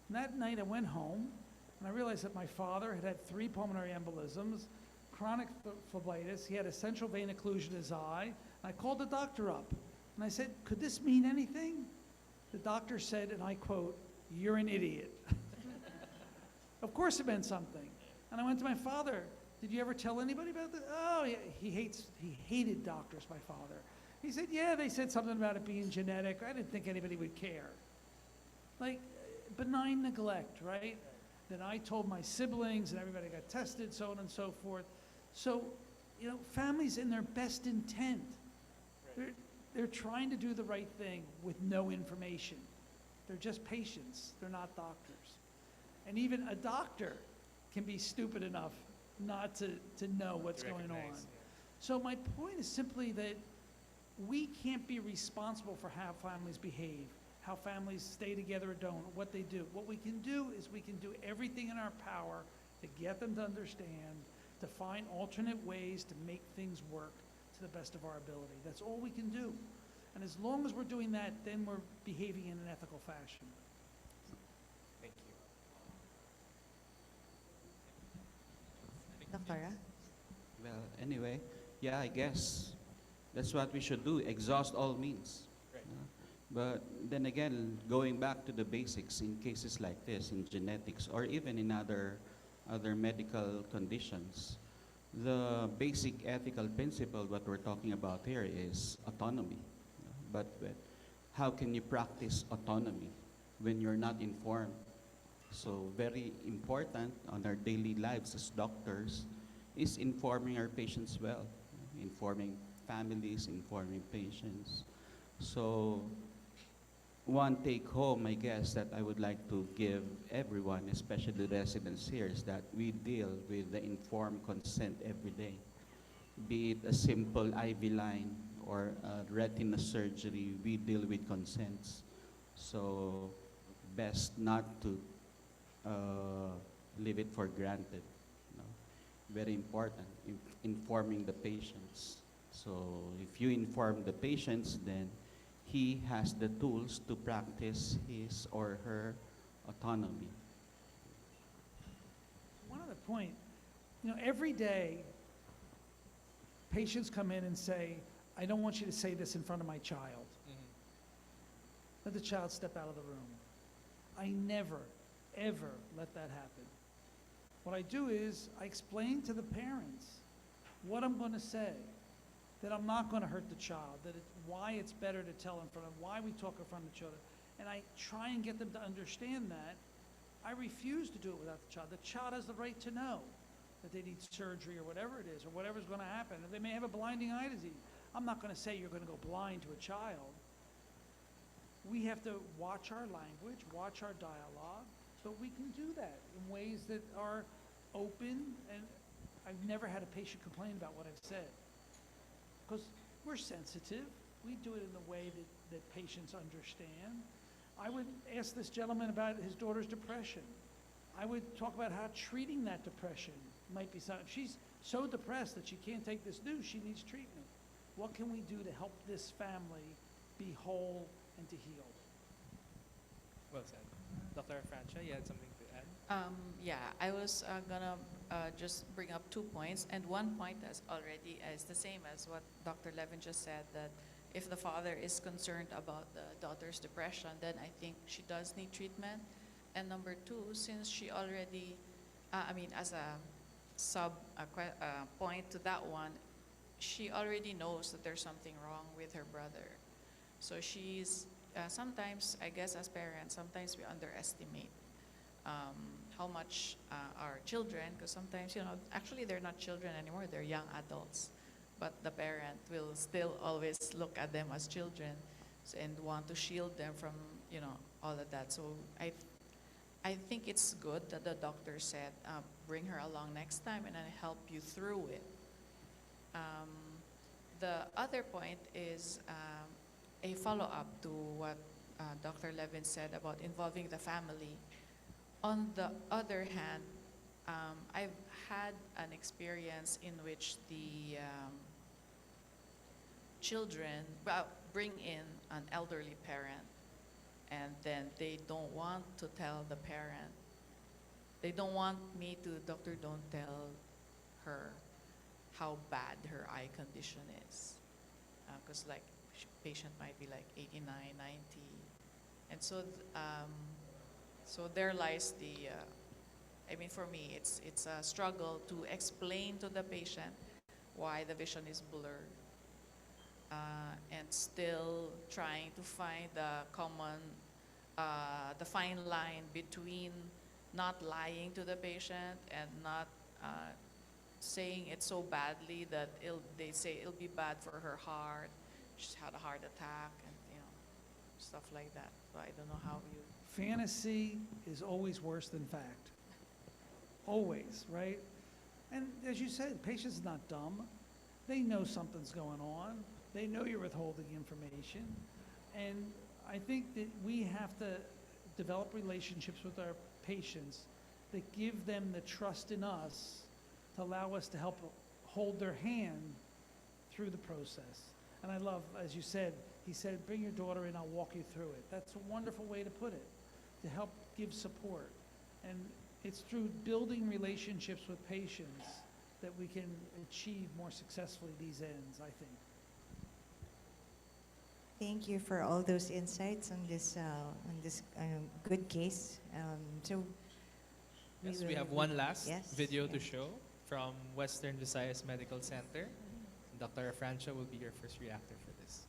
F: And that night I went home, and I realized that my father had had 3 pulmonary embolisms, chronic phlebitis. He had a central vein occlusion in his eye. I called the doctor up and I said, could this mean anything? The doctor said, and I quote, "You're an idiot." Of course it meant something. And I went to my father. Did you ever tell anybody about this? Oh, yeah. He hated doctors, my father. He said, yeah, they said something about it being genetic. I didn't think anybody would care. Like, benign neglect, right? Then I told my siblings and everybody got tested, so on and so forth. So, you know, families in their best intent, they're trying to do the right thing with no information. They're just patients, they're not doctors. And even a doctor can be stupid enough not to know what's going on. So my point is simply that we can't be responsible for how families behave, how families stay together or don't, what they do. What we can do is we can do everything in our power to get them to understand, to find alternate ways to make things work to the best of our ability. That's all we can do. And as long as we're doing that, then we're behaving in an ethical fashion.
C: Thank you.
B: Doctora?
D: Well, anyway, yeah, I guess that's what we should do, exhaust all means.
C: Right.
D: But then again, going back to the basics in cases like this, in genetics, or even in other medical conditions, the basic ethical principle what we're talking about here is autonomy. But how can you practice autonomy when you're not informed? So very important on our daily lives as doctors is informing our patients well, informing families, informing patients. So one take home, I guess, that I would like to give everyone, especially the residents here, is that we deal with the informed consent every day. Be it a simple IV line or a retina surgery, we deal with consents. So best not to leave it for granted. You know? Very important, informing the patients. So if you inform the patients, then he has the tools to practice his or her autonomy.
F: One other point, you know, every day, patients come in and say, I don't want you to say this in front of my child. Let the child step out of the room. I never, ever let that happen. What I do is I explain to the parents what I'm going to say, that I'm not going to hurt the child, that why it's better to tell in front of, why we talk in front of children. And I try and get them to understand that. I refuse to do it without the child. The child has the right to know that they need surgery or whatever it is, or whatever's going to happen. They may have a blinding eye disease. I'm not going to say you're going to go blind to a child. We have to watch our language, watch our dialogue, but we can do that in ways that are open, and I've never had a patient complain about what I've said. Because we're sensitive. We do it in the way that patients understand. I would ask this gentleman about his daughter's depression. I would talk about how treating that depression might be something. If she's so depressed that she can't take this news, she needs treatment. What can we do to help this family be whole and to heal?
C: Well said. Dr. Francia, you had something to add?
V: Yeah, I was gonna just bring up 2 points, and one point is already is the same as what Dr. Levin just said, that if the father is concerned about the daughter's depression, then I think she does need treatment. And number two, since she already, as a point to that one, she already knows that there's something wrong with her brother. So she's, sometimes, I guess as parents, sometimes we underestimate how much our children, because sometimes, actually they're not children anymore, they're young adults. But the parent will still always look at them as children and want to shield them from, all of that. So I think it's good that the doctor said, bring her along next time and I'll help you through it. The other point is a follow-up to what Dr. Levin said about involving the family. On the other hand, I've had an experience in which the children bring in an elderly parent, and then they don't want to tell the parent. They don't want me to, doctor, don't tell her. how bad her eye condition is. Because like patient might be like 89, 90. And so, so there lies the, I mean, for me, it's a struggle to explain to the patient why the vision is blurred, and still trying to find the common, the fine line between not lying to the patient and not saying it so badly that they say it'll be bad for her heart. She's had a heart attack, and stuff like that. So I don't know how you.
F: Fantasy is always worse than fact. Always, right? And as you said, patient's not dumb. They know something's going on. They know you're withholding information. And I think that we have to develop relationships with our patients that give them the trust in us to allow us to help hold their hand through the process. And I love, as you said, he said, bring your daughter in, I'll walk you through it. That's a wonderful way to put it, to help give support. And it's through building relationships with patients that we can achieve more successfully these ends, I think.
B: Thank you for all those insights on this good case.
C: Yes, we
B: will-
C: have one last
B: yes,
C: video to
B: yeah.
C: show from Western Visayas Medical Center. Dr. Francia will be your first reactor for this.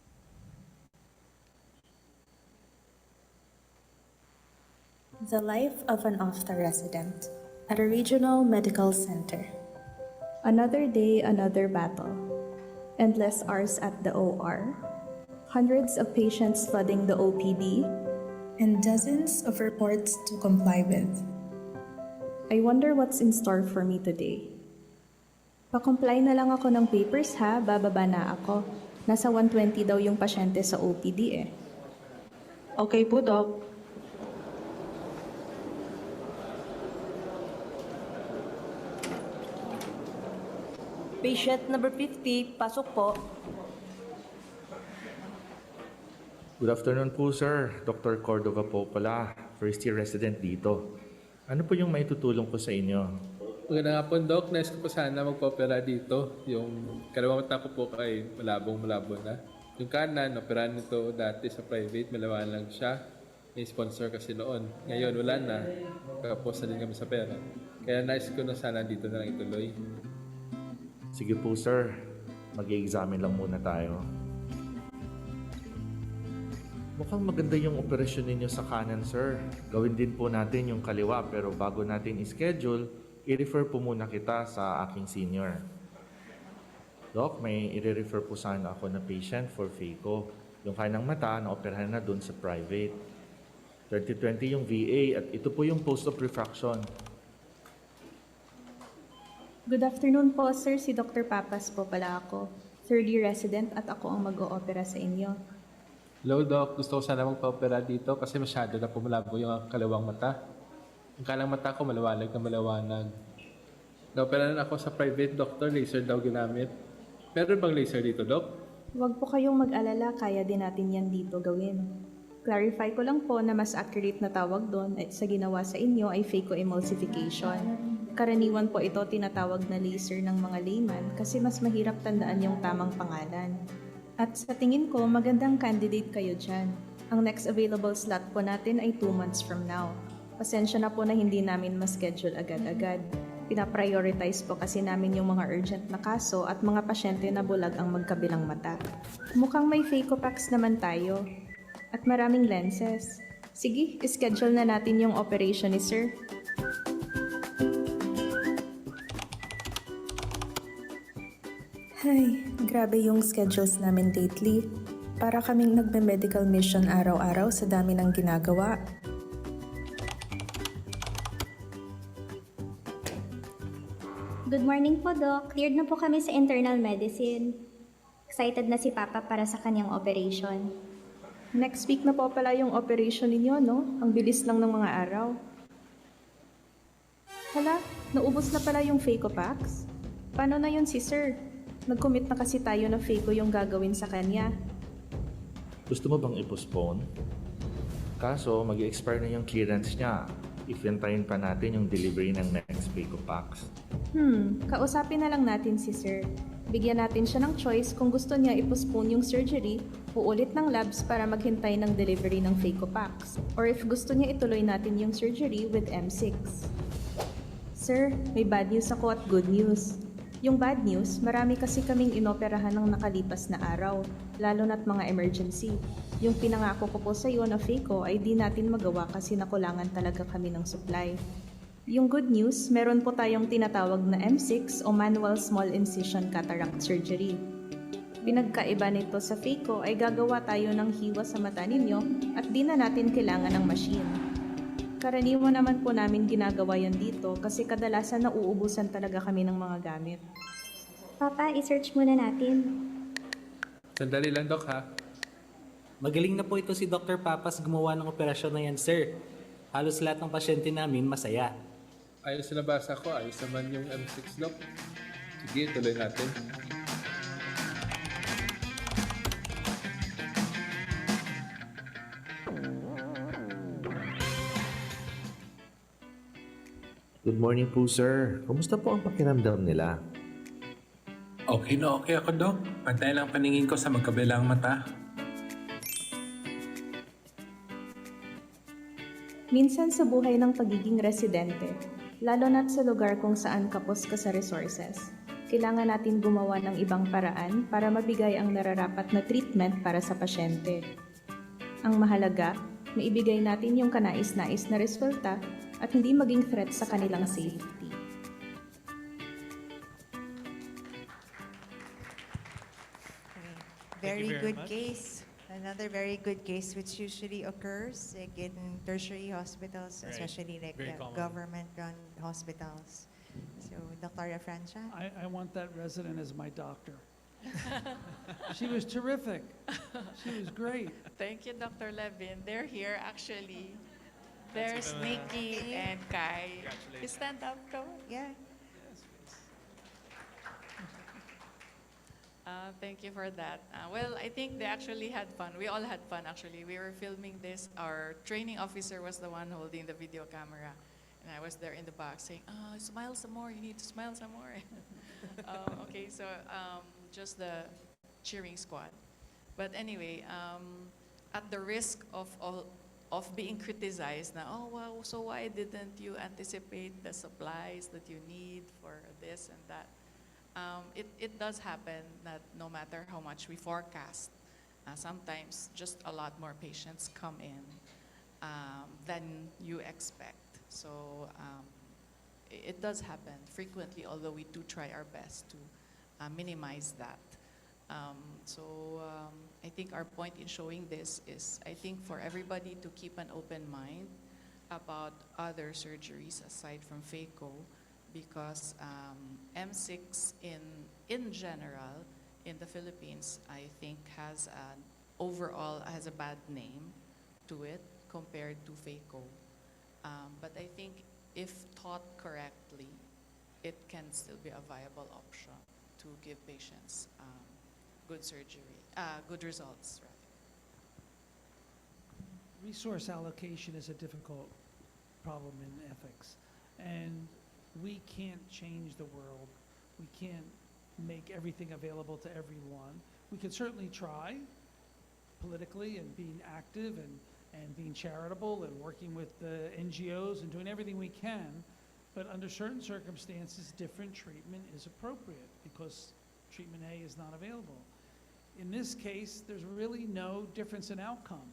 G: The life of an ophtha resident at a regional medical center. Another day, another battle. Endless hours at the OR. Hundreds of patients flooding the OPD. And dozens of reports to comply with. I wonder what's in store for me today. Pa-comply na lang ako ng papers ha, bababa na ako. Nasa 120 daw yung pasyente sa OPD eh. Okay po, Doc.
I: Patient number 50, pasok po.
J: Good afternoon po, sir. Dr. Cordova po pala, first year resident dito. Ano po yung may tutulong ko sa inyo?
K: Magandang hapon, Doc. Nice ko po sana magpa-opera dito. Yung kalawang mata ko po kay malabo na. Yung kanan, operahan nito dati sa private, malawan lang siya. May sponsor kasi noon. Ngayon, wala na. Kapos na din kami sa pera. Kaya nice ko na sana dito na lang ituloy.
J: Sige po, sir. Mag-i-examine lang muna tayo. Mukhang maganda yung operasyon ninyo sa kanan, sir. Gawin din po natin yung kaliwa, pero bago natin i-schedule, i-refer po muna kita sa aking senior. Doc, may i-refer po sana ako na patient for phaco. Yung kanang mata, na-operahan na dun sa private. 2020 yung VA at ito po yung post-op refraction.
G: Good afternoon po, sir. Si Dr. Papas po pala ako. Third year resident at ako ang mag-o-opera sa inyo.
K: Hello, Doc. Gusto ko sana magpa-opera dito kasi masyado na pumalabo yung kalawang mata. Yung kanang mata ko malawanag na malawanag. Na-opera na ako sa private doctor. Laser daw ginamit. Meron bang laser dito, Doc?
G: Huwag po kayong mag-alala, kaya din natin yan dito gawin. Clarify ko lang po na mas accurate na tawag doon at sa ginawa sa inyo ay phacoemulsification. Karaniwan po ito tinatawag na laser ng mga layman kasi mas mahirap tandaan yung tamang pangalan. At sa tingin ko, magandang candidate kayo dyan. Ang next available slot po natin ay 2 months from now. Pasensya na po na hindi namin ma-schedule agad-agad. Pinaprioritize po kasi namin yung mga urgent na kaso at mga pasyente na bulag ang magkabilang mata. Mukhang may phacopax naman tayo. At maraming lenses. Sige, schedule na natin yung operation ni Sir. Ay, grabe yung schedules namin lately. Para kaming nagme-medical mission araw-araw sa dami ng ginagawa.
Y: Good morning po, Doc. Cleared na po kami sa internal medicine. Excited na si Papa para sa kanyang operation.
G: Next week na po pala yung operation ninyo, no? Ang bilis lang ng mga araw. Hala, naubos na pala yung phacopax? Paano na yun si Sir? Nag-commit na kasi tayo na phaco yung gagawin sa kanya.
J: Gusto mo bang i-postpone? Kaso, mag-expire na yung clearance niya. If hintayin pa natin yung delivery ng next phacopax.
G: Kausapin na lang natin si sir. Bigyan natin siya ng choice kung gusto niya i-postpone yung surgery o ulit ng labs para maghintay ng delivery ng phacopax. Or if gusto niya ituloy natin yung surgery with M6. Sir, may bad news ako at good news. Yung bad news, marami kasi kaming inoperahan ng nakalipas na araw, lalo na't mga emergency. Yung pinangako ko po sa iyo na phaco ay di natin magawa kasi nakulangan talaga kami ng supply. Yung good news, meron po tayong tinatawag na M6 o Manual Small Incision Cataract Surgery. Pinagkaiba nito sa phaco ay gagawa tayo ng hiwa sa mata ninyo at di na natin kailangan ng machine. Karaniwan naman po namin ginagawa yan dito kasi kadalasan nauubusan talaga kami ng mga gamit.
Y: Papa, i-search muna natin.
K: Sandali lang, Doc, ha?
H: Magaling na po ito si Dr. Papas gumawa ng operasyon na yan, sir. Halos lahat ng pasyente namin masaya.
K: Ayos na basa ko. Ayos naman yung M6, Doc. Sige, tuloy natin.
J: Good morning po, sir. Kumusta po ang pakiramdam nila?
N: Okay na okay ako, Doc. Pantay lang paningin ko sa magkabilang mata.
G: Minsan sa buhay ng pagiging residente, lalo na't sa lugar kung saan kapos ka sa resources, kailangan natin gumawa ng ibang paraan para mabigay ang nararapat na treatment para sa pasyente. Ang mahalaga, maibigay natin yung kanais-nais na resulta at hindi maging threat sa kanilang safety.
B: Very
C: very
B: good
C: much.
B: case. Another very good case which usually occurs like in tertiary hospitals,
C: Right.
B: especially like
C: Very common.
B: government-run hospitals. So, Dr. Francia?
F: I want that resident as my doctor. She was terrific. She was great.
V: Thank you, Dr. Levin. They're here actually.
C: That's
V: There's
C: gonna-
V: Nikki and Kai.
C: Congratulations.
V: You stand up, come on.
B: Yeah.
V: Thank you for that. Well, I think they actually had fun. We all had fun, actually. We were filming this. Our training officer was the one holding the video camera. And I was there in the back saying, smile some more. You need to smile some more. Okay, so just the cheering squad. But anyway, at the risk of being criticized na, oh, wow, so why didn't you anticipate the supplies that you need for this and that? It does happen that no matter how much we forecast, sometimes just a lot more patients come in than you expect. So it does happen frequently, although we do try our best to minimize that. I think our point in showing this is, I think for everybody to keep an open mind about other surgeries aside from phaco, because M6 in general in the Philippines, I think has a bad name to it compared to phaco. But I think if taught correctly, it can still be a viable option to give patients good surgery, good results, rather.
F: Resource allocation is a difficult problem in ethics. And we can't change the world. We can't make everything available to everyone. We can certainly try politically and being active and being charitable and working with the NGOs and doing everything we can. But under certain circumstances, different treatment is appropriate because treatment A is not available. In this case, there's really no difference in outcome,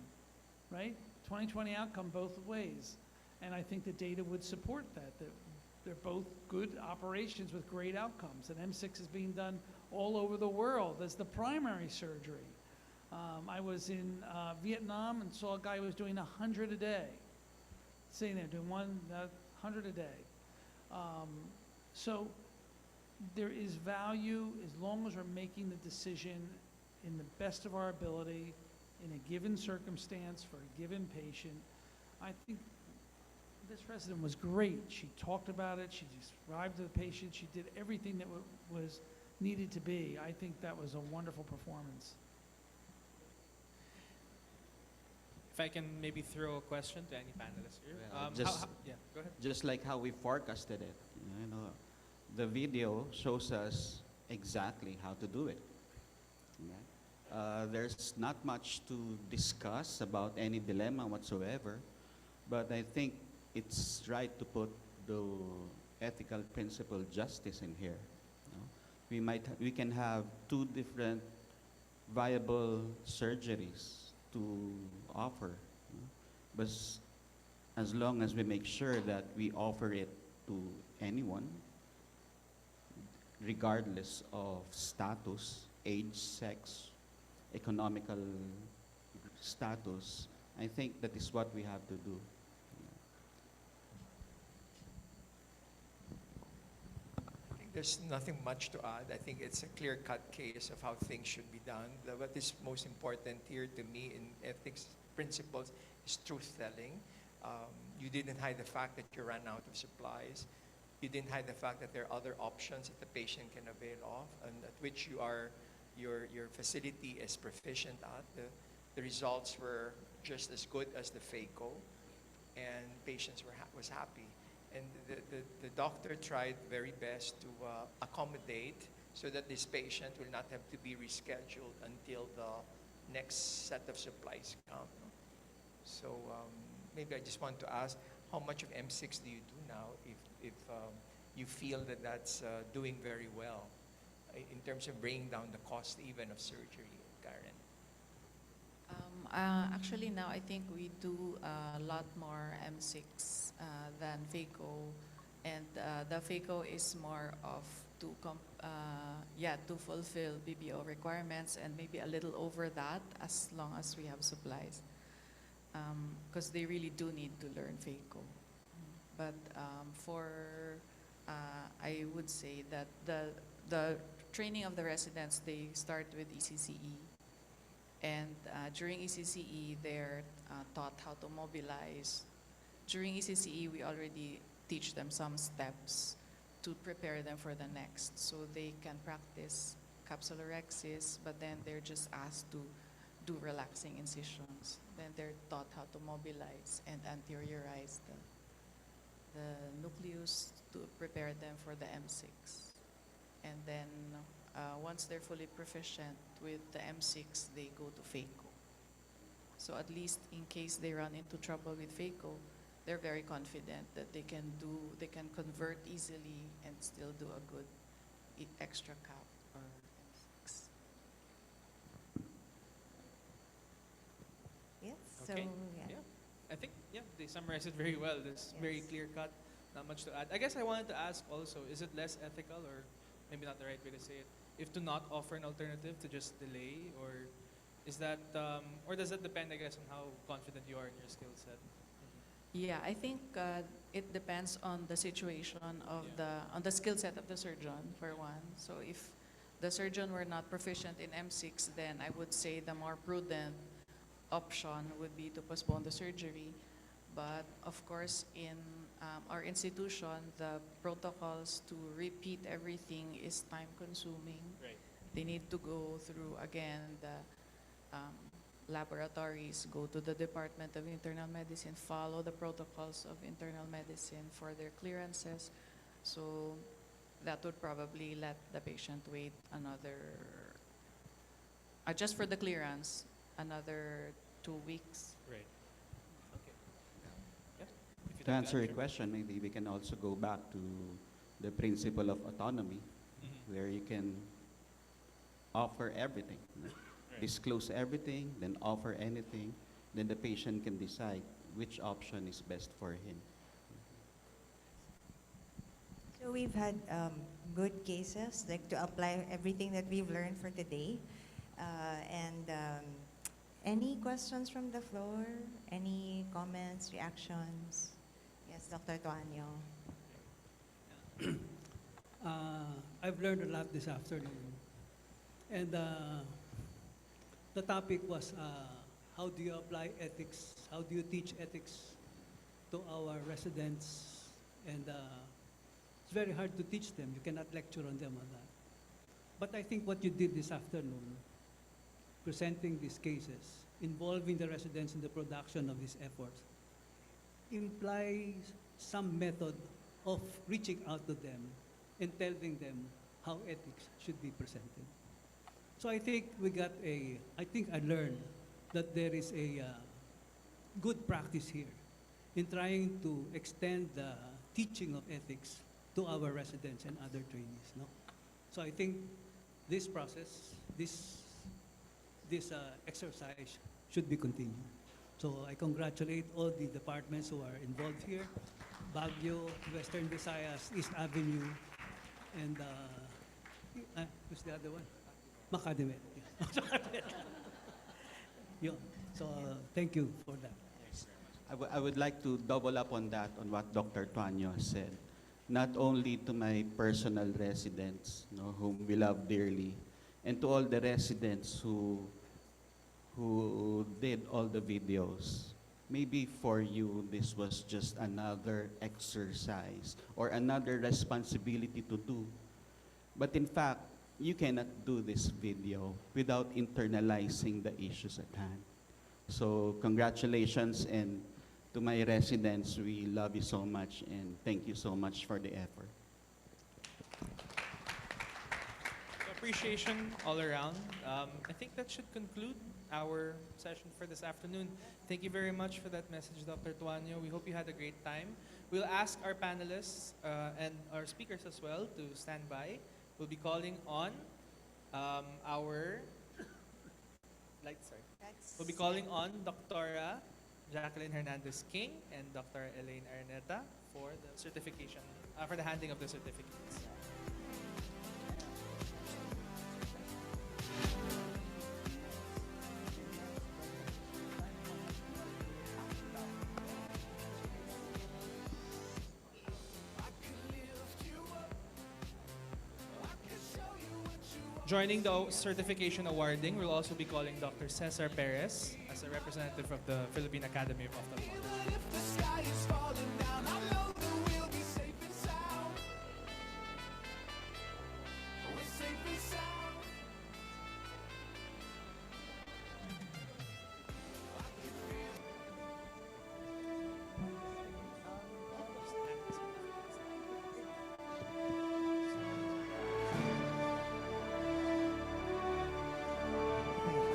F: right? 20/20 outcome both ways. And I think the data would support that they're both good operations with great outcomes. And M6 is being done all over the world as the primary surgery. I was in Vietnam and saw a guy who was doing 100 a day. Sitting there doing 100 a day. So there is value as long as we're making the decision in the best of our ability in a given circumstance for a given patient. I think this resident was great. She talked about it. She described to the patient. She did everything that was needed to be. I think that was a wonderful performance.
C: If I can maybe throw a question to any panelists here.
D: Well,
C: Yeah, go ahead.
D: just like how we forecasted it, the video shows us exactly how to do it. Okay? There's not much to discuss about any dilemma whatsoever, but I think it's right to put the ethical principle justice in here. You know? We can have two different viable surgeries to offer, you know? But as long as we make sure that we offer it to anyone, regardless of status, age, sex, economical status, I think that is what we have to do.
U: I think there's nothing much to add. I think it's a clear-cut case of how things should be done. What is most important here to me in ethics principles is truth-telling. You didn't hide the fact that you ran out of supplies. You didn't hide the fact that there are other options that the patient can avail of, and at which your facility is proficient at. The results were just as good as the phaco, and patients was happy. And the doctor tried very best to accommodate so that this patient will not have to be rescheduled until the next set of supplies come. So maybe I just want to ask, how much of M6 do you do now if you feel that that's doing very well in terms of bringing down the cost even of surgery, Karen?
V: Actually, now I think we do a lot more M6 than phaco, and the phaco is more of to fulfill BBO requirements and maybe a little over that as long as we have supplies, because they really do need to learn phaco. But I would say that the training of the residents, they start with ECCE. And during ECCE, they're taught how to mobilize. During ECCE, we already teach them some steps to prepare them for the next. So they can practice capsulorhexis, but then they're just asked to do relaxing incisions. Then they're taught how to mobilize and anteriorize the nucleus to prepare them for the M6. And then once they're fully proficient with the M6, they go to phaco. So at least in case they run into trouble with phaco, they're very confident that they can convert easily and still do a good extra cap or M6.
B: Yes, so
C: Okay.
B: yeah.
C: I think, they summarized it very well. It's very clear cut, not much to add. I guess I wanted to ask also, is it less ethical, or maybe not the right way to say it, if to not offer an alternative, to just delay, or is that, or does that depend, I guess, on how confident you are in your skill set?
V: Yeah, I think it depends on the situation of on the skill set of the surgeon, for one. So if the surgeon were not proficient in M6, then I would say the more prudent option would be to postpone the surgery. But of course, in our institution, the protocols to repeat everything is time consuming.
C: Right.
V: They need to go through again the laboratories, go to the Department of Internal Medicine, follow the protocols of internal medicine for their clearances. So that would probably let the patient wait another, just for the clearance, another 2 weeks.
C: Right.
D: To answer your question, maybe we can also go back to the principle of autonomy, where you can offer everything, disclose everything, then offer anything, then the patient can decide which option is best for him.
B: So we've had good cases, like to apply everything that we've learned for today. Any questions from the floor? Any comments, reactions? Yes, Dr. Tuanyo.
O: I've learned a lot this afternoon. And the topic was how do you apply ethics? How do you teach ethics to our residents? And it's very hard to teach them. You cannot lecture on them on that. But I think what you did this afternoon, presenting these cases, involving the residents in the production of these efforts, implies some method of reaching out to them and telling them how ethics should be presented. So I think I think I learned that there is a good practice here in trying to extend the teaching of ethics to our residents and other trainees. No? So I think this process, this exercise should be continued. So I congratulate all the departments who are involved here, Baguio, Western Visayas, East Avenue, and who's the other one? Macadamit. Yeah. So thank you for that.
M: I would like to double up on that, on what Dr. Tuanyo said. Not only to my personal residents, whom we love dearly, and to all the residents who did all the videos. Maybe for you, this was just another exercise or another responsibility to do. But in fact, you cannot do this video without internalizing the issues at hand. So congratulations, and to my residents, we love you so much and thank you so much for the effort.
C: Appreciation all around. I think that should conclude our session for this afternoon. Thank you very much for that message, Dr. Tuanyo. We hope you had a great time. We'll ask our panelists and our speakers as well to stand by. We'll be calling on We'll be calling on Dr. Jacqueline Hernandez King and Dr. Elaine Araneta for the certification, for the handing of the certificates. Joining the certification awarding, we'll also be calling Dr. Cesar Perez as a representative of the Philippine Academy of Ophthalmology.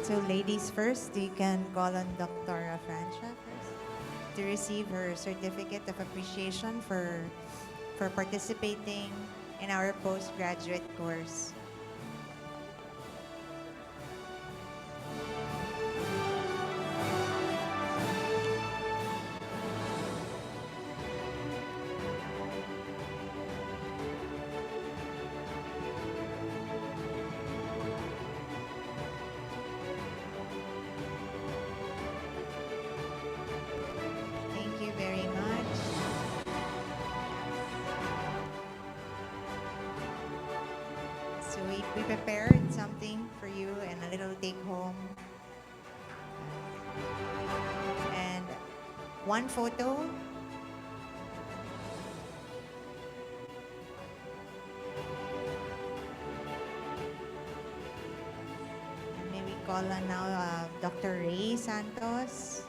B: So ladies first, you can call on Dr. Francia first to receive her certificate of appreciation for participating in our postgraduate course. Thank you very much. So we prepared something for you and a little take home. And one photo. May we call on now Dr. Ray Santos.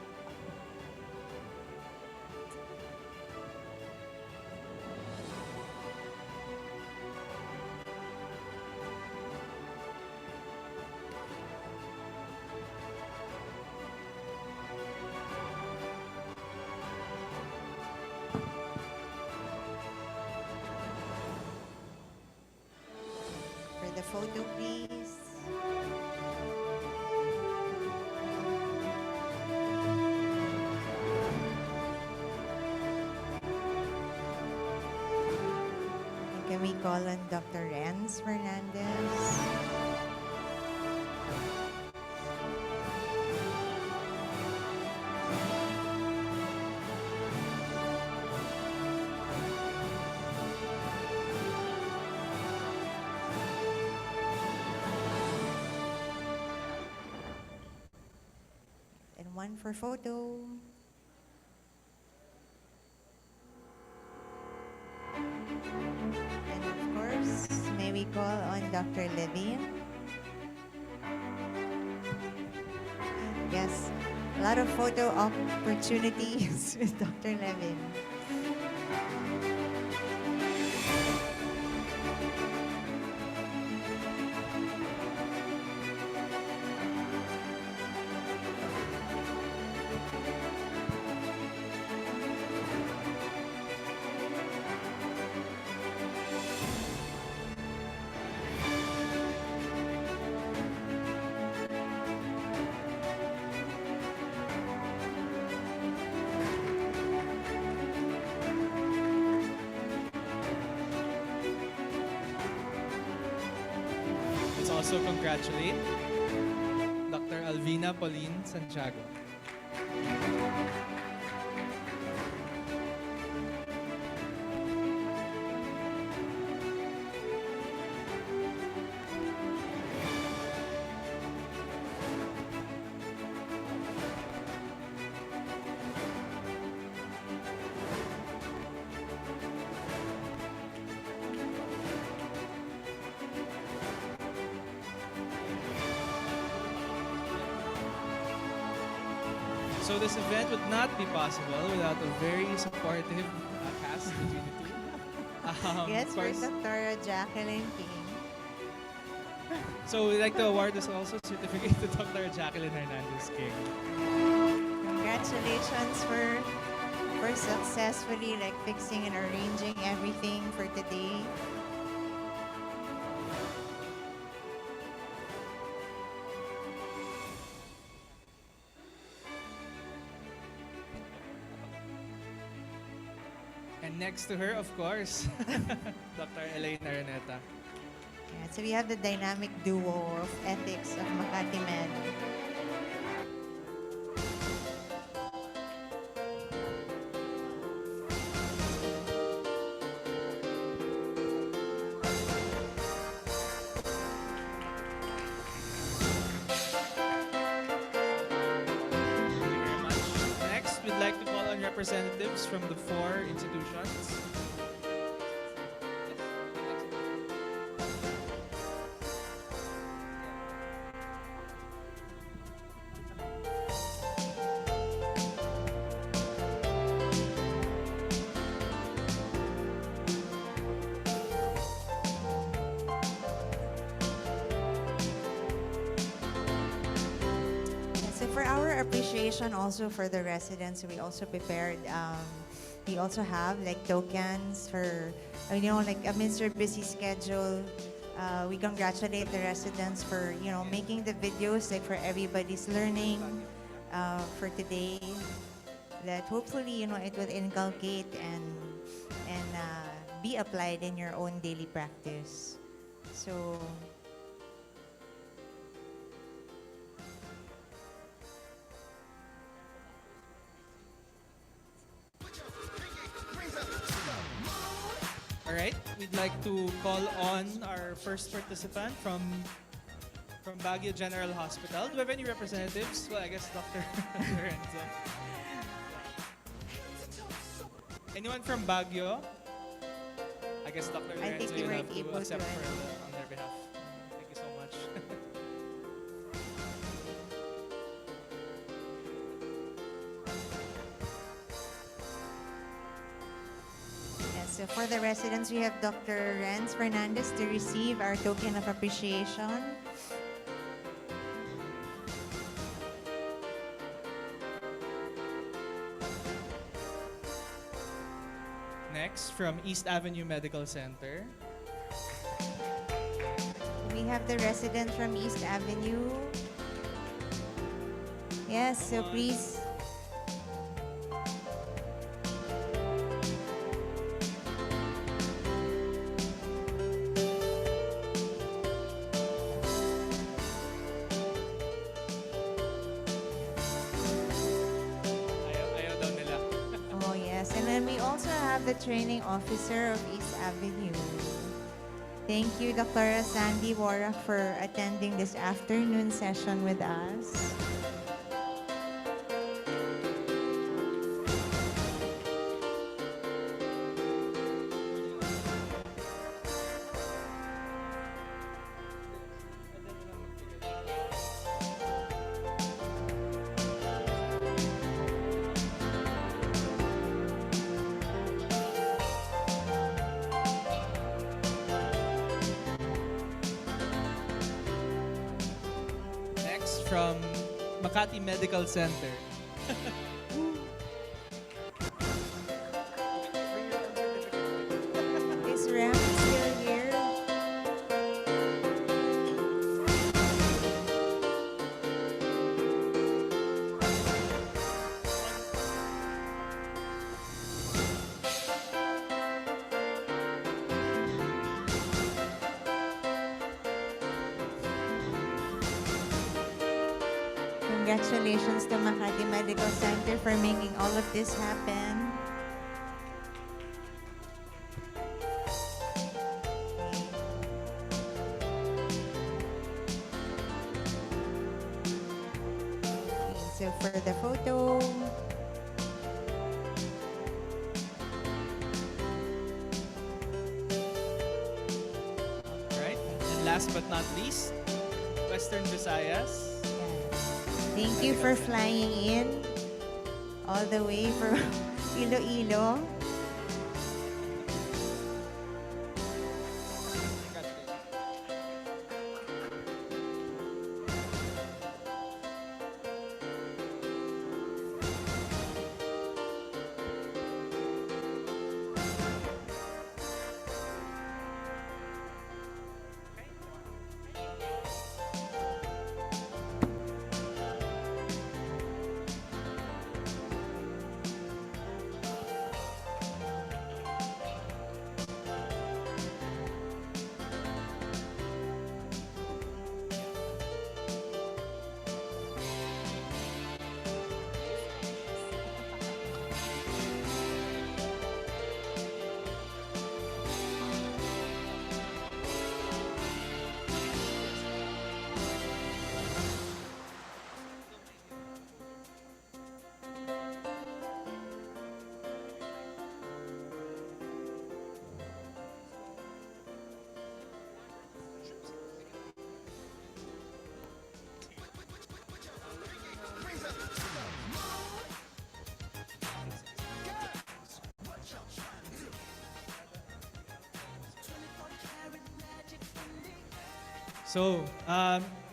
B: For the photo, please. And can we call on Dr. Renz Fernandez? And one for photo. And of course, may we call on Dr. Levine? Yes, a lot of photo opportunities with Dr. Levine.
C: also congratulate Dr. Alvina Pauline Santiago. So this event would not be possible without a very supportive cast between the two.
B: Yes,
C: Of
B: for
C: course.
B: Dr. Jacqueline King.
C: So we'd like to award this also certificate to Dr. Jacqueline Hernandez King.
B: Congratulations for successfully like fixing and arranging everything for today.
C: And next to her, of course, Dr. Elaine Araneta.
B: Yeah, so we have the dynamic duo of ethics of Makati Med.
C: Next, we'd like to call on representatives from the 4 institutions.
B: So for our appreciation also for the residents, we also prepared, we also have like tokens for, like amidst their busy schedule, we congratulate the residents for, making the videos like for everybody's learning for today. That hopefully, it will inculcate and be applied in your own daily practice. So,
C: All right, we'd like to call on our first participant from Baguio General Hospital. Do we have any representatives? Well, I guess Dr. Lorenzo. Anyone from Baguio? I guess Dr.
B: I think
C: Lorenzo,
B: you
C: you'll
B: weren't
C: have to
B: able to
C: accept
B: enter.
C: on their behalf. Thank you so much.
B: yes, so for the residents, we have Dr. Renz Fernandez to receive our token of appreciation.
C: Next, from East Avenue Medical Center.
B: We have the resident from East Avenue. Yes, so please.
C: Ayaw daw nila.
B: Oh, yes. And then we also have the training officer of East Avenue. Thank you, Dr. Sandy Wara, for attending this afternoon session with us.
C: Next, from Makati Medical Center.
B: Is Rem still here? Congratulations to Makati Medical Center for making all of this happen. So for the photo,
C: Right? And last but not least, Western Visayas.
B: thank you for flying in all the way from Iloilo.
C: So,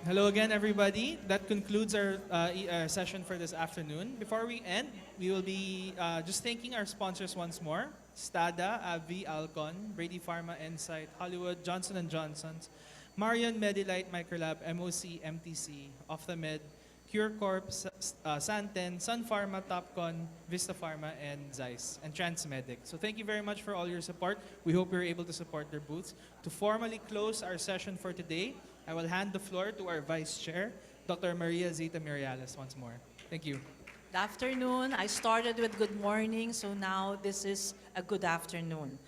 C: hello again, everybody. That concludes our session for this afternoon. Before we end, we will be just thanking our sponsors once more. Stada, AbbVie, Alcon, Brady Pharma, Insight, Hollywood, Johnson & Johnson's, Marion, Medilite, Microlab, MOC, MTC, Ophthamed, CureCorp, Santen, Sun Pharma, Topcon, Vista Pharma, and Zeiss, and Transmedic. So thank you very much for all your support. We hope you're able to support their booths. To formally close our session for today, I will hand the floor to our Vice Chair, Dr. Maria Zeta Miriales, once more. Thank you.
P: Good afternoon. I started with good morning, so now this is a good afternoon.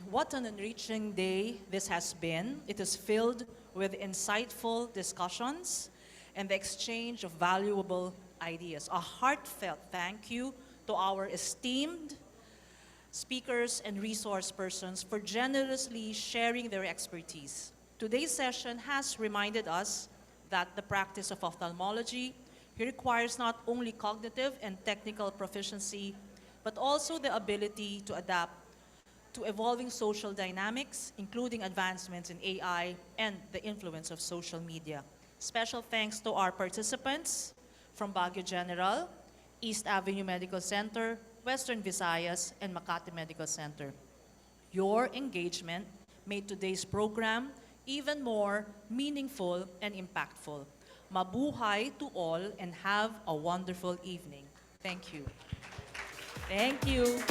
P: What an enriching day this has been. It is filled with insightful discussions and the exchange of valuable ideas. A heartfelt thank you to our esteemed speakers and resource persons for generously sharing their expertise. Today's session has reminded us that the practice of ophthalmology requires not only cognitive and technical proficiency, but also the ability to adapt to evolving social dynamics, including advancements in AI and the influence of social media. Special thanks to our participants from Baguio General, East Avenue Medical Center, Western Visayas, and Makati Medical Center. Your engagement made today's program even more meaningful and impactful. Mabuhay to all and have a wonderful evening. Thank you. Thank you.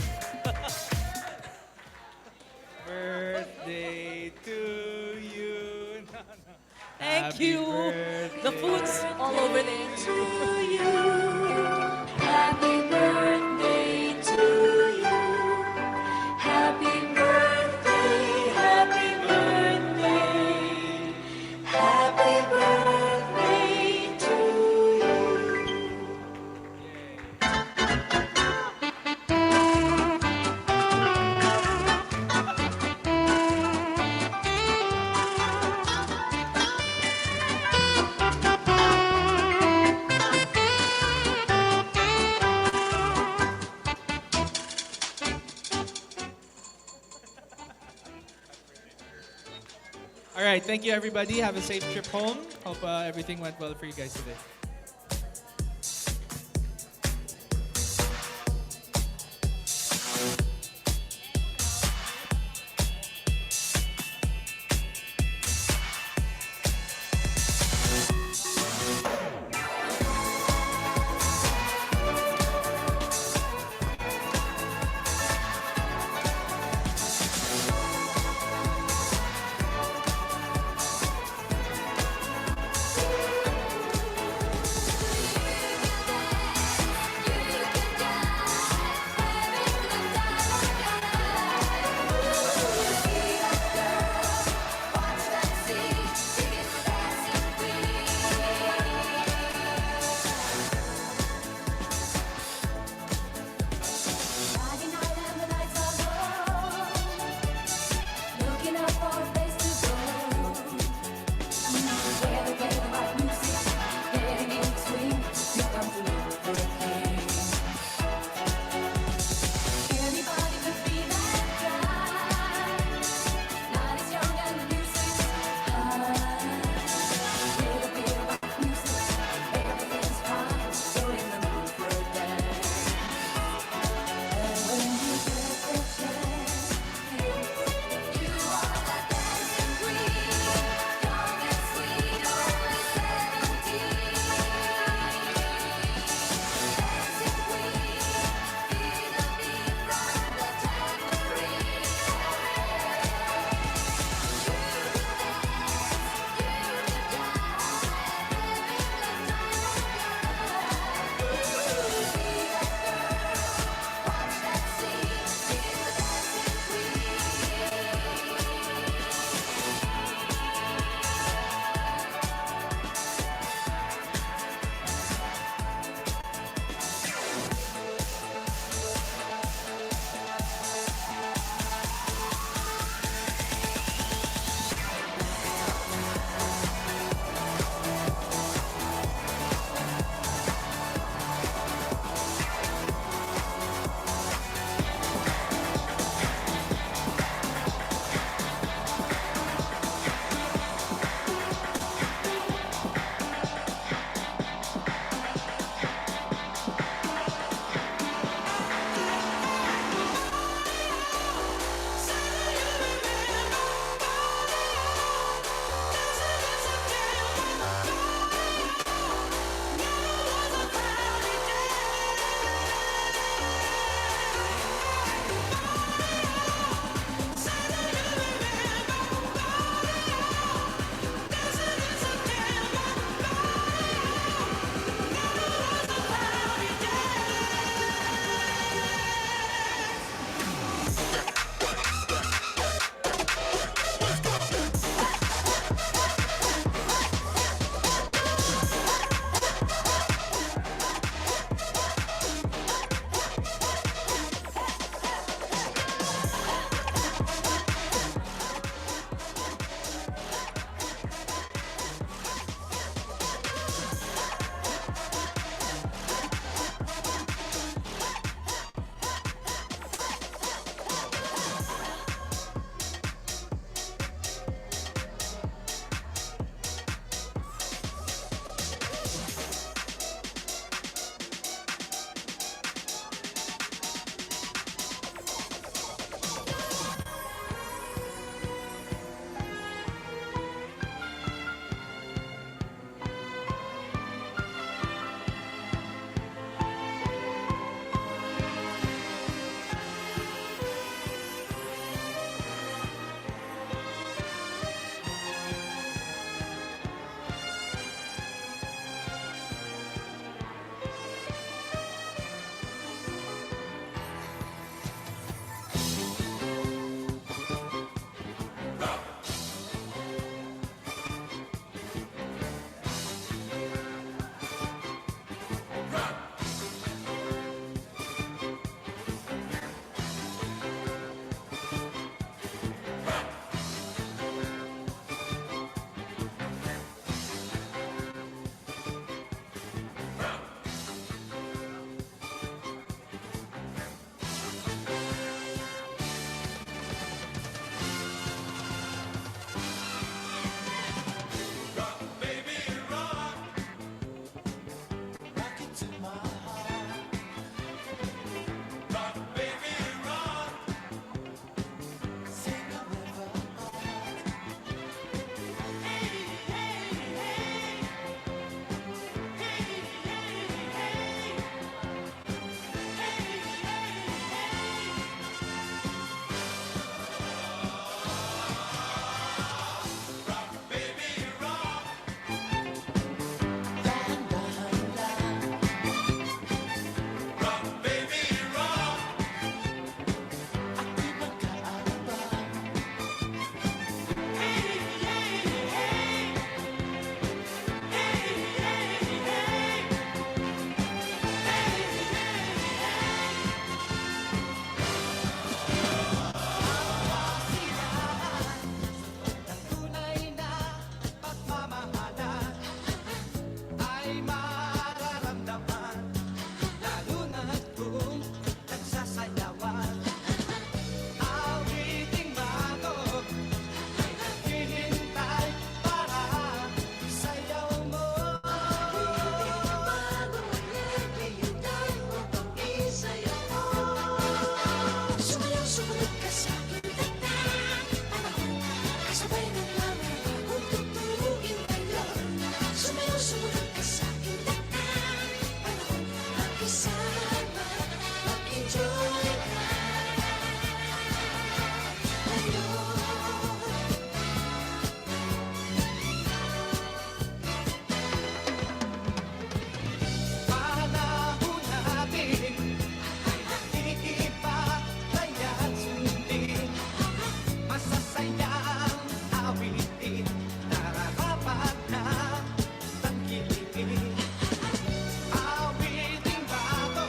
C: Birthday to you.
P: Thank
C: Happy
P: you.
C: birthday.
P: The food's all over there.
Q: To you. Happy birthday to you. Happy birthday, happy birthday. Happy birthday to you.
C: All right, thank you, everybody. Have a safe trip home. Hope everything went well for you guys today.
Q: makisama, mag-enjoy ka. Panahon natin ay nakikipaglaya't sundin. Masasayang awitin, nararapat na tangkilikin. Awiting bago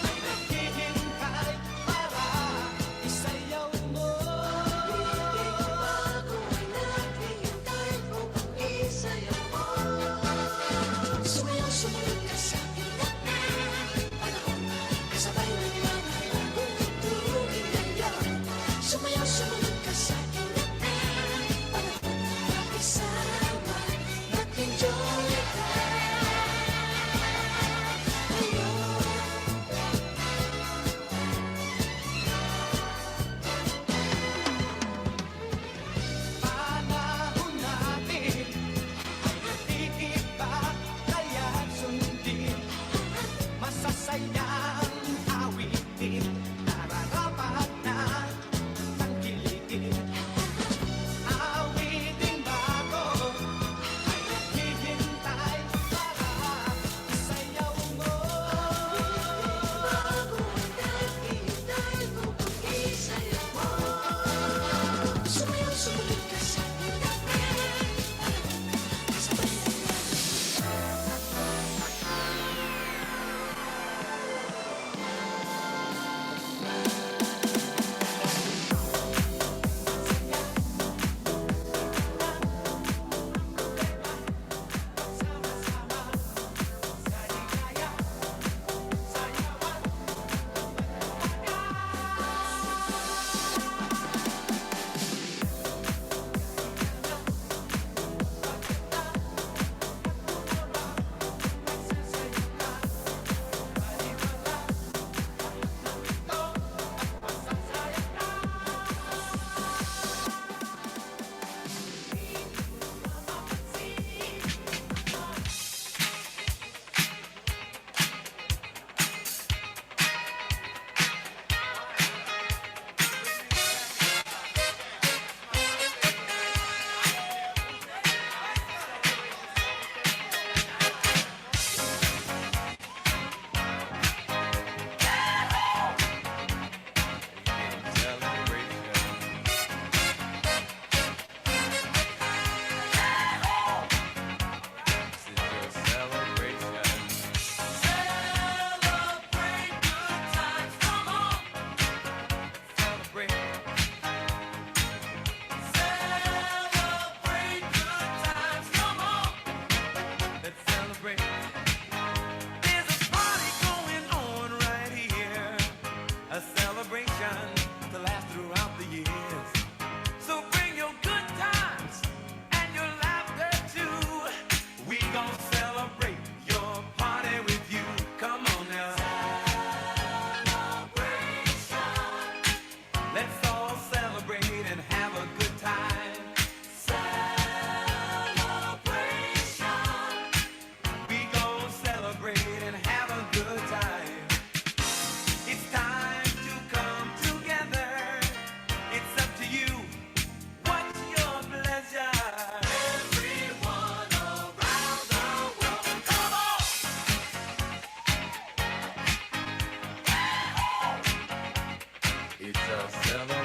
Q: ay naghihintay para isayaw mo. Awiting bago ay naghihintay upang isayaw mo. Sumayaw, sumunod ka sa aking panahon, kasabay ng mga bagong tugtugin ngayon. Sumayaw, sumunod ka sa aking panahon, makisama, mag-enjoy ka. Panahon natin ay nakikipaglaya't sundin. Masasayang awitin, nararapat na tangkilikin. Awiting bago ay naghihintay para isayaw mo. Awiting bago ay naghihintay upang isayaw mo. Sumayaw, sumunod ka sa aking kasabay ng It's a celebration.